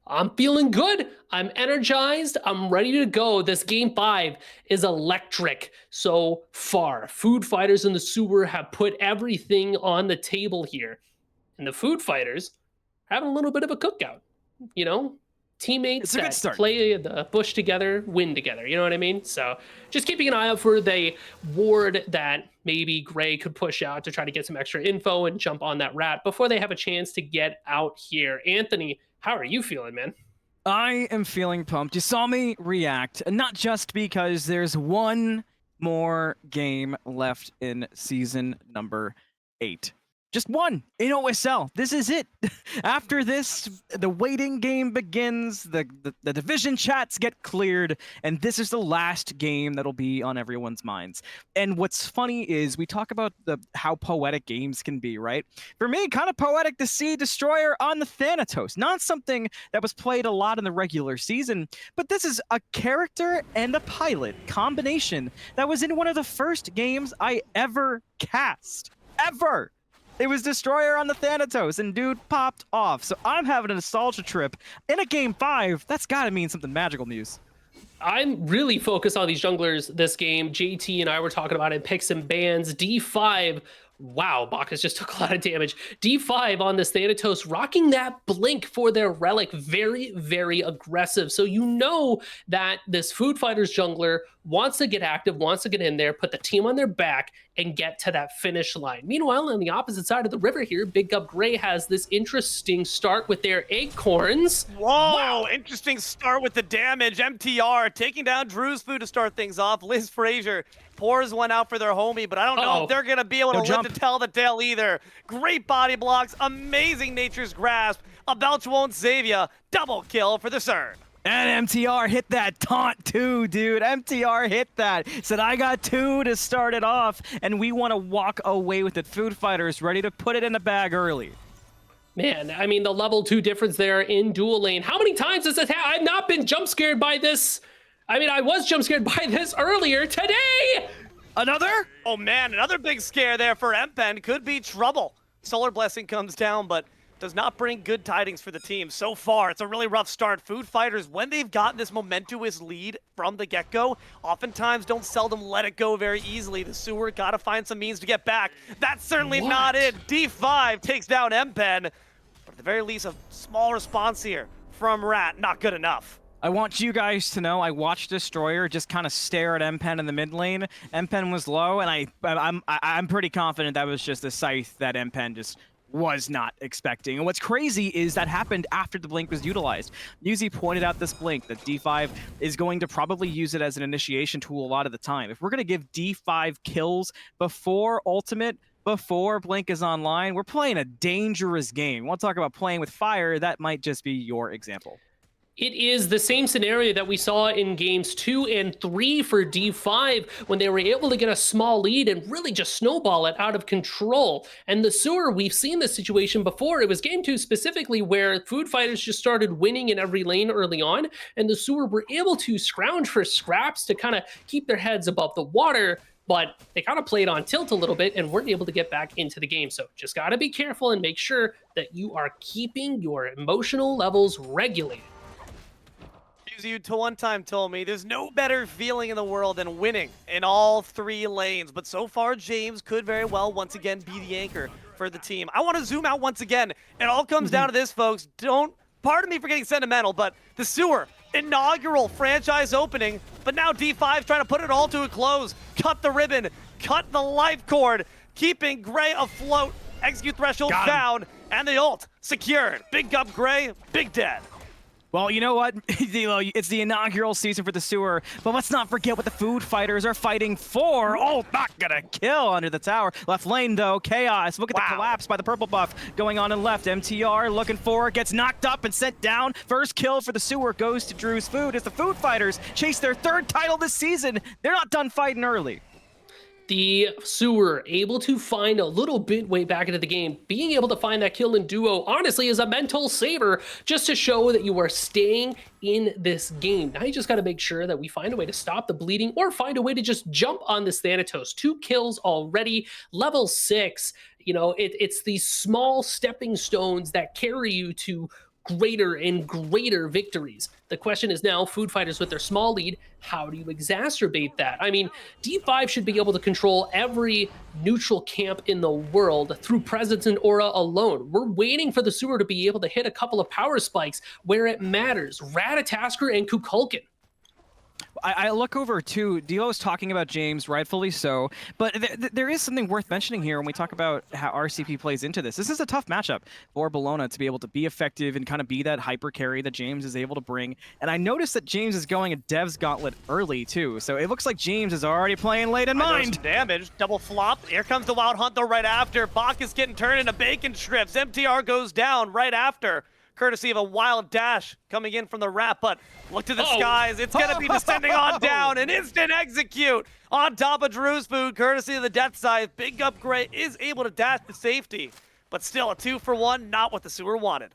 [SPEAKER 2] I'm feeling good. I'm energized. I'm ready to go. This Game 5 is electric so far. Food Fighters in the sewer have put everything on the table here. And the Food Fighters having a little bit of a cookout, you know, teammates that play the bush together, win together. You know what I mean? So just keeping an eye out for the ward that maybe Gray could push out to try to get some extra info and jump on that rat before they have a chance to get out here. Anthony, how are you feeling, man?
[SPEAKER 5] I am feeling pumped. You saw me react, not just because there's one more game left in season number 8. Just one in OSL. This is it. After this, the waiting game begins, the division chats get cleared, and this is the last game that'll be on everyone's minds. And what's funny is we talk about how poetic games can be, right? For me, kind of poetic to see Destroyer on the Thanatos. Not something that was played a lot in the regular season, but this is a character and a pilot combination that was in one of the first games I ever cast. Ever! It was Destroyer on the Thanatos, and dude popped off. So I'm having a nostalgia trip in a game 5. That's got to mean something magical, Muse.
[SPEAKER 2] I'm really focused on these junglers this game. JT and I were talking about it, picks and bans. D5, wow, Bacchus just took a lot of damage. D5 on this Thanatos, rocking that blink for their relic. Very, very aggressive. So you know that this Food Fighters jungler wants to get active, wants to get in there, put the team on their back, and get to that finish line. Meanwhile, on the opposite side of the river here, Big Up Gray has this interesting start with their acorns.
[SPEAKER 1] Whoa, wow. Interesting start with the damage. MTR taking down Drew's Food to start things off. Liz Frazier pours one out for their homie, but I don't know if they're going to be able to live to tell the tale either. Great body blocks, amazing Nature's Grasp. A belch won't save ya. Double kill for the CERN.
[SPEAKER 5] And MTR hit that taunt too, dude. MTR hit that. Said, I got 2 to start it off, and we want to walk away with it. Food Fighters ready to put it in the bag early.
[SPEAKER 2] Man, I mean, the level 2 difference there in dual lane. How many times has this happened? I've not been jump scared by this. I mean, I was jump scared by this earlier today.
[SPEAKER 5] Another?
[SPEAKER 1] Oh man, another big scare there for Empen. Could be trouble. Solar Blessing comes down, but does not bring good tidings for the team. So far, it's a really rough start. Food Fighters, when they've gotten this momentous lead from the get-go, oftentimes don't seldom let it go very easily. The Sewer got to find some means to get back. That's certainly not it. D5 takes down Empen, but at the very least, a small response here from Rat. Not good enough.
[SPEAKER 5] I want you guys to know I watched Destroyer just kind of stare at Empen in the mid lane. Empen was low, and I'm pretty confident that was just a scythe that Empen just was not expecting. And what's crazy is that happened after the blink was utilized. Muzi pointed out this blink, that D5 is going to probably use it as an initiation tool a lot of the time. If we're going to give D5 kills before ultimate, before blink is online, we're playing a dangerous game. We'll talk about playing with fire. That might just be your example.
[SPEAKER 2] It is the same scenario that we saw in games 2 and 3 for D5 when they were able to get a small lead and really just snowball it out of control. And the Sewer, we've seen this situation before. It was game 2 specifically where Food Fighters just started winning in every lane early on, and the Sewer were able to scrounge for scraps to kind of keep their heads above the water, but they kind of played on tilt a little bit and weren't able to get back into the game. So just got to be careful and make sure that you are keeping your emotional levels regulated.
[SPEAKER 1] You one time told me there's no better feeling in the world than winning in all 3 lanes, but so far James could very well once again be the anchor for the team. I want to zoom out once again. It all comes down to this, folks. Pardon me for getting sentimental, but the Sewer, inaugural franchise opening, but now D5's trying to put it all to a close. Cut the ribbon, cut the life cord, keeping Gray afloat. Execute threshold found, and the ult secured. Big up Gray, big dead.
[SPEAKER 5] Well, you know what, Dilo, it's the inaugural season for the Sewer, but let's not forget what the Food Fighters are fighting for. Oh, not gonna kill under the tower. Left lane, though, Chaos. Look at the collapse by the purple buff going on in left. MTR looking forward, gets knocked up and sent down. First kill for the Sewer goes to Drew's Food as the Food Fighters chase their 3rd title this season. They're not done fighting early.
[SPEAKER 2] The Sewer able to find a little bit way back into the game. Being able to find that kill in duo, honestly, is a mental saver just to show that you are staying in this game. Now you just got to make sure that we find a way to stop the bleeding or find a way to just jump on this Thanatos. 2 kills already, level 6. You know, it's these small stepping stones that carry you to greater and greater victories. The question is now, Food Fighters with their small lead, how do you exacerbate that? I mean, D5 should be able to control every neutral camp in the world through presence and aura alone. We're waiting for the Sewer to be able to hit a couple of power spikes where it matters. Ratatasker and Kukulkan.
[SPEAKER 5] I look over too, Dilo's talking about James, rightfully so, but there is something worth mentioning here when we talk about how RCP plays into this. This is a tough matchup for Bologna to be able to be effective and kind of be that hyper carry that James is able to bring. And I noticed that James is going a Dev's Gauntlet early too, so it looks like James is already playing late in mind.
[SPEAKER 1] Damage, double flop. Here comes the Wild Hunt though right after. Bacchus getting turned into bacon strips. MTR goes down right after, courtesy of a wild dash coming in from the Rat, but look to the skies. It's going to be descending on down. An instant execute on top of Drew's Food, courtesy of the Death Scythe. Big Up Gray is able to dash to safety, but still a 2-for-1, not what the Sewer wanted.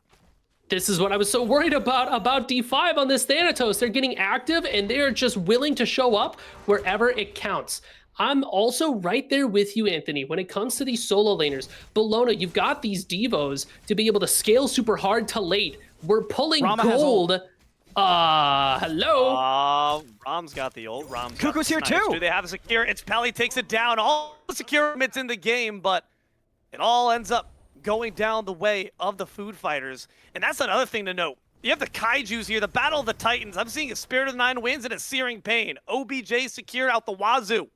[SPEAKER 2] This is what I was so worried about D5 on this Thanatos. They're getting active, and they're just willing to show up wherever it counts. I'm also right there with you, Anthony. When it comes to these solo laners, Bologna, you've got these Devos to be able to scale super hard to late. We're pulling
[SPEAKER 5] Rama has
[SPEAKER 2] gold. Hello?
[SPEAKER 1] Rom's got the ult. Rom's
[SPEAKER 5] Cuckoo's here
[SPEAKER 1] got the snipes.
[SPEAKER 5] too.
[SPEAKER 1] Do they have a secure? It's Pally takes it down. All the secure mids in the game, but it all ends up going down the way of the Food Fighters. And that's another thing to note. You have the Kaijus here, the Battle of the Titans. I'm seeing a Spirit of the Nine Winds and a Searing Pain. OBJ secure out the wazoo.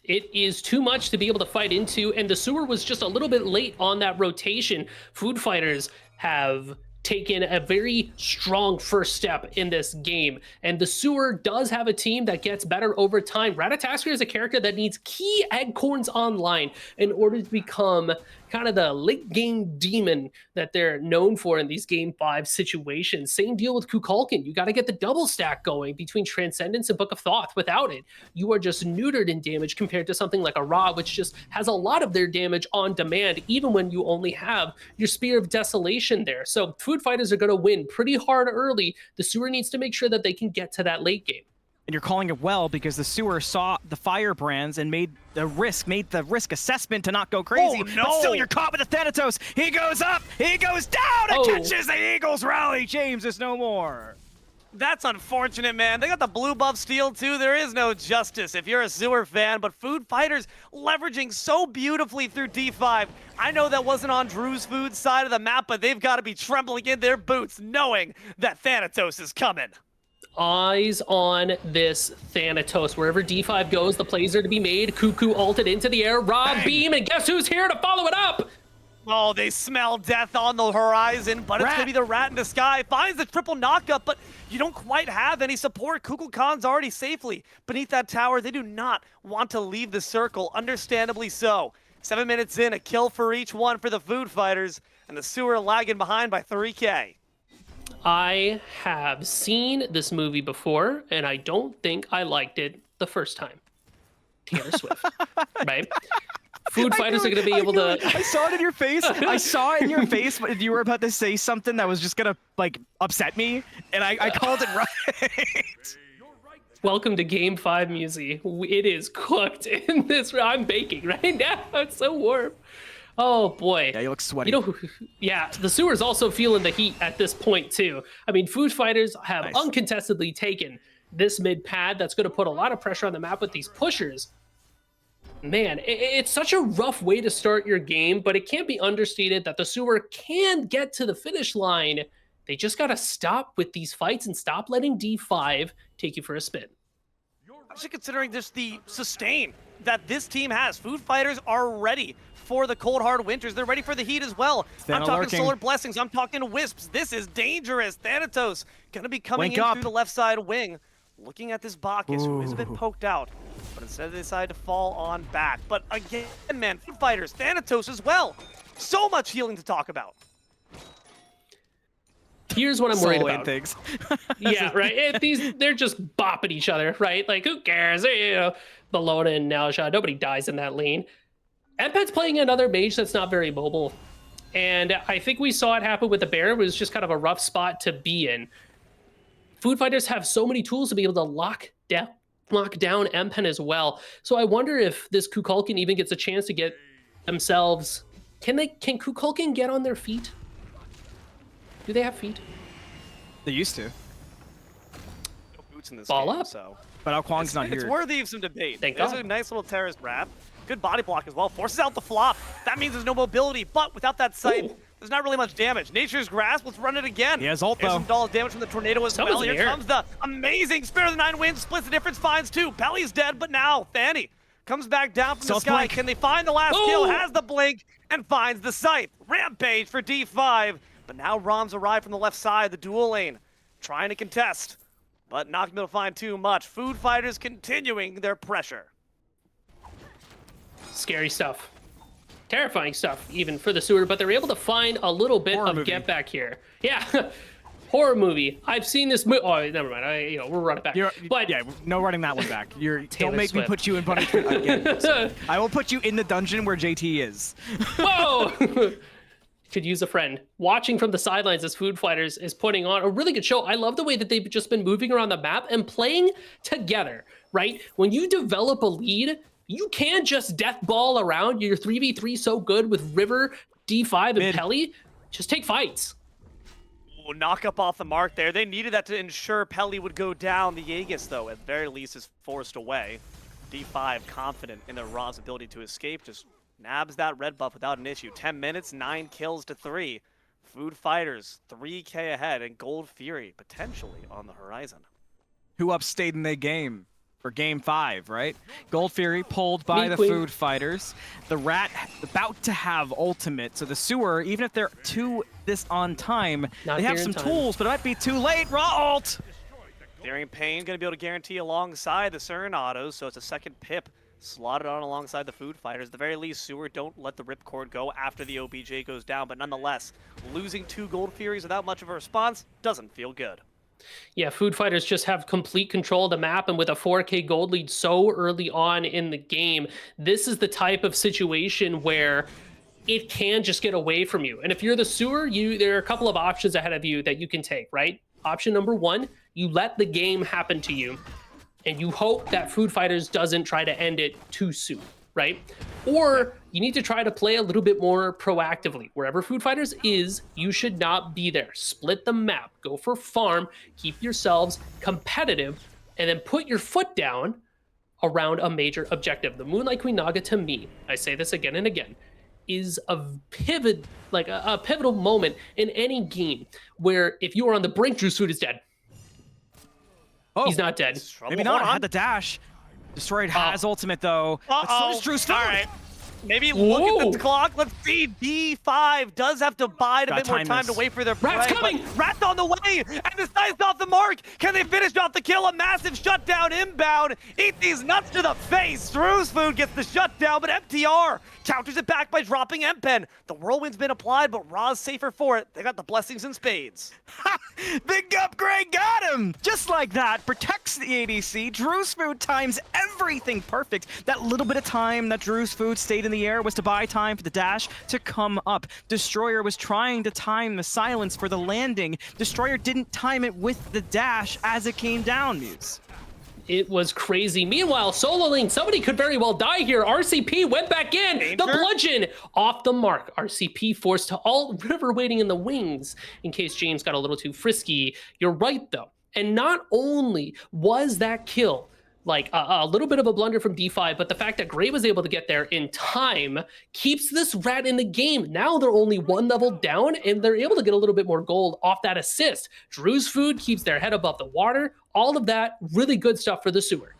[SPEAKER 2] It is too much to be able to fight into, and the sewer was just a little bit late on that rotation. Food Fighters have taken a very strong first step in this game, and the sewer does have a team that gets better over time. Ratatasker is a character that needs key acorns online in order to become kind of the late game demon that they're known for in these game 5 situations. Same deal with Kukulkan. You got to get the double stack going between Transcendence and Book of Thoth. Without it, you are just neutered in damage compared to something like a Ra, which just has a lot of their damage on demand, even when you only have your Spear of Desolation there. So Food Fighters are going to win pretty hard early. The sewer needs to make sure that they can get to that late game.
[SPEAKER 5] And you're calling it well because the sewer saw the firebrands and made the risk assessment to not go crazy.
[SPEAKER 1] Oh, no.
[SPEAKER 5] But still, you're caught with the Thanatos. He goes up, he goes down, and catches the Eagles rally. James is no more.
[SPEAKER 1] That's unfortunate, man. They got the blue buff steal, too. There is no justice if you're a sewer fan, but Food Fighters leveraging so beautifully through D5. I know that wasn't on Drew's Food side of the map, but they've got to be trembling in their boots knowing that Thanatos is coming.
[SPEAKER 2] Eyes on this Thanatos. Wherever D5 goes, the plays are to be made. Cuckoo ulted into the air. Rob beam, and guess who's here to follow it up?
[SPEAKER 1] Oh, they smell death on the horizon, but it's going to be the rat in the sky. Finds the triple knockup, but you don't quite have any support. Kukulkan's already safely beneath that tower. They do not want to leave the circle, understandably so. 7 minutes in, a kill for each one for the Food Fighters, and the sewer lagging behind by 3K.
[SPEAKER 2] I have seen this movie before, and I don't think I liked it the first time. Taylor Swift, right? Food Fighters are going to be able to...
[SPEAKER 5] I saw it in your face. I saw it in your face, but you were about to say something that was just going to, like, upset me, and I called it right.
[SPEAKER 2] Welcome to Game 5, Musi. It is cooked in this... I'm baking right now. It's so warm. Oh, boy.
[SPEAKER 5] Yeah, you look sweaty.
[SPEAKER 2] You know, yeah, the sewer's also feeling the heat at this point, too. I mean, Food Fighters have uncontestedly taken this mid pad that's going to put a lot of pressure on the map with these pushers. Man, it's such a rough way to start your game, but it can't be understated that the sewer can get to the finish line. They just got to stop with these fights and stop letting D5 take you for a spin.
[SPEAKER 1] Actually, considering just the sustain that this team has, Food Fighters are ready for the cold, hard winters. They're ready for the heat as well. I'm talking Solar Blessings. I'm talking Wisps. This is dangerous. Thanatos going to be coming in through the left side wing. Looking at this Bacchus, who is a bit poked out, but instead they decide to fall on back. But again, man, Food Fighters, Thanatos as well. So much healing to talk about.
[SPEAKER 2] Here's what I'm worried about.
[SPEAKER 5] Things.
[SPEAKER 2] Yeah, right. They're just bopping each other, right? Like, who cares? You know, Bologna and Nalsha, nobody dies in that lane. Empet's playing another mage that's not very mobile. And I think we saw it happen with the Bear. It was just kind of a rough spot to be in. Food Fighters have so many tools to be able to lock down Empen as well. So I wonder if this Kukulkan even gets a chance to get themselves... Can Kukulkan get on their feet? Do they have feet?
[SPEAKER 5] They used to.
[SPEAKER 1] No boots in this
[SPEAKER 2] Ball
[SPEAKER 1] game,
[SPEAKER 2] up.
[SPEAKER 1] so.
[SPEAKER 5] But Ao Kwang's not
[SPEAKER 1] It's
[SPEAKER 5] here.
[SPEAKER 1] worthy of some debate.
[SPEAKER 2] Thank
[SPEAKER 1] There's
[SPEAKER 2] God.
[SPEAKER 1] a nice little terrorist grab. Good body block as well. Forces out the flop. That means there's no mobility, but without that sight, there's not really much damage. Nature's Grasp, let's run it again.
[SPEAKER 5] He has ult,
[SPEAKER 1] There's
[SPEAKER 5] though.
[SPEAKER 1] some dollar damage from the tornado as well. Here comes the amazing Spirit of the Nine Winds. Splits the difference, finds two. Pelly's dead, but now Fanny comes back down from the sky.
[SPEAKER 5] Blink.
[SPEAKER 1] Can they find the last kill? Has the blink and finds the scythe. Rampage for D5. But now Rom's arrived from the left side, the dual lane, trying to contest, but not going to be able to find too much. Food Fighters continuing their pressure.
[SPEAKER 2] Scary stuff. Terrifying stuff, even for the sewer, but they're able to find a little bit of get back here. Yeah, horror movie. I've seen this movie. Oh, never mind. We're running back. But
[SPEAKER 5] yeah, no running that one back. Don't make
[SPEAKER 2] Swift.
[SPEAKER 5] me put you in punishment again. So I will put you in the dungeon where JT is.
[SPEAKER 2] Whoa! Could use a friend. Watching from the sidelines as Food Fighters is putting on a really good show. I love the way that they've just been moving around the map and playing together, right? When you develop a lead, You can just death ball around. Your 3v3 so good with River, D5, and
[SPEAKER 5] Mid.
[SPEAKER 2] Pelly. Just take fights.
[SPEAKER 1] Ooh, knock up off the mark there. They needed that to ensure Pelly would go down. The Aegis, though, at the very least, is forced away. D5 confident in their Ra's ability to escape. Just nabs that red buff without an issue. 10 minutes, 9 kills to 3. Food Fighters 3K ahead, and Gold Fury potentially on the horizon.
[SPEAKER 5] Who upstayed in their game for game 5, right? Gold Fury pulled by
[SPEAKER 2] Me
[SPEAKER 5] the
[SPEAKER 2] queen.
[SPEAKER 5] Food Fighters. The Rat about to have ultimate, so the Sewer, even if they're too this on time,
[SPEAKER 2] Not
[SPEAKER 5] they have
[SPEAKER 2] here
[SPEAKER 5] some
[SPEAKER 2] in time.
[SPEAKER 5] tools, but it might be too late. Raw ult!
[SPEAKER 1] Daring Payne going to be able to guarantee alongside the Cern autos, so it's a second pip slotted on alongside the Food Fighters. At the very least, Sewer don't let the ripcord go after the OBJ goes down, but nonetheless, losing 2 Gold Furies without much of a response doesn't feel good.
[SPEAKER 2] Yeah, Food Fighters just have complete control of the map, and with a 4K gold lead so early on in the game, this is the type of situation where it can just get away from you. And if you're the Sewer, there are a couple of options ahead of you that you can take, right? Option number 1, you let the game happen to you, and you hope that Food Fighters doesn't try to end it too soon, right? Or you need to try to play a little bit more proactively. Wherever Food Fighters is, you should not be there. Split the map, go for farm, keep yourselves competitive, and then put your foot down around a major objective. The Moonlight Queen Naga, to me, I say this again and again, is a pivot, like a pivotal moment in any game where if you are on the brink, Drew's Food is dead.
[SPEAKER 5] Oh,
[SPEAKER 2] He's not dead.
[SPEAKER 5] maybe not. Had the dash. Destroyed has ultimate, though. But so
[SPEAKER 1] Uh-oh.
[SPEAKER 5] does Drew's Food.
[SPEAKER 1] All right. Maybe look at
[SPEAKER 2] Whoa.
[SPEAKER 1] the clock. Let's see. D5 does have to bide a
[SPEAKER 5] Gotta
[SPEAKER 1] bit more
[SPEAKER 5] time
[SPEAKER 1] time
[SPEAKER 5] this.
[SPEAKER 1] to wait for their prey.
[SPEAKER 2] Rat's
[SPEAKER 1] but
[SPEAKER 2] coming.
[SPEAKER 1] Rat's on the way, and the side's off the mark. Can they finish off the kill? A massive shutdown inbound. Eat these nuts to the face. Drew's Food gets the shutdown, but MTR counters it back by dropping M-Pen. The whirlwind's been applied, but Ra's safer for it. They got the blessings in spades.
[SPEAKER 5] Big upgrade got him! Just like that, protects the ADC. Drew's Food times everything perfect. That little bit of time that Drew's Food stayed in the air was to buy time for the dash to come up. Destroyer was trying to time the silence for the landing. Destroyer didn't time it with the dash as it came down, Muse.
[SPEAKER 2] It was crazy. Meanwhile, Solo Link, somebody could very well die here. RCP went back in.
[SPEAKER 1] Danger.
[SPEAKER 2] The bludgeon off the mark. RCP forced to alt. River waiting in the wings in case James got a little too frisky. You're right, though. And not only was that kill like a little bit of a blunder from D5, but the fact that Gray was able to get there in time keeps this Rat in the game. Now they're only 1 level down, and they're able to get a little bit more gold off that assist. Drew's Food keeps their head above the water. All of that, really good stuff for the Sewer.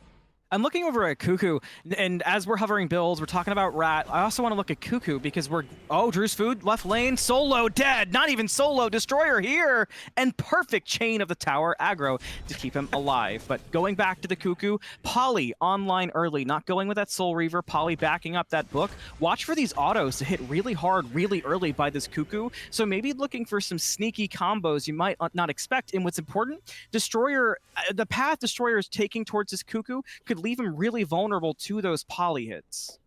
[SPEAKER 5] I'm looking over at Cuckoo, and as we're hovering builds, we're talking about Rat. I also want to look at Cuckoo because Drew's Food, left lane, Solo dead, not even Solo, Destroyer here, and perfect chain of the tower aggro to keep him alive. But going back to the Cuckoo, Polly online early, not going with that Soul Reaver, Polly backing up that book. Watch for these autos to hit really hard, really early by this Cuckoo, so maybe looking for some sneaky combos you might not expect. And what's important, Destroyer, the path Destroyer is taking towards this Cuckoo could leave him really vulnerable to those poly hits.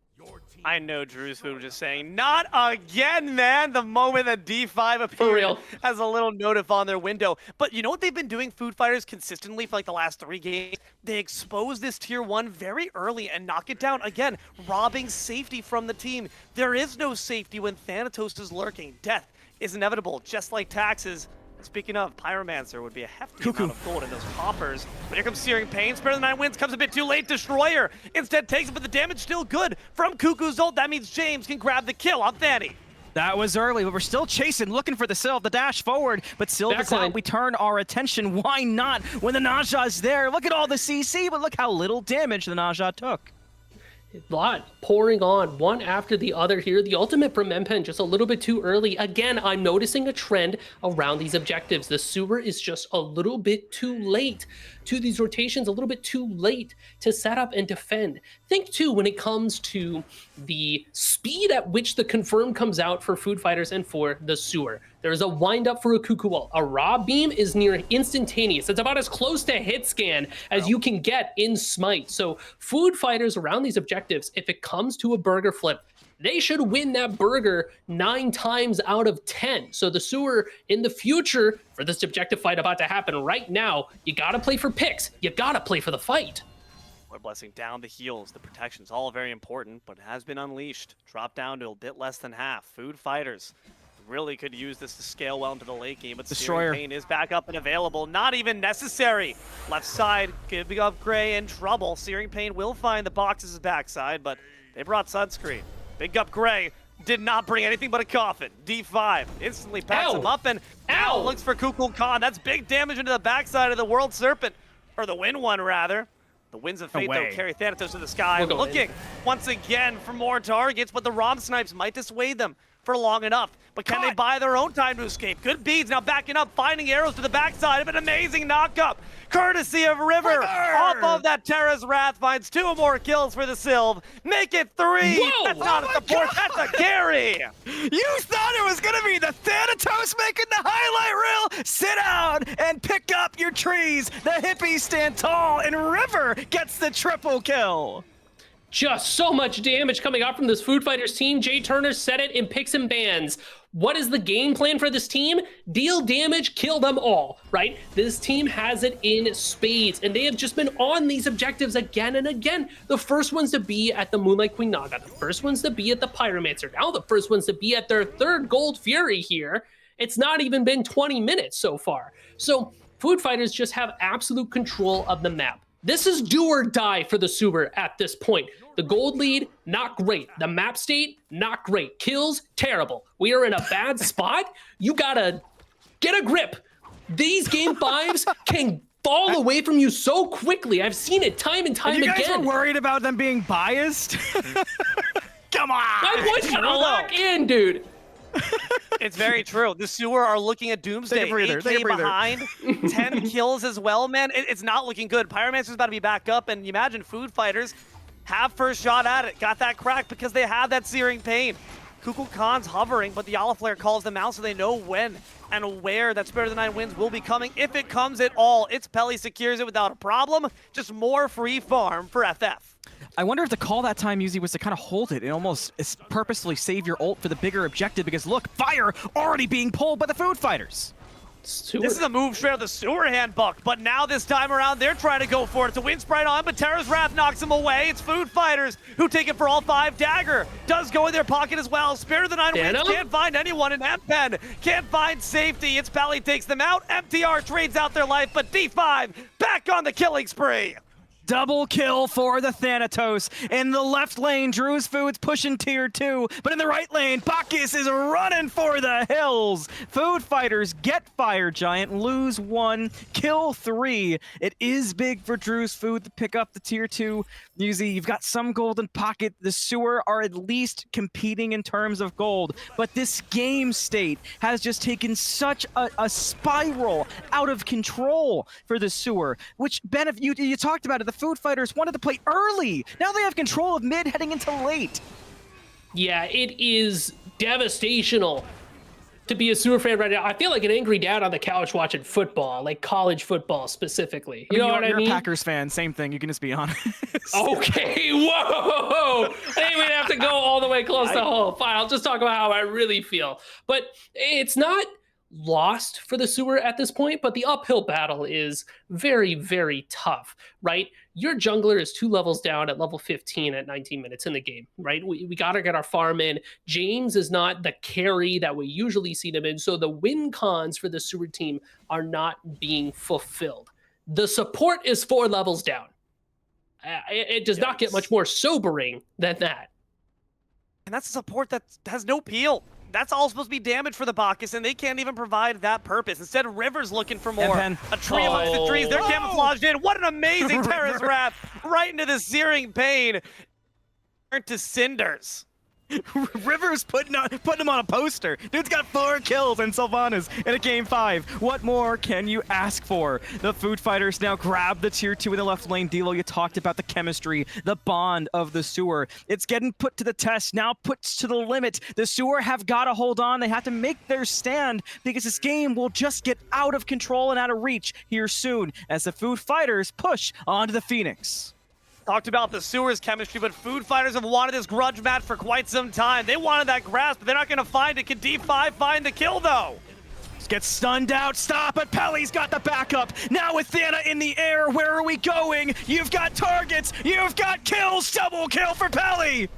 [SPEAKER 1] I know Drew's Food was just saying, not again, man. The moment that D5 appeared
[SPEAKER 2] real.
[SPEAKER 1] has a little notif on their window. But you know what they've been doing, Food Fighters, consistently for like the last 3 games? They expose this tier 1 very early and knock it down. Again, robbing safety from the team. There is no safety when Thanatos is lurking. Death is inevitable, just like taxes. Speaking of, Pyromancer would be a hefty amount of gold in those coffers. But here comes Searing Pain. Spare the 9 wins. Comes a bit too late. Destroyer instead takes it, but the damage still good. From Cuckoo's ult, that means James can grab the kill on Thani.
[SPEAKER 5] That was early, but we're still chasing, looking for the Sylve, the dash forward. But Sylve is out. We turn our attention. Why not? When the Naja's there, look at all the CC, but look how little damage the Naja took.
[SPEAKER 2] A lot pouring on, one after the other here. The ultimate from M-Pen just a little bit too early. Again, I'm noticing a trend around these objectives. The Sewer is just a little bit too late to these rotations, a little bit too late to set up and defend. Think too, when it comes to the speed at which the confirm comes out for Food Fighters and for the Sewer. There's a wind up for a Cuckoo ult. A Raw Beam is near instantaneous. It's about as close to hit scan as you can get in Smite. So Food Fighters around these objectives, if it comes to a burger flip, they should win that burger 9 times out of 10. So the Sewer in the future, for this objective fight about to happen right now, you gotta play for picks. You gotta play for the fight.
[SPEAKER 1] Lord Blessing down the heals. The protection's all very important, but it has been unleashed. Drop down to a bit less than half. Food Fighters really could use this to scale well into the late game, but
[SPEAKER 5] Destroyer.
[SPEAKER 1] Searing Pain is back up and available. Not even necessary. Left side, giving up Gray in trouble. Searing Pain will find the box's backside, but they brought Sunscreen. Big up Gray. Did not bring anything but a coffin. D5 instantly packs him up and now looks for Kukul Khan. That's big damage into the backside of the World Serpent, or the Wind One rather. The Winds of Fate though carry Thanatos to the sky, looking once again for more targets, but the Rom Snipes might dissuade them for long enough. But can they buy their own time to escape? Good beads now backing up, finding arrows to the backside of an amazing knockup. Courtesy of River. Off of that Terra's Wrath finds 2 more kills for the Sylve. Make it 3.
[SPEAKER 2] Whoa!
[SPEAKER 1] That's not a support, that's a carry.
[SPEAKER 9] You thought it was gonna be the Thanatos making the highlight reel? Sit down and pick up your trees. The hippies stand tall, and River gets the triple kill.
[SPEAKER 2] Just so much damage coming out from this Food Fighters team. Jay Turner said it in picks and bans. What is the game plan for this team? Deal damage, kill them all, right? This team has it in spades, and they have just been on these objectives again and again. The first ones to be at the Moonlight Queen Naga, the first ones to be at the Pyromancer, now the first ones to be at their 3rd Gold Fury here. It's not even been 20 minutes so far. So Food Fighters just have absolute control of the map. This is do or die for the Sewer at this point. The gold lead, not great. The map state, not great. Kills, terrible. We are in a bad spot. You gotta get a grip. These game 5s can fall away from you so quickly. I've seen it time and time again.
[SPEAKER 9] You guys were worried about them being biased? Come on!
[SPEAKER 2] My boys gotta lock in, dude.
[SPEAKER 1] It's very true. The Sewer are looking at Doomsday.
[SPEAKER 9] Take a breather,
[SPEAKER 1] 8K behind, 10 kills as well, man. It's not looking good. Pyromancer's about to be back up, and you imagine Food Fighters have first shot at it. Got that crack because they have that Searing Pain. Kukul Khan's hovering, but the Olive Flare calls them out so they know when and where that Spirit of the Nine Winds will be coming. If it comes at all, it's Pelly secures it without a problem. Just more free farm for FF.
[SPEAKER 5] I wonder if the call that time usually was to kind of hold it and almost purposefully save your ult for the bigger objective, because look, fire already being pulled by the Food Fighters.
[SPEAKER 1] This is a move straight out of the Sewer handbook, but now this time around they're trying to go for it. It's a Wind Sprite on, but Terra's Wrath knocks him away. It's Food Fighters who take it for all 5. Dagger does go in their pocket as well. Spirit of the Nine Winds can't find anyone in M-Pen. Can't find safety. It's Pally takes them out. MTR trades out their life, but D5 back on the killing spree.
[SPEAKER 9] Double kill for the Thanatos. In the left lane, Drew's Food's pushing tier 2, but in the right lane, Bacchus is running for the hills. Food Fighters get Fire Giant, lose 1, kill 3. It is big for Drew's Food to pick up the tier 2. Uzi, you've got some golden pocket. The Sewer are at least competing in terms of gold, but this game state has just taken such a spiral out of control for the Sewer, which, Ben, if you talked about it, the Food Fighters wanted to play early. Now they have control of mid heading into late.
[SPEAKER 2] Yeah, it is devastational to be a Sewer fan right now. I feel like an angry dad on the couch watching football, like college football specifically. You know what I mean?
[SPEAKER 5] You're a Packers fan, same thing. You can just be honest.
[SPEAKER 2] Okay, whoa! I didn't even have to go all the way close to home. Fine, I'll just talk about how I really feel. But it's not lost for the Sewer at this point, but the uphill battle is very, very tough, right? Your jungler is 2 levels down at level 15 at 19 minutes in the game, right? We got to get our farm in. James is not the carry that we usually see them in, so the win cons for the Sewer team are not being fulfilled. The support is 4 levels down. It does not get much more sobering than that.
[SPEAKER 1] And that's a support that has no peel. That's all supposed to be damage for the Bacchus, and they can't even provide that purpose. Instead, River's looking for more. A tree amongst the trees. They're camouflaged in. What an amazing Terra's Wrath right into the Searing Pain. Turned to cinders.
[SPEAKER 9] River's putting him on a poster. Dude's got 4 kills and Sylvanas in a game 5. What more can you ask for? The Food Fighters now grab the tier 2 in the left lane. Dilo, you talked about the chemistry, the bond of the Sewer. It's getting put to the test, now put to the limit. The Sewer have got to hold on. They have to make their stand, because this game will just get out of control and out of reach here soon as the Food Fighters push onto the Phoenix.
[SPEAKER 1] Talked about the Sewer's chemistry, but Food Fighters have wanted this grudge match for quite some time. They wanted that grasp, but they're not going to find it. Can D5 find the kill, though?
[SPEAKER 9] Gets stunned out. Stop, but Pelly's got the backup. Now with Thana in the air, where are we going? You've got targets. You've got kills. Double kill for Pelly.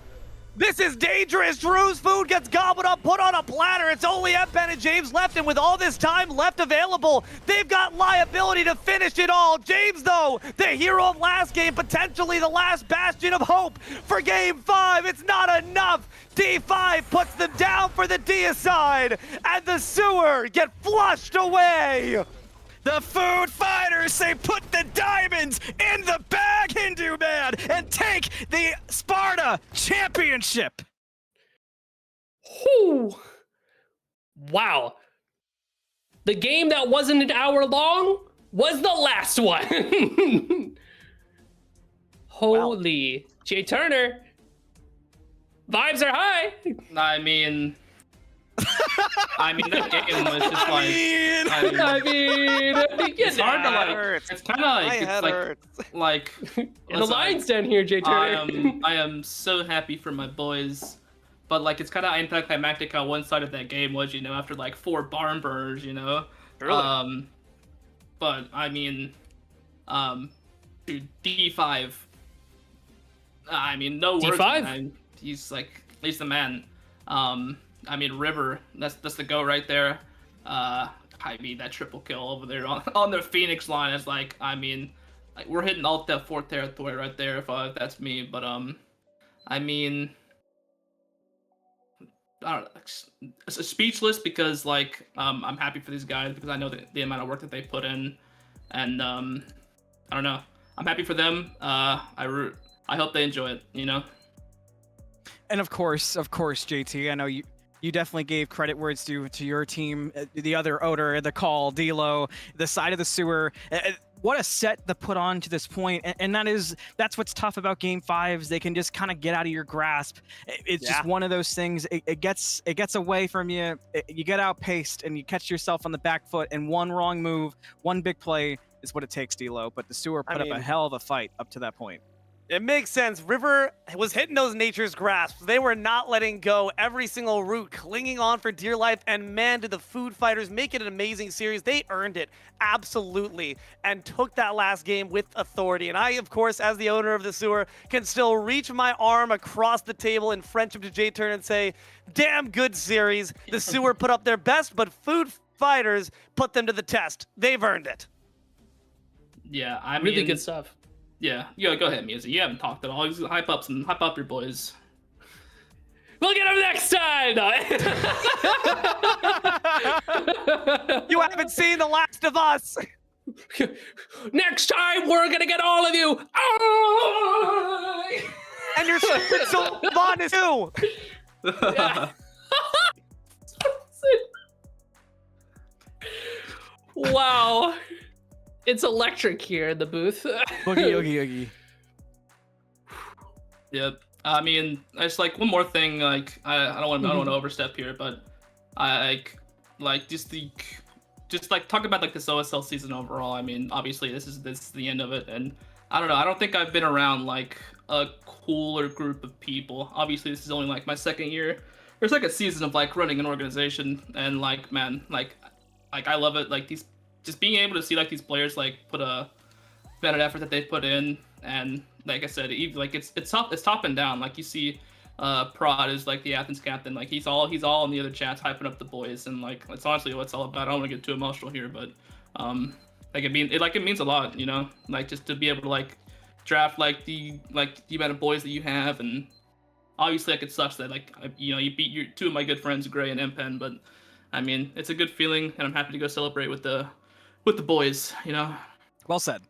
[SPEAKER 1] This is dangerous. Drew's food gets gobbled up, put on a platter. It's only Empen and James left, and with all this time left available, they've got liability to finish it all. James, though, the hero of last game, potentially the last bastion of hope for Game 5. It's not enough. D5 puts them down for the deicide, and the sewer get flushed away.
[SPEAKER 9] The food fighters say put the diamonds in the bag, Hindu man, and take the Sparta championship.
[SPEAKER 2] Whew. Wow. The game that wasn't an hour long was the last one. Holy. Jay Turner. Vibes are high.
[SPEAKER 4] I mean, that game was just like. It's hard to like. It's kind of like it's like.
[SPEAKER 2] In the lines down here, Jay Turner.
[SPEAKER 4] I am so happy for my boys, but like it's kind of anticlimactic how one side of that game was, after like 4 barn burners,
[SPEAKER 1] Really?
[SPEAKER 4] But I mean, dude, D5. I mean, no words.
[SPEAKER 2] D5?
[SPEAKER 4] Man. He's the man. I mean, River, that's the go right there. I mean, that triple kill over there on the Phoenix line is like, I mean, like we're hitting alt that 4th territory right there if that's me. But I mean, I don't know, it's speechless because like I'm happy for these guys because I know the amount of work that they put in, and I don't know, I'm happy for them. I hope they enjoy it.
[SPEAKER 5] And of course, JT, I know you definitely gave credit where it's due to your team, the other Oder, the call, D'Lo, the side of the sewer. What a set to put on to this point, and that's what's tough about Game 5s. They can just kind of get out of your grasp. It's just one of those things. It gets away from you. You get outpaced, and you catch yourself on the back foot. And one wrong move, one big play is what it takes, D'Lo. But the sewer put up a hell of a fight up to that point.
[SPEAKER 1] It makes sense. River was hitting those nature's grasp. They were not letting go. Every single route, clinging on for dear life. And man, did the food fighters make it an amazing series. They earned it, absolutely, and took that last game with authority. And I, of course, as the owner of the sewer, can still reach my arm across the table in friendship to J-Turn and say, damn good series. The sewer put up their best, but food fighters put them to the test. They've earned it.
[SPEAKER 4] Yeah, I mean,
[SPEAKER 2] really good stuff.
[SPEAKER 4] Yeah, go ahead, Muzi. You haven't talked at all. Just hype up your boys.
[SPEAKER 2] We'll get them next time. No.
[SPEAKER 1] You haven't seen The Last of Us.
[SPEAKER 2] Next time, we're gonna get all of you. Oh!
[SPEAKER 1] And your stupid Sylvanas too.
[SPEAKER 2] Wow. It's electric here in the booth.
[SPEAKER 5] Boogie.
[SPEAKER 4] Yep. I mean, it's like one more thing. Like, I don't want to overstep here, but I like just talk about like this OSL season overall. I mean, obviously this is the end of it, and I don't know. I don't think I've been around like a cooler group of people. Obviously, this is only like my second year or second season of like running an organization, and like man, like I love it. Like these. Just being able to see like these players like put a better effort that they put in, and like I said, like it's top and down. Like you see, Prod is like the Athens captain. Like he's all in the other chats hyping up the boys, and like it's honestly what it's all about. I don't want to get too emotional here, but like it means a lot, like just to be able to like draft like the amount of boys that you have, and obviously like it sucks that like you beat two of my good friends, Gray and Empen, but I mean it's a good feeling, and I'm happy to go celebrate with the boys,
[SPEAKER 5] Well said.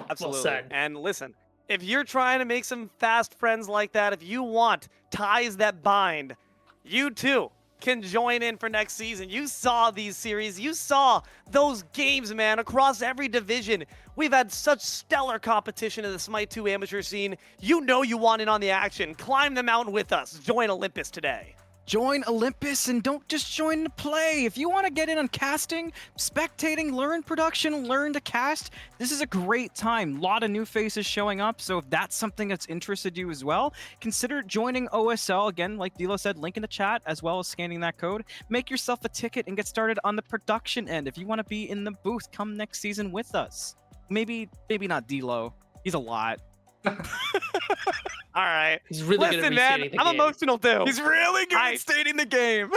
[SPEAKER 1] Absolutely.
[SPEAKER 2] Well said.
[SPEAKER 1] And listen, if you're trying to make some fast friends like that, if you want ties that bind, you too can join in for next season. You saw these series. You saw those games, man, across every division. We've had such stellar competition in the Smite 2 amateur scene. You know you want in on the action. Climb the mountain with us. Join Olympus today.
[SPEAKER 5] join Olympus and don't just join to play. If you want to get in on casting, spectating, learn production, learn to cast, this is a great time. A lot of new faces showing up, so if that's something that's interested you as well, consider joining OSL. Again, like Dilo said, link in the chat, as well as scanning that code. Make yourself a ticket and get started on the production end. If you want to be in the booth, come next season with us. Maybe not Dilo. He's a lot.
[SPEAKER 1] All right.
[SPEAKER 2] He's really good at
[SPEAKER 1] Listen, man,
[SPEAKER 2] restating the
[SPEAKER 1] I'm
[SPEAKER 2] game.
[SPEAKER 1] emotional too.
[SPEAKER 5] He's really good at stating the game.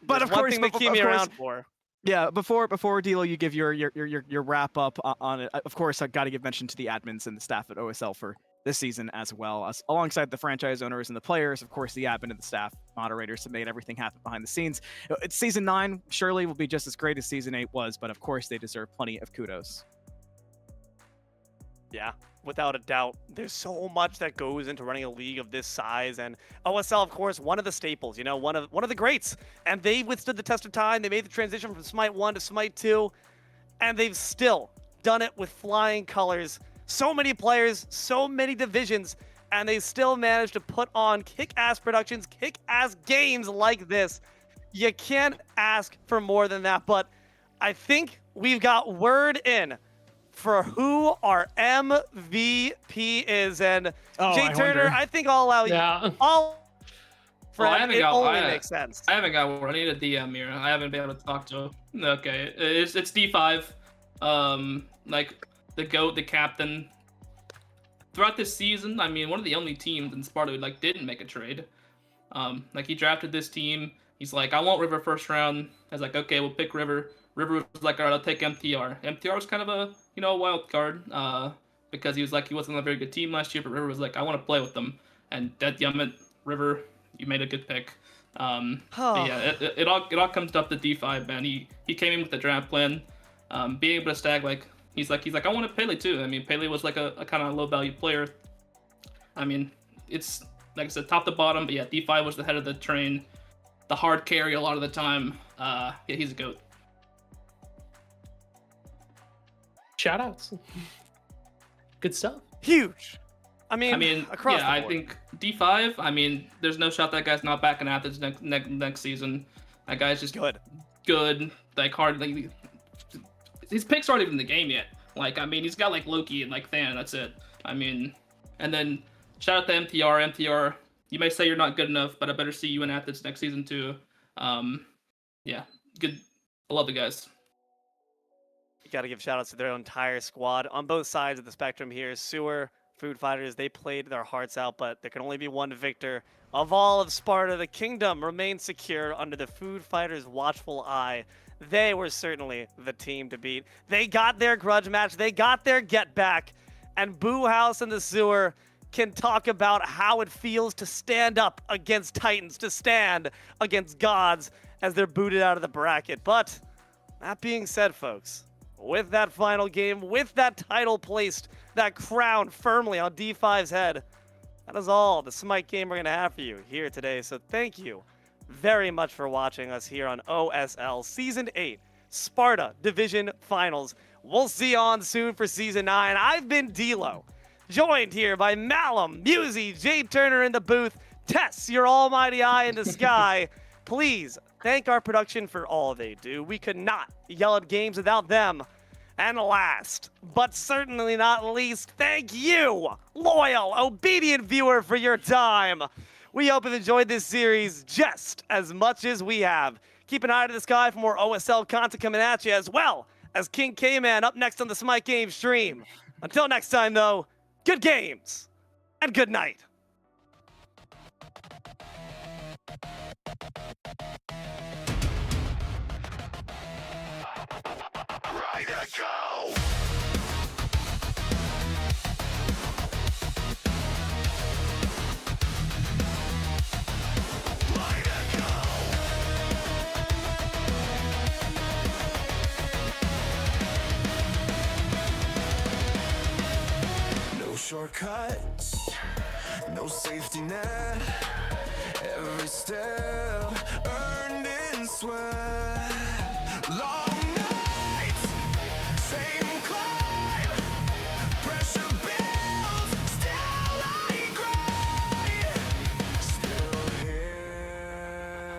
[SPEAKER 5] But of
[SPEAKER 1] one
[SPEAKER 5] course,
[SPEAKER 1] thing they keep me around for.
[SPEAKER 5] Yeah, before Dilo, you give your wrap up on it. Of course, I got to give mention to the admins and the staff at OSL for this season as well, as alongside the franchise owners and the players. Of course, the admin and the staff moderators have made everything happen behind the scenes. It's season 9 surely will be just as great as season 8 was, but of course, they deserve plenty of kudos.
[SPEAKER 1] Yeah, without a doubt. There's so much that goes into running a league of this size, and OSL, of course, one of the staples, you know, one of the greats. And they withstood the test of time. They made the transition from Smite 1 to Smite 2, and they've still done it with flying colors. So many players, so many divisions, and they still managed to put on kick-ass productions, kick-ass games like this. You can't ask for more than that, but I think we've got word in for who our MVP is. And Jay Turner, I think I'll allow you. It only makes sense.
[SPEAKER 4] I haven't got one. I need a DM here. I haven't been able to talk to him. Okay, it's D5. Like the GOAT, the captain. Throughout this season, I mean, one of the only teams in Sparta who didn't make a trade. Like he drafted this team. He's like, I want River first round. I was like, okay, we'll pick River. River was like, all right, I'll take MTR. MTR was kind of a wild card because he was like, he wasn't on a very good team last year, but River was like, I want to play with them. And that River, you made a good pick. Yeah, it all comes up to D5, man. He came in with the draft plan, being able to stag he's like I want a Pele too. I mean, Pele was like a kind of low value player. I mean, it's like I said, top to bottom, but yeah, D5 was the head of the train, the hard carry a lot of the time. Yeah, he's a GOAT.
[SPEAKER 2] Shout outs. Good stuff.
[SPEAKER 1] Huge. I mean, across
[SPEAKER 4] yeah,
[SPEAKER 1] the board.
[SPEAKER 4] I think D5. I mean, there's no shot that guy's not back in Athens next season. That guy's just good. Like hardly. His picks aren't even in the game yet. Like, I mean, he's got like Loki and like Than. That's it. I mean, and then shout out to MTR. MTR. You may say you're not good enough, but I better see you in Athens next season too. Yeah, good. I love the guys.
[SPEAKER 1] You got to give shout outs to their entire squad on both sides of the spectrum here. Sewer, Food Fighters, they played their hearts out, but there can only be one victor. Of all of Sparta, the kingdom remains secure under the Food Fighters' watchful eye. They were certainly the team to beat. They got their grudge match. They got their get back. And Boo House and the Sewer can talk about how it feels to stand up against Titans, to stand against gods as they're booted out of the bracket. But that being said, folks, with that final game, with that title placed, that crown firmly on D5's head, that is all the Smite game we're going to have for you here today. So thank you very much for watching us here on OSL Season 8 Sparta Division Finals. We'll see you on soon for Season 9. I've been Dilo, joined here by Malum, Musey, Jay Turner in the booth, Tess, your almighty eye in the sky. Please thank our production for all they do. We could not yell at games without them. And last, but certainly not least, thank you, loyal, obedient viewer, for your time. We hope you've enjoyed this series just as much as we have. Keep an eye to the sky for more OSL content coming at you, as well as King K-Man up next on the Smitegame stream. Until next time, though, good games and good night.
[SPEAKER 6] Ready to go! No shortcuts, no safety net. Every step earned in sweat. Long nights, same climb. Pressure builds, still I grind. Still here.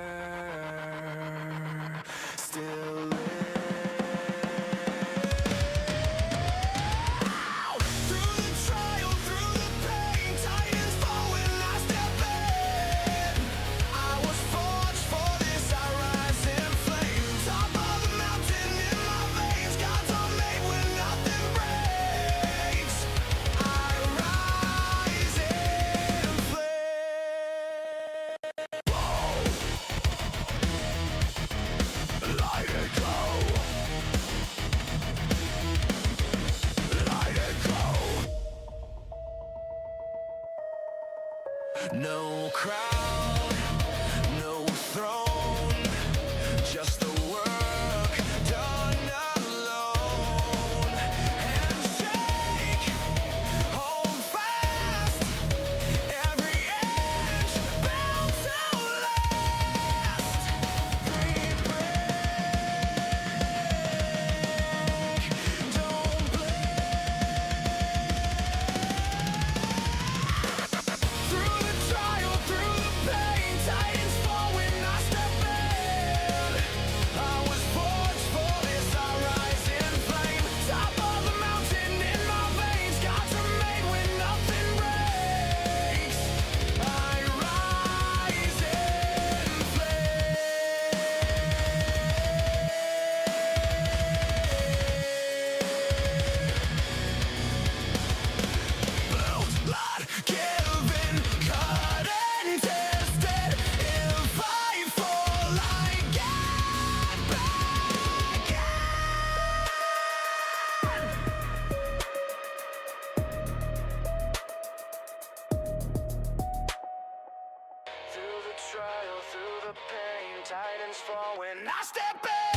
[SPEAKER 6] No crown, no throne, just the work done alone. Handshake, hold fast, every inch bound to last. Breathe, break, don't through the trial, through the pain, titans fall when I step in. I was forged for this, I rise in flame. Top of the mountain in my veins, God's are made when nothing breaks. I rise in blood given, cut and tested. If I fall, I get back through the trial, through the pain, titans fall when I step in.